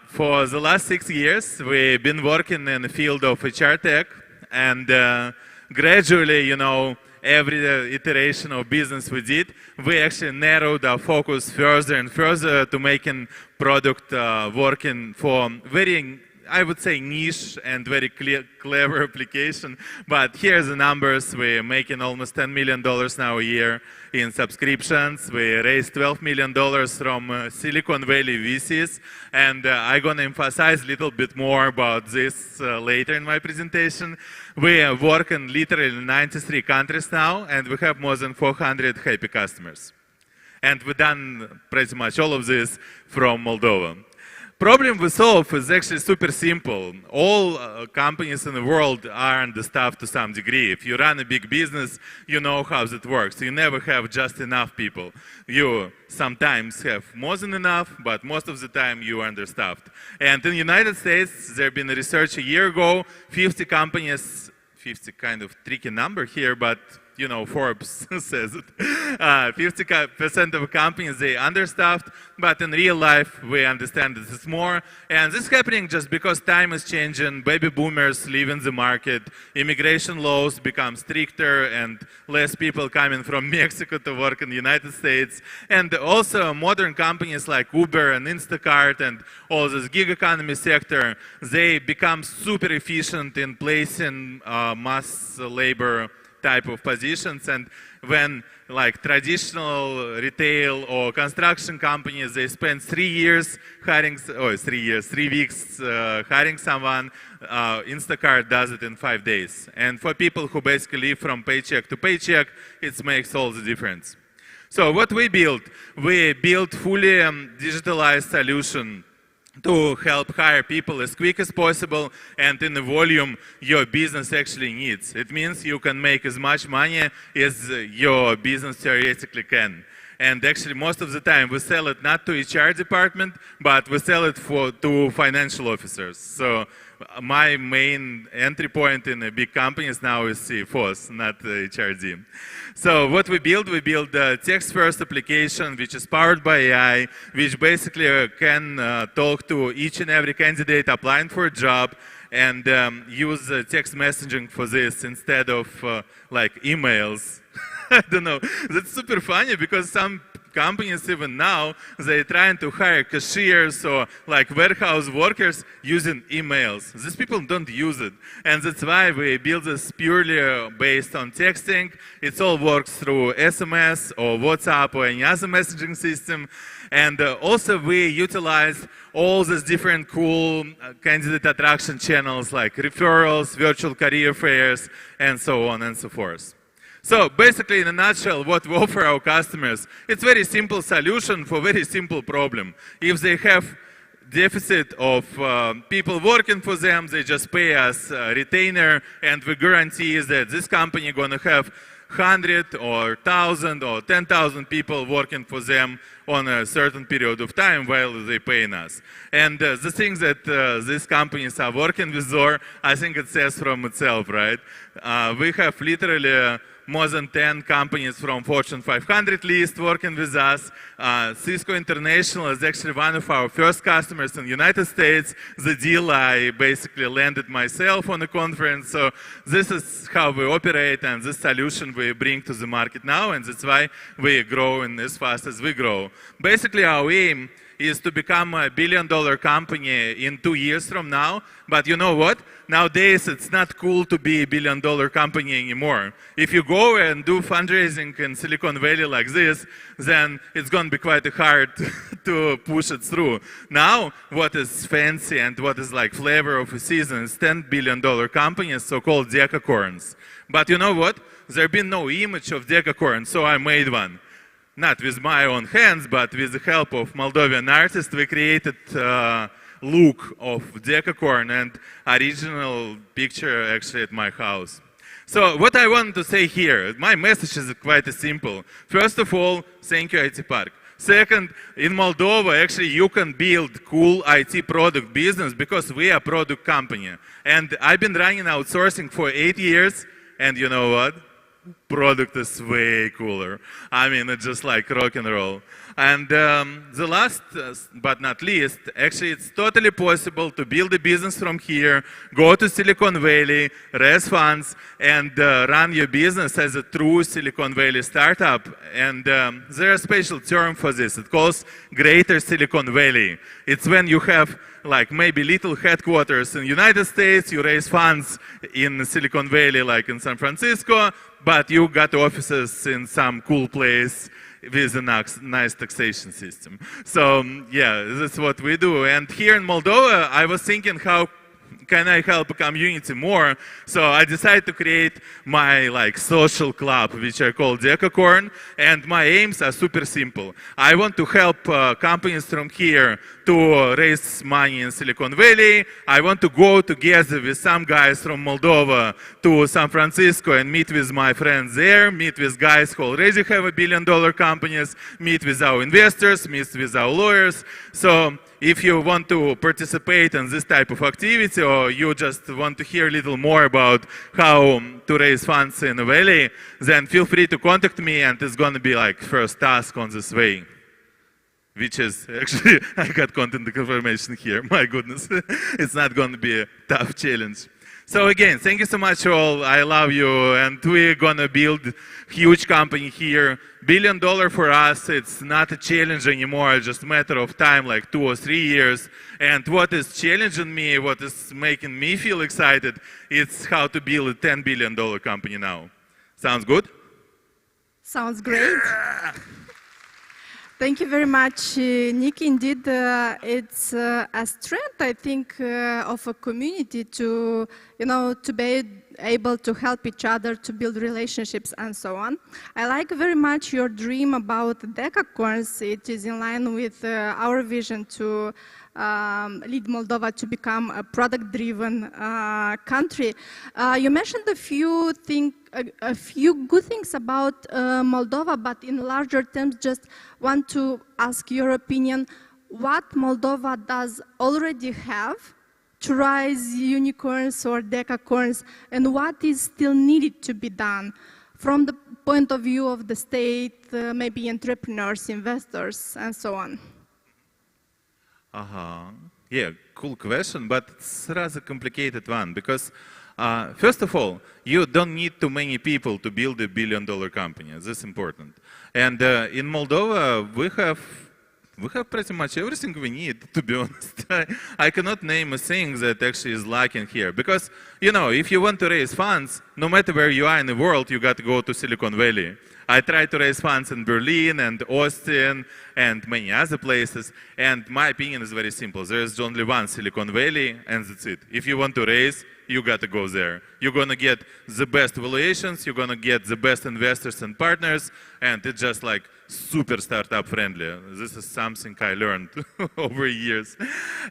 For the last 6 years, we've been working in the field of HR tech, and gradually, you know, every iteration of business we did, we actually narrowed our focus further and further to making product working for very, I would say, niche and very clever application. But here's the numbers. We're making almost $10 million now a year in subscriptions. We raised $12 million from Silicon Valley VCs. And I'm going to emphasize a little bit more about this later in my presentation. We work in literally 93 countries now, and we have more than 400 happy customers. And we've done pretty much all of this from Moldova. Problem we solve is actually super simple. All companies in the world are understaffed to some degree. If you run a big business, you know how it works. You never have just enough people. You sometimes have more than enough, but most of the time you are understaffed. And in the United States, there been a research a year ago, 50 companies, 50 kind of tricky number here, but you know, Forbes says it. 50% of companies, they understaffed, but in real life, we understand this is more. And this is happening just because time is changing, baby boomers leave in the market, immigration laws become stricter, and less people coming from Mexico to work in the United States. And also modern companies like Uber and Instacart and all this gig economy sector, they become super efficient in placing mass labor type of positions. And when like traditional retail or construction companies, they spend 3 weeks hiring someone, Instacart does it in 5 days. And for people who basically live from paycheck to paycheck, it makes all the difference. So what we built fully digitalized solution to help hire people as quick as possible and in the volume your business actually needs. It means you can make as much money as your business theoretically can. And actually most of the time we sell it not to HR department, but we sell it to financial officers. So my main entry point in a big companies now is CFOs, not HRD. So what we build a text-first application which is powered by AI, which basically can talk to each and every candidate applying for a job and use text messaging for this instead of like emails. I don't know. That's super funny because some companies even now, they're trying to hire cashiers or like warehouse workers using emails. These people don't use it. And that's why we build this purely based on texting. It all works through SMS or WhatsApp or any other messaging system. And also we utilize all these different cool candidate attraction channels like referrals, virtual career fairs, and so on and so forth. So basically, in a nutshell, what we offer our customers, it's a very simple solution for a very simple problem. If they have deficit of people working for them, they just pay us a retainer, and we guarantee that this company is going to have 100 or 1,000 or 10,000 people working for them on a certain period of time while they paying us. And the things that these companies are working with Zor, I think it says from itself, right? We have literally more than 10 companies from Fortune 500 list working with us. Cisco International is actually one of our first customers in the United States. The deal I basically landed myself on a conference. So this is how we operate and this solution we bring to the market now, and that's why we grow as fast as we grow. Basically, our aim is to become a billion-dollar company in 2 years from now. But you know what? Nowadays, it's not cool to be a billion-dollar company anymore. If you go and do fundraising in Silicon Valley like this, then it's going to be quite hard to push it through. Now, what is fancy and what is like flavor of a season is $10 billion companies, so-called decacorns. But you know what? There's been no image of decacorn, so I made one. Not with my own hands, but with the help of Moldovan artists, we created look of decacorn and original picture actually at my house. So what I want to say here, my message is quite simple. First of all, thank you IT Park. Second, in Moldova, actually you can build cool IT product business because we are a product company. And I've been running outsourcing for 8 years, and you know what? Product is way cooler. I mean, it's just like rock and roll. And the last but not least, actually it's totally possible to build a business from here, go to Silicon Valley, raise funds, and run your business as a true Silicon Valley startup. And there's a special term for this. It calls Greater Silicon Valley. It's when you have like maybe little headquarters in the United States, you raise funds in Silicon Valley, like in San Francisco, but you got offices in some cool place with a nice taxation system. So yeah, that's what we do. And here in Moldova, I was thinking how can I help a community more? So I decided to create my social club, which I call Decacorn, and my aims are super simple. I want to help companies from here to raise money in Silicon Valley. I want to go together with some guys from Moldova to San Francisco and meet with my friends there, meet with guys who already have $1 billion companies, meet with our investors, meet with our lawyers. So if you want to participate in this type of activity, or you just want to hear a little more about how to raise funds in the Valley, then feel free to contact me, and it's going to be first task on this way. Which is, actually, I got content information here, my goodness. It's not going to be a tough challenge. So again, thank you so much all, I love you, and we're going to build a huge company here. $1 billion for us, it's not a challenge anymore, it's just a matter of time, 2 or 3 years. And what is challenging me, what is making me feel excited, it's how to build a $10 billion company now. Sounds good? Sounds great. Thank you very much, Nick. Indeed, it's a strength, I think, of a community to, to be able to help each other, to build relationships, and so on. I like very much your dream about Decacorns. It is in line with our vision to lead Moldova to become a product-driven country. You mentioned a few good things about Moldova, but in larger terms, just want to ask your opinion. What Moldova does already have to raise unicorns or decacorns, and what is still needed to be done from the point of view of the state, maybe entrepreneurs, investors, and so on? Yeah, cool question, but it's a rather complicated one, because first of all, you don't need too many people to build a $1 billion company. That's important. And in Moldova, we have pretty much everything we need, to be honest. I cannot name a thing that actually is lacking here. Because, if you want to raise funds, no matter where you are in the world, you got to go to Silicon Valley. I tried to raise funds in Berlin and Austin and many other places. And my opinion is very simple. There is only one Silicon Valley, and that's it. If you want to raise, you got to go there. You're going to get the best valuations, you're going to get the best investors and partners, and it's just super startup friendly. This is something I learned over years.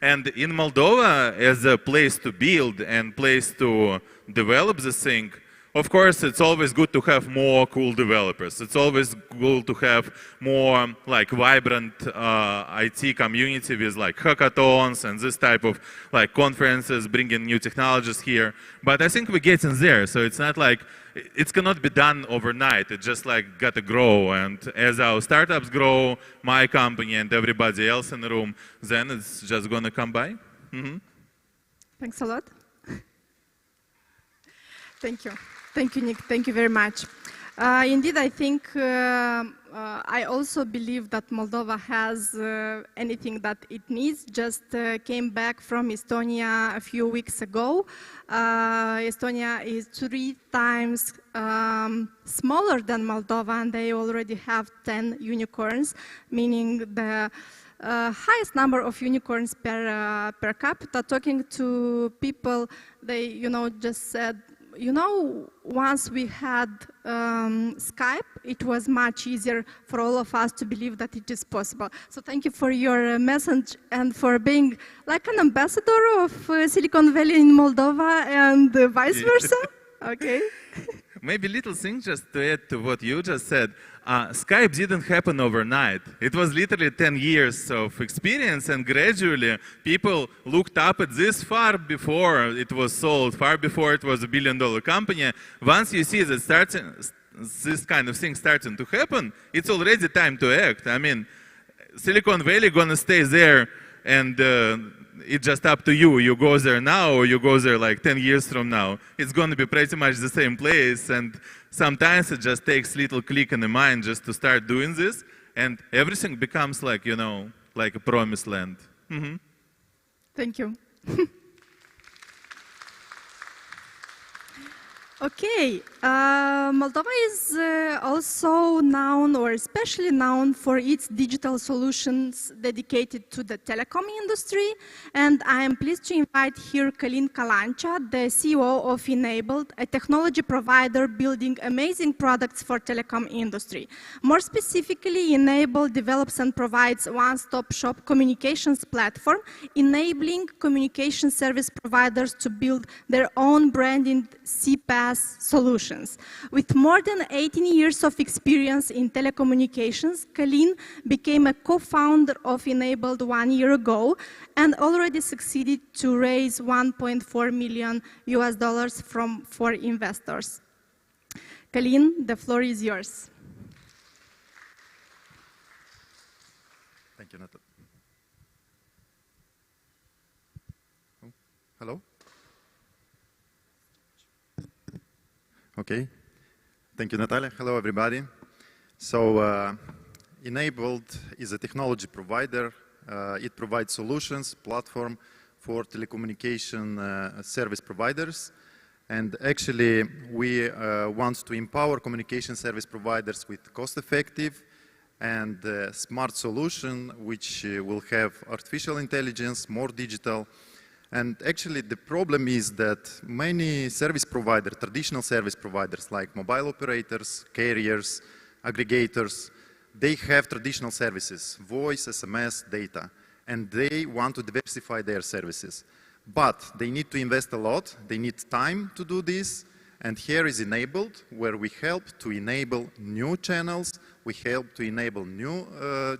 And in Moldova, as a place to build and place to develop this thing, of course, it's always good to have more cool developers. It's always good to have more vibrant IT community with hackathons and this type of conferences, bringing new technologies here. But I think we're getting there. So it's not it cannot be done overnight. It just got to grow. And as our startups grow, my company and everybody else in the room, then it's just going to come by. Thanks a lot. Thank you. Thank you, Nick. Thank you very much. Indeed, I think I also believe that Moldova has anything that it needs. Just came back from Estonia a few weeks ago. Estonia is 3 times smaller than Moldova, and they already have 10 unicorns, meaning the highest number of unicorns per capita. Talking to people, they just said, once we had Skype, it was much easier for all of us to believe that it is possible. So thank you for your message and for being like an ambassador of Silicon Valley in Moldova and vice versa. Okay. Maybe little thing just to add to what you just said. Skype didn't happen overnight. It was literally 10 years of experience, and gradually people looked up at this far before it was sold, far before it was a $1 billion company. Once you see that this kind of thing starting to happen, it's already time to act. I mean, Silicon Valley gonna stay there, and it's just up to you. You go there now, or you go there 10 years from now. It's going to be pretty much the same place, and sometimes it just takes a little click in the mind just to start doing this, and everything becomes like a promised land. Thank you. Okay, Moldova is also known, or especially known, for its digital solutions dedicated to the telecom industry. And I am pleased to invite here Călin Calancea, the CEO of Enabled, a technology provider building amazing products for telecom industry. More specifically, Enabled develops and provides one-stop shop communications platform, enabling communication service providers to build their own branded CPaaS solutions. With more than 18 years of experience in telecommunications, Călin became a co-founder of Enabled 1 year ago and already succeeded to raise $1.4 million from 4 investors. Călin, the floor is yours. Thank you, Natalia. Oh, hello? Okay. Thank you, Natalia. Hello, everybody. So, Enabled is a technology provider. It provides solutions, platform for telecommunication service providers. And actually, we want to empower communication service providers with cost-effective and smart solution, which will have artificial intelligence, more digital. And actually, the problem is that many service providers, traditional service providers like mobile operators, carriers, aggregators, they have traditional services, voice, SMS, data, and they want to diversify their services. But they need to invest a lot, they need time to do this, and here is Enabled, where we help to enable new channels, we help to enable new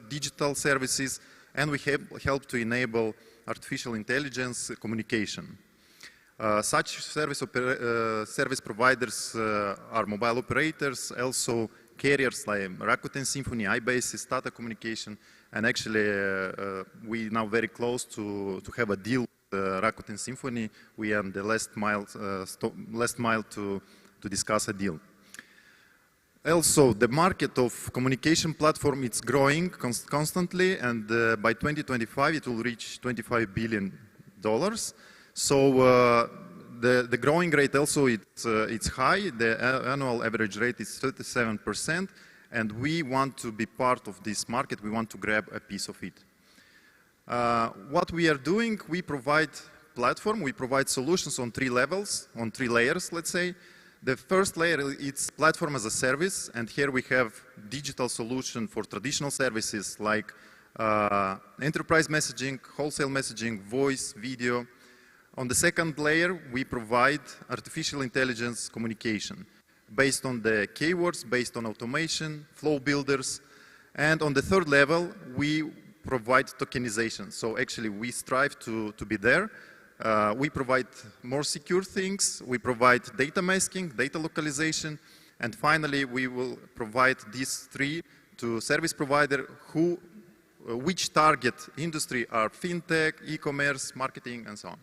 digital services, and we help to enable artificial intelligence communication. Such service providers are mobile operators, also carriers like Rakuten Symphony, iBasis, Tata Communication, and actually we now very close to have a deal with Rakuten Symphony. We are on the last mile to discuss a deal. Also, the market of communication platform is growing constantly, and by 2025 it will reach $25 billion. So the growing rate also it's high. The annual average rate is 37%, and we want to be part of this market. We want to grab a piece of it. What we are doing, we provide platform, we provide solutions on 3 levels, on 3 layers, let's say. The first layer is platform as a service, and here we have digital solution for traditional services like enterprise messaging, wholesale messaging, voice, video. On the second layer, we provide artificial intelligence communication based on the keywords, based on automation, flow builders. And on the third level, we provide tokenization. So actually, we strive to be there. We provide more secure things, we provide data masking, data localization, and finally we will provide these 3 to service provider which target industry are fintech, e-commerce, marketing, and so on.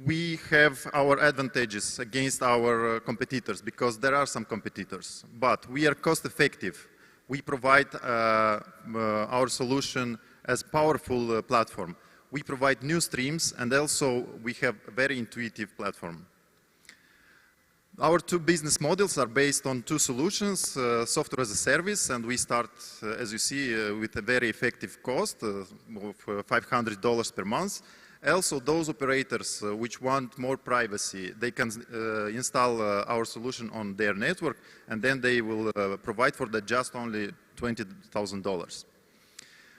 We have our advantages against our competitors because there are some competitors, but we are cost effective. We provide our solution as powerful platform. We provide new streams, and also we have a very intuitive platform. Our 2 business models are based on 2 solutions, software as a service, and we start, as you see, with a very effective cost of $500 per month. Also, those operators which want more privacy, they can install our solution on their network, and then they will provide for that just only $20,000.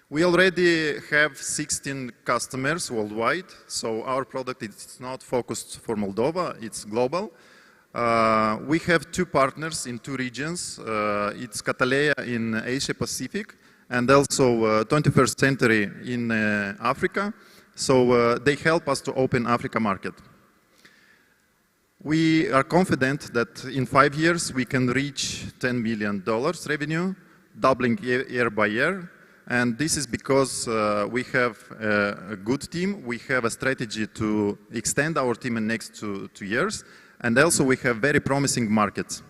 We already have 16 customers worldwide, so our product is not focused for Moldova, it's global. We have 2 partners in 2 regions. It's Cataleya in Asia Pacific, and also 21st Century in Africa. So they help us to open Africa market. We are confident that in 5 years we can reach $10 million revenue, doubling year by year. And this is because we have a good team. We have a strategy to extend our team in next 2 years. And also we have very promising markets.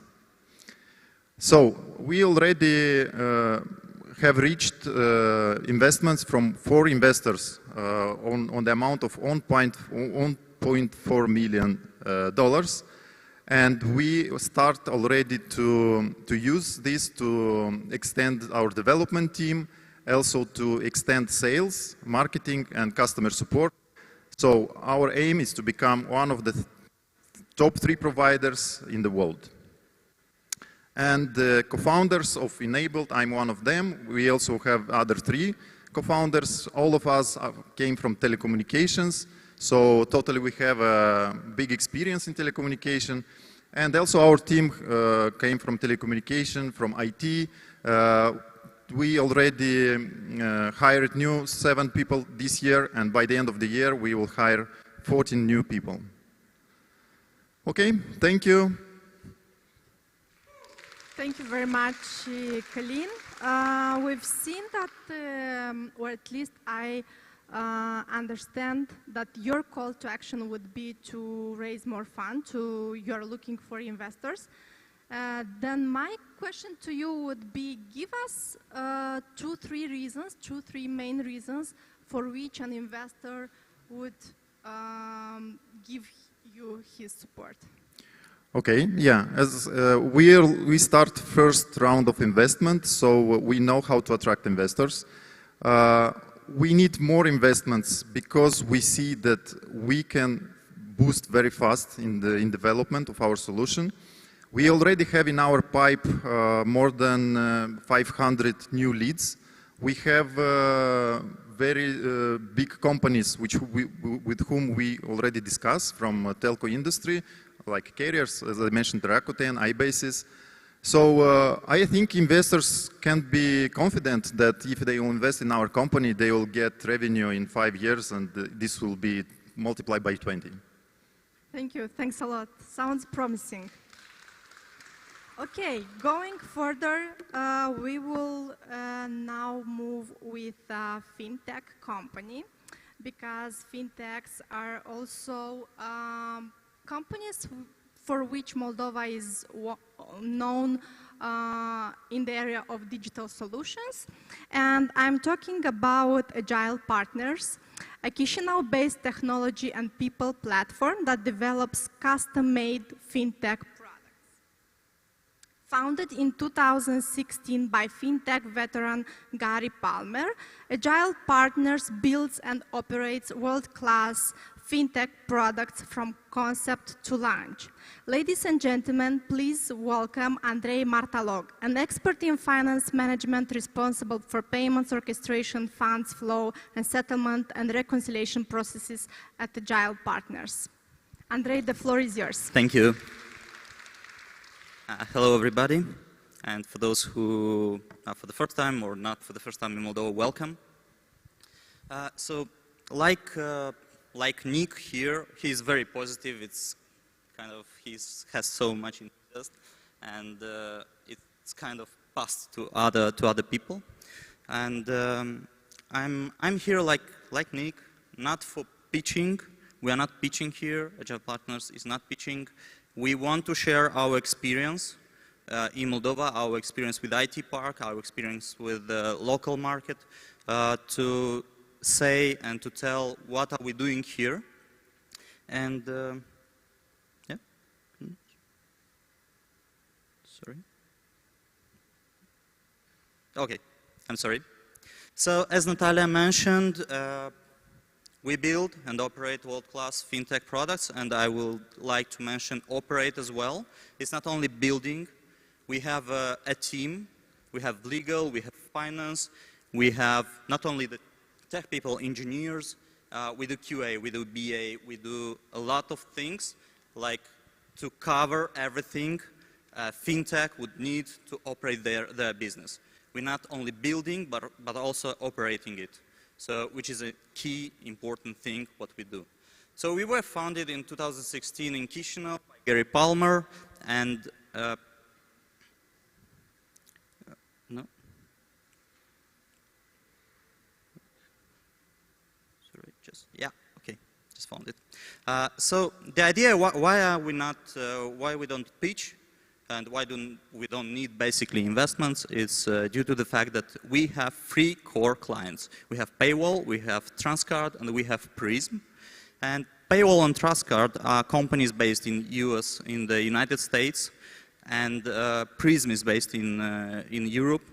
So we already have reached investments from 4 investors on the amount of $1.4 million. And we start already to use this to extend our development team, also to extend sales, marketing, and customer support. So our aim is to become one of the top 3 providers in the world. And the co-founders of Enabled, I'm one of them. We also have other 3 co-founders. All of us came from telecommunications. So totally we have a big experience in telecommunication. And also our team came from telecommunication, from IT. We already hired new 7 people this year, and by the end of the year we will hire 14 new people. Okay, thank you. Thank you very much, Colin. We've seen that, or at least I understand that your call to action would be to raise more funds, you're looking for investors. Then my question to you would be, give us 2-3 reasons, 2-3 main reasons for which an investor would give you his support. Okay, yeah, as we start first round of investment, so we know how to attract investors. We need more investments because we see that we can boost very fast in development of our solution. We already have in our pipe more than 500 new leads. We have very big companies with whom we already discussed from telco industry, like carriers, as I mentioned, Rakuten, iBasis. So I think investors can be confident that if they will invest in our company, they will get revenue in 5 years, and this will be multiplied by 20. Thank you. Thanks a lot. Sounds promising. Okay, going further, we will now move with a fintech company, because fintechs are also companies for which Moldova is known in the area of digital solutions. And I'm talking about Agile Partners, a Chisinau-based technology and people platform that develops custom-made fintech products. Founded in 2016 by fintech veteran Gary Palmer, Agile Partners builds and operates world-class fintech products from concept to launch. Ladies and gentlemen, please welcome Andrei Martalog, an expert in finance management responsible for payments, orchestration, funds flow, and settlement and reconciliation processes at Agile Partners. Andrei, the floor is yours. Thank you. Hello, everybody. And for those who are for the first time or not for the first time in Moldova, welcome. So, like Nick here, he's very positive. It's kind of, he has so much interest, and it's kind of passed to other people. And I'm here like Nick, not for pitching. We are not pitching here. Agile Partners is not pitching. We want to share our experience in Moldova, our experience with IT Park, our experience with the local market, to say and to tell what are we doing here. And yeah, sorry. Okay, I'm sorry. So as Natalia mentioned, we build and operate world-class fintech products, and I would like to mention operate as well. It's not only building. We have a team. We have legal, we have finance, we have not only the tech people, engineers, we do QA, we do BA, we do a lot of things, like to cover everything fintech would need to operate their business. We're not only building, but also operating it. So, which is a key important thing what we do. So we were founded in 2016 in Chisinau by Gary Palmer, and no. Sorry, just yeah, okay, just found it. So the idea why are we not why we don't pitch and why we don't need basically investments, is due to the fact that we have 3 core clients. We have Paywall, we have Transcard, and we have Prism. And Paywall and Transcard are companies based in the United States, and Prism is based in Europe.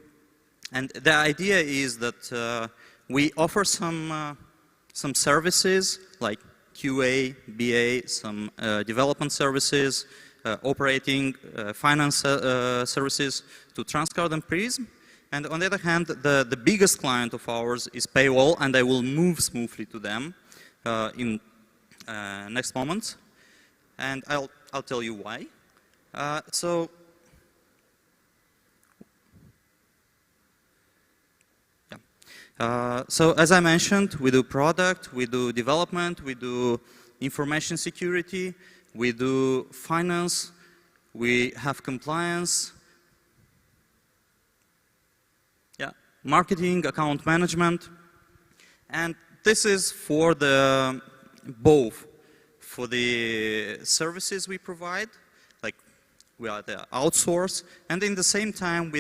And the idea is that we offer some services like QA, BA, some development services, operating finance services to Transcard and Prism. And on the other hand, the biggest client of ours is Paywall, and I will move smoothly to them in next moment. And I'll tell you why. So as I mentioned, we do product, we do development, we do information security, we do finance, we have compliance, marketing, account management, and this is for both for the services we provide, like we are the outsource, and in the same time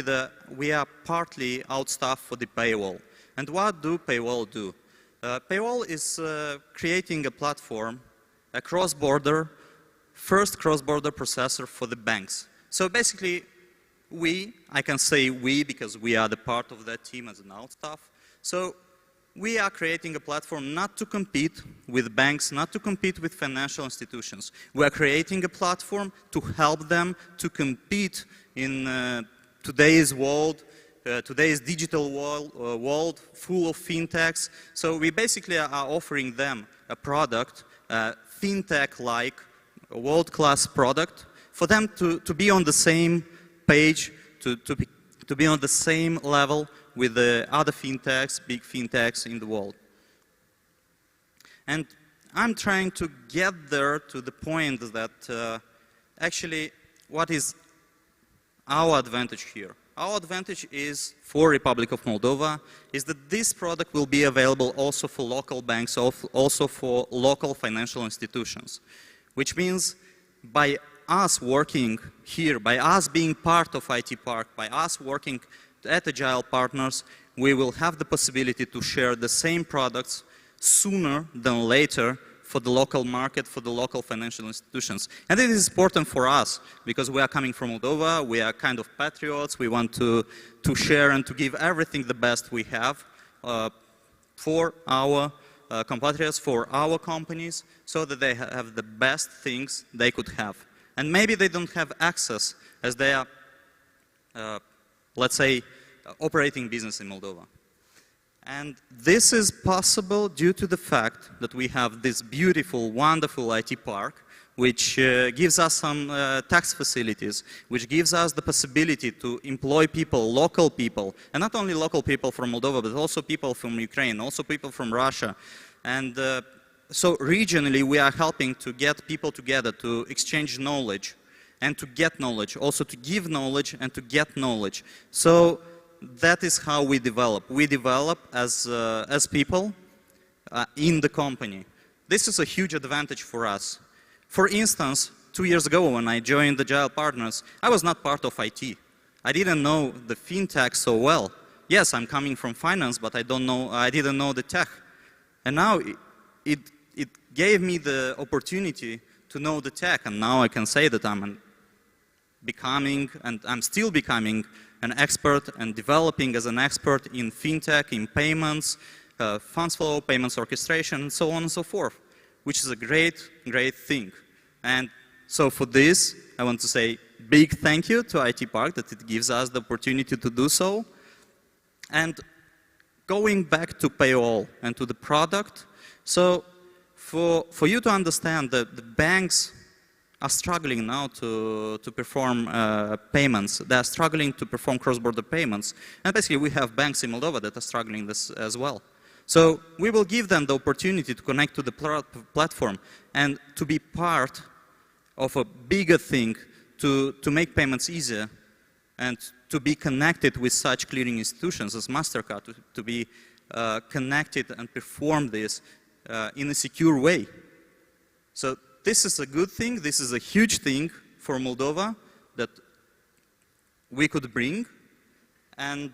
we are partly outstaffed for the Paywall. And what do Paywall do? Paywall is creating a platform, a cross-border, first cross-border processor for the banks. So basically, I can say we because we are the part of that team as an outstaff. So we are creating a platform not to compete with banks, not to compete with financial institutions. We are creating a platform to help them to compete in today's world, today's digital world full of fintechs. So we basically are offering them a product, fintech-like, a world-class product, for them to be on the same page, to be on the same level with the other fintechs, big fintechs in the world. And I'm trying to get there to the point that actually what is our advantage here? Our advantage is for Republic of Moldova is that this product will be available also for local banks, also for local financial institutions, which means by us working here, by us being part of IT Park, by us working at Agile Partners, we will have the possibility to share the same products sooner than later for the local market, for the local financial institutions. And it is important for us because we are coming from Moldova, we are kind of patriots, we want to share and to give everything the best we have for our compatriots, for our companies, so that they have the best things they could have. And maybe they don't have access as they are, let's say, operating business in Moldova. And this is possible due to the fact that we have this beautiful, wonderful IT park, which gives us some tax facilities, which gives us the possibility to employ people, local people, and not only local people from Moldova, but also people from Ukraine, also people from Russia. And so regionally, we are helping to get people together to exchange knowledge and to get knowledge, also to give knowledge and to get knowledge. So that is how we develop. We develop as people in the company. This is a huge advantage for us. For instance, 2 years ago when I joined the Agile Partners, I was not part of IT. I didn't know the fintech so well. Yes, I'm coming from finance, but I didn't know the tech. And now it gave me the opportunity to know the tech, and now I can say that I'm still becoming an expert and developing as an expert in fintech, in payments, funds flow, payments orchestration, and so on and so forth, which is a great, great thing. And so for this, I want to say big thank you to IT Park that it gives us the opportunity to do so. And going back to Paywall and to the product, so for you to understand that the banks are struggling now to perform payments. They are struggling to perform cross-border payments. And basically, we have banks in Moldova that are struggling this as well. So we will give them the opportunity to connect to the platform and to be part of a bigger thing to make payments easier and to be connected with such clearing institutions as MasterCard, to be connected and perform this in a secure way. So this is a good thing, this is a huge thing for Moldova, that we could bring. And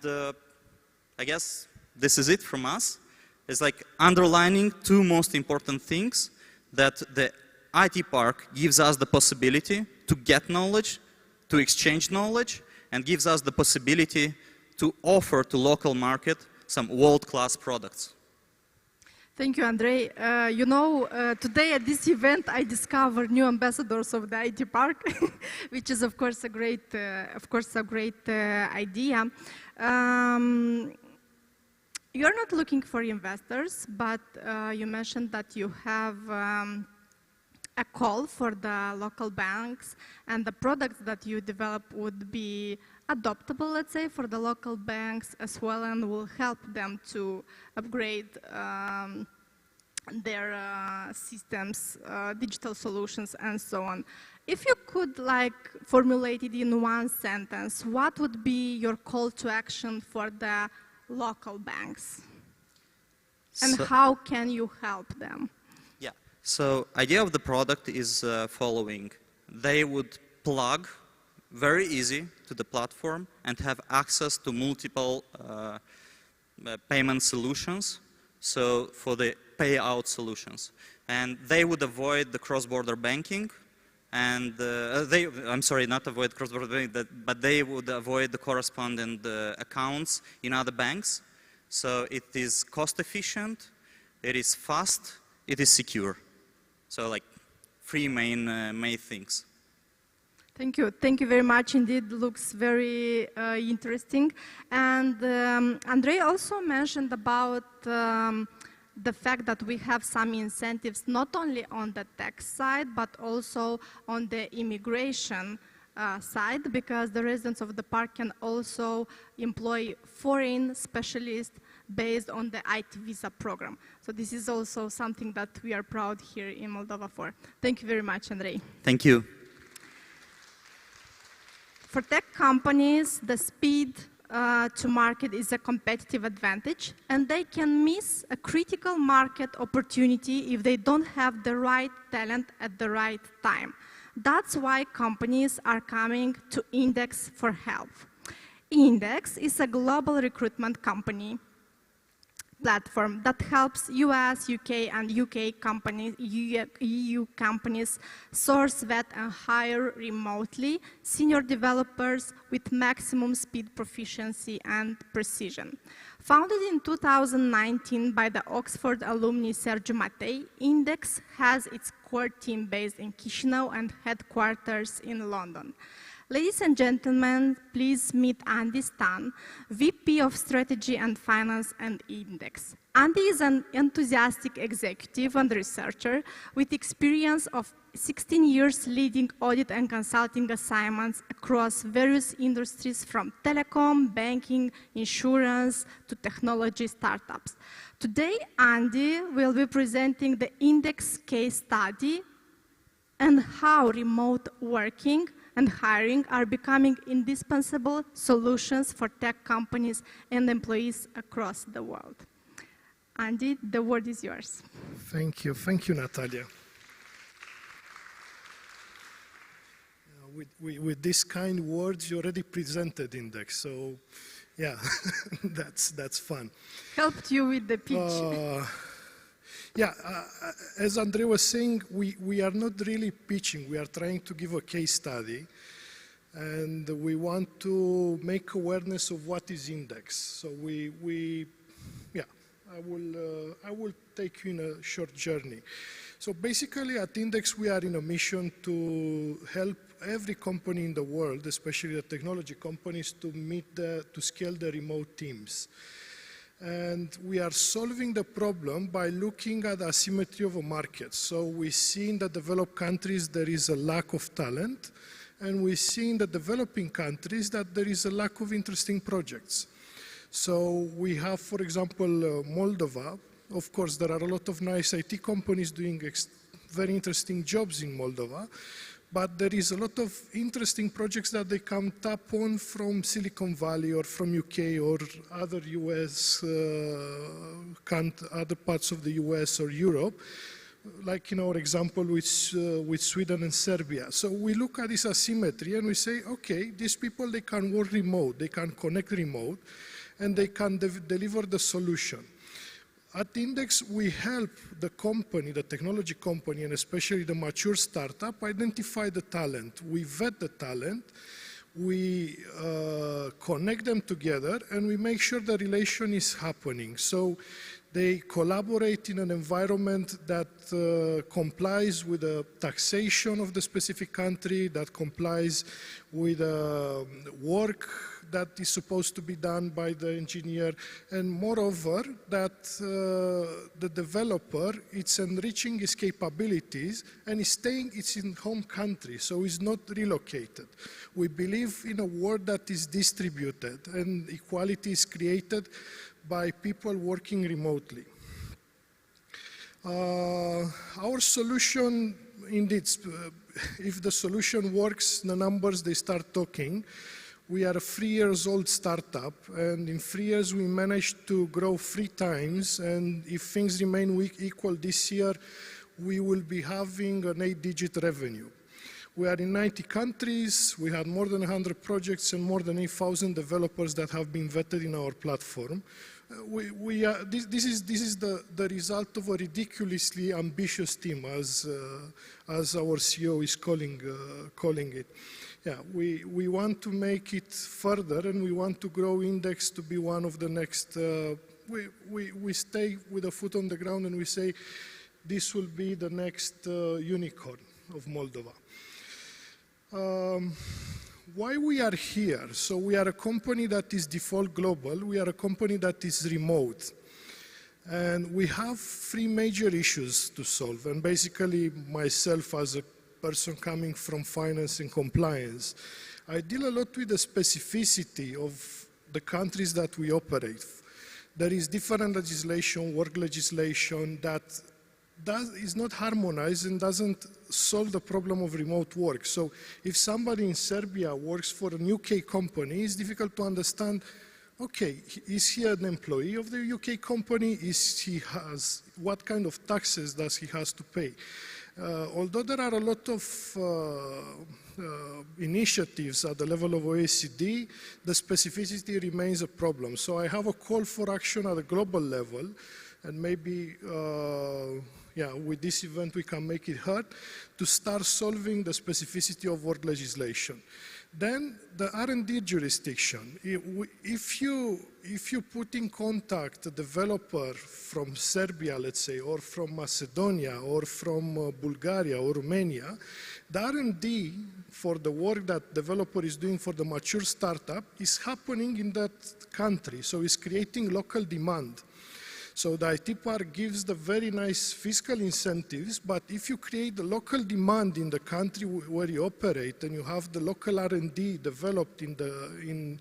I guess this is it from us. It's like underlining two most important things, that the IT Park gives us the possibility to get knowledge, to exchange knowledge, and gives us the possibility to offer to local market some world-class products. Thank you, Andrei. Today at this event, I discovered new ambassadors of the IT Park, which is, of course, a great idea. You're not looking for investors, but you mentioned that you have a call for the local banks, and the products that you develop would be adoptable, let's say, for the local banks as well, and will help them to upgrade their systems, digital solutions, and so on. If you could formulate it in one sentence, what would be your call to action for the local banks? And how can you help them? Yeah, so idea of the product is following. They would plug very easy to the platform and have access to multiple payment solutions, so for the payout solutions. And they would avoid the cross-border banking, and I'm sorry, not avoid cross-border banking, but they would avoid the corresponding accounts in other banks. So it is cost efficient, it is fast, it is secure. So like three main things. Thank you. Thank you very much. Indeed, looks very interesting. And Andrei also mentioned about the fact that we have some incentives not only on the tech side, but also on the immigration side, because the residents of the park can also employ foreign specialists based on the IT visa program. So this is also something that we are proud here in Moldova for. Thank you very much, Andrei. Thank you. For tech companies, the speed to market is a competitive advantage, and they can miss a critical market opportunity if they don't have the right talent at the right time. That's why companies are coming to Index for help. Index is a global recruitment company platform that helps US, UK, and UK companies, EU companies source, vet, and hire remotely senior developers with maximum speed, proficiency, and precision. Founded in 2019 by the Oxford alumni Sergiu Matei, Index has its core team based in Chișinău and headquarters in London. Ladies and gentlemen, please meet Andy Stan, VP of Strategy and Finance at Index. Andy is an enthusiastic executive and researcher with experience of 16 years leading audit and consulting assignments across various industries from telecom, banking, insurance, to technology startups. Today, Andy will be presenting the Index case study and how remote working and hiring are becoming indispensable solutions for tech companies and employees across the world. Andy, the word is yours. Thank you, Natalia. With these kind words, you already presented Index, so yeah, that's fun. Helped you with the pitch. Yeah, as Andrei was saying, we are not really pitching. We are trying to give a case study, and we want to make awareness of what is Index. So I will take you in a short journey. So basically, at Index, we are in a mission to help every company in the world, especially the technology companies, to scale the remote teams. And we are solving the problem by looking at the asymmetry of a market. So we see in the developed countries there is a lack of talent, and we see in the developing countries that there is a lack of interesting projects. So we have, for example, Moldova. Of course, there are a lot of nice IT companies doing very interesting jobs in Moldova, but there is a lot of interesting projects that they can tap on from Silicon Valley or from UK or other US, other parts of the US or Europe, like in our example with Sweden and Serbia. So we look at this asymmetry and we say, okay, these people, they can work remote, they can connect remote, and they can deliver the solution. At Index, we help the company, the technology company, and especially the mature startup, identify the talent. We vet the talent, we connect them together, and we make sure the relation is happening. So they collaborate in an environment that complies with the taxation of the specific country, that complies with work that is supposed to be done by the engineer, and moreover, that the developer, it's enriching his capabilities and is staying in home country, so he's not relocated. We believe in a world that is distributed and equality is created by people working remotely. Our solution, indeed, if the solution works, the numbers, they start talking. We are a 3 years old startup, and in 3 years we managed to grow 3 times, and if things remain equal this year, we will be having an 8-digit revenue. We are in 90 countries, we have more than 100 projects and more than 8,000 developers that have been vetted in our platform. This is the result of a ridiculously ambitious team, as our CEO is calling it. Yeah, we want to make it further, and we want to grow Index to be one of the next. We stay with a foot on the ground, and we say this will be the next unicorn of Moldova. Why we are here? So we are a company that is default global. We are a company that is remote. And we have 3 major issues to solve. And basically, myself as a person coming from finance and compliance, I deal a lot with the specificity of the countries that we operate. There is different legislation, work legislation that is not harmonized and doesn't solve the problem of remote work. So if somebody in Serbia works for a UK company, it's difficult to understand, okay, is he an employee of the UK company? What kind of taxes does he has to pay? Although there are a lot of initiatives at the level of OECD, the specificity remains a problem. So I have a call for action at a global level, and maybe with this event we can make it heard, to start solving the specificity of work legislation. Then the R&D jurisdiction. If you put in contact a developer from Serbia, let's say, or from Macedonia, or from Bulgaria or Romania, the R&D for the work that developer is doing for the mature startup is happening in that country, so it's creating local demand. So the IT part gives the very nice fiscal incentives, but if you create the local demand in the country where you operate, and you have the local R&D developed in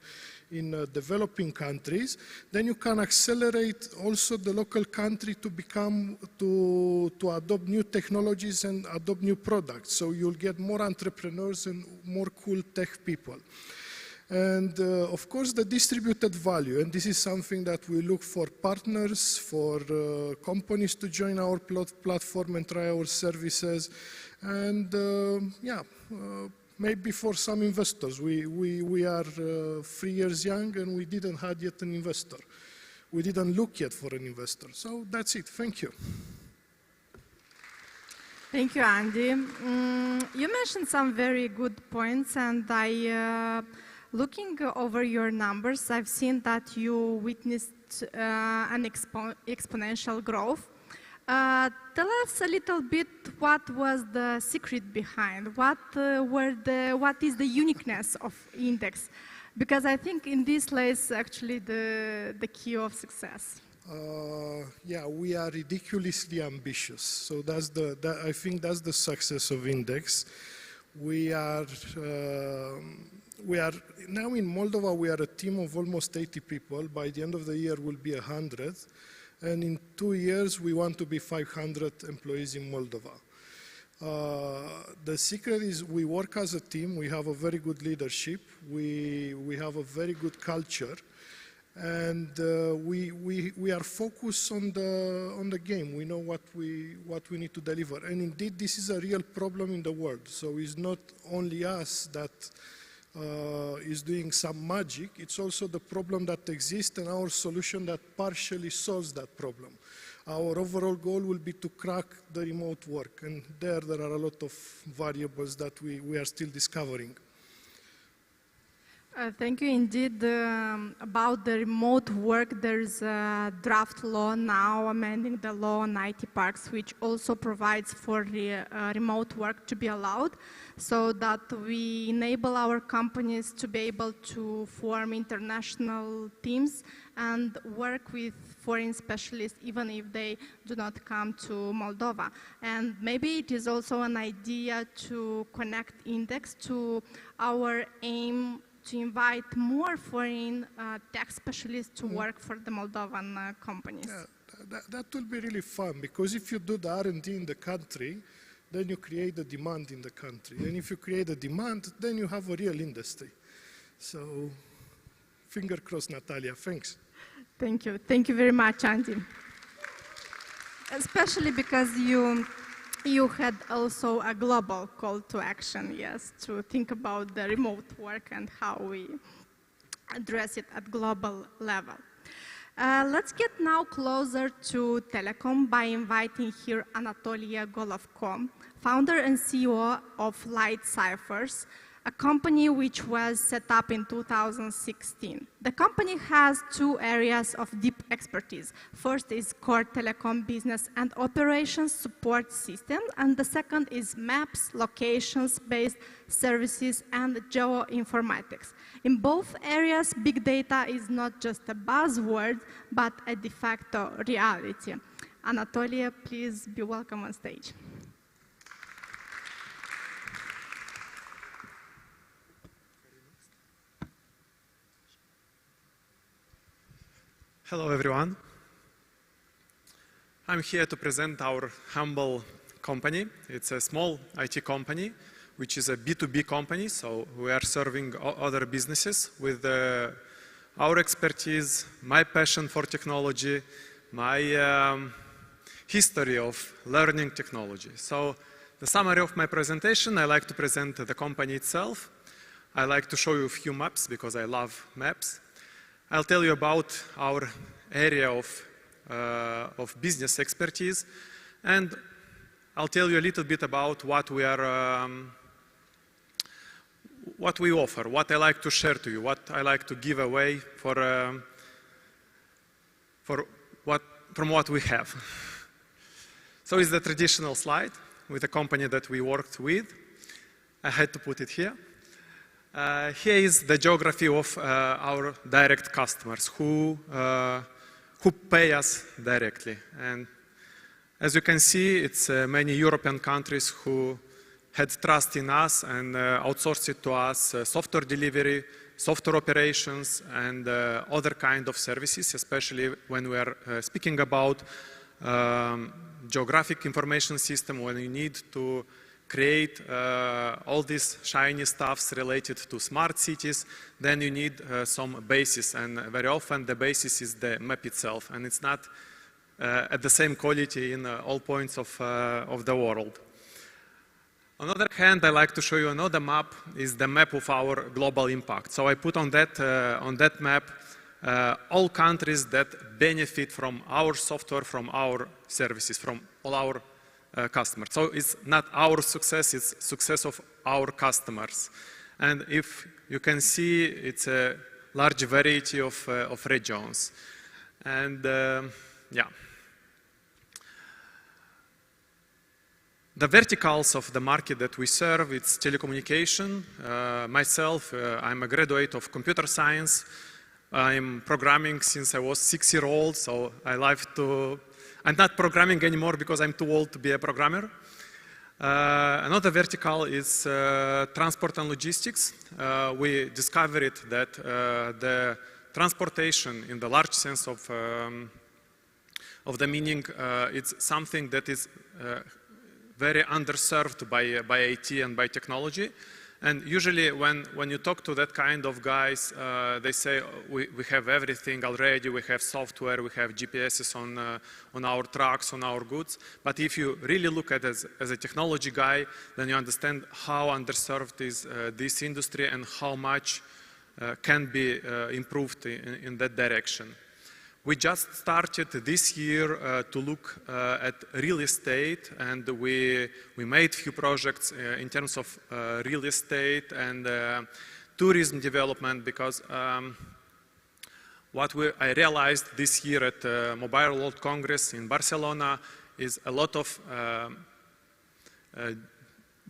developing countries, then you can accelerate also the local country to adopt new technologies and adopt new products. So you'll get more entrepreneurs and more cool tech people. And of course, the distributed value, and this is something that we look for partners, for companies to join our platform and try our services, and maybe for some investors. We are 3 years young, and we didn't have yet an investor. We didn't look yet for an investor. So that's it. Thank you. Thank you, Andy. You mentioned some very good points, and looking over your numbers, I've seen that you witnessed an exponential growth. Tell us a little bit what was the secret behind, what is the uniqueness of Index? Because I think in this lays actually the key of success. We are ridiculously ambitious. So I think that's the success of Index. We are now in Moldova, we are a team of almost 80 people. By the end of the year, we'll be 100. And in 2 years, we want to be 500 employees in Moldova. The secret is we work as a team. We have a very good leadership. We have a very good culture. And we are focused on the game. We know what we need to deliver. And indeed, this is a real problem in the world. So it's not only us that is doing some magic. It's also the problem that exists and our solution that partially solves that problem. Our overall goal will be to crack the remote work. And there are a lot of variables that we are still discovering. Thank you. Indeed, about the remote work, there's a draft law now amending the law on IT parks, which also provides for remote work to be allowed, so that we enable our companies to be able to form international teams and work with foreign specialists, even if they do not come to Moldova. And maybe it is also an idea to connect Index to our aim to invite more foreign tech specialists to work for the Moldovan companies. Yeah, that will be really fun, because if you do the R&D in the country, then you create the demand in the country. And if you create a demand, then you have a real industry. So, finger crossed, Natalia. Thanks. Thank you. Thank you very much, Andy. Especially because you had also a global call to action, yes, to think about the remote work and how we address it at global level. Let's get now closer to telecom by inviting here Anatolia Golovko, founder and CEO of Light Cyphers, a company which was set up in 2016. The company has two areas of deep expertise. First is core telecom business and operations support system, and the second is maps, locations-based services, and geoinformatics. In both areas, big data is not just a buzzword, but a de facto reality. Anatolia, please be welcome on stage. Hello, everyone. I'm here to present our humble company. It's a small IT company, which is a B2B company, so we are serving other businesses with our expertise, my passion for technology, my history of learning technology. So the summary of my presentation, I like to present the company itself. I like to show you a few maps because I love maps. I'll tell you about our area of business expertise, and I'll tell you a little bit about what we are, what we offer, what I like to share to you, what I like to give away from what we have. So it's the traditional slide with the company that we worked with. I had to put it here. Here is the geography of our direct customers who pay us directly. And as you can see, it's many European countries who had trust in us and outsourced it to us, software delivery, software operations, and other kind of services, especially when we are speaking about geographic information system, when you need to create all these shiny stuffs related to smart cities, then you need some basis, and very often the basis is the map itself, and it's not at the same quality in all points of the world. On the other hand, I like to show you another map, is the map of our global impact. So I put on that map all countries that benefit from our software, from our services, from all our customers. So it's not our success, it's success of our customers. And if you can see, it's a large variety of regions. And yeah. The verticals of the market that we serve, it's telecommunication. Myself, I'm a graduate of computer science. I'm programming since I was 6-year-old, so I'm not programming anymore because I'm too old to be a programmer. Another vertical is transport and logistics. We discovered that the transportation in the large sense of the meaning, it's something that is very underserved by IT and by technology. And usually when you talk to that kind of guys, they say, we have everything already, we have software, we have GPSs on our trucks, on our goods. But if you really look at it as a technology guy, then you understand how underserved is this industry and how much can be improved in that direction. We just started this year to look at real estate, and we made few projects in terms of real estate and tourism development, because I realized this year at Mobile World Congress in Barcelona is a lot of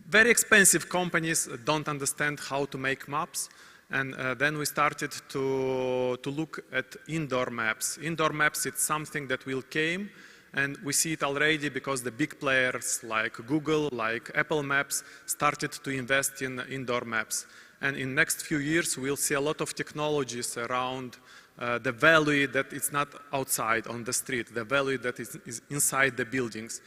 very expensive companies don't understand how to make maps. And then we started to look at indoor maps. Indoor maps, it's something that will came, and we see it already because the big players like Google, like Apple Maps, started to invest in indoor maps. And in next few years, we'll see a lot of technologies around the value that is not outside on the street, the value that is inside the buildings.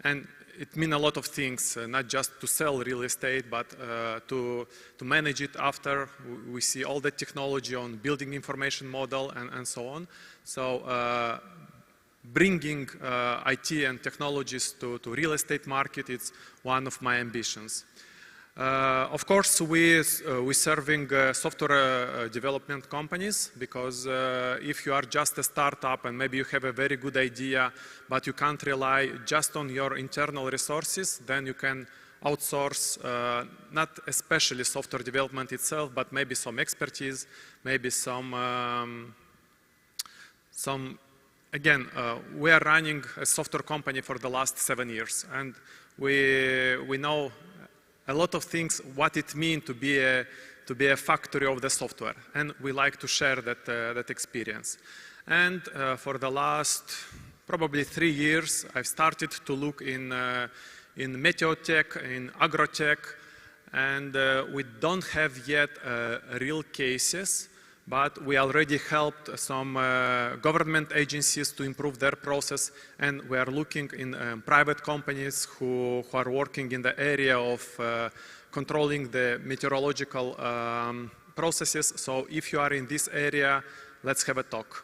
And it means a lot of things, not just to sell real estate, but to manage it after. We see all the technology on building information model and so on. So bringing IT and technologies to real estate market is one of my ambitions. Of course, we're serving software development companies, because if you are just a startup and maybe you have a very good idea, but you can't rely just on your internal resources, then you can outsource not especially software development itself, but maybe some expertise, maybe again, we are running a software company for the last 7 years, and we know a lot of things, what it means to be a factory of the software, and we like to share that experience. And for the last probably 3 years, I've started to look in meteotech, in agrotech, and we don't have yet real cases, but we already helped some government agencies to improve their process, and we are looking in private companies who are working in the area of controlling the meteorological processes. So if you are in this area, let's have a talk.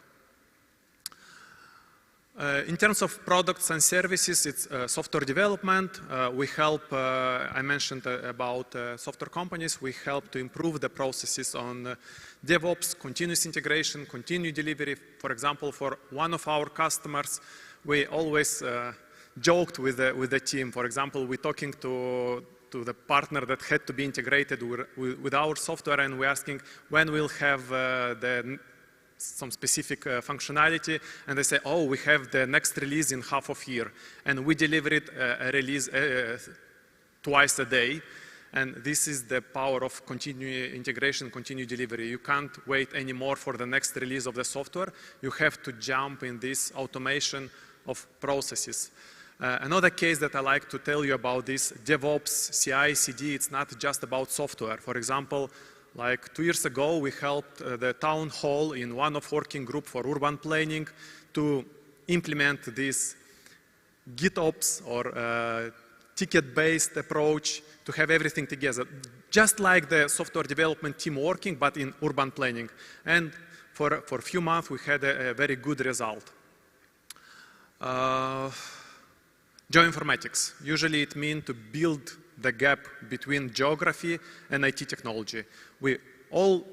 In terms of products and services, it's software development. We help, I mentioned about software companies, we help to improve the processes on DevOps, continuous integration, continuous delivery. For example, for one of our customers, we always joked with the team. For example, we're talking to the partner that had to be integrated with our software, and we're asking when we'll have some specific functionality, and they say, oh, we have the next release in half of year, and we deliver it a release twice a day. And this is the power of continuous integration, continuous delivery. You can't wait anymore for the next release of the software. You have to jump in this automation of processes. Another case that I like to tell you about this DevOps, CI, CD, it's not just about software. For example, like 2 years ago, we helped the town hall in one of working group for urban planning to implement this GitOps or ticket-based approach to have everything together, just like the software development team working, but in urban planning. And for a few months, we had a very good result. Geoinformatics. Usually it means to build the gap between geography and IT technology. We all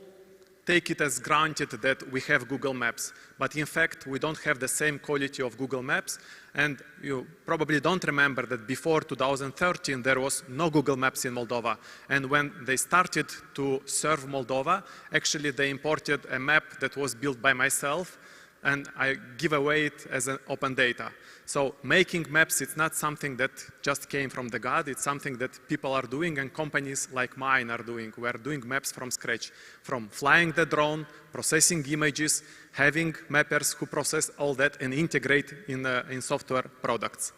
take it as granted that we have Google Maps, but in fact we don't have the same quality of Google Maps, and you probably don't remember that before 2013 there was no Google Maps in Moldova, and when they started to serve Moldova, actually they imported a map that was built by myself, and I give away it as an open data. So making maps, it's not something that just came from the God, it's something that people are doing and companies like mine are doing. We are doing maps from scratch, from flying the drone, processing images, having mappers who process all that and integrate in software products.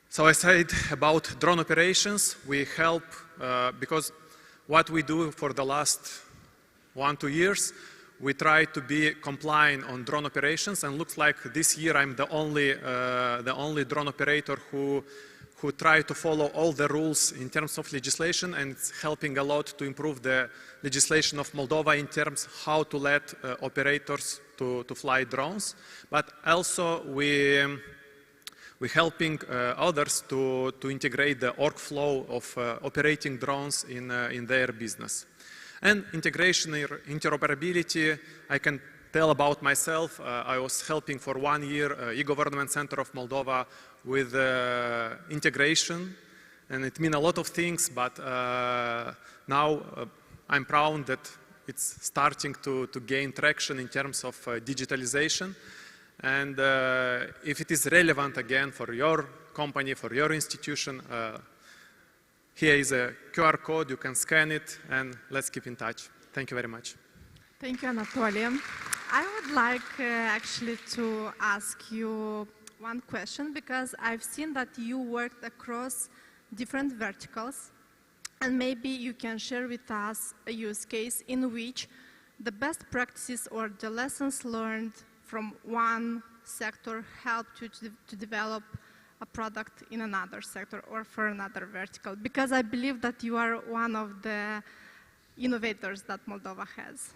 So I said about drone operations, we help, because what we do for the last 1-2 years, we try to be compliant on drone operations, and looks like this year I'm the only drone operator who who try to follow all the rules in terms of legislation, and it's helping a lot to improve the legislation of Moldova in terms how to let operators to fly drones. But also we're helping others to integrate the workflow of operating drones in their business. And integration, interoperability, I can tell about myself. I was helping for 1 year e-government center of Moldova with integration, and it means a lot of things, but now I'm proud that it's starting to gain traction in terms of digitalization. And if it is relevant again for your company, for your institution, here is a QR code, you can scan it, and let's keep in touch. Thank you very much. Thank you, Anatoly. I would like actually to ask you one question, because I've seen that you worked across different verticals, and maybe you can share with us a use case in which the best practices or the lessons learned from one sector helped you to develop a product in another sector or for another vertical, because I believe that you are one of the innovators that Moldova has.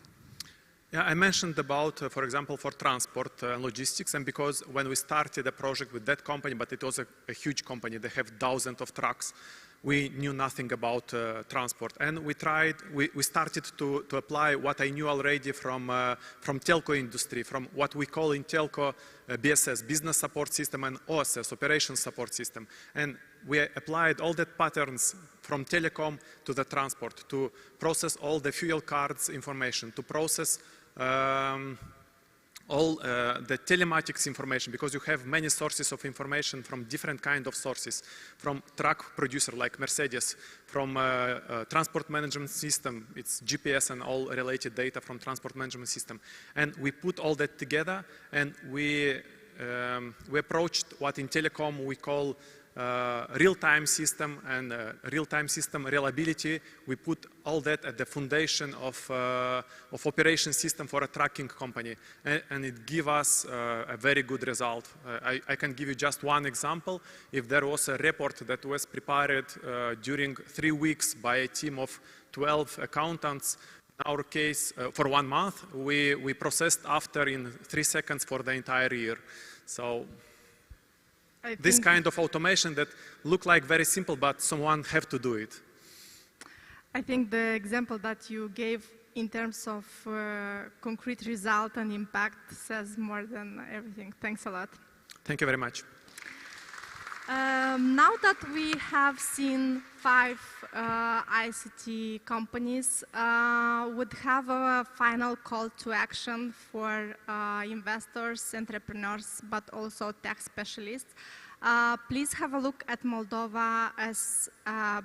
Yeah, I mentioned about, for example, for transport and logistics, and because when we started a project with that company, but it was a huge company, they have thousands of trucks, we knew nothing about transport. And we started to apply what I knew already from telco industry, from what we call in telco BSS, business support system, and OSS, operations support system. And we applied all that patterns from telecom to the transport, to process all the fuel cards information, to process all the telematics information, because you have many sources of information from different kind of sources, from truck producer like Mercedes, from transport management system, it's GPS and all related data from transport management system. And we put all that together, and we approached what in telecom we call real-time system and real-time system reliability. We put all that at the foundation of operation system for a trucking company, and it gave us a very good result. I can give you just one example. If there was a report that was prepared during 3 weeks by a team of 12 accountants, in our case, for 1 month, we processed after in 3 seconds for the entire year. So this kind of automation that look like very simple, but someone have to do it. I think the example that you gave in terms of concrete result and impact says more than everything. Thanks a lot. Thank you very much. Now that we have seen 5 ICT companies, would have a final call to action for investors, entrepreneurs, but also tech specialists. Please have a look at Moldova as a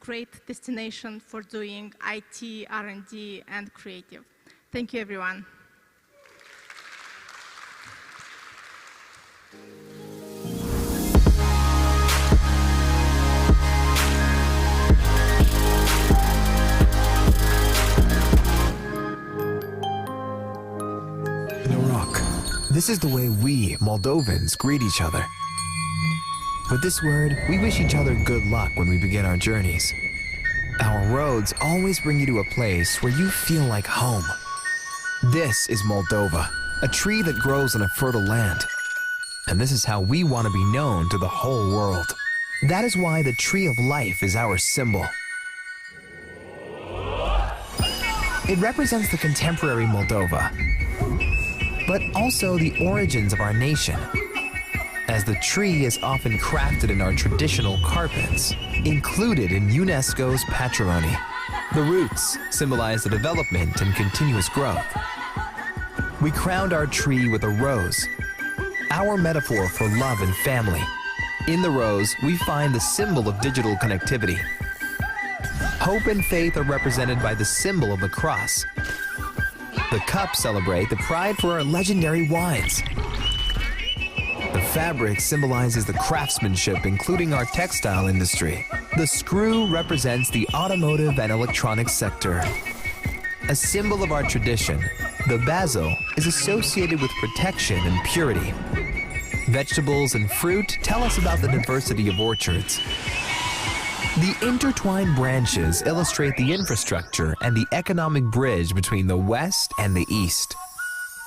great destination for doing IT, R&D, and creative. Thank you, everyone. This is the way we, Moldovans, greet each other. With this word, we wish each other good luck when we begin our journeys. Our roads always bring you to a place where you feel like home. This is Moldova, a tree that grows on a fertile land. And this is how we want to be known to the whole world. That is why the tree of life is our symbol. It represents the contemporary Moldova, but also the origins of our nation, as the tree is often crafted in our traditional carpets, included in UNESCO's patrimony. The roots symbolize the development and continuous growth. We crowned our tree with a rose, our metaphor for love and family. In the rose, we find the symbol of digital connectivity. Hope and faith are represented by the symbol of the cross. The cups celebrate the pride for our legendary wines. The fabric symbolizes the craftsmanship, including our textile industry. The screw represents the automotive and electronics sector. A symbol of our tradition, the basil is associated with protection and purity. vegetables, and fruit tell us about the diversity of orchards. The intertwined branches illustrate the infrastructure and the economic bridge between the West and the East.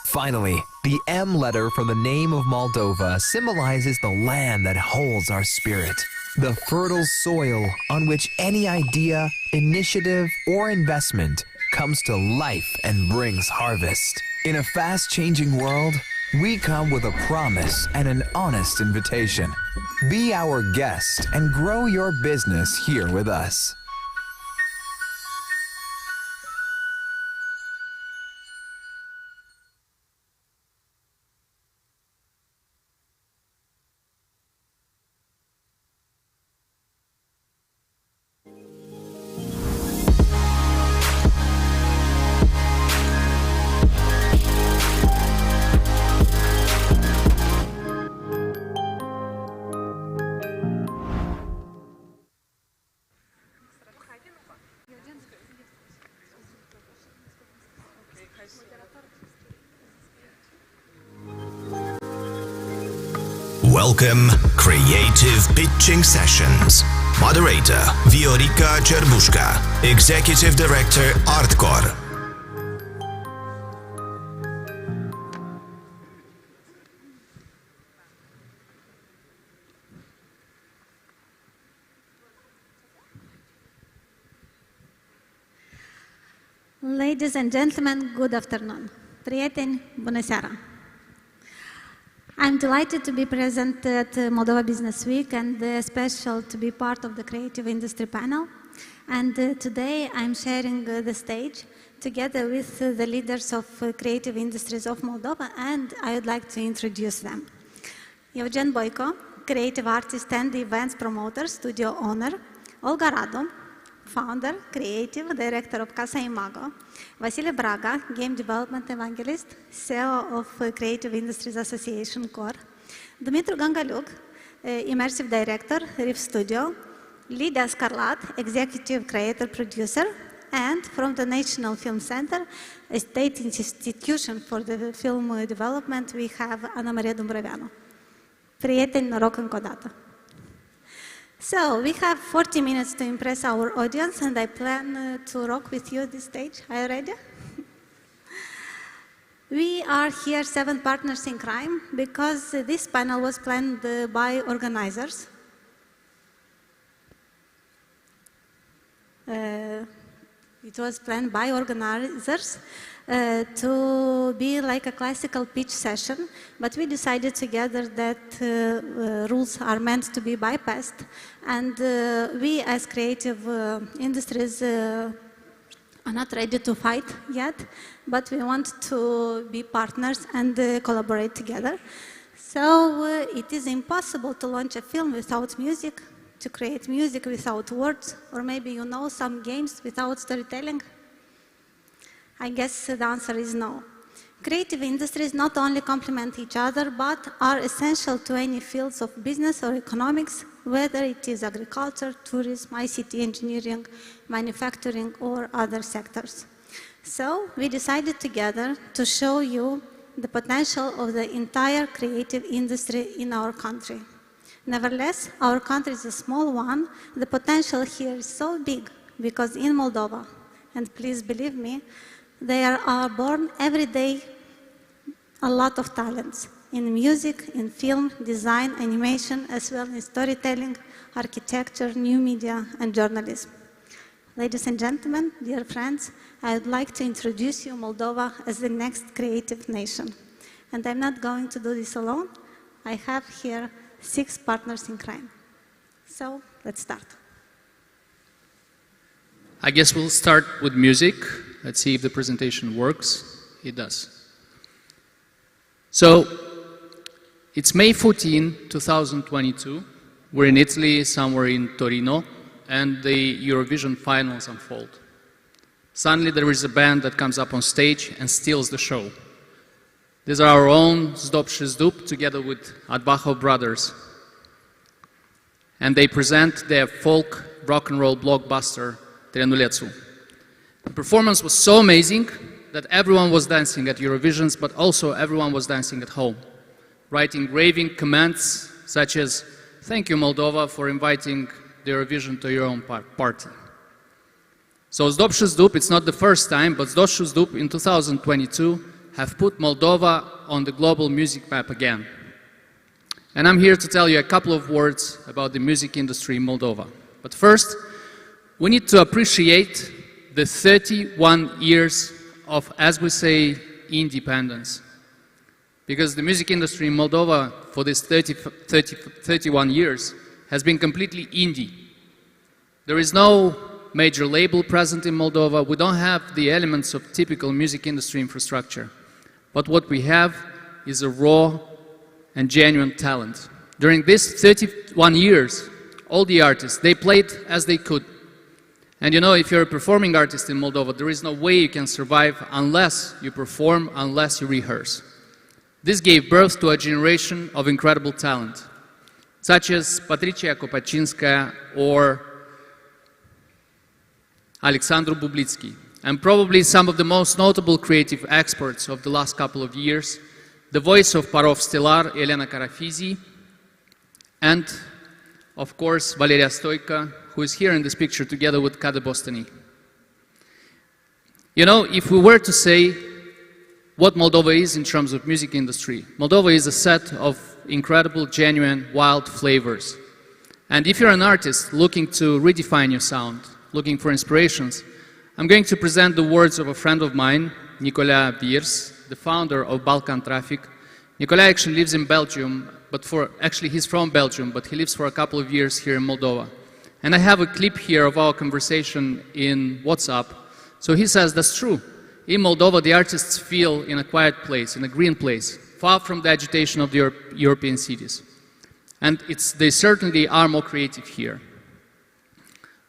Finally, the M letter from the name of Moldova symbolizes the land that holds our spirit, the fertile soil on which any idea, initiative, or investment comes to life and brings harvest. In a fast-changing world, we come with a promise and an honest invitation. Be our guest and grow your business here with us. Welcome, Creative Pitching Sessions. Moderator, Viorica Cerbușca. Executive Director, Artcore. Ladies and gentlemen, good afternoon. Prieteni, bună seara. I'm delighted to be present at Moldova Business Week and special to be part of the Creative Industry panel. And today I'm sharing the stage together with the leaders of creative industries of Moldova, and I would like to introduce them. Eugen Boico, creative artist and events promoter, studio owner. Olga Radu, founder, creative director of Casa Imago. Vasile Braga, game development evangelist, CEO of Creative Industries Association Core. Dumitru Gangaliuc, immersive director, Riff Studio. Lidia Scarlat, executive creator producer. And from the National Film Center, a state institution for the film development, we have Ana Maria Dumbrăveanu. Prieteni, noroc încă o dată. So, we have 40 minutes to impress our audience, and I plan to rock with you this stage. Are you ready? We are here 7 partners in crime because this panel was planned by organizers. It was planned by organizers to be like a classical pitch session, but we decided together that rules are meant to be bypassed, and we as creative industries are not ready to fight yet, but we want to be partners and collaborate together. So it is impossible to launch a film without music, to create music without words, or maybe you know some games without storytelling. I guess the answer is no. Creative industries not only complement each other, but are essential to any fields of business or economics, whether it is agriculture, tourism, ICT engineering, manufacturing, or other sectors. So we decided together to show you the potential of the entire creative industry in our country. Nevertheless, our country is a small one. The potential here is so big because in Moldova, and please believe me, there are born every day a lot of talents in music, in film, design, animation, as well as storytelling, architecture, new media, and journalism. Ladies and gentlemen, dear friends, I would like to introduce you Moldova as the next creative nation. And I'm not going to do this alone. I have here 6 partners in crime. So let's start. I guess we'll start with music. Let's see if the presentation works. It does. So, it's May 14, 2022. We're in Italy, somewhere in Torino, and the Eurovision finals unfold. Suddenly there is a band that comes up on stage and steals the show. These are our own Zdop și Zdup, together with Adbaho brothers. And they present their folk rock and roll blockbuster, Trenulețu. The performance was so amazing that everyone was dancing at Eurovisions, but also everyone was dancing at home. writing raving comments such as, "Thank you, Moldova, for inviting the Eurovision to your own party." So Zdobszy Zdub, it's not the first time, but Zdobszy Zdub in 2022 have put Moldova on the global music map again. And I'm here to tell you a couple of words about the music industry in Moldova. But first, we need to appreciate the 31 years of, as we say, independence. Because the music industry in Moldova for this 31 years has been completely indie. There is no major label present in Moldova. We don't have the elements of typical music industry infrastructure. But what we have is a raw and genuine talent. During these 31 years, all the artists, they played as they could. And you know, if you're a performing artist in Moldova, there is no way you can survive unless you perform, unless you rehearse. This gave birth to a generation of incredible talent, such as Patricia Kopachinskaya or Alexandru Bublitsky, and probably some of the most notable creative experts of the last couple of years, the voice of Parov Stellar, Elena Karafizi, and, of course, Valeria Stoica, who is here in this picture together with Kade Bostani. You know, if we were to say what Moldova is in terms of music industry, Moldova is a set of incredible, genuine, wild flavors. And if you're an artist looking to redefine your sound, looking for inspirations, I'm going to present the words of a friend of mine, Nicolas Viers, the founder of Balkan Traffic. Nicolas actually lives in Belgium, actually he's from Belgium, but he lives for a couple of years here in Moldova. And I have a clip here of our conversation in WhatsApp. So he says, that's true. In Moldova, the artists feel in a quiet place, in a green place, far from the agitation of the European cities. And they certainly are more creative here.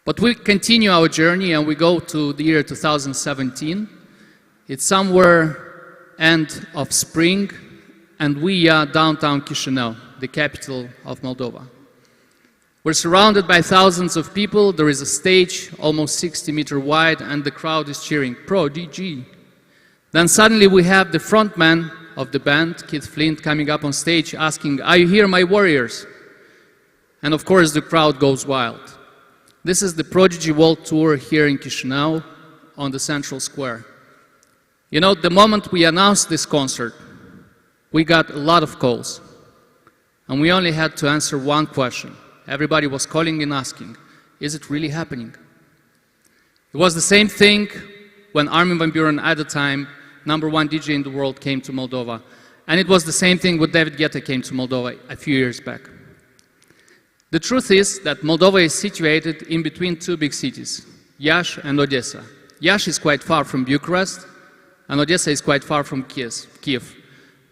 But we continue our journey and we go to the year 2017. It's somewhere end of spring, and we are downtown Chisinau, the capital of Moldova. We're surrounded by thousands of people. There is a stage almost 60 meters wide, and the crowd is cheering, "Prodigy." Then suddenly we have the frontman of the band, Keith Flint, coming up on stage asking, "Are you here, my warriors?" And of course the crowd goes wild. This is the Prodigy World Tour here in Chisinau on the Central Square. You know, the moment we announced this concert, we got a lot of calls. And we only had to answer one question. Everybody was calling and asking, is it really happening? It was the same thing when Armin van Buuren, at the time, #1 DJ in the world, came to Moldova. And it was the same thing when David Guetta came to Moldova a few years back. The truth is that Moldova is situated in between two big cities, Iași and Odessa. Iași is quite far from Bucharest, and Odessa is quite far from Kiev.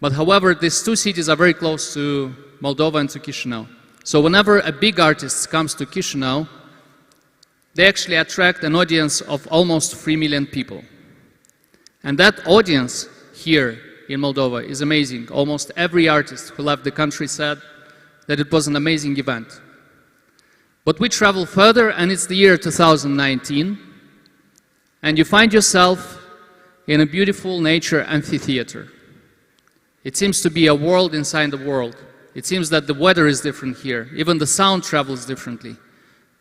But however, these two cities are very close to Moldova and to Chisinau. So whenever a big artist comes to Chisinau, they actually attract an audience of almost 3 million people. And that audience here in Moldova is amazing. Almost every artist who left the country said that it was an amazing event. But we travel further, and it's the year 2019, and you find yourself in a beautiful nature amphitheater. It seems to be a world inside the world. It seems that the weather is different here. Even the sound travels differently.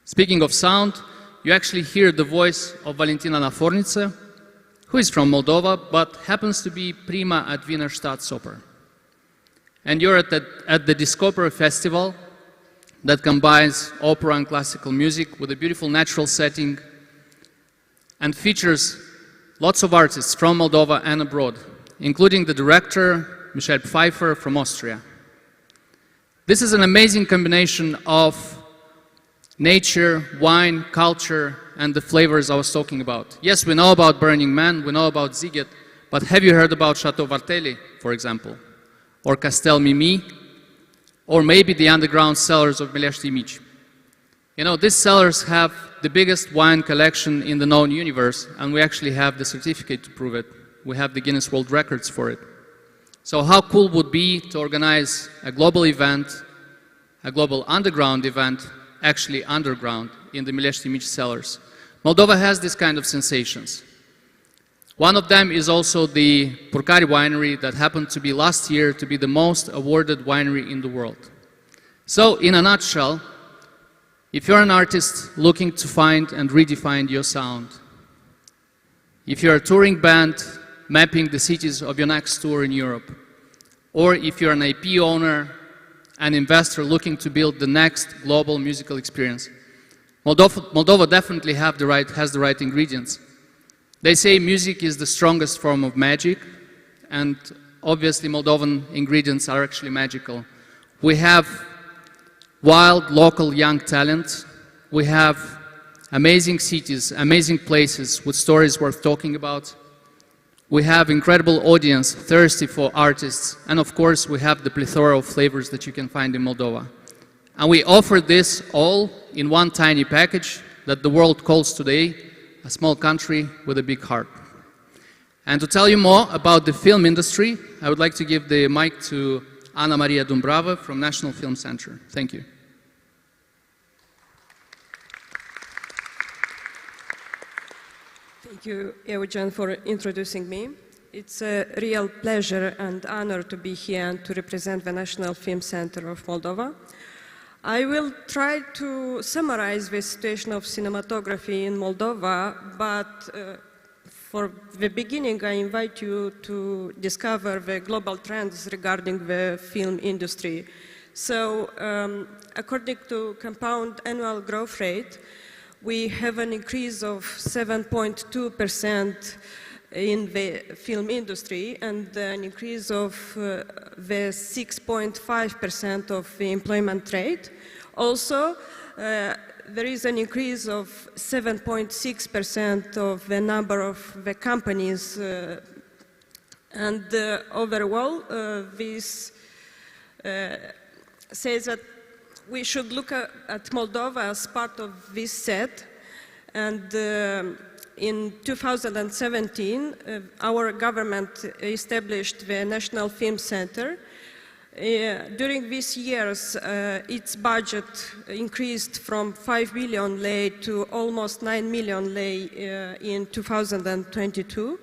Speaking of sound, you actually hear the voice of Valentina Nafornice, who is from Moldova, but happens to be prima at Wiener Staatsoper. And you're at the Discover Festival that combines opera and classical music with a beautiful natural setting and features lots of artists from Moldova and abroad, including the director, Michel Pfeiffer from Austria. This is an amazing combination of nature, wine, culture, and the flavors I was talking about. Yes, we know about Burning Man, we know about Ziget, but have you heard about Chateau Vartelli, for example? Or Castel Mimi? Or maybe the underground cellars of Milești Mici? You know, these cellars have the biggest wine collection in the known universe, and we actually have the certificate to prove it. We have the Guinness World Records for it. So how cool would it be to organize a global event, a global underground event, actually underground in the Milești Mici cellars? Moldova has this kind of sensations. One of them is also the Purcari winery that happened to be last year to be the most awarded winery in the world. So, in a nutshell, if you're an artist looking to find and redefine your sound, if you're a touring band mapping the cities of your next tour in Europe, or if you're an IP owner, an investor looking to build the next global musical experience, Moldova definitely has the right ingredients. They say music is the strongest form of magic, and obviously Moldovan ingredients are actually magical. We have wild, local, young talent. We have amazing cities, amazing places with stories worth talking about. We have incredible audience thirsty for artists, and of course we have the plethora of flavors that you can find in Moldova. And we offer this all in one tiny package that the world calls today a small country with a big heart. And to tell you more about the film industry, I would like to give the mic to Ana Maria Dumbrava from National Film Center. Thank you. Thank you, Eugen, for introducing me. It's a real pleasure and honor to be here and to represent the National Film Center of Moldova. I will try to summarize the situation of cinematography in Moldova, but for the beginning, I invite you to discover the global trends regarding the film industry. So, according to compound annual growth rate, we have an increase of 7.2% in the film industry and an increase of the 6.5% of the employment rate. Also, there is an increase of 7.6% of the number of the companies, and overall, this says that we should look at Moldova as part of this set. And in 2017, our government established the National Film Center. During these years, its budget increased from 5 million lei to almost 9 million lei in 2022.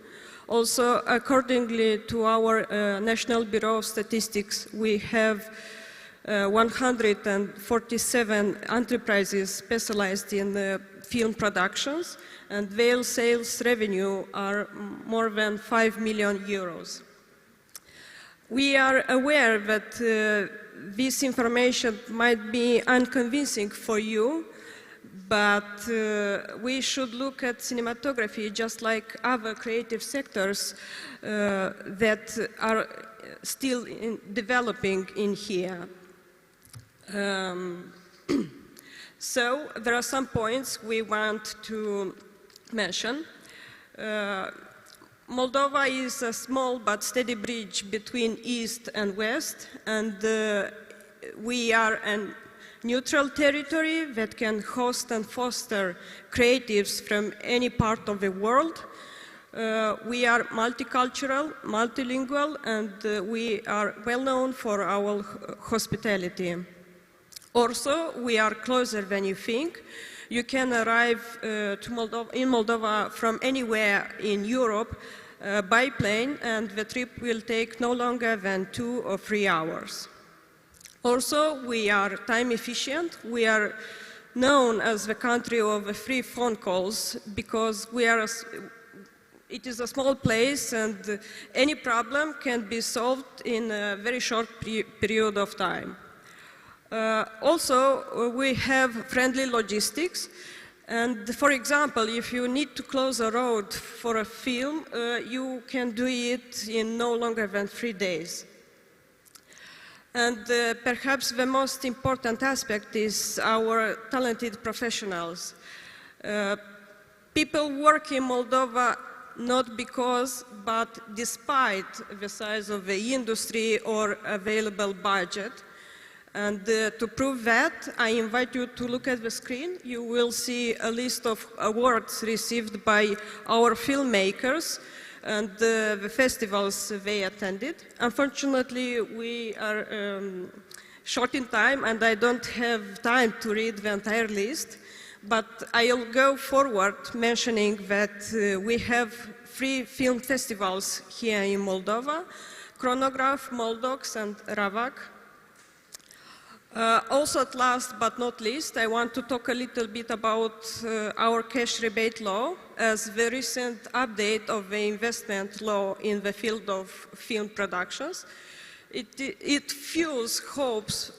Also, accordingly to our National Bureau of Statistics, we have 147 enterprises specialized in film productions, and their sales revenue are more than 5 million euros. We are aware that this information might be unconvincing for you, but we should look at cinematography just like other creative sectors that are still developing in here. So there are some points we want to mention. Moldova is a small but steady bridge between East and West, and we are a neutral territory that can host and foster creatives from any part of the world. We are multicultural, multilingual, and we are well known for our hospitality. Also, we are closer than you think. You can arrive in Moldova from anywhere in Europe by plane, and the trip will take no longer than 2 or 3 hours. Also, we are time efficient. We are known as the country of the free phone calls because it is a small place and any problem can be solved in a very short period of time. Also, we have friendly logistics, and for example, if you need to close a road for a film, you can do it in no longer than 3 days. And perhaps the most important aspect is our talented professionals. People work in Moldova not because, but despite the size of the industry or available budget. And to prove that, I invite you to look at the screen. You will see a list of awards received by our filmmakers and the festivals they attended. Unfortunately, we are short in time and I don't have time to read the entire list, But I'll go forward mentioning that we have 3 film festivals here in Moldova: Chronograph, Moldox, and Ravac. Also, at last but not least, I want to talk a little bit about our cash rebate law, as the recent update of the investment law in the field of film productions. It fuels hopes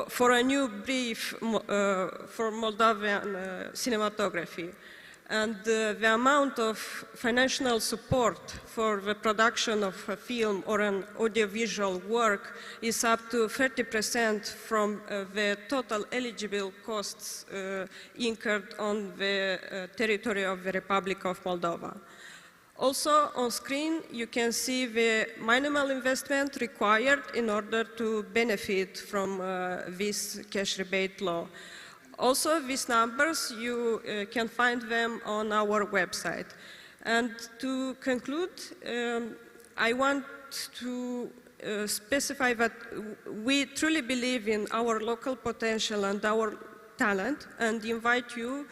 for a new brief for Moldovan cinematography. And the amount of financial support for the production of a film or an audiovisual work is up to 30% from the total eligible costs incurred on the territory of the Republic of Moldova. Also, on screen, you can see the minimal investment required in order to benefit from this cash rebate law. Also, these numbers, you can find them on our website. And to conclude, I want to specify that we truly believe in our local potential and our talent, and invite you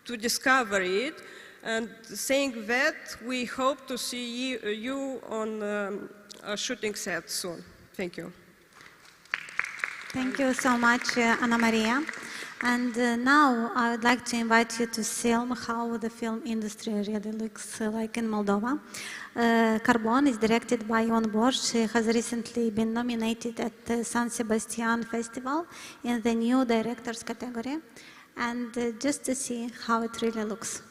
to discover it. And saying that, we hope to see you on a shooting set soon. Thank you. Thank you so much, Anna Maria. And now I would like to invite you to film how the film industry really looks like in Moldova. Carbon is directed by Ion Borș. He has recently been nominated at the San Sebastian Festival in the new directors category. And just to see how it really looks.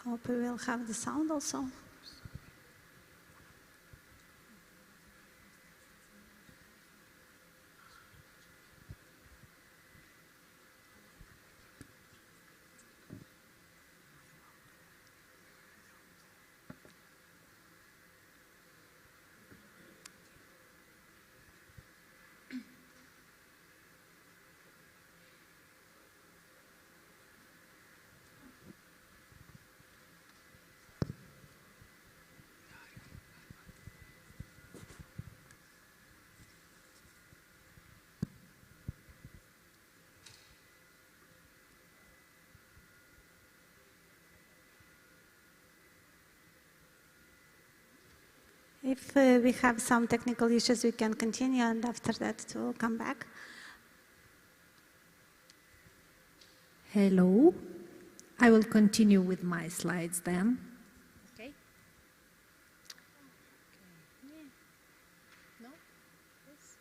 Hope we will have the sound also. If we have some technical issues, we can continue, and after that to come back. Hello. I will continue with my slides then. Okay. No? Yes.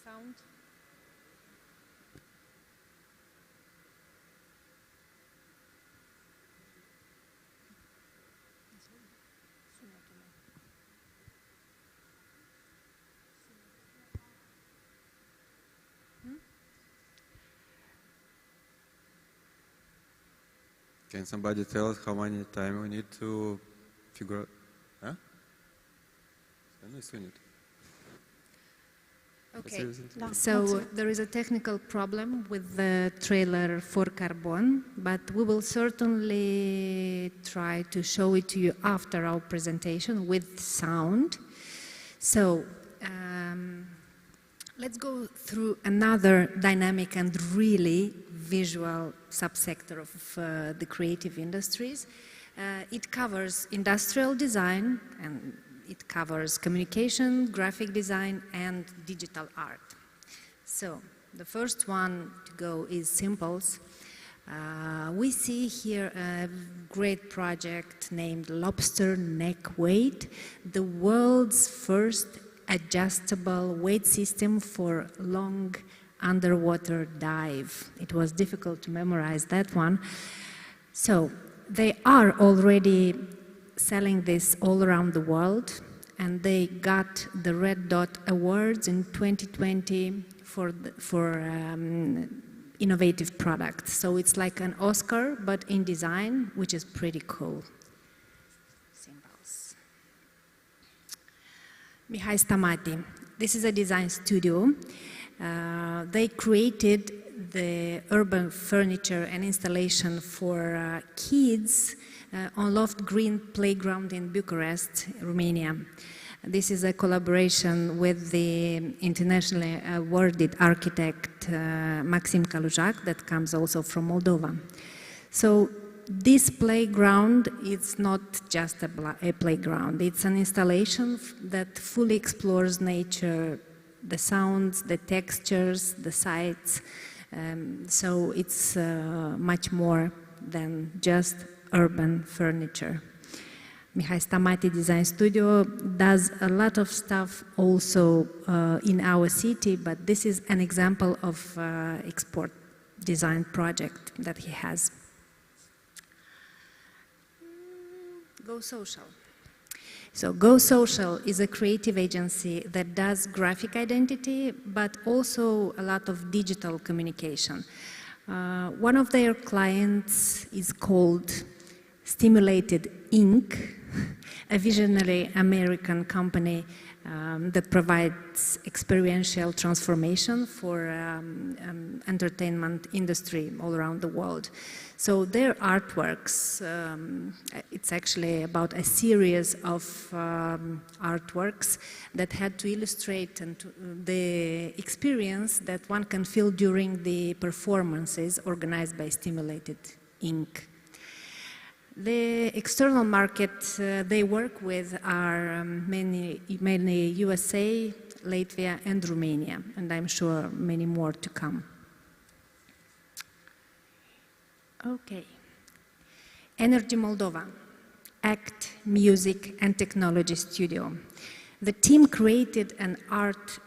Sound. Can somebody tell us how many time we need to figure out? Huh? Okay, so there is a technical problem with the trailer for Carbon, but we will certainly try to show it to you after our presentation with sound. So let's go through another dynamic and really visual subsector of the creative industries. It covers industrial design, and it covers communication, graphic design, and digital art. So the first one to go is Simples. We see here a great project named Lobster Neck Weight, the world's first adjustable weight system for long underwater dive. It was difficult to memorize that one. So they are already selling this all around the world. and they got the Red Dot Awards in 2020 for innovative products. So it's like an Oscar, but in design, which is pretty cool. Symbols. Mihai Stamati. This is a design studio. They created the urban furniture and installation for kids on Loft Green Playground in Bucharest, Romania. This is a collaboration with the internationally awarded architect Maxim Kalujac that comes also from Moldova. So this playground is not just a playground, it's an installation that fully explores nature, the sounds, the textures, the sights. So it's much more than just urban furniture. Mihai Stamati Design Studio does a lot of stuff also in our city, but this is an example of export design project that he has. Go Social. So Go Social is a creative agency that does graphic identity, but also a lot of digital communication. One of their clients is called Stimulated Inc., a visionary American company that provides experiential transformation for entertainment industry all around the world. So their artworks, it's actually about a series of artworks that had to illustrate the experience that one can feel during the performances organized by Stimulated Inc. The external market they work with are mainly USA, Latvia, and Romania, and I'm sure many more to come. Okay. Energy Moldova, ACT Music and Technology Studio. The team created an art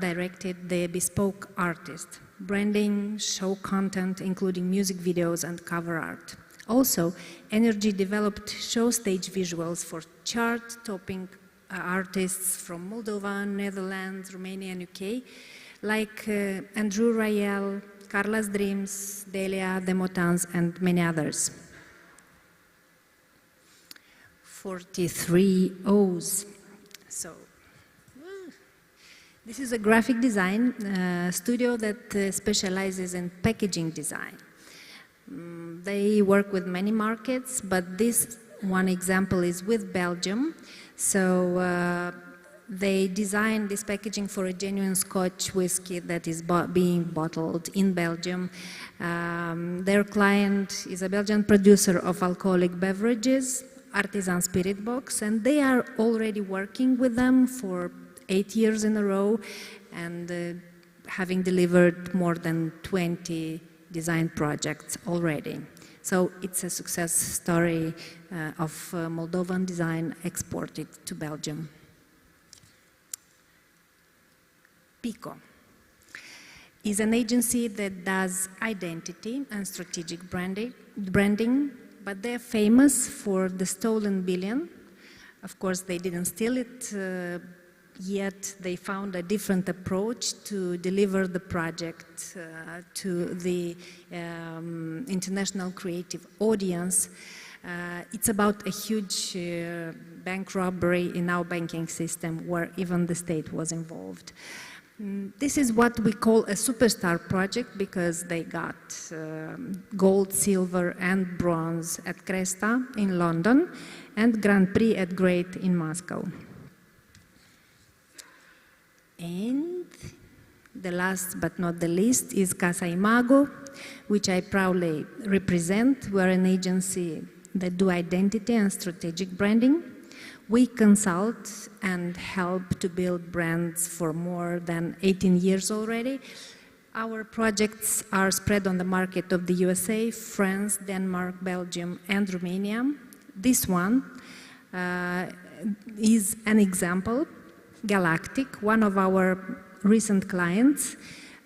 directed the bespoke artist, branding, show content, including music videos and cover art. Also, Energy developed show stage visuals for chart-topping artists from Moldova, Netherlands, Romania, and UK, like Andrew Rayel, Carla's Dreams, Delia, The Motans, and many others. 43 O's. So, this is a graphic design studio that specializes in packaging design. They work with many markets, but this one example is with Belgium. So they designed this packaging for a genuine Scotch whiskey that is being bottled in Belgium. Their client is a Belgian producer of alcoholic beverages, Artisan Spirit Box, and they are already working with them for 8 years in a row and having delivered more than 20 design projects already. So it's a success story of Moldovan design exported to Belgium. PICO is an agency that does identity and strategic branding, but they're famous for the stolen billion. Of course, they didn't steal it, yet they found a different approach to deliver the project to the international creative audience. It's about a huge bank robbery in our banking system where even the state was involved. This is what we call a superstar project because they got gold, silver and bronze at Cresta in London and Grand Prix at Great in Moscow. And the last but not the least is Casa Imago, which I proudly represent. We're an agency that do identity and strategic branding. We consult and help to build brands for more than 18 years already. Our projects are spread on the market of the USA, France, Denmark, Belgium, and Romania. This one is an example. Galactic, one of our recent clients.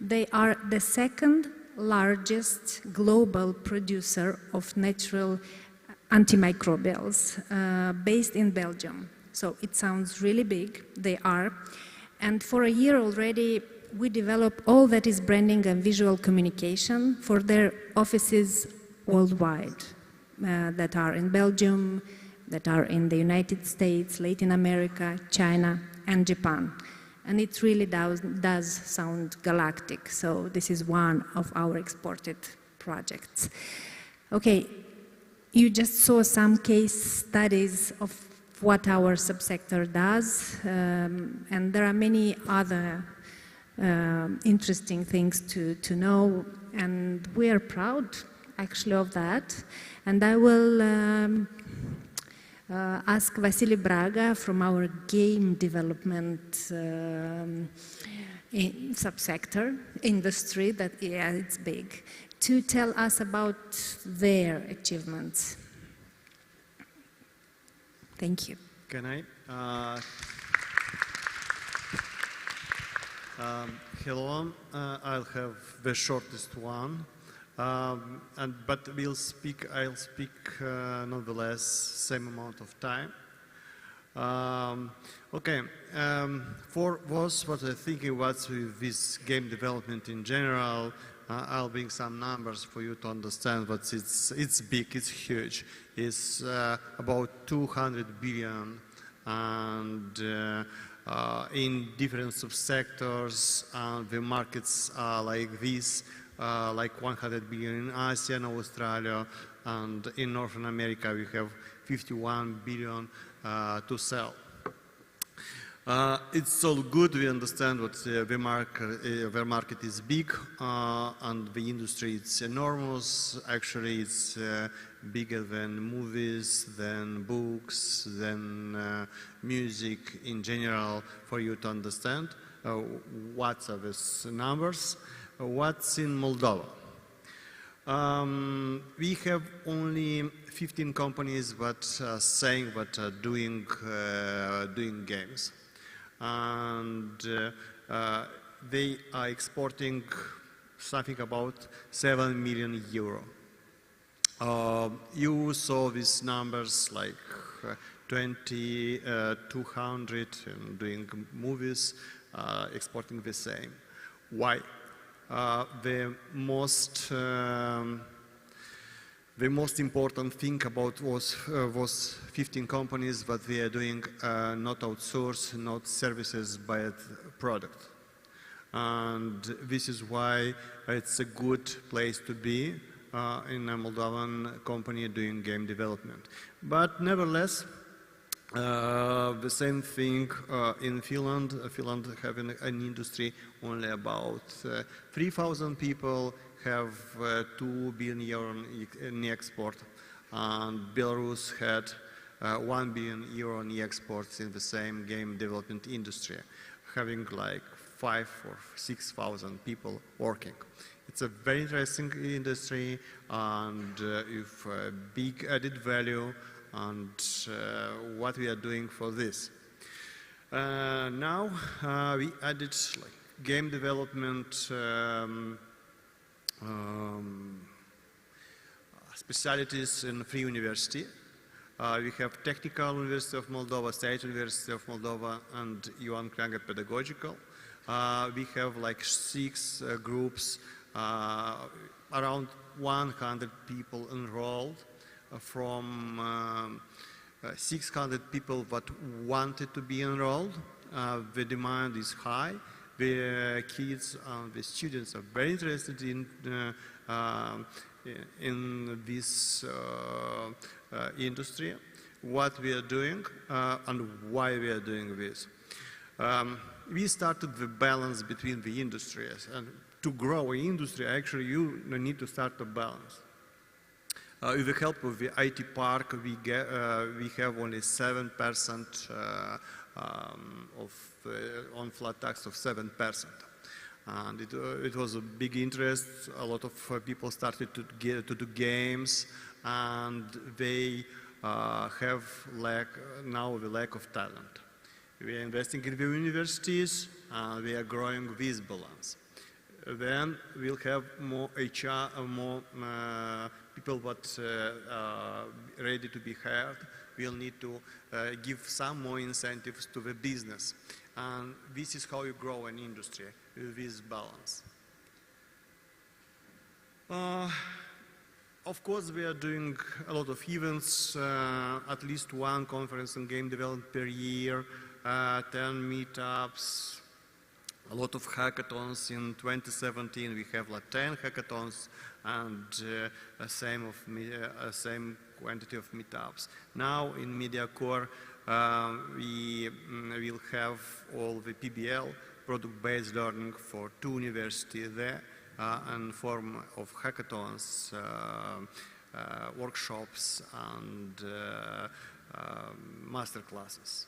They are the second largest global producer of natural antimicrobials based in Belgium. So it sounds really big, they are. And for a year already, we develop all that is branding and visual communication for their offices worldwide that are in Belgium, that are in the United States, Latin America, China, and Japan. And it really does sound galactic. So this is one of our exported projects. Okay, you just saw some case studies of what our subsector does, and there are many other interesting things to know, and we are proud actually of that. And I will ask Vasily Braga from our game development subsector, industry, that it's big, to tell us about their achievements. Thank you. Can I? Hello, I'll have the shortest one, but I'll speak nonetheless same amount of time. Okay, for those what are thinking what's with this game development in general, I'll bring some numbers for you to understand, but it's big, it's huge. It's about 200 billion, and in different subsectors, the markets are like this, like 100 billion in Asia and Australia, and in North America we have 51 billion to sell. It's so good we understand what the market is big, and the industry is enormous. Actually, it's bigger than movies, than books, than music in general, for you to understand what are these numbers. What's in Moldova? We have only 15 companies that are saying that are doing games, and they are exporting something about 7 million euro. You saw these numbers like 200 and doing movies, exporting the same. Why? The most important thing about was 15 companies that they are doing not outsource, not services, but product. And this is why it's a good place to be in a Moldovan company doing game development. But nevertheless, the same thing in Finland. Finland having an industry only about 3,000 people, have 2 billion euro in export, and Belarus had 1 billion euro in exports in the same game development industry, having like 5,000 or 6,000 people working. It's a very interesting industry, and with big added value, and what we are doing for this. Now we added like game development specialties in 3 universities. We have Technical University of Moldova, State University of Moldova, and Ioan Creangă Pedagogical. We have like 6 groups, around 100 people enrolled, from 600 people that wanted to be enrolled. The demand is high. The kids and the students are very interested in this industry, what we are doing, and why we are doing this. We started the balance between the industries, and to grow an industry, actually you need to start a balance. With the help of the IT park, we have only 7% on flat tax of 7%. And it was a big interest. A lot of people started to do games, and they have now the lack of talent. We are investing in the universities, and we are growing this balance. Then we'll have more HR, more people that are ready to be hired we'll need to give some more incentives to the business. And this is how you grow an industry, with this balance. Of course, we are doing a lot of events, at least one conference on game development per year, 10 meetups, a lot of hackathons. In 2017, we have like 10 hackathons and same quantity of meetups. Now in MediaCore, we will have all the PBL, product-based learning, for 2 universities there, in form of hackathons, workshops, and master classes.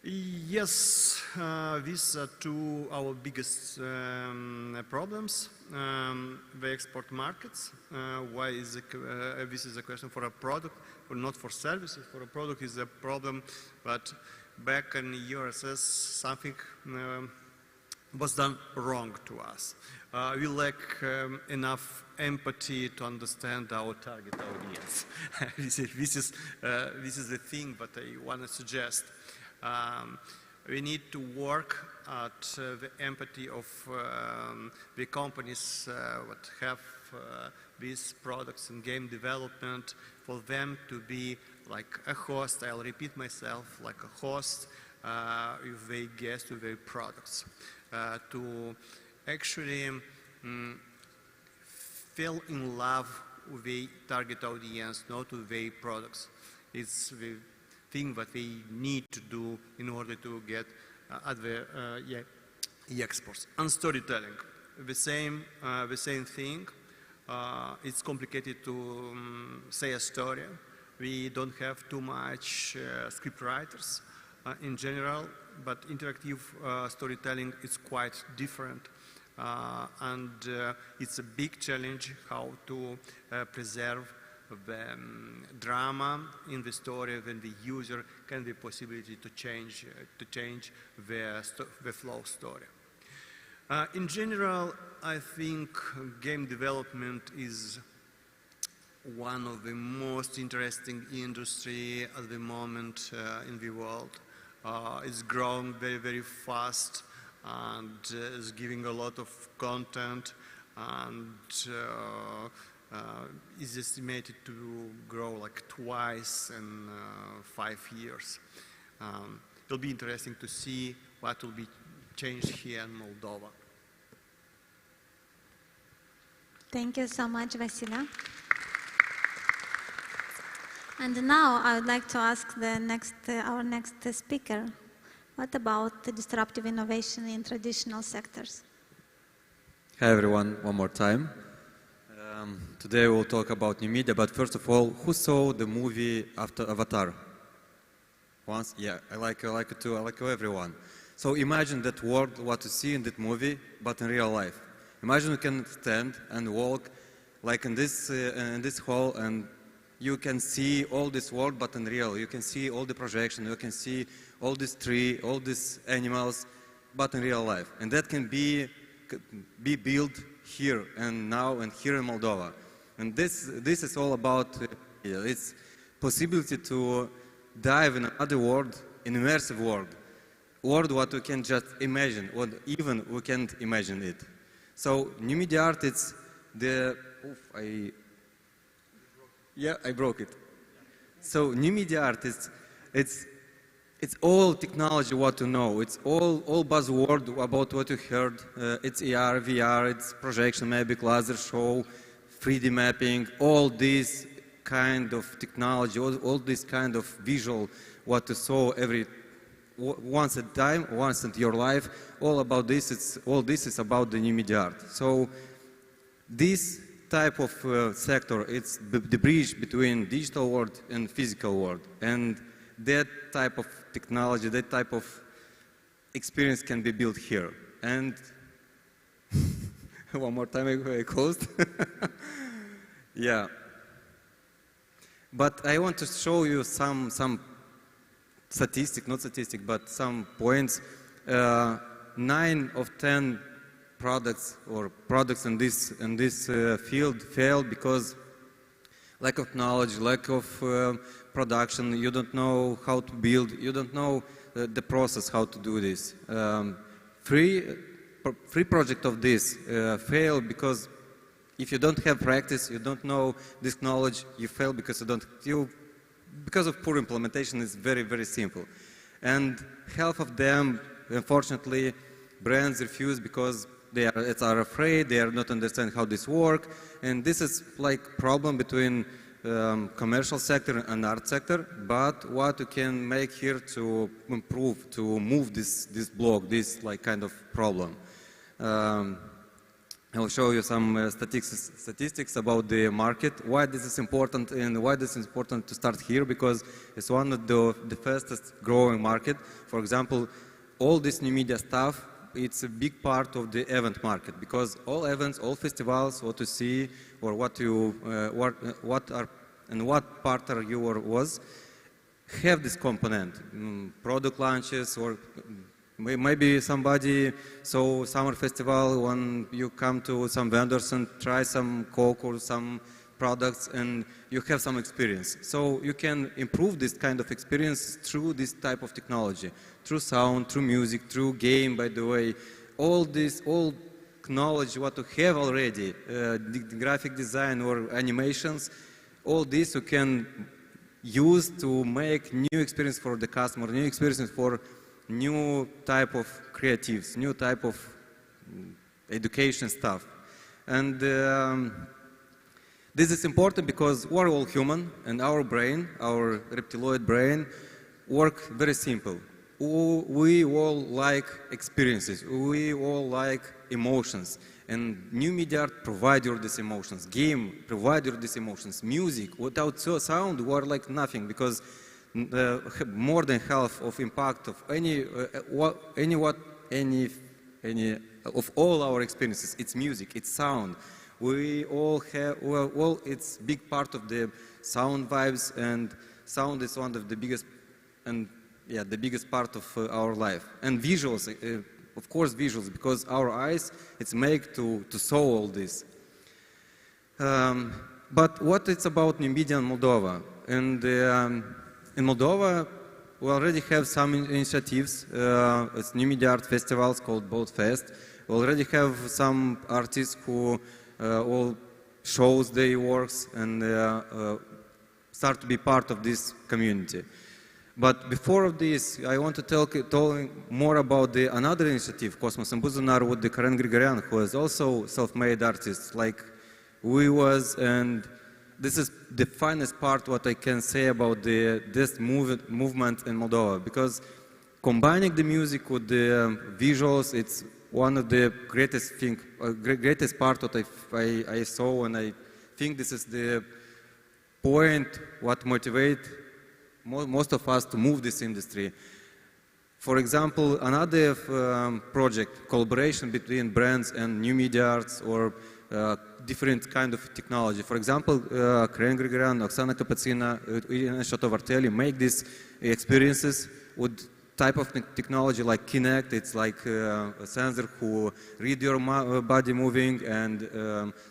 Yes, these are 2 our biggest problems. The export markets. Why is this is a question for a product, or not for services? For a product is a problem, but back in URSS something was done wrong to us. We lack enough empathy to understand our target audience. This is the thing that I want to suggest. We need to work at the empathy of the companies that have these products in game development, for them to be like a host. I'll repeat myself, like a host with their guests, with their products, to actually fall in love with the target audience, not with their products. It's the thing that they need to do in order to get at the exports. And storytelling, the same thing. It's complicated to say a story. We don't have too much script writers in general, but interactive storytelling is quite different. And it's a big challenge how to preserve the drama in the story when the user can the possibility to change the flow story. In general, I think game development is one of the most interesting industry at the moment in the world. It's growing very, very fast and is giving a lot of content, and is estimated to grow like twice in 5 years. It'll be interesting to see what will be changed here in Moldova. Thank you so much, Vasila. And now I would like to ask our next speaker, what about the disruptive innovation in traditional sectors? Hi everyone, one more time. Today we'll talk about new media, but first of all, who saw the movie after Avatar? Once? Yeah, I like it too, I like everyone. So imagine that world, what you see in that movie, but in real life. Imagine you can stand and walk like in this hall, and you can see all this world, but in real. You can see all the projection, you can see all this tree, all these animals, but in real life. And that can be built here and now and here in Moldova. And this is all about its possibility to dive in another world, an immersive world what we can just imagine, or even we can't imagine it. So new media art, it's the, I broke it. So new media art is, it's all technology what you know. It's all buzzword about what you heard. It's AR, VR, it's projection, maybe laser show, 3D mapping, all this kind of technology, all this kind of visual what you saw once at a time, once in your life. All about this. All this is about the new media art. So this type of sector, it's the bridge between digital world and physical world, and that type of technology, that type of experience can be built here. And one more time I closed. Yeah. But I want to show you some but some points. 9 of 10 products in this field failed because lack of knowledge, lack of production, you don't know how to build, you don't know the process, how to do this. Free project of this fail because if you don't have practice, you don't know this knowledge, you fail because because of poor implementation. It's very, very simple. And half of them, unfortunately, brands refuse because they are afraid, they are not understand how this works, and this is like problem between commercial sector and art sector. But what you can make here to improve, to move this block, this like kind of problem. I will show you some statistics about the market, why this is important and why this is important to start here, because it's one of the fastest growing market. For example, all this new media stuff, it's a big part of the event market, because all events, all festivals, what you see or what part are you or was, have this component, product launches, or maybe somebody saw summer festival when you come to some vendors and try some Coke or some products and you have some experience. So you can improve this kind of experience through this type of technology, through sound, through music, through game, by the way. All knowledge what you have already, the graphic design or animations, all this you can use to make new experience for the customer, new experience for new type of creatives, new type of education stuff. And this is important because we're all human, and our brain, our reptiloid brain, work very simple. We all like experiences, we all like emotions, and new media art provide you these emotions, game provide you these emotions, music, without sound we are like nothing, because more than half of impact of any of all our experiences, it's music, it's sound. We all have, well, it's big part of the sound vibes, and sound is one of the biggest, and yeah, the biggest part of our life. And visuals, of course visuals, because our eyes, it's made to saw all this. But what it's about new media in Moldova? And in Moldova, we already have some initiatives. It's new media art festivals called Boat Fest. We already have some artists who all shows their works and start to be part of this community. But before this, I want to tell more about another initiative, Cosmos and Buzunar, with the Karen Grigorian, who is also self-made artist like we was, and this is the finest part what I can say about this movement in Moldova, because combining the music with the visuals, it's one of the greatest part that I saw, and I think this is the point what motivate most of us to move this industry. For example, another project, collaboration between brands and new media arts or different kind of technology. For example, Karen Grigorian, Oksana Kapacina, and Shotovarteli make these experiences with type of technology like Kinect. It's like a sensor who read your body moving and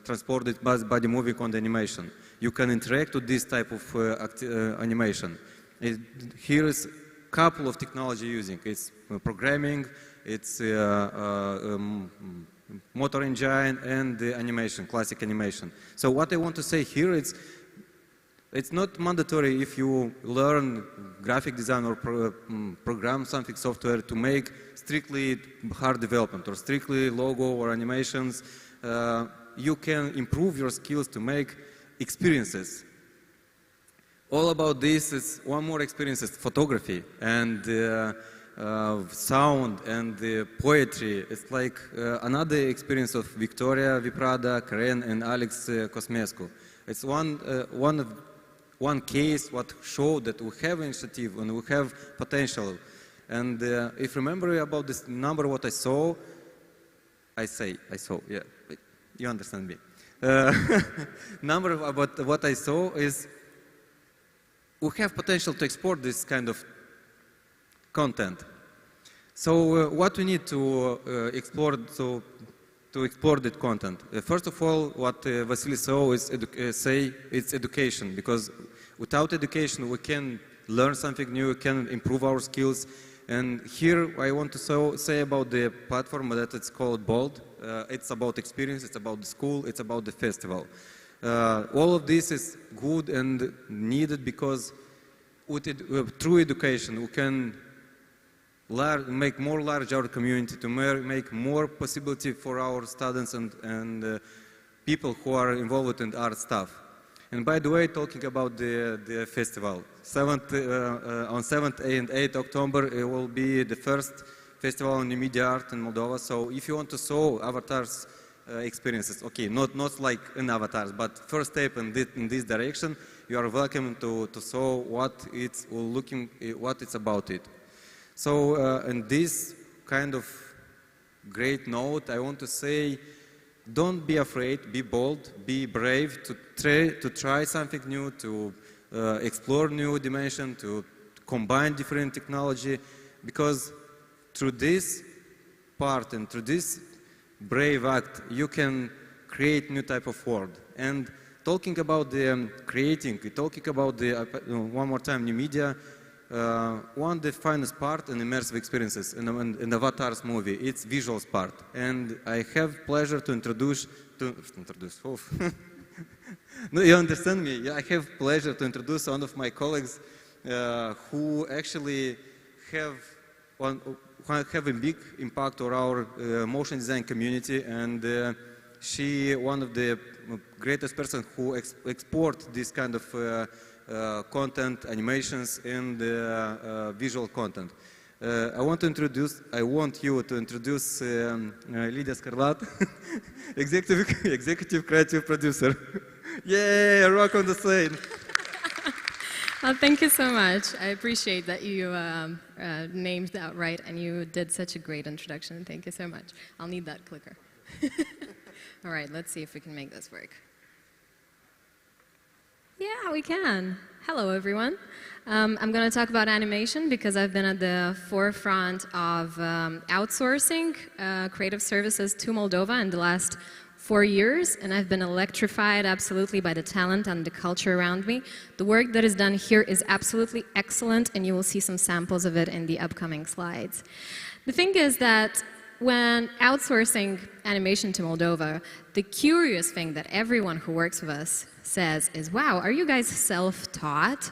transport this body moving on the animation. You can interact with this type of animation. Here is a couple of technology using. It's programming, it's motor engine, and the animation, classic animation. So what I want to say here is, it's not mandatory if you learn graphic design or program something software to make strictly hard development or strictly logo or animations. You can improve your skills to make experiences. All about this is one more experience is photography and sound and poetry. It's like another experience of Victoria Viprada, Karen, and Alex Cosmescu. It's one case what showed that we have initiative and we have potential. And if you remember about this number what I saw, yeah, you understand me. Number about what I saw is we have potential to export this kind of content. So what we need to explore, so to explore that content. First of all, what Vasily saw is it's education, because without education we can learn something new, we can improve our skills. And here I want to say about the platform that it's called BOLD. It's about experience, it's about the school, it's about the festival. All of this is good and needed because through education we can make more large our community, to make more possibility for our students and people who are involved in art stuff. And by the way, talking about the festival, on 7th and 8th October it will be the first festival on new media art in Moldova. So if you want to show avatars experiences, okay, not like in avatars, but first step in this direction, you are welcome to show what it's about it. So in this kind of great note, I want to say, don't be afraid, be bold, be brave, to try something new, to explore new dimension, to combine different technology, because through this part and through this brave act, you can create new type of world. And talking about the talking about the, one more time, new media, one of the finest part in immersive experiences in Avatar's movie, it's visuals part. And I have pleasure to introduce no, you understand me? Yeah, I have pleasure to introduce one of my colleagues who actually have a big impact on our motion design community, and she one of the greatest person who export this kind of content, animations, and visual content. I want you to introduce Lydia Scarlat, executive creative producer. Yay, rock on the scene. Well, thank you so much. I appreciate that you named that right, and you did such a great introduction. Thank you so much. I'll need that clicker. All right, let's see if we can make this work. Yeah, we can. Hello, everyone. I'm going to talk about animation because I've been at the forefront of outsourcing creative services to Moldova in the last 4 years, and I've been electrified absolutely by the talent and the culture around me. The work that is done here is absolutely excellent, and you will see some samples of it in the upcoming slides. The thing is that when outsourcing animation to Moldova, the curious thing that everyone who works with us says is, wow, are you guys self-taught?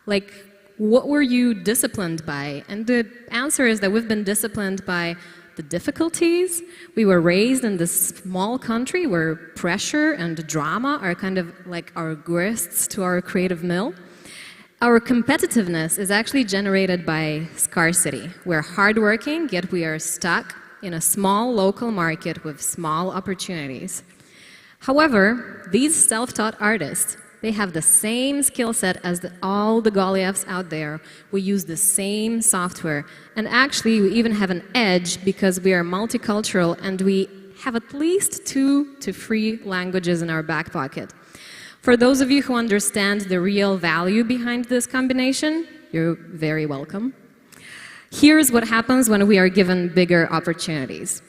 Like, what were you disciplined by? And the answer is that we've been disciplined by the difficulties. We were raised in this small country where pressure and drama are kind of like our grist to our creative mill. Our competitiveness is actually generated by scarcity. We're hardworking, yet we are stuck in a small local market with small opportunities. However, these self-taught artists, they have the same skill set as all the Goliaths out there. We use the same software. And actually, we even have an edge because we are multicultural and we have at least 2 to 3 languages in our back pocket. For those of you who understand the real value behind this combination, you're very welcome. Here's what happens when we are given bigger opportunities.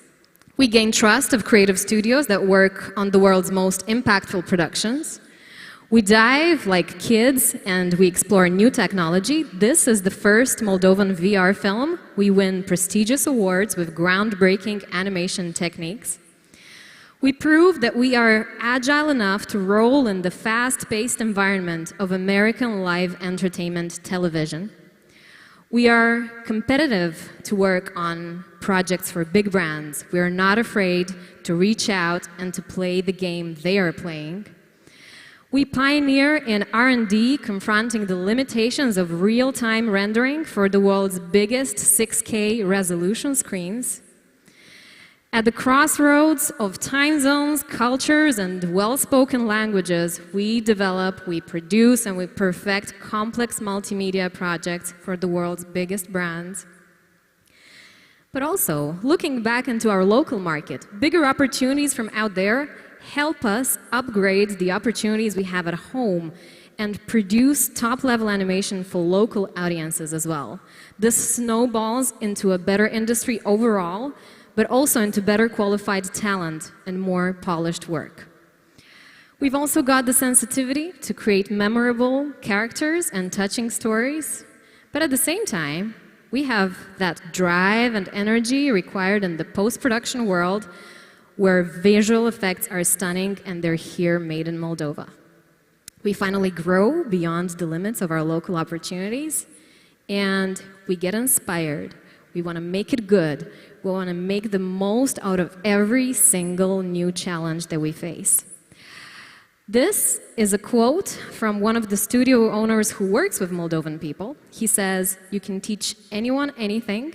We gain trust of creative studios that work on the world's most impactful productions. We dive like kids and we explore new technology. This is the first Moldovan VR film. We win prestigious awards with groundbreaking animation techniques. We prove that we are agile enough to roll in the fast-paced environment of American live entertainment television. We are competitive to work on projects for big brands. We are not afraid to reach out and to play the game they are playing. We pioneer in R&D, confronting the limitations of real-time rendering for the world's biggest 6K resolution screens. At the crossroads of time zones, cultures, and well-spoken languages, we develop, we produce, and we perfect complex multimedia projects for the world's biggest brands. But also, looking back into our local market, bigger opportunities from out there help us upgrade the opportunities we have at home and produce top-level animation for local audiences as well. This snowballs into a better industry overall, but also into better qualified talent and more polished work. We've also got the sensitivity to create memorable characters and touching stories, but at the same time, we have that drive and energy required in the post-production world where visual effects are stunning and they're here made in Moldova. We finally grow beyond the limits of our local opportunities and we get inspired. We want to make it good. We want to make the most out of every single new challenge that we face. This is a quote from one of the studio owners who works with Moldovan people. He says, "You can teach anyone anything,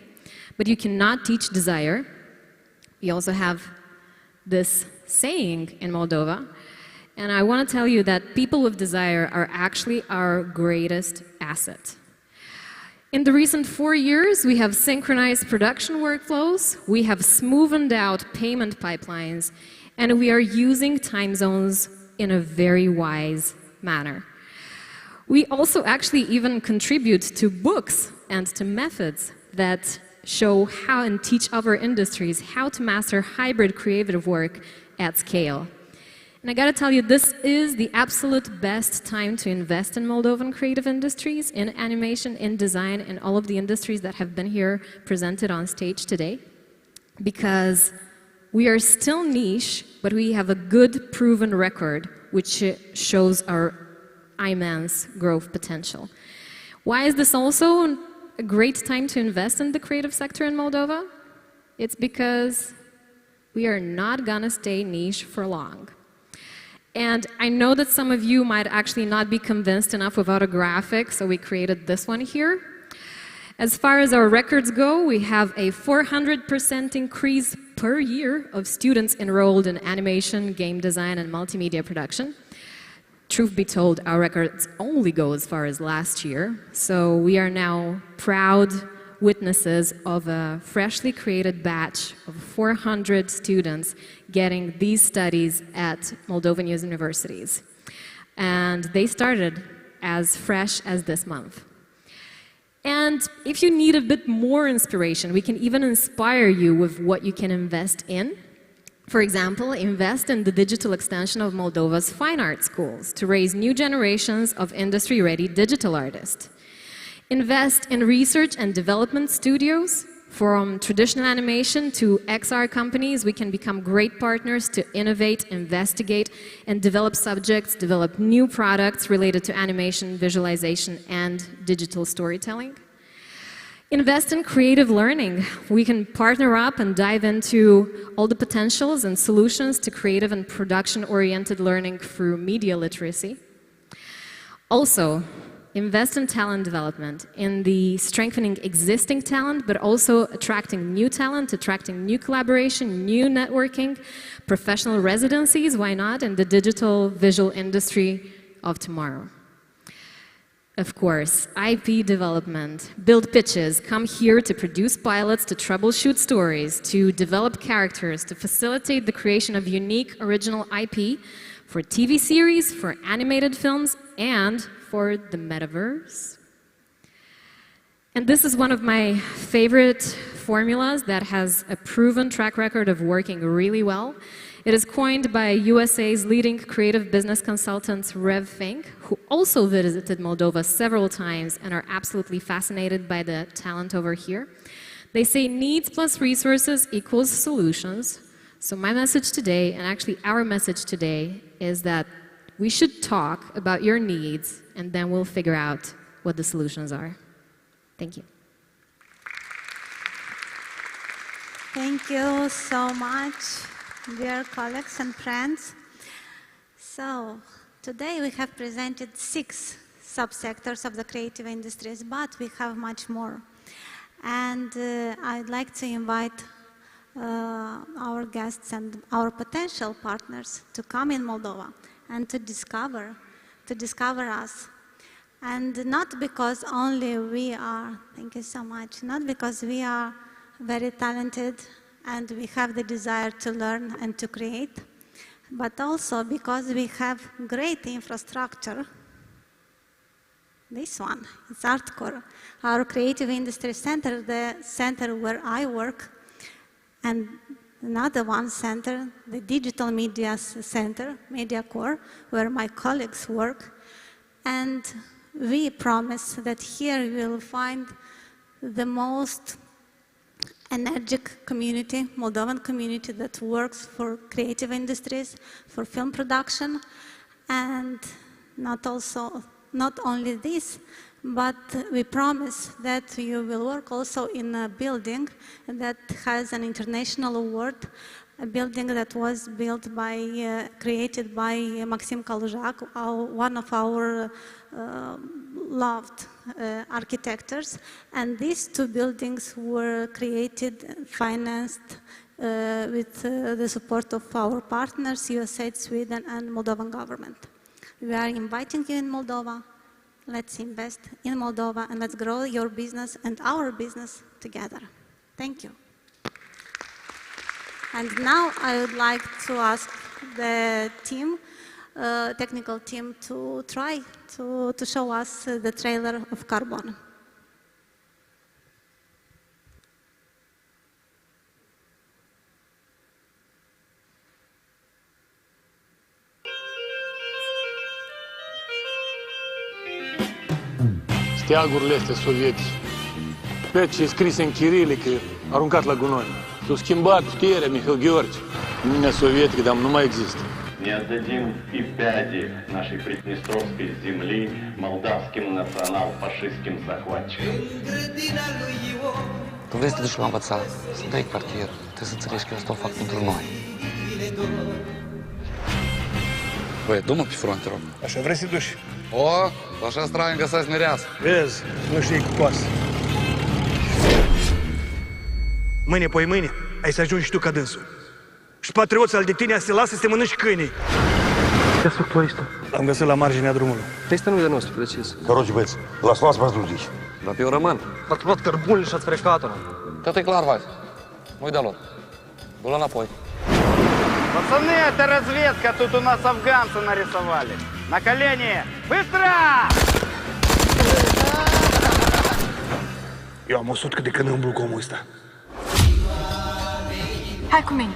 but you cannot teach desire." We also have this saying in Moldova, and I want to tell you that people with desire are actually our greatest asset. In the recent 4 years, we have synchronized production workflows, we have smoothened out payment pipelines, and we are using time zones in a very wise manner. We also actually even contribute to books and to methods that show how and teach other industries how to master hybrid creative work at scale. And I gotta tell you, this is the absolute best time to invest in Moldovan creative industries, in animation, in design, in all of the industries that have been here presented on stage today, because we are still niche, but we have a good proven record which shows our immense growth potential. Why is this also a great time to invest in the creative sector in Moldova? It's because we are not gonna stay niche for long. And I know that some of you might actually not be convinced enough without a graphic, so we created this one here. As far as our records go, we have a 400% increase per year of students enrolled in animation, game design, and multimedia production. Truth be told, our records only go as far as last year, so we are now proud witnesses of a freshly created batch of 400 students getting these studies at Moldovan universities. And they started as fresh as this month. And if you need a bit more inspiration, we can even inspire you with what you can invest in. For example, invest in the digital extension of Moldova's fine art schools to raise new generations of industry-ready digital artists. Invest in research and development studios. From traditional animation to XR companies, we can become great partners to innovate, investigate, and develop subjects, develop new products related to animation, visualization, and digital storytelling. Invest in creative learning. We can partner up and dive into all the potentials and solutions to creative and production-oriented learning through media literacy. Also, invest in talent development, in the strengthening existing talent, but also attracting new talent, attracting new collaboration, new networking, professional residencies, why not, in the digital visual industry of tomorrow. Of course, IP development, build pitches, come here to produce pilots, to troubleshoot stories, to develop characters, to facilitate the creation of unique original IP for TV series, for animated films, and for the metaverse. And this is one of my favorite formulas that has a proven track record of working really well. It is coined by USA's leading creative business consultants, Rev Fink, who also visited Moldova several times and are absolutely fascinated by the talent over here. They say needs plus resources equals solutions. So my message today, and actually our message today, is that we should talk about your needs and then we'll figure out what the solutions are. Thank you. Thank you so much, dear colleagues and friends. So, today we have presented 6 subsectors of the creative industries, but we have much more. And I'd like to invite our guests and our potential partners to come in Moldova and to discover us. And not because only we are, thank you so much, not because we are very talented and we have the desire to learn and to create, but also because we have great infrastructure. This one, it's ArtCore, our creative industry center, the center where I work. And another one center, the Digital Media Center, Media Core, where my colleagues work. And we promise that here you will find the most energetic community, Moldovan community that works for creative industries, for film production, and not only this, but we promise that you will work also in a building that has an international award, a building that was built by, created by Maxim Kalujak, one of our loved architects. And these two buildings were created, financed with the support of our partners, USA, Sweden, and Moldovan government. We are inviting you in Moldova. Let's invest in Moldova and let's grow your business and our business together. Thank you. And now I would like to ask the team, technical team, to try to show us the trailer of Carbon. Steagurile astea sovietice, pe ce e scris în chirilică, aruncat la gunoi. S-a schimbat puterea, Mihail Gheorghe. Uniunea Sovietică, dar nu mai există. Не отдадим и пяди нашей приднестровской земли молдавским национал-фашистским захватчикам. Când vrei să te duci la învățat, să dai cartier, trebuie să înțelegi că eu asta o fac pentru noi. Băi, du-mă pe front, te rog. Așa vrei să te duci? O, așa straniu găsesc mireasă. Vezi, nu știi cu coasă. Mâine, poi mâine, ai să ajungi și tu ca dânsul. Și patrioții al de tine a se lasă să te mănânci câinii. Ce-ați făcut tu aici? L-am găsit la marginea drumului. Este numele nostru, precis. Короче, băieți, las v-ați dus. Dar eu rămân. Ați luat cărbunile și ați frecat-o. Tot e clar, vai. Nu-i de lor. Du-l înapoi. Пацаны, это разведка, тут у нас афганцы нарисовали. На колени! Быстро! Eu am 100 de când îmblu cu omul ăsta. Hai cu mine.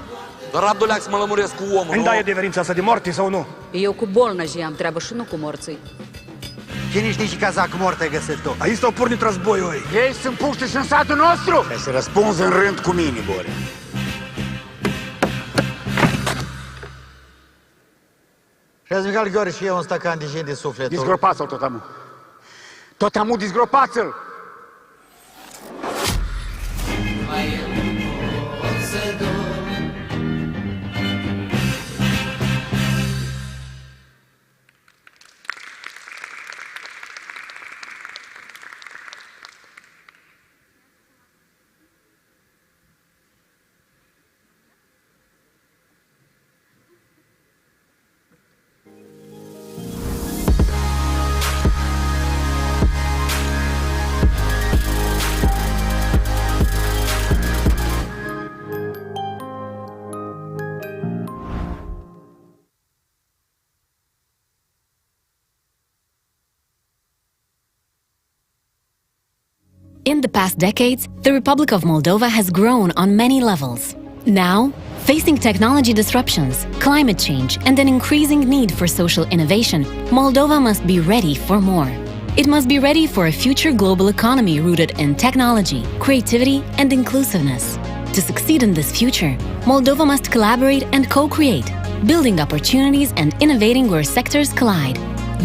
Dar Abduleac să mă lămuresc cu omul, îmi dai adeverința asta de moarte sau nu? Eu cu bolnaji am treabă și nu cu morții. Cine știe și cazac mort ai găsit tu? Aici s-au pornit războiul ei. Ei sunt puști și în satul nostru? Hai să răspunzi în rând cu mine, Bore. Și-ați Mihail Gheorghe și eu un stacan de gin de suflet. Disgropați-l tot amu. Tot amu, disgropați-l! In the past decades, the Republic of Moldova has grown on many levels. Now, facing technology disruptions, climate change, and an increasing need for social innovation, Moldova must be ready for more. It must be ready for a future global economy rooted in technology, creativity, and inclusiveness. To succeed in this future, Moldova must collaborate and co-create, building opportunities and innovating where sectors collide.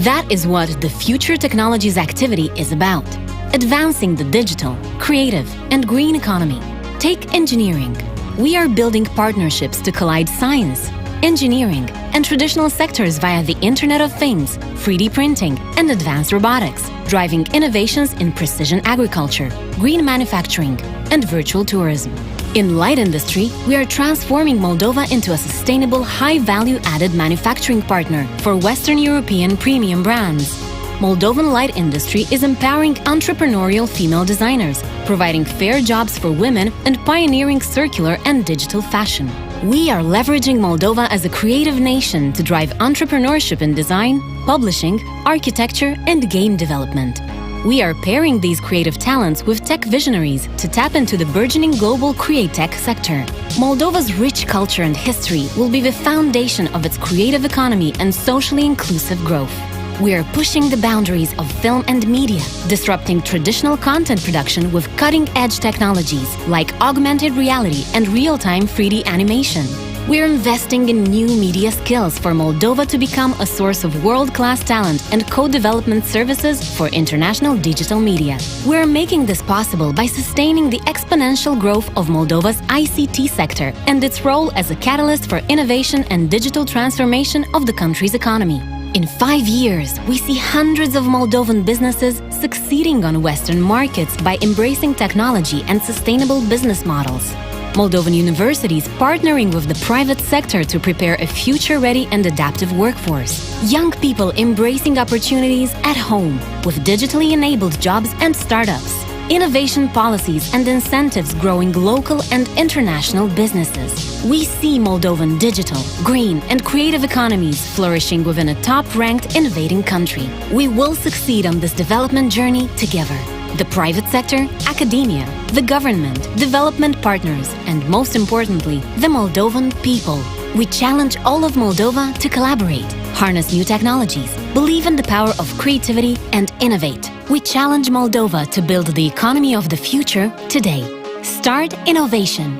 That is what the Future Technologies activity is about. Advancing the digital, creative, and green economy. Take engineering. We are building partnerships to collide science, engineering, and traditional sectors via the Internet of Things, 3D printing, and advanced robotics, driving innovations in precision agriculture, green manufacturing, and virtual tourism. In light industry, we are transforming Moldova into a sustainable, high-value-added manufacturing partner for Western European premium brands. Moldovan light industry is empowering entrepreneurial female designers, providing fair jobs for women, and pioneering circular and digital fashion. We are leveraging Moldova as a creative nation to drive entrepreneurship in design, publishing, architecture, and game development. We are pairing these creative talents with tech visionaries to tap into the burgeoning global create-tech sector. Moldova's rich culture and history will be the foundation of its creative economy and socially inclusive growth. We are pushing the boundaries of film and media, disrupting traditional content production with cutting-edge technologies like augmented reality and real-time 3D animation. We're investing in new media skills for Moldova to become a source of world-class talent and co-development services for international digital media. We're making this possible by sustaining the exponential growth of Moldova's ICT sector and its role as a catalyst for innovation and digital transformation of the country's economy. In 5 years, we see hundreds of Moldovan businesses succeeding on Western markets by embracing technology and sustainable business models. Moldovan universities partnering with the private sector to prepare a future-ready and adaptive workforce. Young people embracing opportunities at home with digitally enabled jobs and startups. Innovation policies and incentives growing local and international businesses. We see Moldovan digital, green and creative economies flourishing within a top-ranked innovating country. We will succeed on this development journey together. The private sector, academia, the government, development partners, and most importantly, the Moldovan people. We challenge all of Moldova to collaborate, harness new technologies, believe in the power of creativity, and innovate. We challenge Moldova to build the economy of the future today. Start innovation.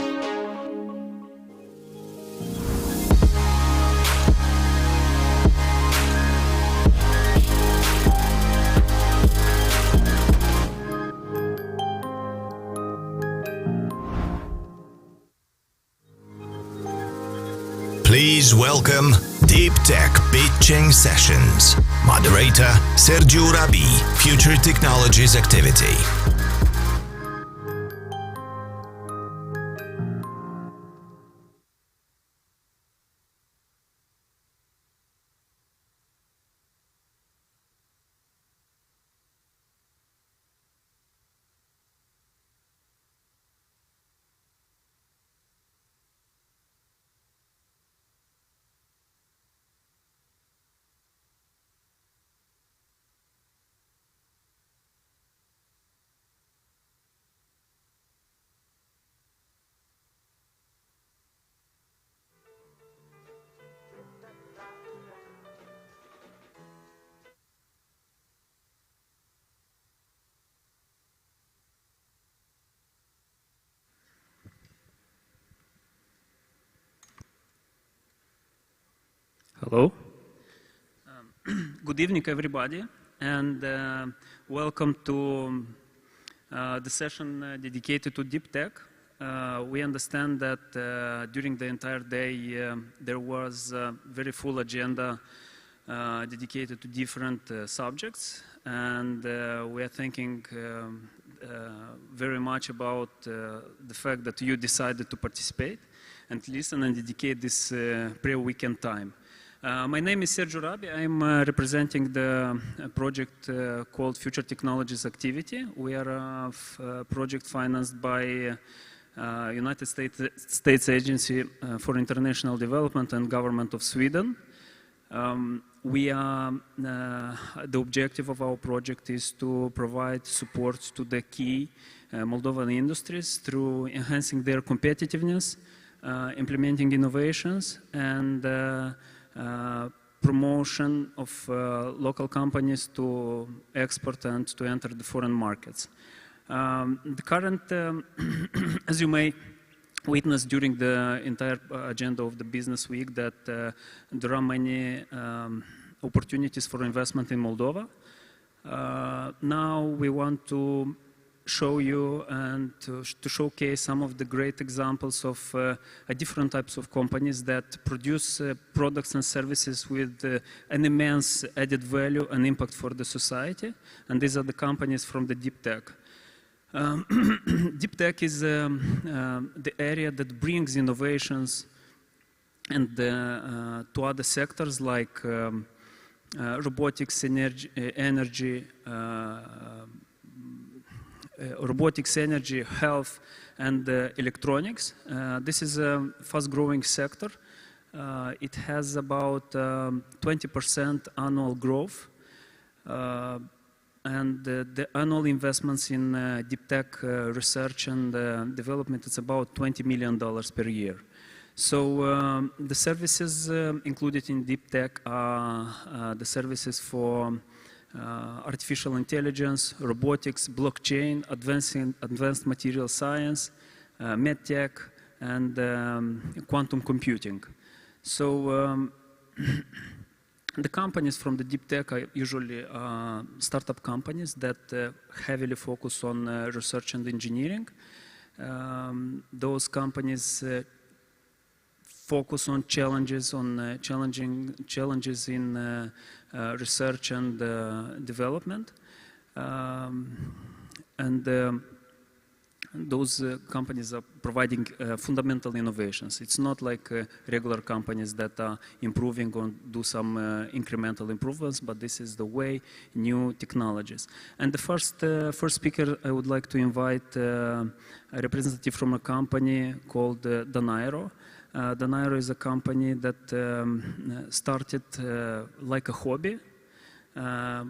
Please welcome Deep Tech Pitching Sessions. Moderator Sergiu Rabi, Future Technologies Activity. Hello. Good evening, everybody, and welcome to the session dedicated to deep tech. We understand that during the entire day there was a very full agenda dedicated to different subjects, and we are thinking very much about the fact that you decided to participate and listen and dedicate this pre-weekend time. My name is Sergiu Rabi. I'm representing the project called Future Technologies Activity. We are a project financed by United States Agency for International Development and Government of Sweden. The objective of our project is to provide support to the key Moldovan industries through enhancing their competitiveness, implementing innovations, and promotion of local companies to export and to enter the foreign markets. The current, as you may witness during the entire agenda of the business week, that there are many opportunities for investment in Moldova. Now we want to show you and to showcase some of the great examples of different types of companies that produce products and services with an immense added value and impact for the society. And these are the companies from the deep tech. Deep tech is the area that brings innovations and to other sectors like robotics, robotics, energy, health, and electronics. This is a fast-growing sector. It has about 20% annual growth. and the annual investments in deep tech research and development is about $20 million per year. So the services included in deep tech are the services for artificial intelligence, robotics, blockchain, advanced material science, medtech, and quantum computing. So the companies from the deep tech are usually startup companies that heavily focus on research and engineering. Those companies focus on challenges, challenges in research and development, and those companies are providing fundamental innovations. It's not like regular companies that are improving or do some incremental improvements, but this is the way, new technologies. And the first speaker, I would like to invite a representative from a company called Donairo. Donairo is a company that started like a hobby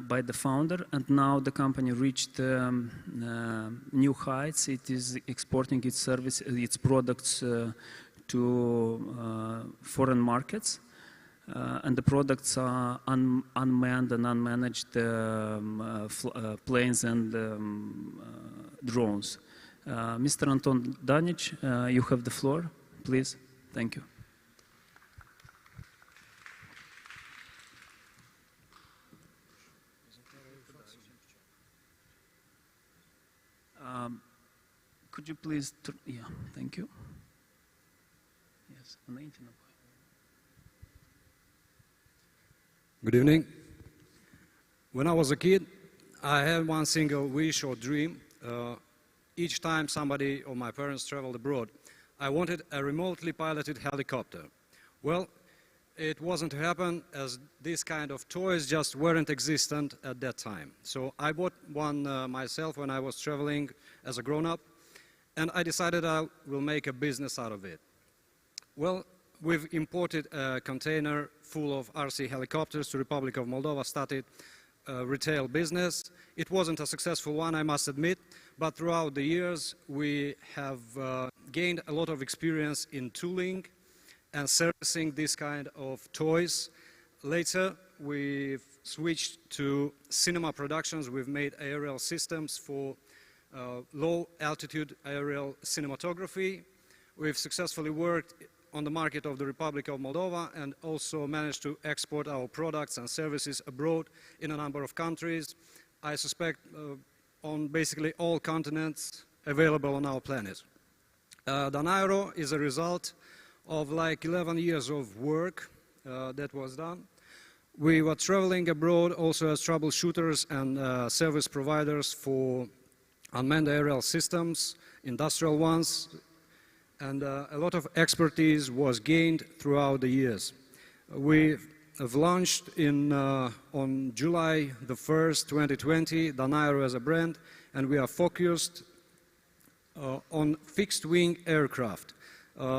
by the founder, and now the company reached new heights. It is exporting its products to foreign markets, and the products are unmanned and unmanaged planes and drones. Mr. Anton Danic, you have the floor, please. Thank you. Could you please, yeah, thank you. Yes, good evening. When I was a kid, I had one single wish or dream. Each time somebody or my parents traveled abroad, I wanted a remotely piloted helicopter. Well, it wasn't to happen as these kind of toys just weren't existent at that time. So I bought one myself when I was traveling as a grown-up, and I decided I will make a business out of it. Well, we've imported a container full of RC helicopters to Republic of Moldova, started a retail business. It wasn't a successful one, I must admit, but throughout the years we have gained a lot of experience in tooling and servicing this kind of toys. Later, we've switched to cinema productions. We've made aerial systems for low-altitude aerial cinematography. We've successfully worked on the market of the Republic of Moldova and also managed to export our products and services abroad in a number of countries. I suspect on basically all continents available on our planet. Donairo is a result of like 11 years of work that was done. We were traveling abroad also as troubleshooters and service providers for unmanned aerial systems, industrial ones, and a lot of expertise was gained throughout the years. We have launched on July the 1st, 2020, Donairo as a brand, and we are focused on fixed-wing aircraft.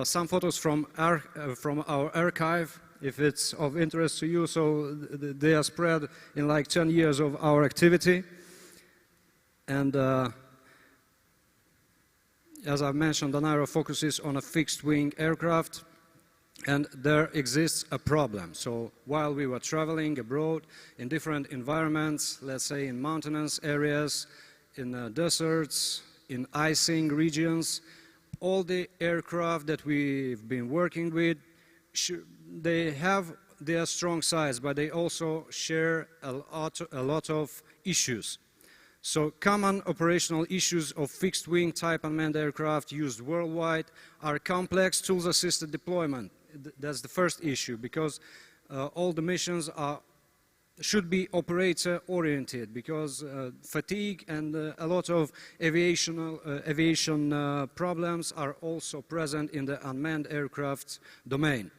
Some photos from our archive, if it's of interest to you, so they are spread in like 10 years of our activity. And as I've mentioned, Donairo focuses on a fixed-wing aircraft, and there exists a problem. So while we were traveling abroad in different environments, let's say in mountainous areas, in deserts, in icing regions, all the aircraft that we've been working with, they have their strong sides, but they also share a lot of issues. So common operational issues of fixed-wing type unmanned aircraft used worldwide are complex tools-assisted deployment. That's the first issue, because all the missions should be operator-oriented, because fatigue and a lot of aviation problems are also present in the unmanned aircraft domain.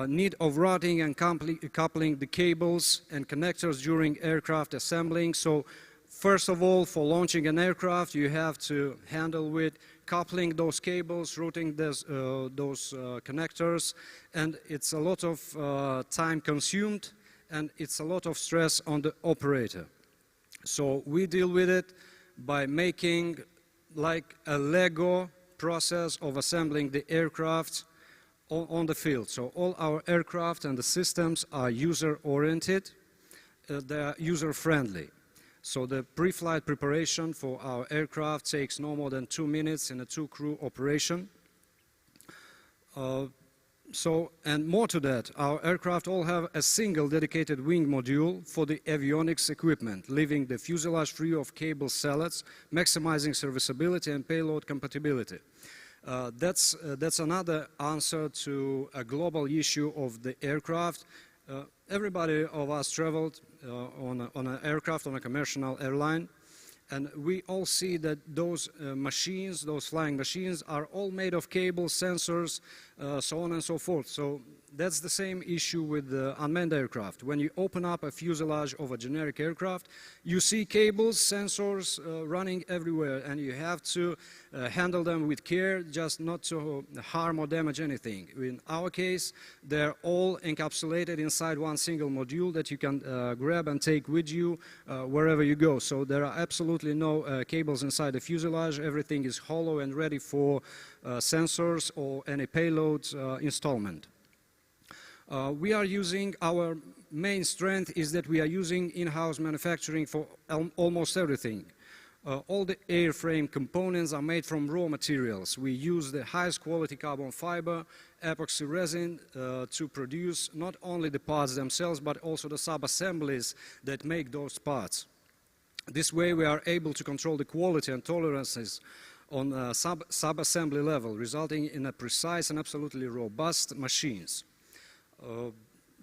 Need of routing and coupling the cables and connectors during aircraft assembling. So first of all, for launching an aircraft, you have to handle with coupling those cables, routing those connectors, and it's a lot of time consumed, and it's a lot of stress on the operator. So we deal with it by making like a Lego process of assembling the aircraft on the field. So all our aircraft and the systems are user-oriented, they are user-friendly. So the pre-flight preparation for our aircraft takes no more than 2 minutes in a 2-crew operation. And more to that, our aircraft all have a single dedicated wing module for the avionics equipment, leaving the fuselage free of cable sellets, maximizing serviceability and payload compatibility. That's another answer to a global issue of the aircraft. Everybody of us traveled on an aircraft, on a commercial airline, and we all see that those machines, those flying machines, are all made of cables, sensors, so on and so forth. So that's the same issue with the unmanned aircraft. When you open up a fuselage of a generic aircraft, you see cables, sensors running everywhere, and you have to handle them with care, just not to harm or damage anything. In our case, they're all encapsulated inside one single module that you can grab and take with you wherever you go. So there are absolutely no cables inside the fuselage. Everything is hollow and ready for sensors or any payload installment. We are using, our main strength is that we are using in-house manufacturing for almost everything. All the airframe components are made from raw materials. We use the highest quality carbon fiber, epoxy resin to produce not only the parts themselves, but also the sub-assemblies that make those parts. This way we are able to control the quality and tolerances on a sub-assembly level, resulting in a precise and absolutely robust machines.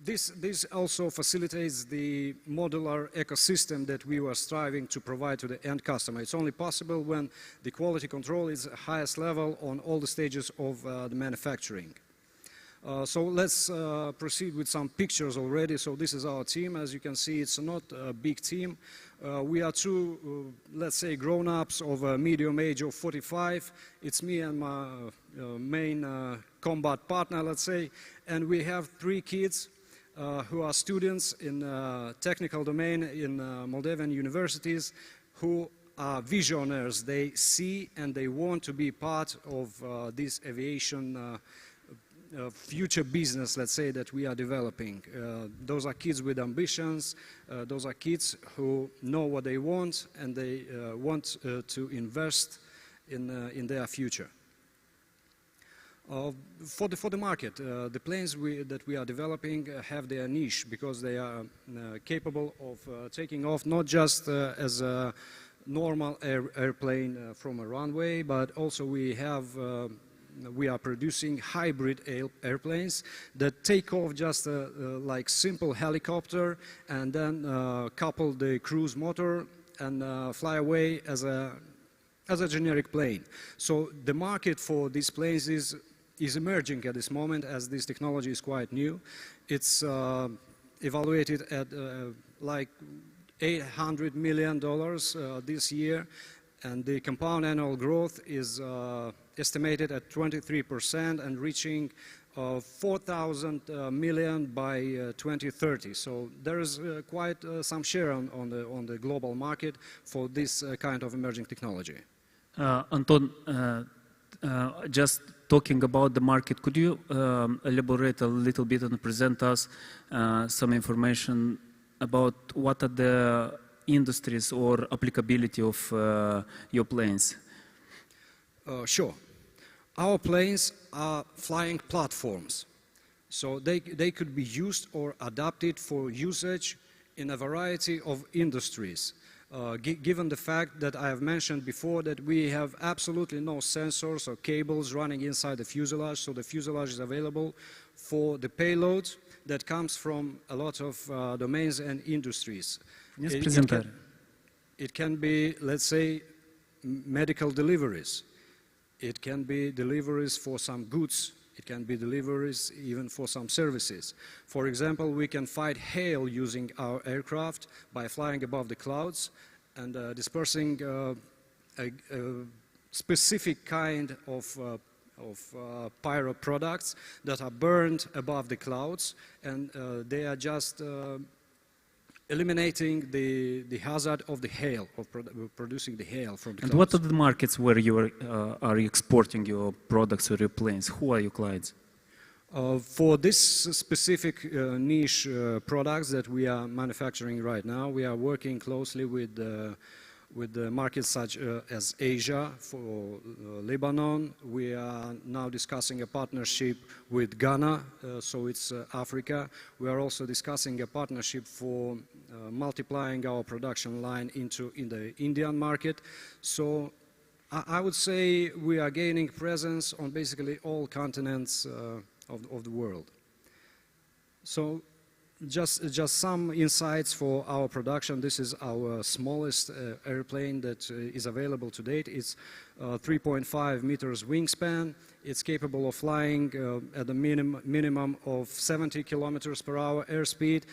This also facilitates the modular ecosystem that we were striving to provide to the end customer. It's only possible when the quality control is at the highest level on all the stages of the manufacturing. So let's proceed with some pictures already. So this is our team. As you can see, it's not a big team. We are two, let's say, grown-ups of a medium age of 45. It's me and my main combat partner, let's say, and we have 3 kids who are students in technical domain in Moldovan universities who are visionaries. They see and they want to be part of this aviation future business, let's say, that we are developing. Those are kids with ambitions, those are kids who know what they want and they want to invest in their future. For the market, the planes that we are developing have their niche because they are capable of taking off not just as a normal airplane from a runway, but also we are producing hybrid airplanes that take off just like simple helicopter and then couple the cruise motor and fly away as a generic plane. So the market for these planes is emerging at this moment, as this technology is quite new. It's evaluated at like $800 million this year, and the compound annual growth is estimated at 23% and reaching 4,000 million by 2030. So there is quite some share on the global market for this kind of emerging technology. Anton, just talking about the market, could you elaborate a little bit and present us some information about what are the industries or applicability of your planes? Sure. Our planes are flying platforms, so they could be used or adapted for usage in a variety of industries. Given the fact that I have mentioned before that we have absolutely no sensors or cables running inside the fuselage, so the fuselage is available for the payload that comes from a lot of domains and industries. It can be, let's say, medical deliveries. It can be deliveries for some goods. It can be deliveries even for some services. For example, we can fight hail using our aircraft by flying above the clouds and dispersing a specific kind of pyro products that are burned above the clouds, and they are just eliminating the hazard of the hail, of producing the hail from the And clouds. what are the markets where you are exporting your products or your planes? Who are your clients? For this specific niche products that we are manufacturing right now, we are working closely with the markets such as Asia, for Lebanon. We are now discussing a partnership with Ghana, so it's Africa. We are also discussing a partnership for multiplying our production line in the Indian market. So I would say we are gaining presence on basically all continents of the world. So just some insights for our production. This is our smallest airplane that is available to date. It's 3.5 meters wingspan. It's capable of flying at a minimum of 70 kilometers per hour airspeed,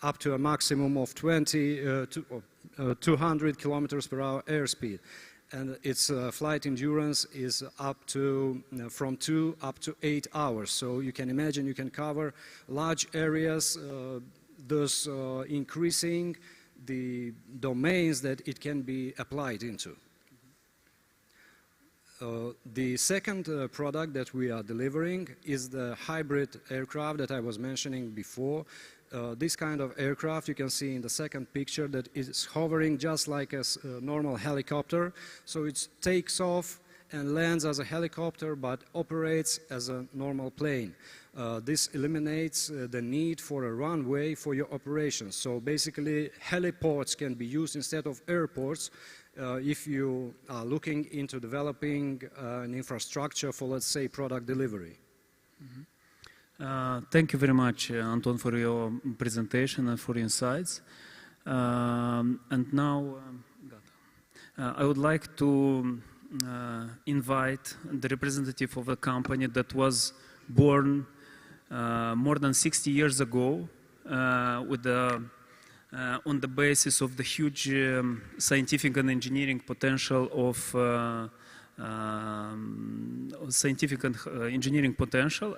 up to a maximum of 200 kilometers per hour airspeed. And its flight endurance is up to from 2 up to 8 hours. So you can imagine you can cover large areas, thus increasing the domains that it can be applied into. The second product that we are delivering is the hybrid aircraft that I was mentioning before. This kind of aircraft you can see in the second picture that is hovering just like a normal helicopter. So it takes off and lands as a helicopter but operates as a normal plane. This eliminates the need for a runway for your operations. So basically heliports can be used instead of airports if you are looking into developing an infrastructure for, let's say, product delivery. Mm-hmm. Thank you very much, Anton, for your presentation and for your insights. And now, I would like to invite the representative of a company that was born more than 60 years ago with on the basis of the huge scientific and engineering potential of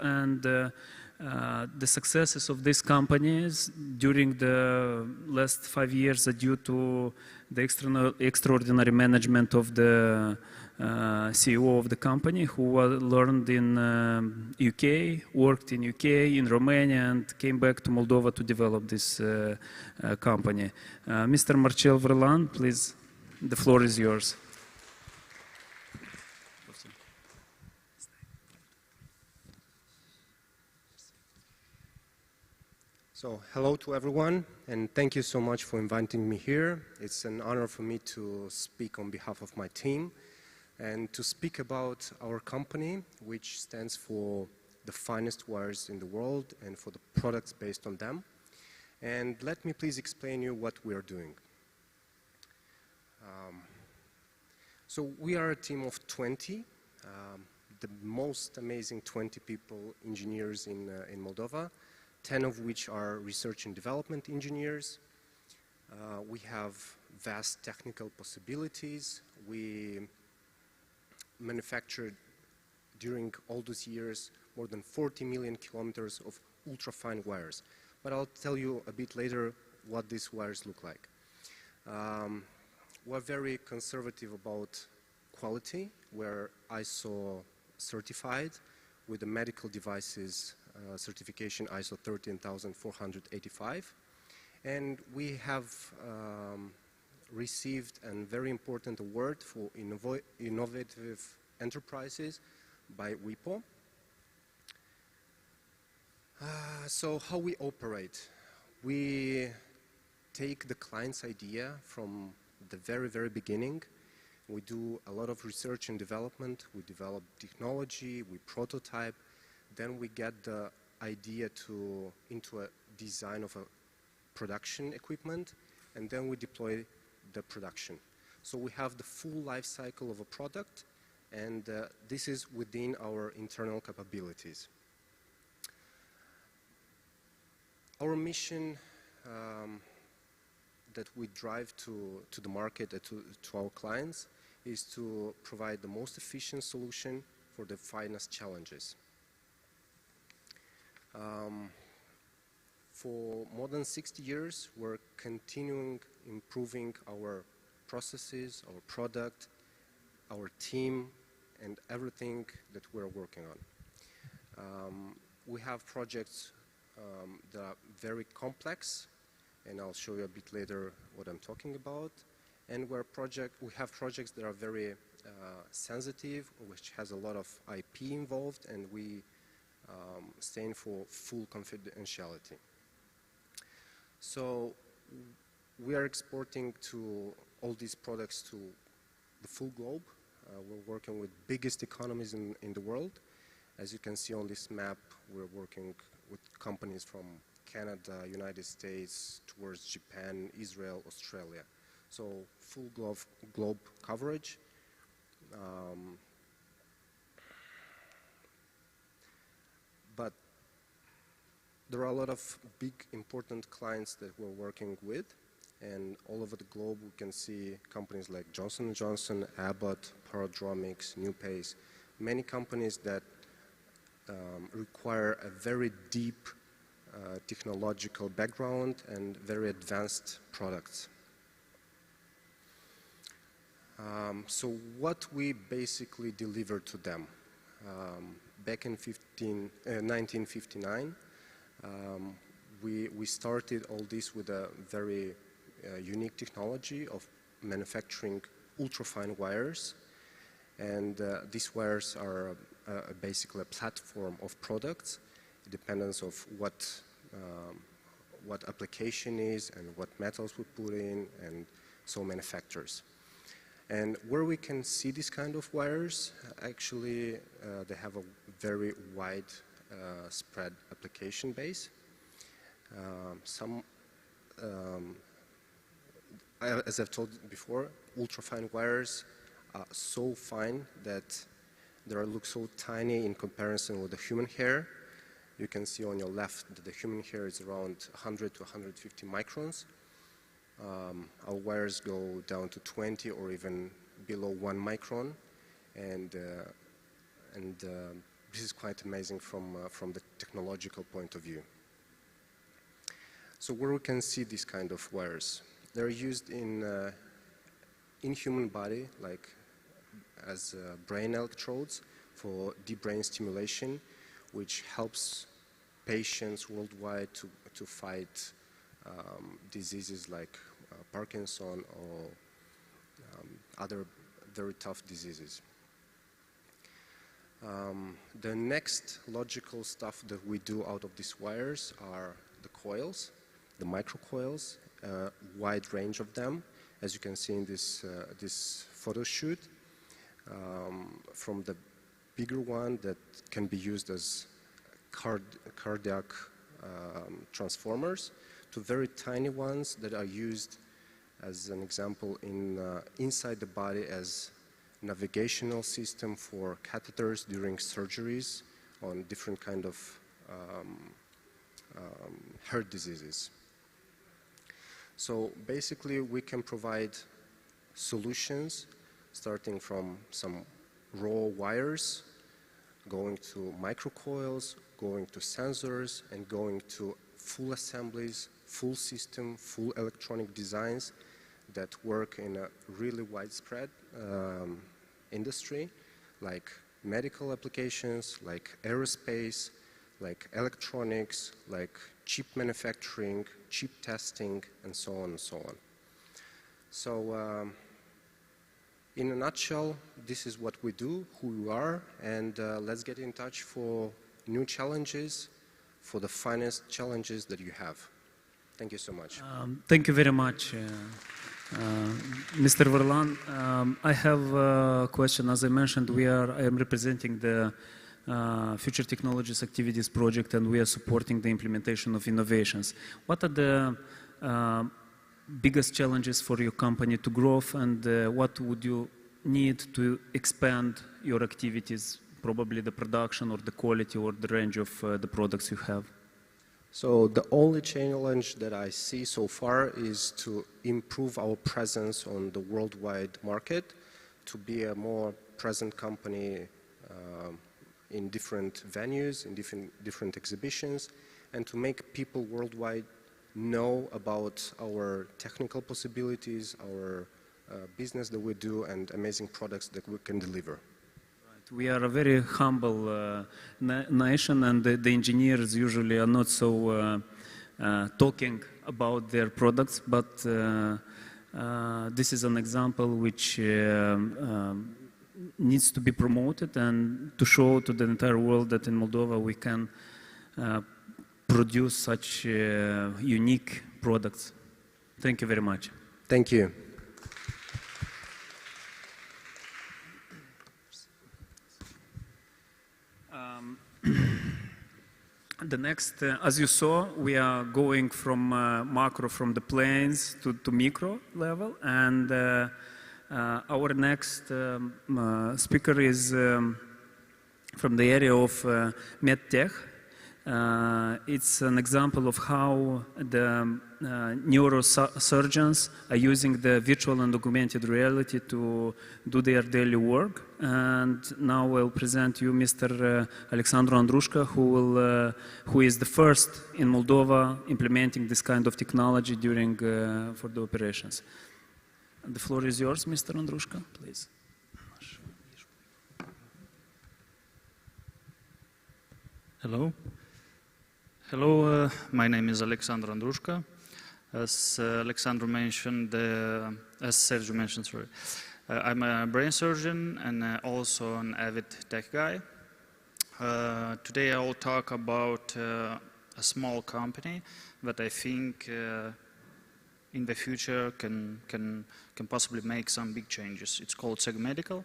and the successes of these companies during the last 5 years are due to the extraordinary management of the CEO of the company, who learned in UK, worked in UK, in Romania, and came back to Moldova to develop this company. Mr. Marcel Verlan, please, the floor is yours. So, hello to everyone, and thank you so much for inviting me here. It's an honor for me to speak on behalf of my team and to speak about our company, which stands for the finest wires in the world and for the products based on them. And let me please explain you what we are doing. So we are a team of 20, the most amazing 20 people, engineers in Moldova, 10 of which are research and development engineers. We have vast technical possibilities. We manufactured during all those years more than 40 million kilometers of ultra-fine wires. But I'll tell you a bit later what these wires look like. We're very conservative about quality. We're ISO certified with the medical devices certification ISO 13485. And we have received a very important award for innovative enterprises by WIPO. So how we operate? We take the client's idea from the very, very beginning. We do a lot of research and development. We develop technology, we prototype. Then we get the idea into a design of a production equipment, and then we deploy the production. So we have the full life cycle of a product, and this is within our internal capabilities. Our mission that we drive to the market, to our clients, is to provide the most efficient solution for the finest challenges. For more than 60 years, we're continuing improving our processes, our product, our team, and everything that we're working on. We have projects that are very complex, and I'll show you a bit later what I'm talking about. And we have projects that are very sensitive, which has a lot of IP involved, and we stand for full confidentiality. So we are exporting to all these products to the full globe. We're working with biggest economies in the world. As you can see on this map, we're working with companies from Canada, United States, towards Japan, Israel, Australia. So full globe coverage. But there are a lot of big important clients that we're working with, and all over the globe we can see companies like Johnson & Johnson, Abbott, Parodromics, NewPace, many companies that require a very deep technological background and very advanced products. So what we basically deliver to them. Back in 1959, we started all this with a very unique technology of manufacturing ultrafine wires, and these wires are basically a platform of products, dependence of what application is and what metals we put in, and so many factors. And where we can see this kind of wires, actually they have a very wide spread application base. As I've told you before, ultrafine wires are so fine that they look so tiny in comparison with the human hair. You can see on your left that the human hair is around 100 to 150 microns. Our wires go down to 20 or even below 1 micron, and this is quite amazing from the technological point of view. So where we can see these kind of wires, they're used in human body, like as brain electrodes for deep brain stimulation, which helps patients worldwide to fight diseases like Parkinson or other very tough diseases. The next logical stuff that we do out of these wires are the coils, the microcoils, a wide range of them, as you can see in this photo shoot, from the bigger one that can be used as cardiac transformers, to very tiny ones that are used, as an example, inside the body as navigational system for catheters during surgeries on different kind of heart diseases. So basically we can provide solutions starting from some raw wires, going to microcoils, going to sensors, and going to full assemblies, full system, full electronic designs that work in a really widespread industry, like medical applications, like aerospace, like electronics, like chip manufacturing, chip testing, and so on and so on. So in a nutshell, this is what we do, who we are, and let's get in touch for new challenges, for the finest challenges that you have. Thank you so much. Thank you very much, Mr. Varlan. I have a question. As I mentioned, I am representing the Future Technologies Activities Project, and we are supporting the implementation of innovations. What are the biggest challenges for your company to grow, and what would you need to expand your activities, probably the production or the quality or the range of the products you have? So the only challenge that I see so far is to improve our presence on the worldwide market, to be a more present company in different venues, in different exhibitions, and to make people worldwide know about our technical possibilities, our business that we do, and amazing products that we can deliver. We are a very humble nation, and the engineers usually are not so talking about their products, but this is an example which needs to be promoted and to show to the entire world that in Moldova we can produce such unique products. Thank you very much. Thank you. The next, as you saw, we are going from macro, from the planes to micro level, and our next speaker is from the area of medtech. It's an example of how the neurosurgeons are using the virtual and augmented reality to do their daily work. And now I'll present you Mr. Alexandru Andrushka, who is the first in Moldova implementing this kind of technology during for the operations. The floor is yours, Mr. Andrushka, please. Hello. Hello, my name is Alexandru Andrushka. As Alexandru mentioned, as Sergiu mentioned, sorry, I'm a brain surgeon and also an avid tech guy. Today I will talk about a small company that I think in the future can possibly make some big changes. It's called Seg Medical.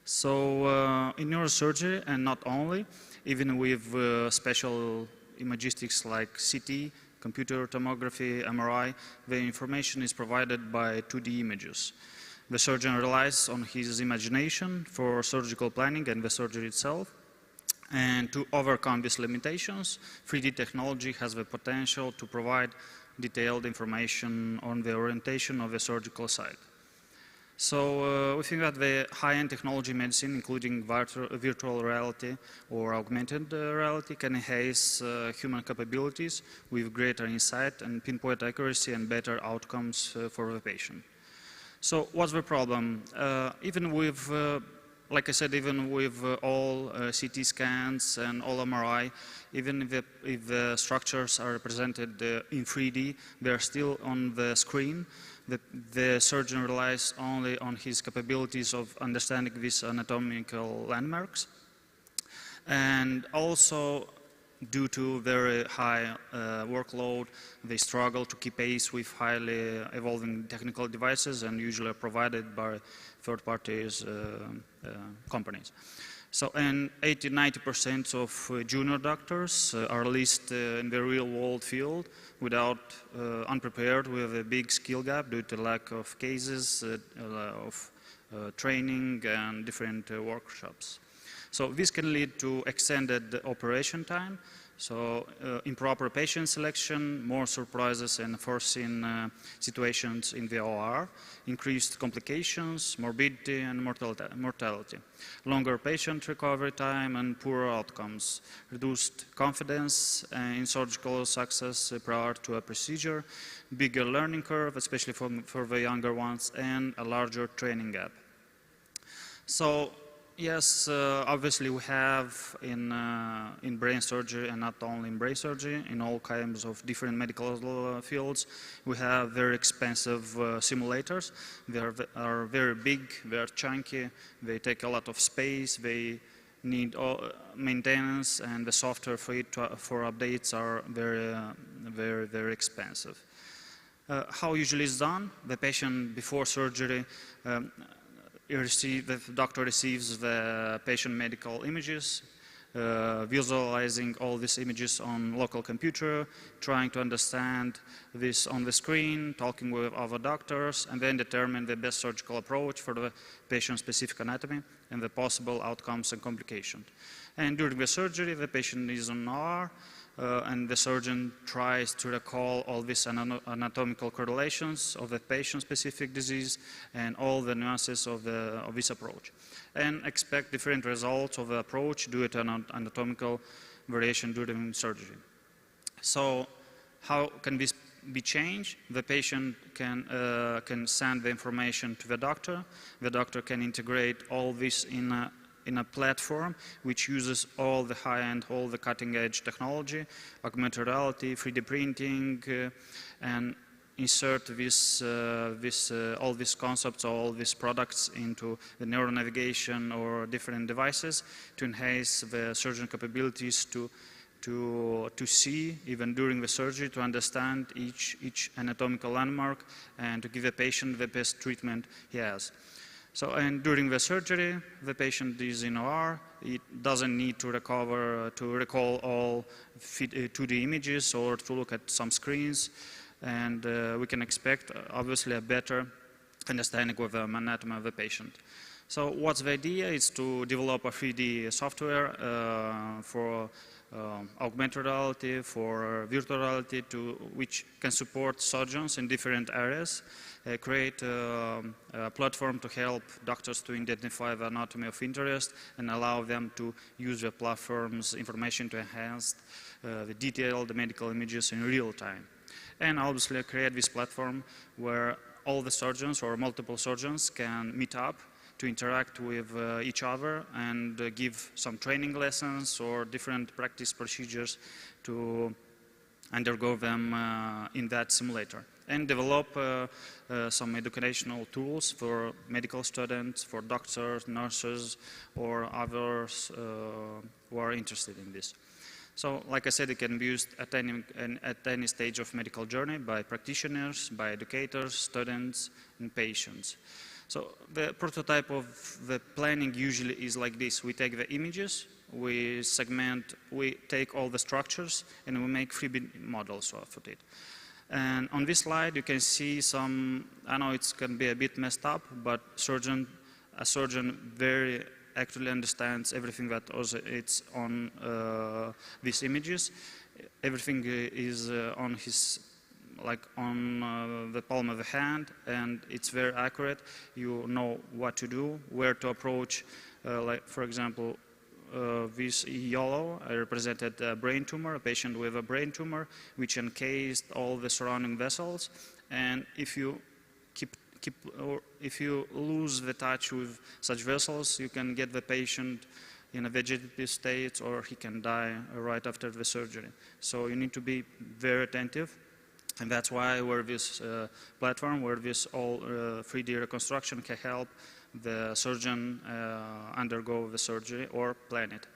So in neurosurgery, and not only, even with special imagistics like CT, computer tomography, MRI, the information is provided by 2D images. The surgeon relies on his imagination for surgical planning and the surgery itself. And to overcome these limitations, 3D technology has the potential to provide detailed information on the orientation of the surgical site. So we think that the high-end technology medicine, including virtual reality or augmented reality, can enhance human capabilities with greater insight and pinpoint accuracy and better outcomes for the patient. So what's the problem? Even with, like I said, even with all CT scans and all MRI, even if the structures are represented in 3D, they're still on the screen. The surgeon relies only on his capabilities of understanding these anatomical landmarks. And also, due to very high workload, they struggle to keep pace with highly evolving technical devices and usually are provided by third-party companies. So, and 80–90% of junior doctors are listed in the real-world field without unprepared with a big skill gap due to lack of cases, of training and different workshops. So this can lead to extended operation time, so improper patient selection, more surprises and unforeseen situations in the OR, increased complications, morbidity and mortality, longer patient recovery time and poorer outcomes, reduced confidence in surgical success prior to a procedure, bigger learning curve, especially for the younger ones, and a larger training gap. So, yes, obviously we have in brain surgery, and not only in brain surgery, in all kinds of different medical fields, we have very expensive simulators. They are very big, they are chunky, they take a lot of space, they need maintenance, and the software for updates are very expensive. How usually it's done? The patient before surgery, the doctor receives the patient medical images, visualizing all these images on local computer, trying to understand this on the screen, talking with other doctors, and then determine the best surgical approach for the patient-specific anatomy and the possible outcomes and complications. And during the surgery, the patient is on OR, and the surgeon tries to recall all these anatomical correlations of the patient-specific disease and all the nuances of this approach, and expect different results of the approach due to an anatomical variation during surgery. So how can this be changed? The patient can send the information to the doctor. The doctor can integrate all this in a platform which uses all the high-end, all the cutting-edge technology, augmented reality, 3D printing, and insert all these concepts, all these products into the neuronavigation or different devices to enhance the surgeon capabilities to see, even during the surgery, to understand each anatomical landmark and to give the patient the best treatment he has. So, and during the surgery, the patient is in OR. It doesn't need to recall all 2D images or to look at some screens. And we can expect, obviously, a better understanding of the anatomy of the patient. So what's the idea is to develop a 3D software for augmented reality, for virtual reality, which can support surgeons in different areas, create a platform to help doctors to identify the anatomy of interest and allow them to use the platform's information to enhance the detail, the medical images in real time. And obviously create this platform where all the surgeons or multiple surgeons can meet up to interact with each other and give some training lessons or different practice procedures to undergo them in that simulator. And develop some educational tools for medical students, for doctors, nurses, or others who are interested in this. So, like I said, it can be used at any stage of medical journey by practitioners, by educators, students, and patients. So, the prototype of the planning usually is like this. We take the images, we segment, we take all the structures, and we make 3D models of it. And on this slide, you can see some, I know it can be a bit messed up, but a surgeon very actually understands everything that also it's on these images. Everything is on his, like on the palm of the hand, and it's very accurate. You know what to do, where to approach. Like for example, this yellow, I represented a brain tumor, a patient with a brain tumor, which encased all the surrounding vessels. And if you if you lose the touch with such vessels, you can get the patient in a vegetative state, or he can die right after the surgery. So you need to be very attentive, and that's why we're this platform, where this all 3D reconstruction can help the surgeon undergo the surgery or plan it.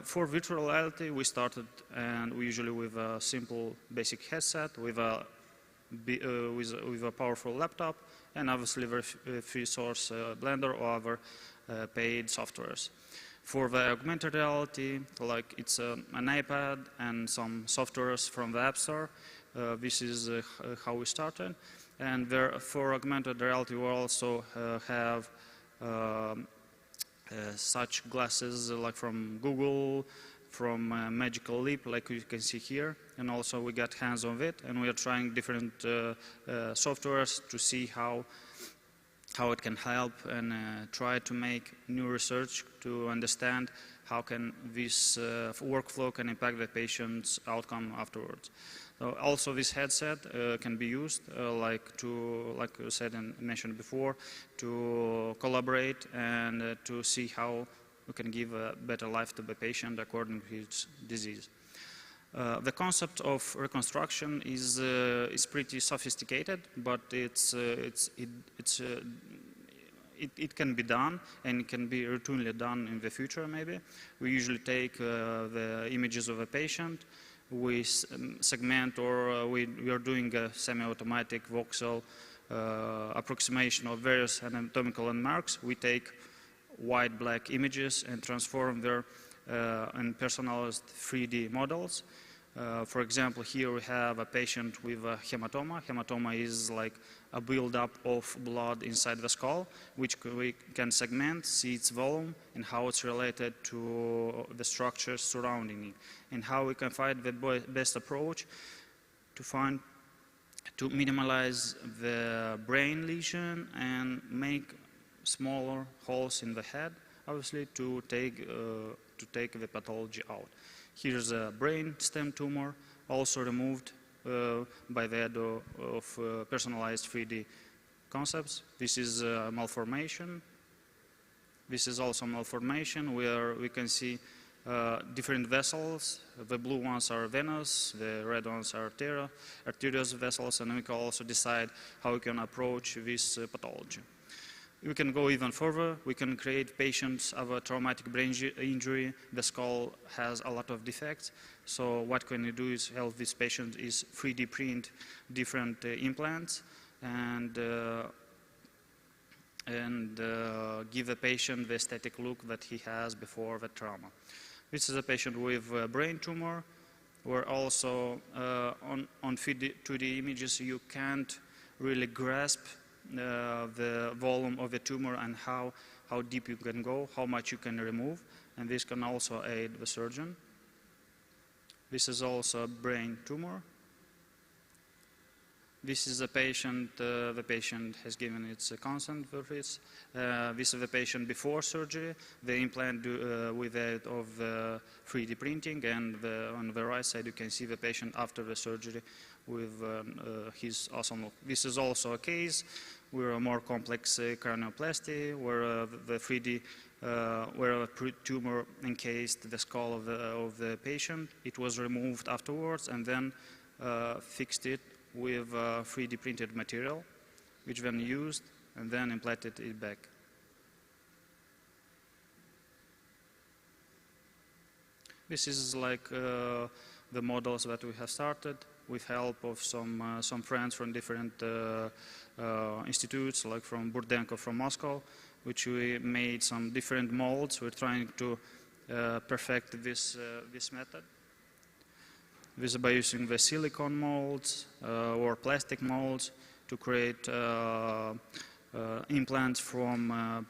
For virtual reality, we started, and we usually with a simple basic headset, with a powerful laptop, and obviously free source Blender or other paid softwares. For the augmented reality, like it's an iPad and some softwares from the App Store, this is how we started. And there, for augmented reality, we also have such glasses like from Google, from Magical Leap, like you can see here, and also we got hands on it, and we are trying different softwares to see how it can help and try to make new research to understand how can this workflow can impact the patient's outcome afterwards. So also this headset can be used like I said and mentioned before, to collaborate and to see how we can give a better life to the patient according to his disease. The concept of reconstruction is pretty sophisticated, but it can be done, and it can be routinely done in the future maybe. We usually take the images of a patient, we segment, or we are doing a semi-automatic voxel approximation of various anatomical landmarks. We take white black images and transform them in personalized 3D models. For example, here we have a patient with a hematoma. Hematoma is like a buildup of blood inside the skull, which we can segment, see its volume, and how it's related to the structures surrounding it, and how we can find the best approach to minimize the brain lesion and make smaller holes in the head, obviously, to take the pathology out. Here's a brain stem tumor, also removed by the aid of personalized 3D concepts. This is malformation. This is also malformation where we can see different vessels. The blue ones are venous, the red ones are arterial vessels, and we can also decide how we can approach this pathology. We can go even further. We can create patients of a traumatic brain injury. The skull has a lot of defects. So what can we do is help this patient is 3D print different implants and give the patient the aesthetic look that he has before the trauma. This is a patient with a brain tumor, where also on 2D images you can't really grasp the volume of the tumor and how deep you can go, how much you can remove, and this can also aid the surgeon. This is also a brain tumor. This is a patient, the patient has given its consent for this. This is the patient before surgery, the implant with aid of 3D printing, and on the right side you can see the patient after the surgery with his awesome look. This is also a case where a more complex cranioplasty, where the 3D, where a tumor encased the skull of the patient. It was removed afterwards and then fixed it with 3D printed material, which then used and then implanted it back. This is like the models that we have started with help of some friends from different institutes, like from Burdenko from Moscow, which we made some different molds. We're trying to perfect this method. This is by using the silicone molds or plastic molds to create implants from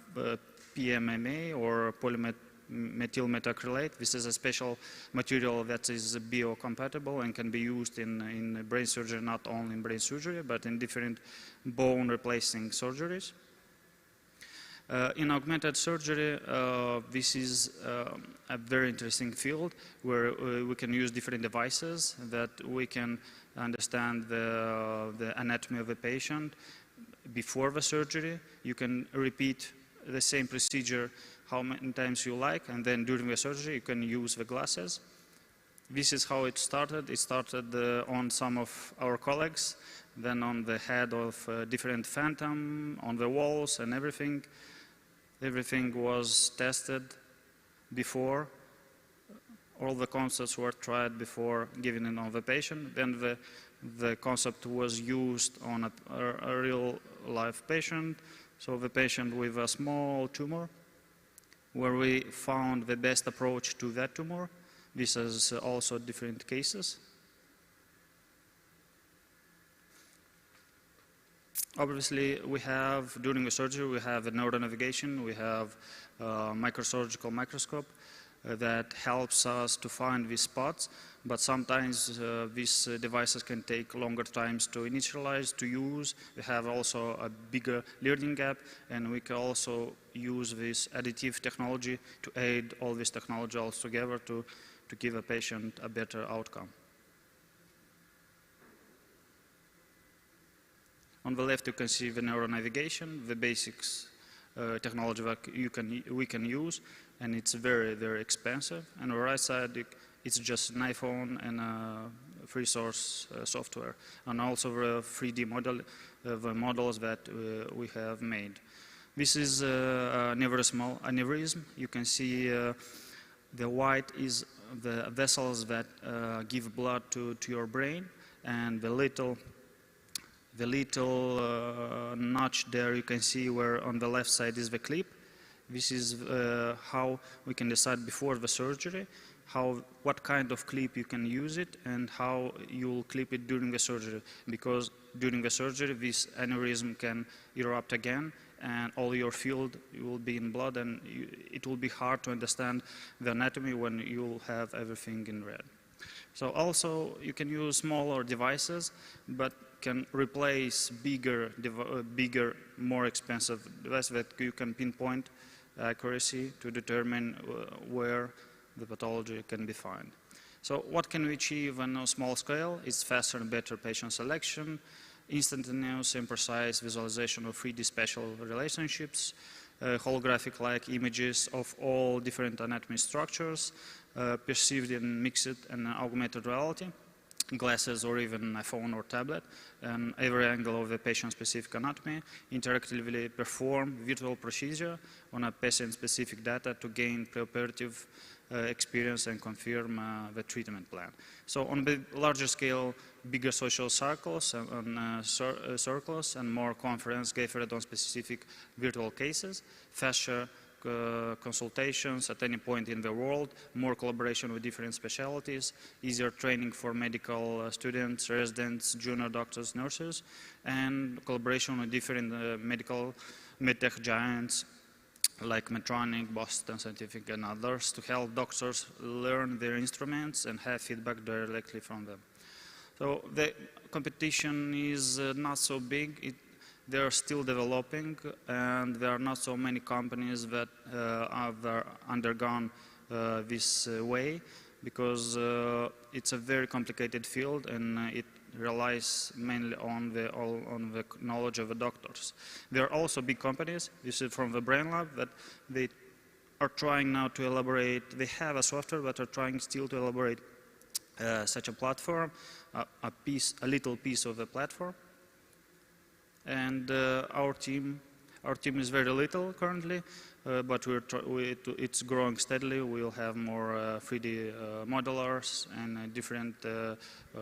PMMA or polymethyl methacrylate. This is a special material that is biocompatible and can be used in brain surgery, not only in brain surgery, but in different bone replacing surgeries. In augmented surgery, this is a very interesting field where we can use different devices that we can understand the anatomy of the patient before the surgery. You can repeat the same procedure how many times you like, and then during the surgery you can use the glasses. This is how it started. It started on some of our colleagues, then on the head of different phantom, on the walls and everything. Everything was tested before. All the concepts were tried before giving it on the patient. Then the concept was used on a real life patient. So the patient with a small tumor, where we found the best approach to that tumor. This is also different cases. Obviously, we have, during the surgery, we have a neuronavigation, we have a microsurgical microscope that helps us to find these spots, but sometimes these devices can take longer times to initialize, to use. We have also a bigger learning gap, and we can also use this additive technology to aid all this technology all together to give a patient a better outcome. On the left, you can see the neuronavigation, the basics technology that we can use, and it's very, very expensive. And on the right side, it's just an iPhone and free source software, and also the 3D model, the models that we have made. This is aneurysm. You can see the white is the vessels that give blood to your brain, and the little notch there you can see where on the left side is the clip. This is how we can decide before the surgery what kind of clip you can use it and how you'll clip it during the surgery, because during the surgery this aneurysm can erupt again and all your field will be in blood, and it will be hard to understand the anatomy when you'll have everything in red. So also you can use smaller devices, but can replace bigger, more expensive devices that you can pinpoint accuracy to determine where the pathology can be found. So what can we achieve on a small scale? It's faster and better patient selection, instantaneous and precise visualization of 3D spatial relationships, holographic-like images of all different anatomy structures, perceived in mixed and augmented reality, glasses or even a phone or tablet, and every angle of the patient-specific anatomy, interactively perform virtual procedure on a patient-specific data to gain preoperative experience and confirm the treatment plan. So on the larger scale, bigger social circles and more conference gathered on specific virtual cases, faster consultations at any point in the world, more collaboration with different specialties, easier training for medical students, residents, junior doctors, nurses, and collaboration with different medtech giants like Medtronic, Boston Scientific, and others to help doctors learn their instruments and have feedback directly from them. So the competition is not so big. They are still developing, and there are not so many companies that have undergone this way, because it's a very complicated field and it relies mainly on the knowledge of the doctors. There are also big companies, this is from the Brain Lab, that they are trying now to elaborate, they have a software but are trying still to elaborate such a platform, a little piece of the platform. And our team is very little currently, but it's growing steadily. We'll have more 3D modelers and different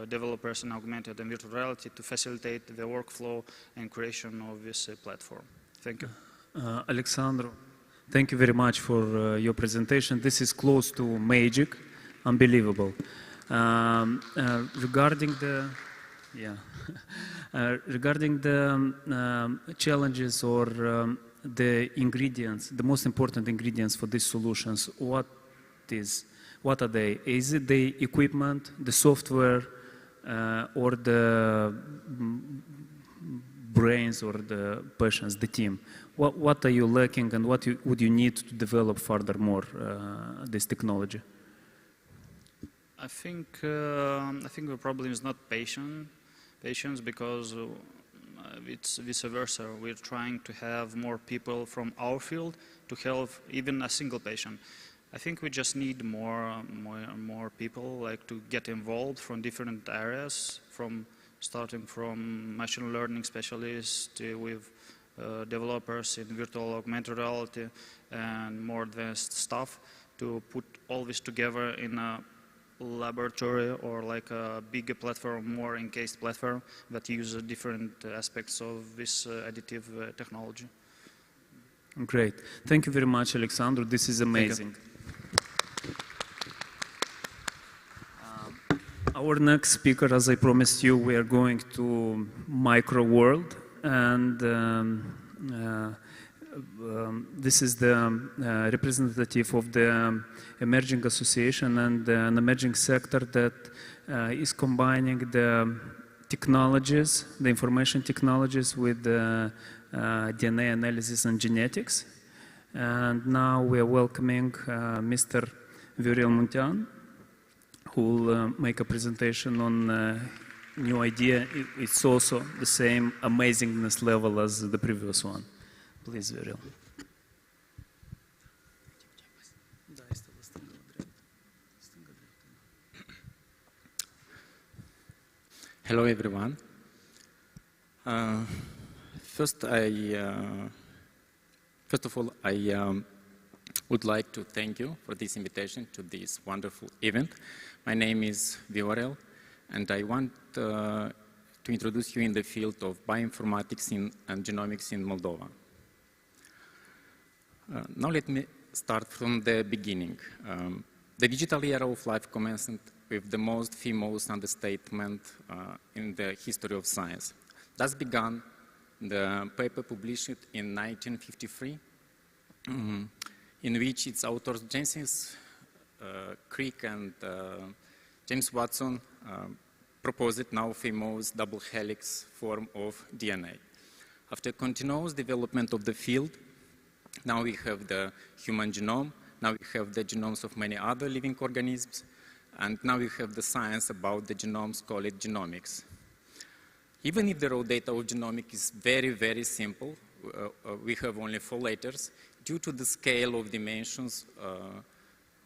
developers in augmented and virtual reality to facilitate the workflow and creation of this platform. Thank you. Alexandru, thank you very much for your presentation. This is close to magic, unbelievable. Regarding the regarding the challenges or the ingredients, the most important ingredients for these solutions, what are they? Is it the equipment, the software, or the brains or the patients, the team? What are you lacking, and what would you need to develop furthermore this technology? I think the problem is not patients, because it's vice versa. We're trying to have more people from our field to help even a single patient. I think we just need more people like to get involved from different areas, starting from machine learning specialists with developers in virtual augmented reality and more advanced stuff, to put all this together in a laboratory or like a bigger platform, more encased platform that uses different aspects of this additive technology. Great. Thank you very much, Alexandru. This is amazing. Our next speaker, as I promised you, we are going to micro world, and this is the representative of the emerging association and an emerging sector that is combining the technologies, the information technologies with the DNA analysis and genetics. And now we are welcoming Mr. Viorel Muntean, who will make a presentation on new idea. It's also the same amazingness level as the previous one. Please, Viorel. Hello, everyone. First of all, I would like to thank you for this invitation to this wonderful event. My name is Viorel, and I want to introduce you in the field of bioinformatics and genomics in Moldova. Now let me start from the beginning. The digital era of life commenced with the most famous understatement in the history of science. Thus began the paper published in 1953, in which its authors James Crick and James Watson proposed now famous double helix form of DNA. After continuous development of the field, now we have the human genome, now we have the genomes of many other living organisms, And now we have the science about the genomes, call it genomics. Even if the raw data of genomics is very, very simple, we have only 4 letters. Due to the scale of dimensions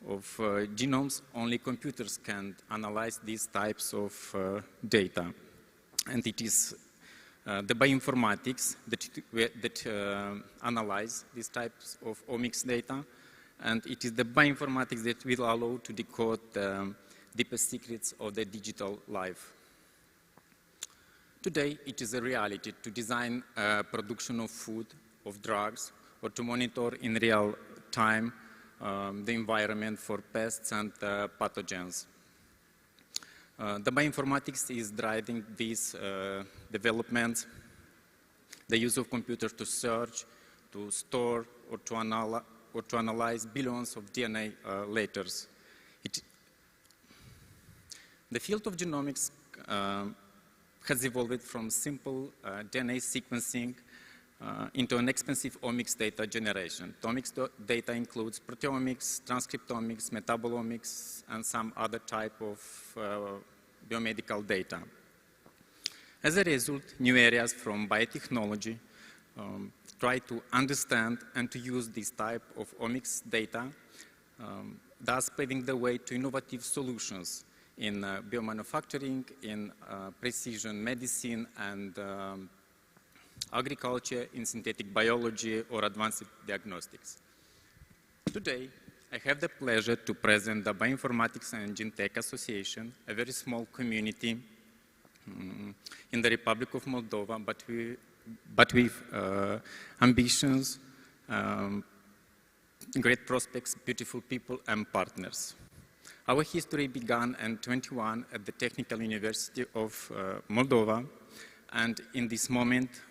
of genomes, only computers can analyze these types of data. And it is the bioinformatics that analyze these types of omics data. And it is the bioinformatics that will allow to decode the deepest secrets of the digital life. Today, it is a reality to design production of food, of drugs, or to monitor in real time the environment for pests and pathogens. The bioinformatics is driving these developments, the use of computers to search, to store, or to analyze billions of DNA letters. The field of genomics has evolved from simple DNA sequencing into an expensive omics data generation. The omics data includes proteomics, transcriptomics, metabolomics, and some other type of biomedical data. As a result, new areas from biotechnology try to understand and to use this type of omics data, thus paving the way to innovative solutions in biomanufacturing, in precision medicine and agriculture, in synthetic biology or advanced diagnostics. Today, I have the pleasure to present the Bioinformatics and Gene Tech Association, a very small community in the Republic of Moldova, but with ambitions, great prospects, beautiful people and partners. Our history began in 1921 at the Technical University of Moldova, and in this moment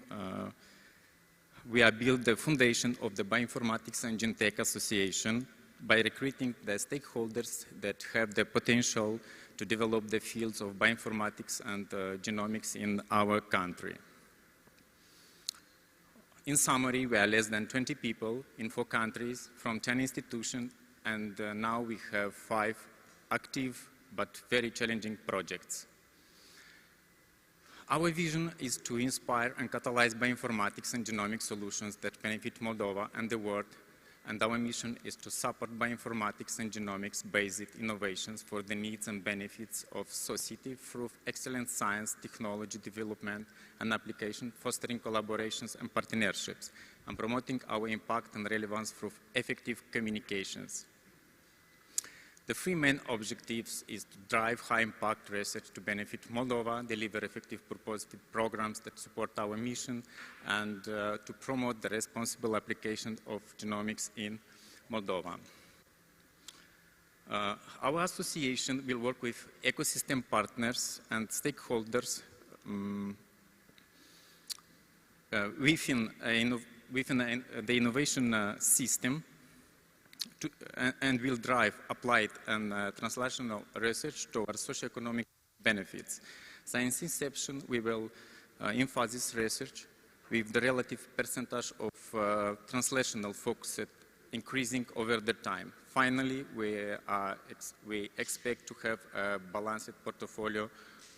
we have built the foundation of the Bioinformatics and Gene Tech Association by recruiting the stakeholders that have the potential to develop the fields of bioinformatics and genomics in our country. In summary, we are less than 20 people in 4 countries from 10 institutions, and now we have 5 active but very challenging projects. Our vision is to inspire and catalyze bioinformatics and genomic solutions that benefit Moldova and the world, and our mission is to support bioinformatics and genomics-based innovations for the needs and benefits of society through excellent science, technology development and application, fostering collaborations and partnerships, and promoting our impact and relevance through effective communications. The 3 main objectives is to drive high-impact research to benefit Moldova, deliver effective purposive programs that support our mission, and to promote the responsible application of genomics in Moldova. Our association will work with ecosystem partners and stakeholders within the innovation system and will drive applied and translational research towards socioeconomic benefits. Since inception, we will emphasize research with the relative percentage of translational focus increasing over the time. Finally, we expect to have a balanced portfolio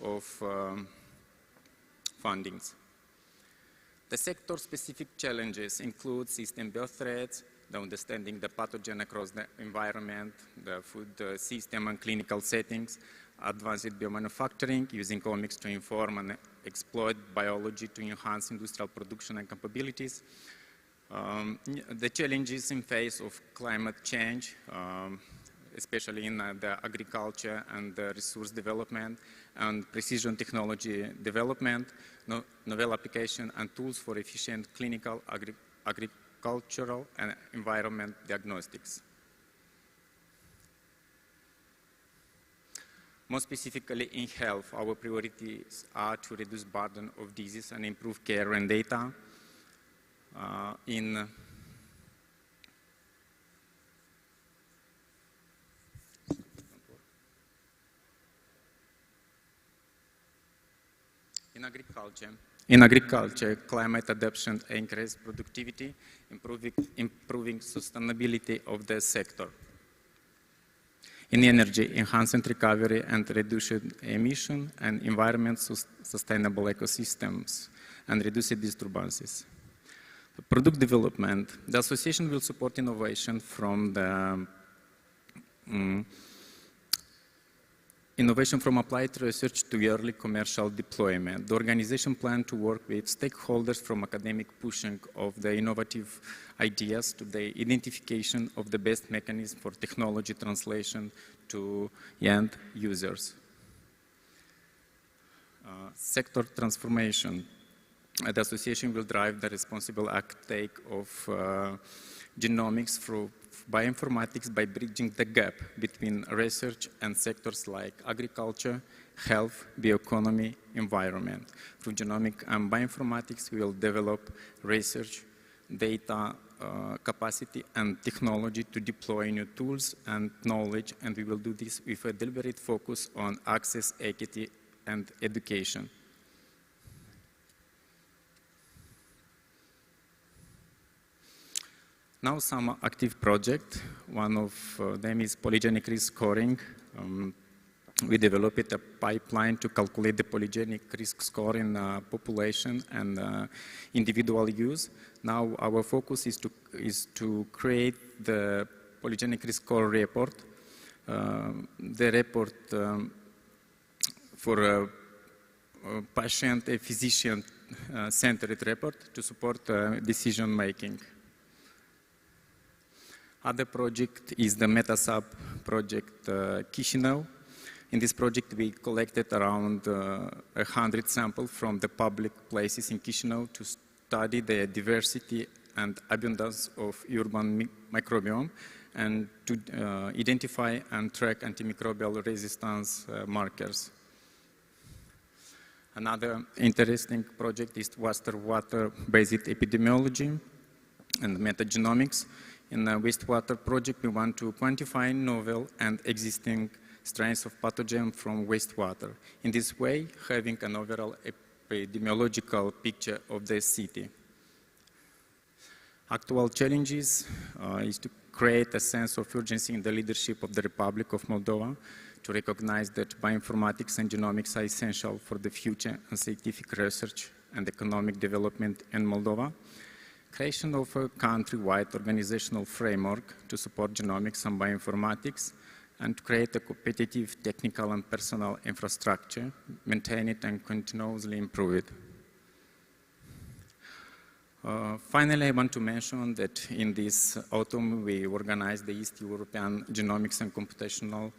of fundings. The sector-specific challenges include system biothreats, the understanding the pathogen across the environment, the food system and clinical settings, advanced biomanufacturing, using omics to inform and exploit biology to enhance industrial production and capabilities, the challenges in face of climate change, especially in the agriculture and the resource development and precision technology development, novel application and tools for efficient clinical, agricultural and environment diagnostics. More specifically in health, our priorities are to reduce burden of disease and improve care and data. In agriculture, climate adaptation increases productivity, improving sustainability of the sector. in energy, enhanced recovery and reduced emission, and environment sustainable ecosystems, and reduced disturbances. Product development. The association will support innovation from the innovation from applied research to early commercial deployment. The organization plans to work with stakeholders from academic pushing of the innovative ideas to the identification of the best mechanism for technology translation to end users. Sector transformation. The association will drive the responsible uptake of genomics through bioinformatics by bridging the gap between research and sectors like agriculture, health, bioeconomy, environment. Through genomic and bioinformatics, we will develop research, data capacity and technology to deploy new tools and knowledge, and we will do this with a deliberate focus on access, equity, and education. Now some active projects. One of them is polygenic risk scoring. We developed a pipeline to calculate the polygenic risk score in population and individual use. Now our focus is to create the polygenic risk score report. The report for a patient, a physician-centered report to support decision making. Other project is the MetaSub project Chisinau. In this project, we collected around 100 samples from the public places in Chisinau to study the diversity and abundance of urban microbiome and to identify and track antimicrobial resistance markers. Another interesting project is wastewater-based epidemiology and metagenomics. In the wastewater project, we want to quantify novel and existing strains of pathogen from wastewater. In this way, having an overall epidemiological picture of the city. Actual challenges is to create a sense of urgency in the leadership of the Republic of Moldova, to recognize that bioinformatics and genomics are essential for the future and scientific research and economic development in Moldova. Creation of a country-wide organizational framework to support genomics and bioinformatics, and to create a competitive technical and personal infrastructure, maintain it and continuously improve it. Finally, I want to mention that in this autumn we organized the East European Genomics and Computational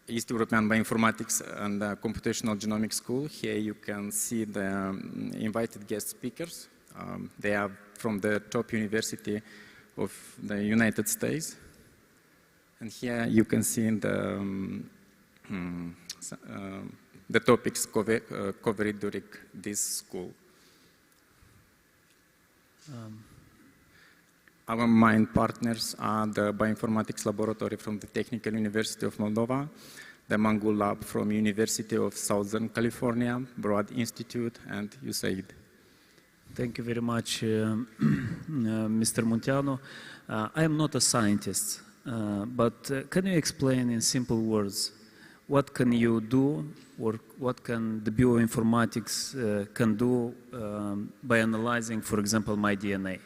East European Bioinformatics and Computational Genomics School. Here you can see the invited guest speakers. They are from the top university of the United States. And here you can see the topics covered during this school. Our main partners are the Bioinformatics Laboratory from the Technical University of Moldova, the Mangul Lab from University of Southern California, Broad Institute, and USAID. Thank you very much, Mr. Munteanu. I am not a scientist, but can you explain in simple words what can you do, or what can the bioinformatics can do by analyzing, for example, my DNA?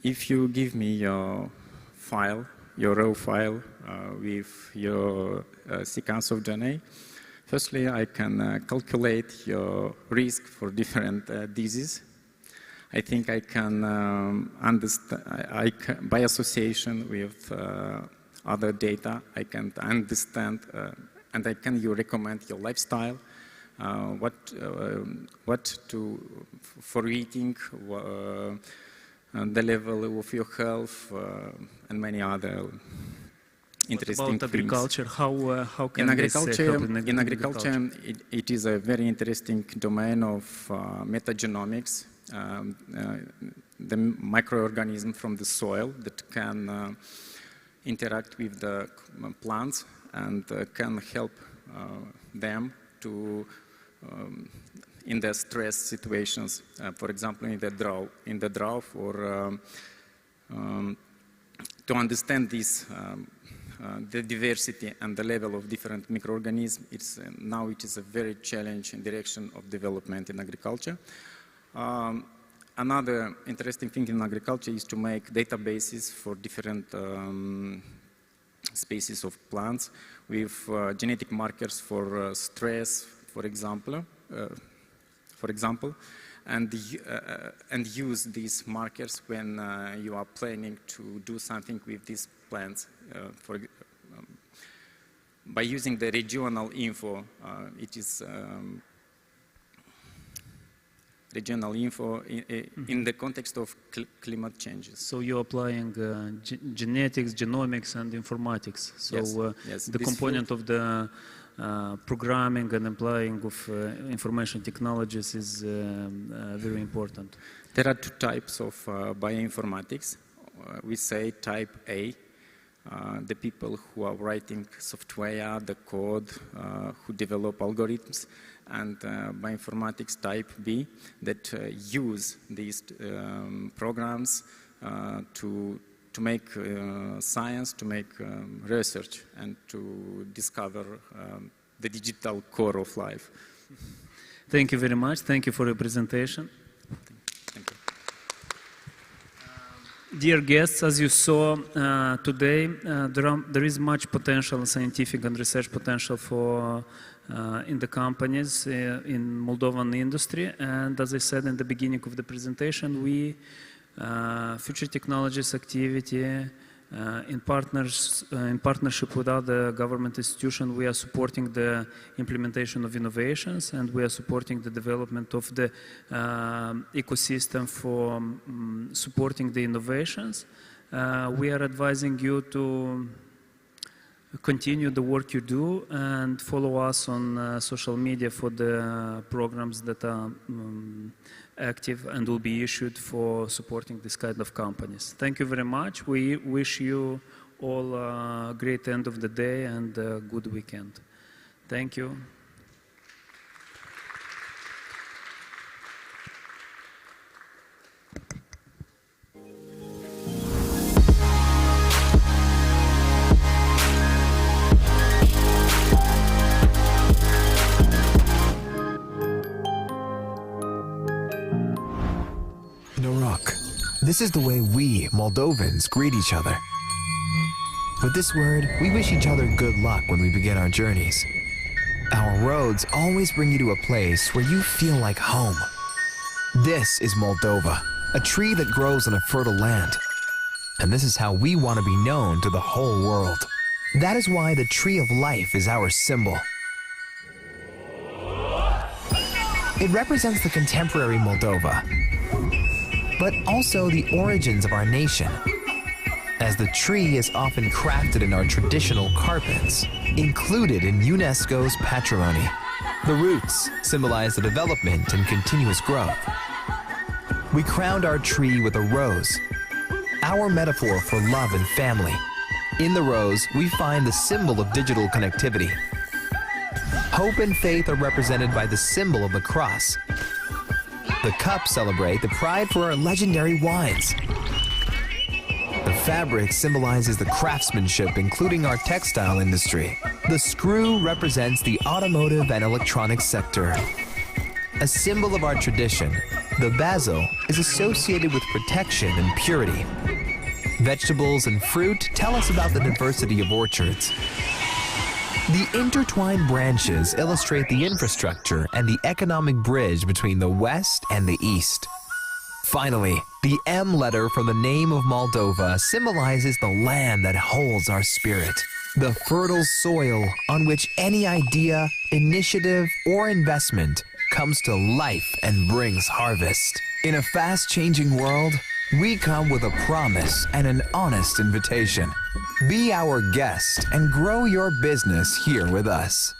If you give me your file, your raw file with your sequence of DNA, firstly, I can calculate your risk for different diseases. I think I can understand, by association with other data, I can understand and I can recommend your lifestyle, what for eating, the level of your health, and many other interesting about things. Agriculture? How can this help in agriculture? It is a very interesting domain of metagenomics, the microorganism from the soil that can interact with the plants and can help them to in the stress situations, for example, in the drought, or to understand this, the diversity and the level of different microorganisms, now it is a very challenging direction of development in agriculture. Another interesting thing in agriculture is to make databases for different species of plants with genetic markers for stress, for example, and use these markers when you are planning to do something with these plants. By using the regional info, it is regional info in the context of climate changes. So you're applying genetics, genomics, and informatics. So yes, the component of the programming and applying of information technologies is very important. There are two types of bioinformatics. We say type A, the people who are writing software, the code, who develop algorithms, and bioinformatics type B that use these programs to make science, to make research, and to discover the digital core of life. Thank you very much. Thank you for your presentation. Thank you. Dear guests, as you saw today, there is much potential, scientific and research potential for in the companies in Moldovan industry. And as I said in the beginning of the presentation, we Future Technologies activity in partnership with other government institutions, we are supporting the implementation of innovations, and we are supporting the development of the ecosystem for supporting the innovations. We are advising you to continue the work you do and follow us on social media for the programs that are active and will be issued for supporting this kind of companies. Thank you very much. We wish you all a great end of the day and a good weekend. Thank you. This is the way we, Moldovans, greet each other. With this word, we wish each other good luck when we begin our journeys. Our roads always bring you to a place where you feel like home. This is Moldova, a tree that grows on a fertile land. And this is how we want to be known to the whole world. That is why the tree of life is our symbol. It represents the contemporary Moldova, but also the origins of our nation, as the tree is often crafted in our traditional carpets, included in UNESCO's patrimony. The roots symbolize the development and continuous growth. We crowned our tree with a rose, our metaphor for love and family. In the rose, we find the symbol of digital connectivity. Hope and faith are represented by the symbol of the cross. The cups celebrate the pride for our legendary wines. The fabric symbolizes the craftsmanship, including our textile industry. The screw represents the automotive and electronics sector. A symbol of our tradition, the basil is associated with protection and purity. Vegetables and fruit tell us about the diversity of orchards. The intertwined branches illustrate the infrastructure and the economic bridge between the West and the East. Finally, the M letter from the name of Moldova symbolizes the land that holds our spirit, the fertile soil on which any idea, initiative, or investment comes to life and brings harvest. In a fast-changing world, we come with a promise and an honest invitation. Be our guest and grow your business here with us.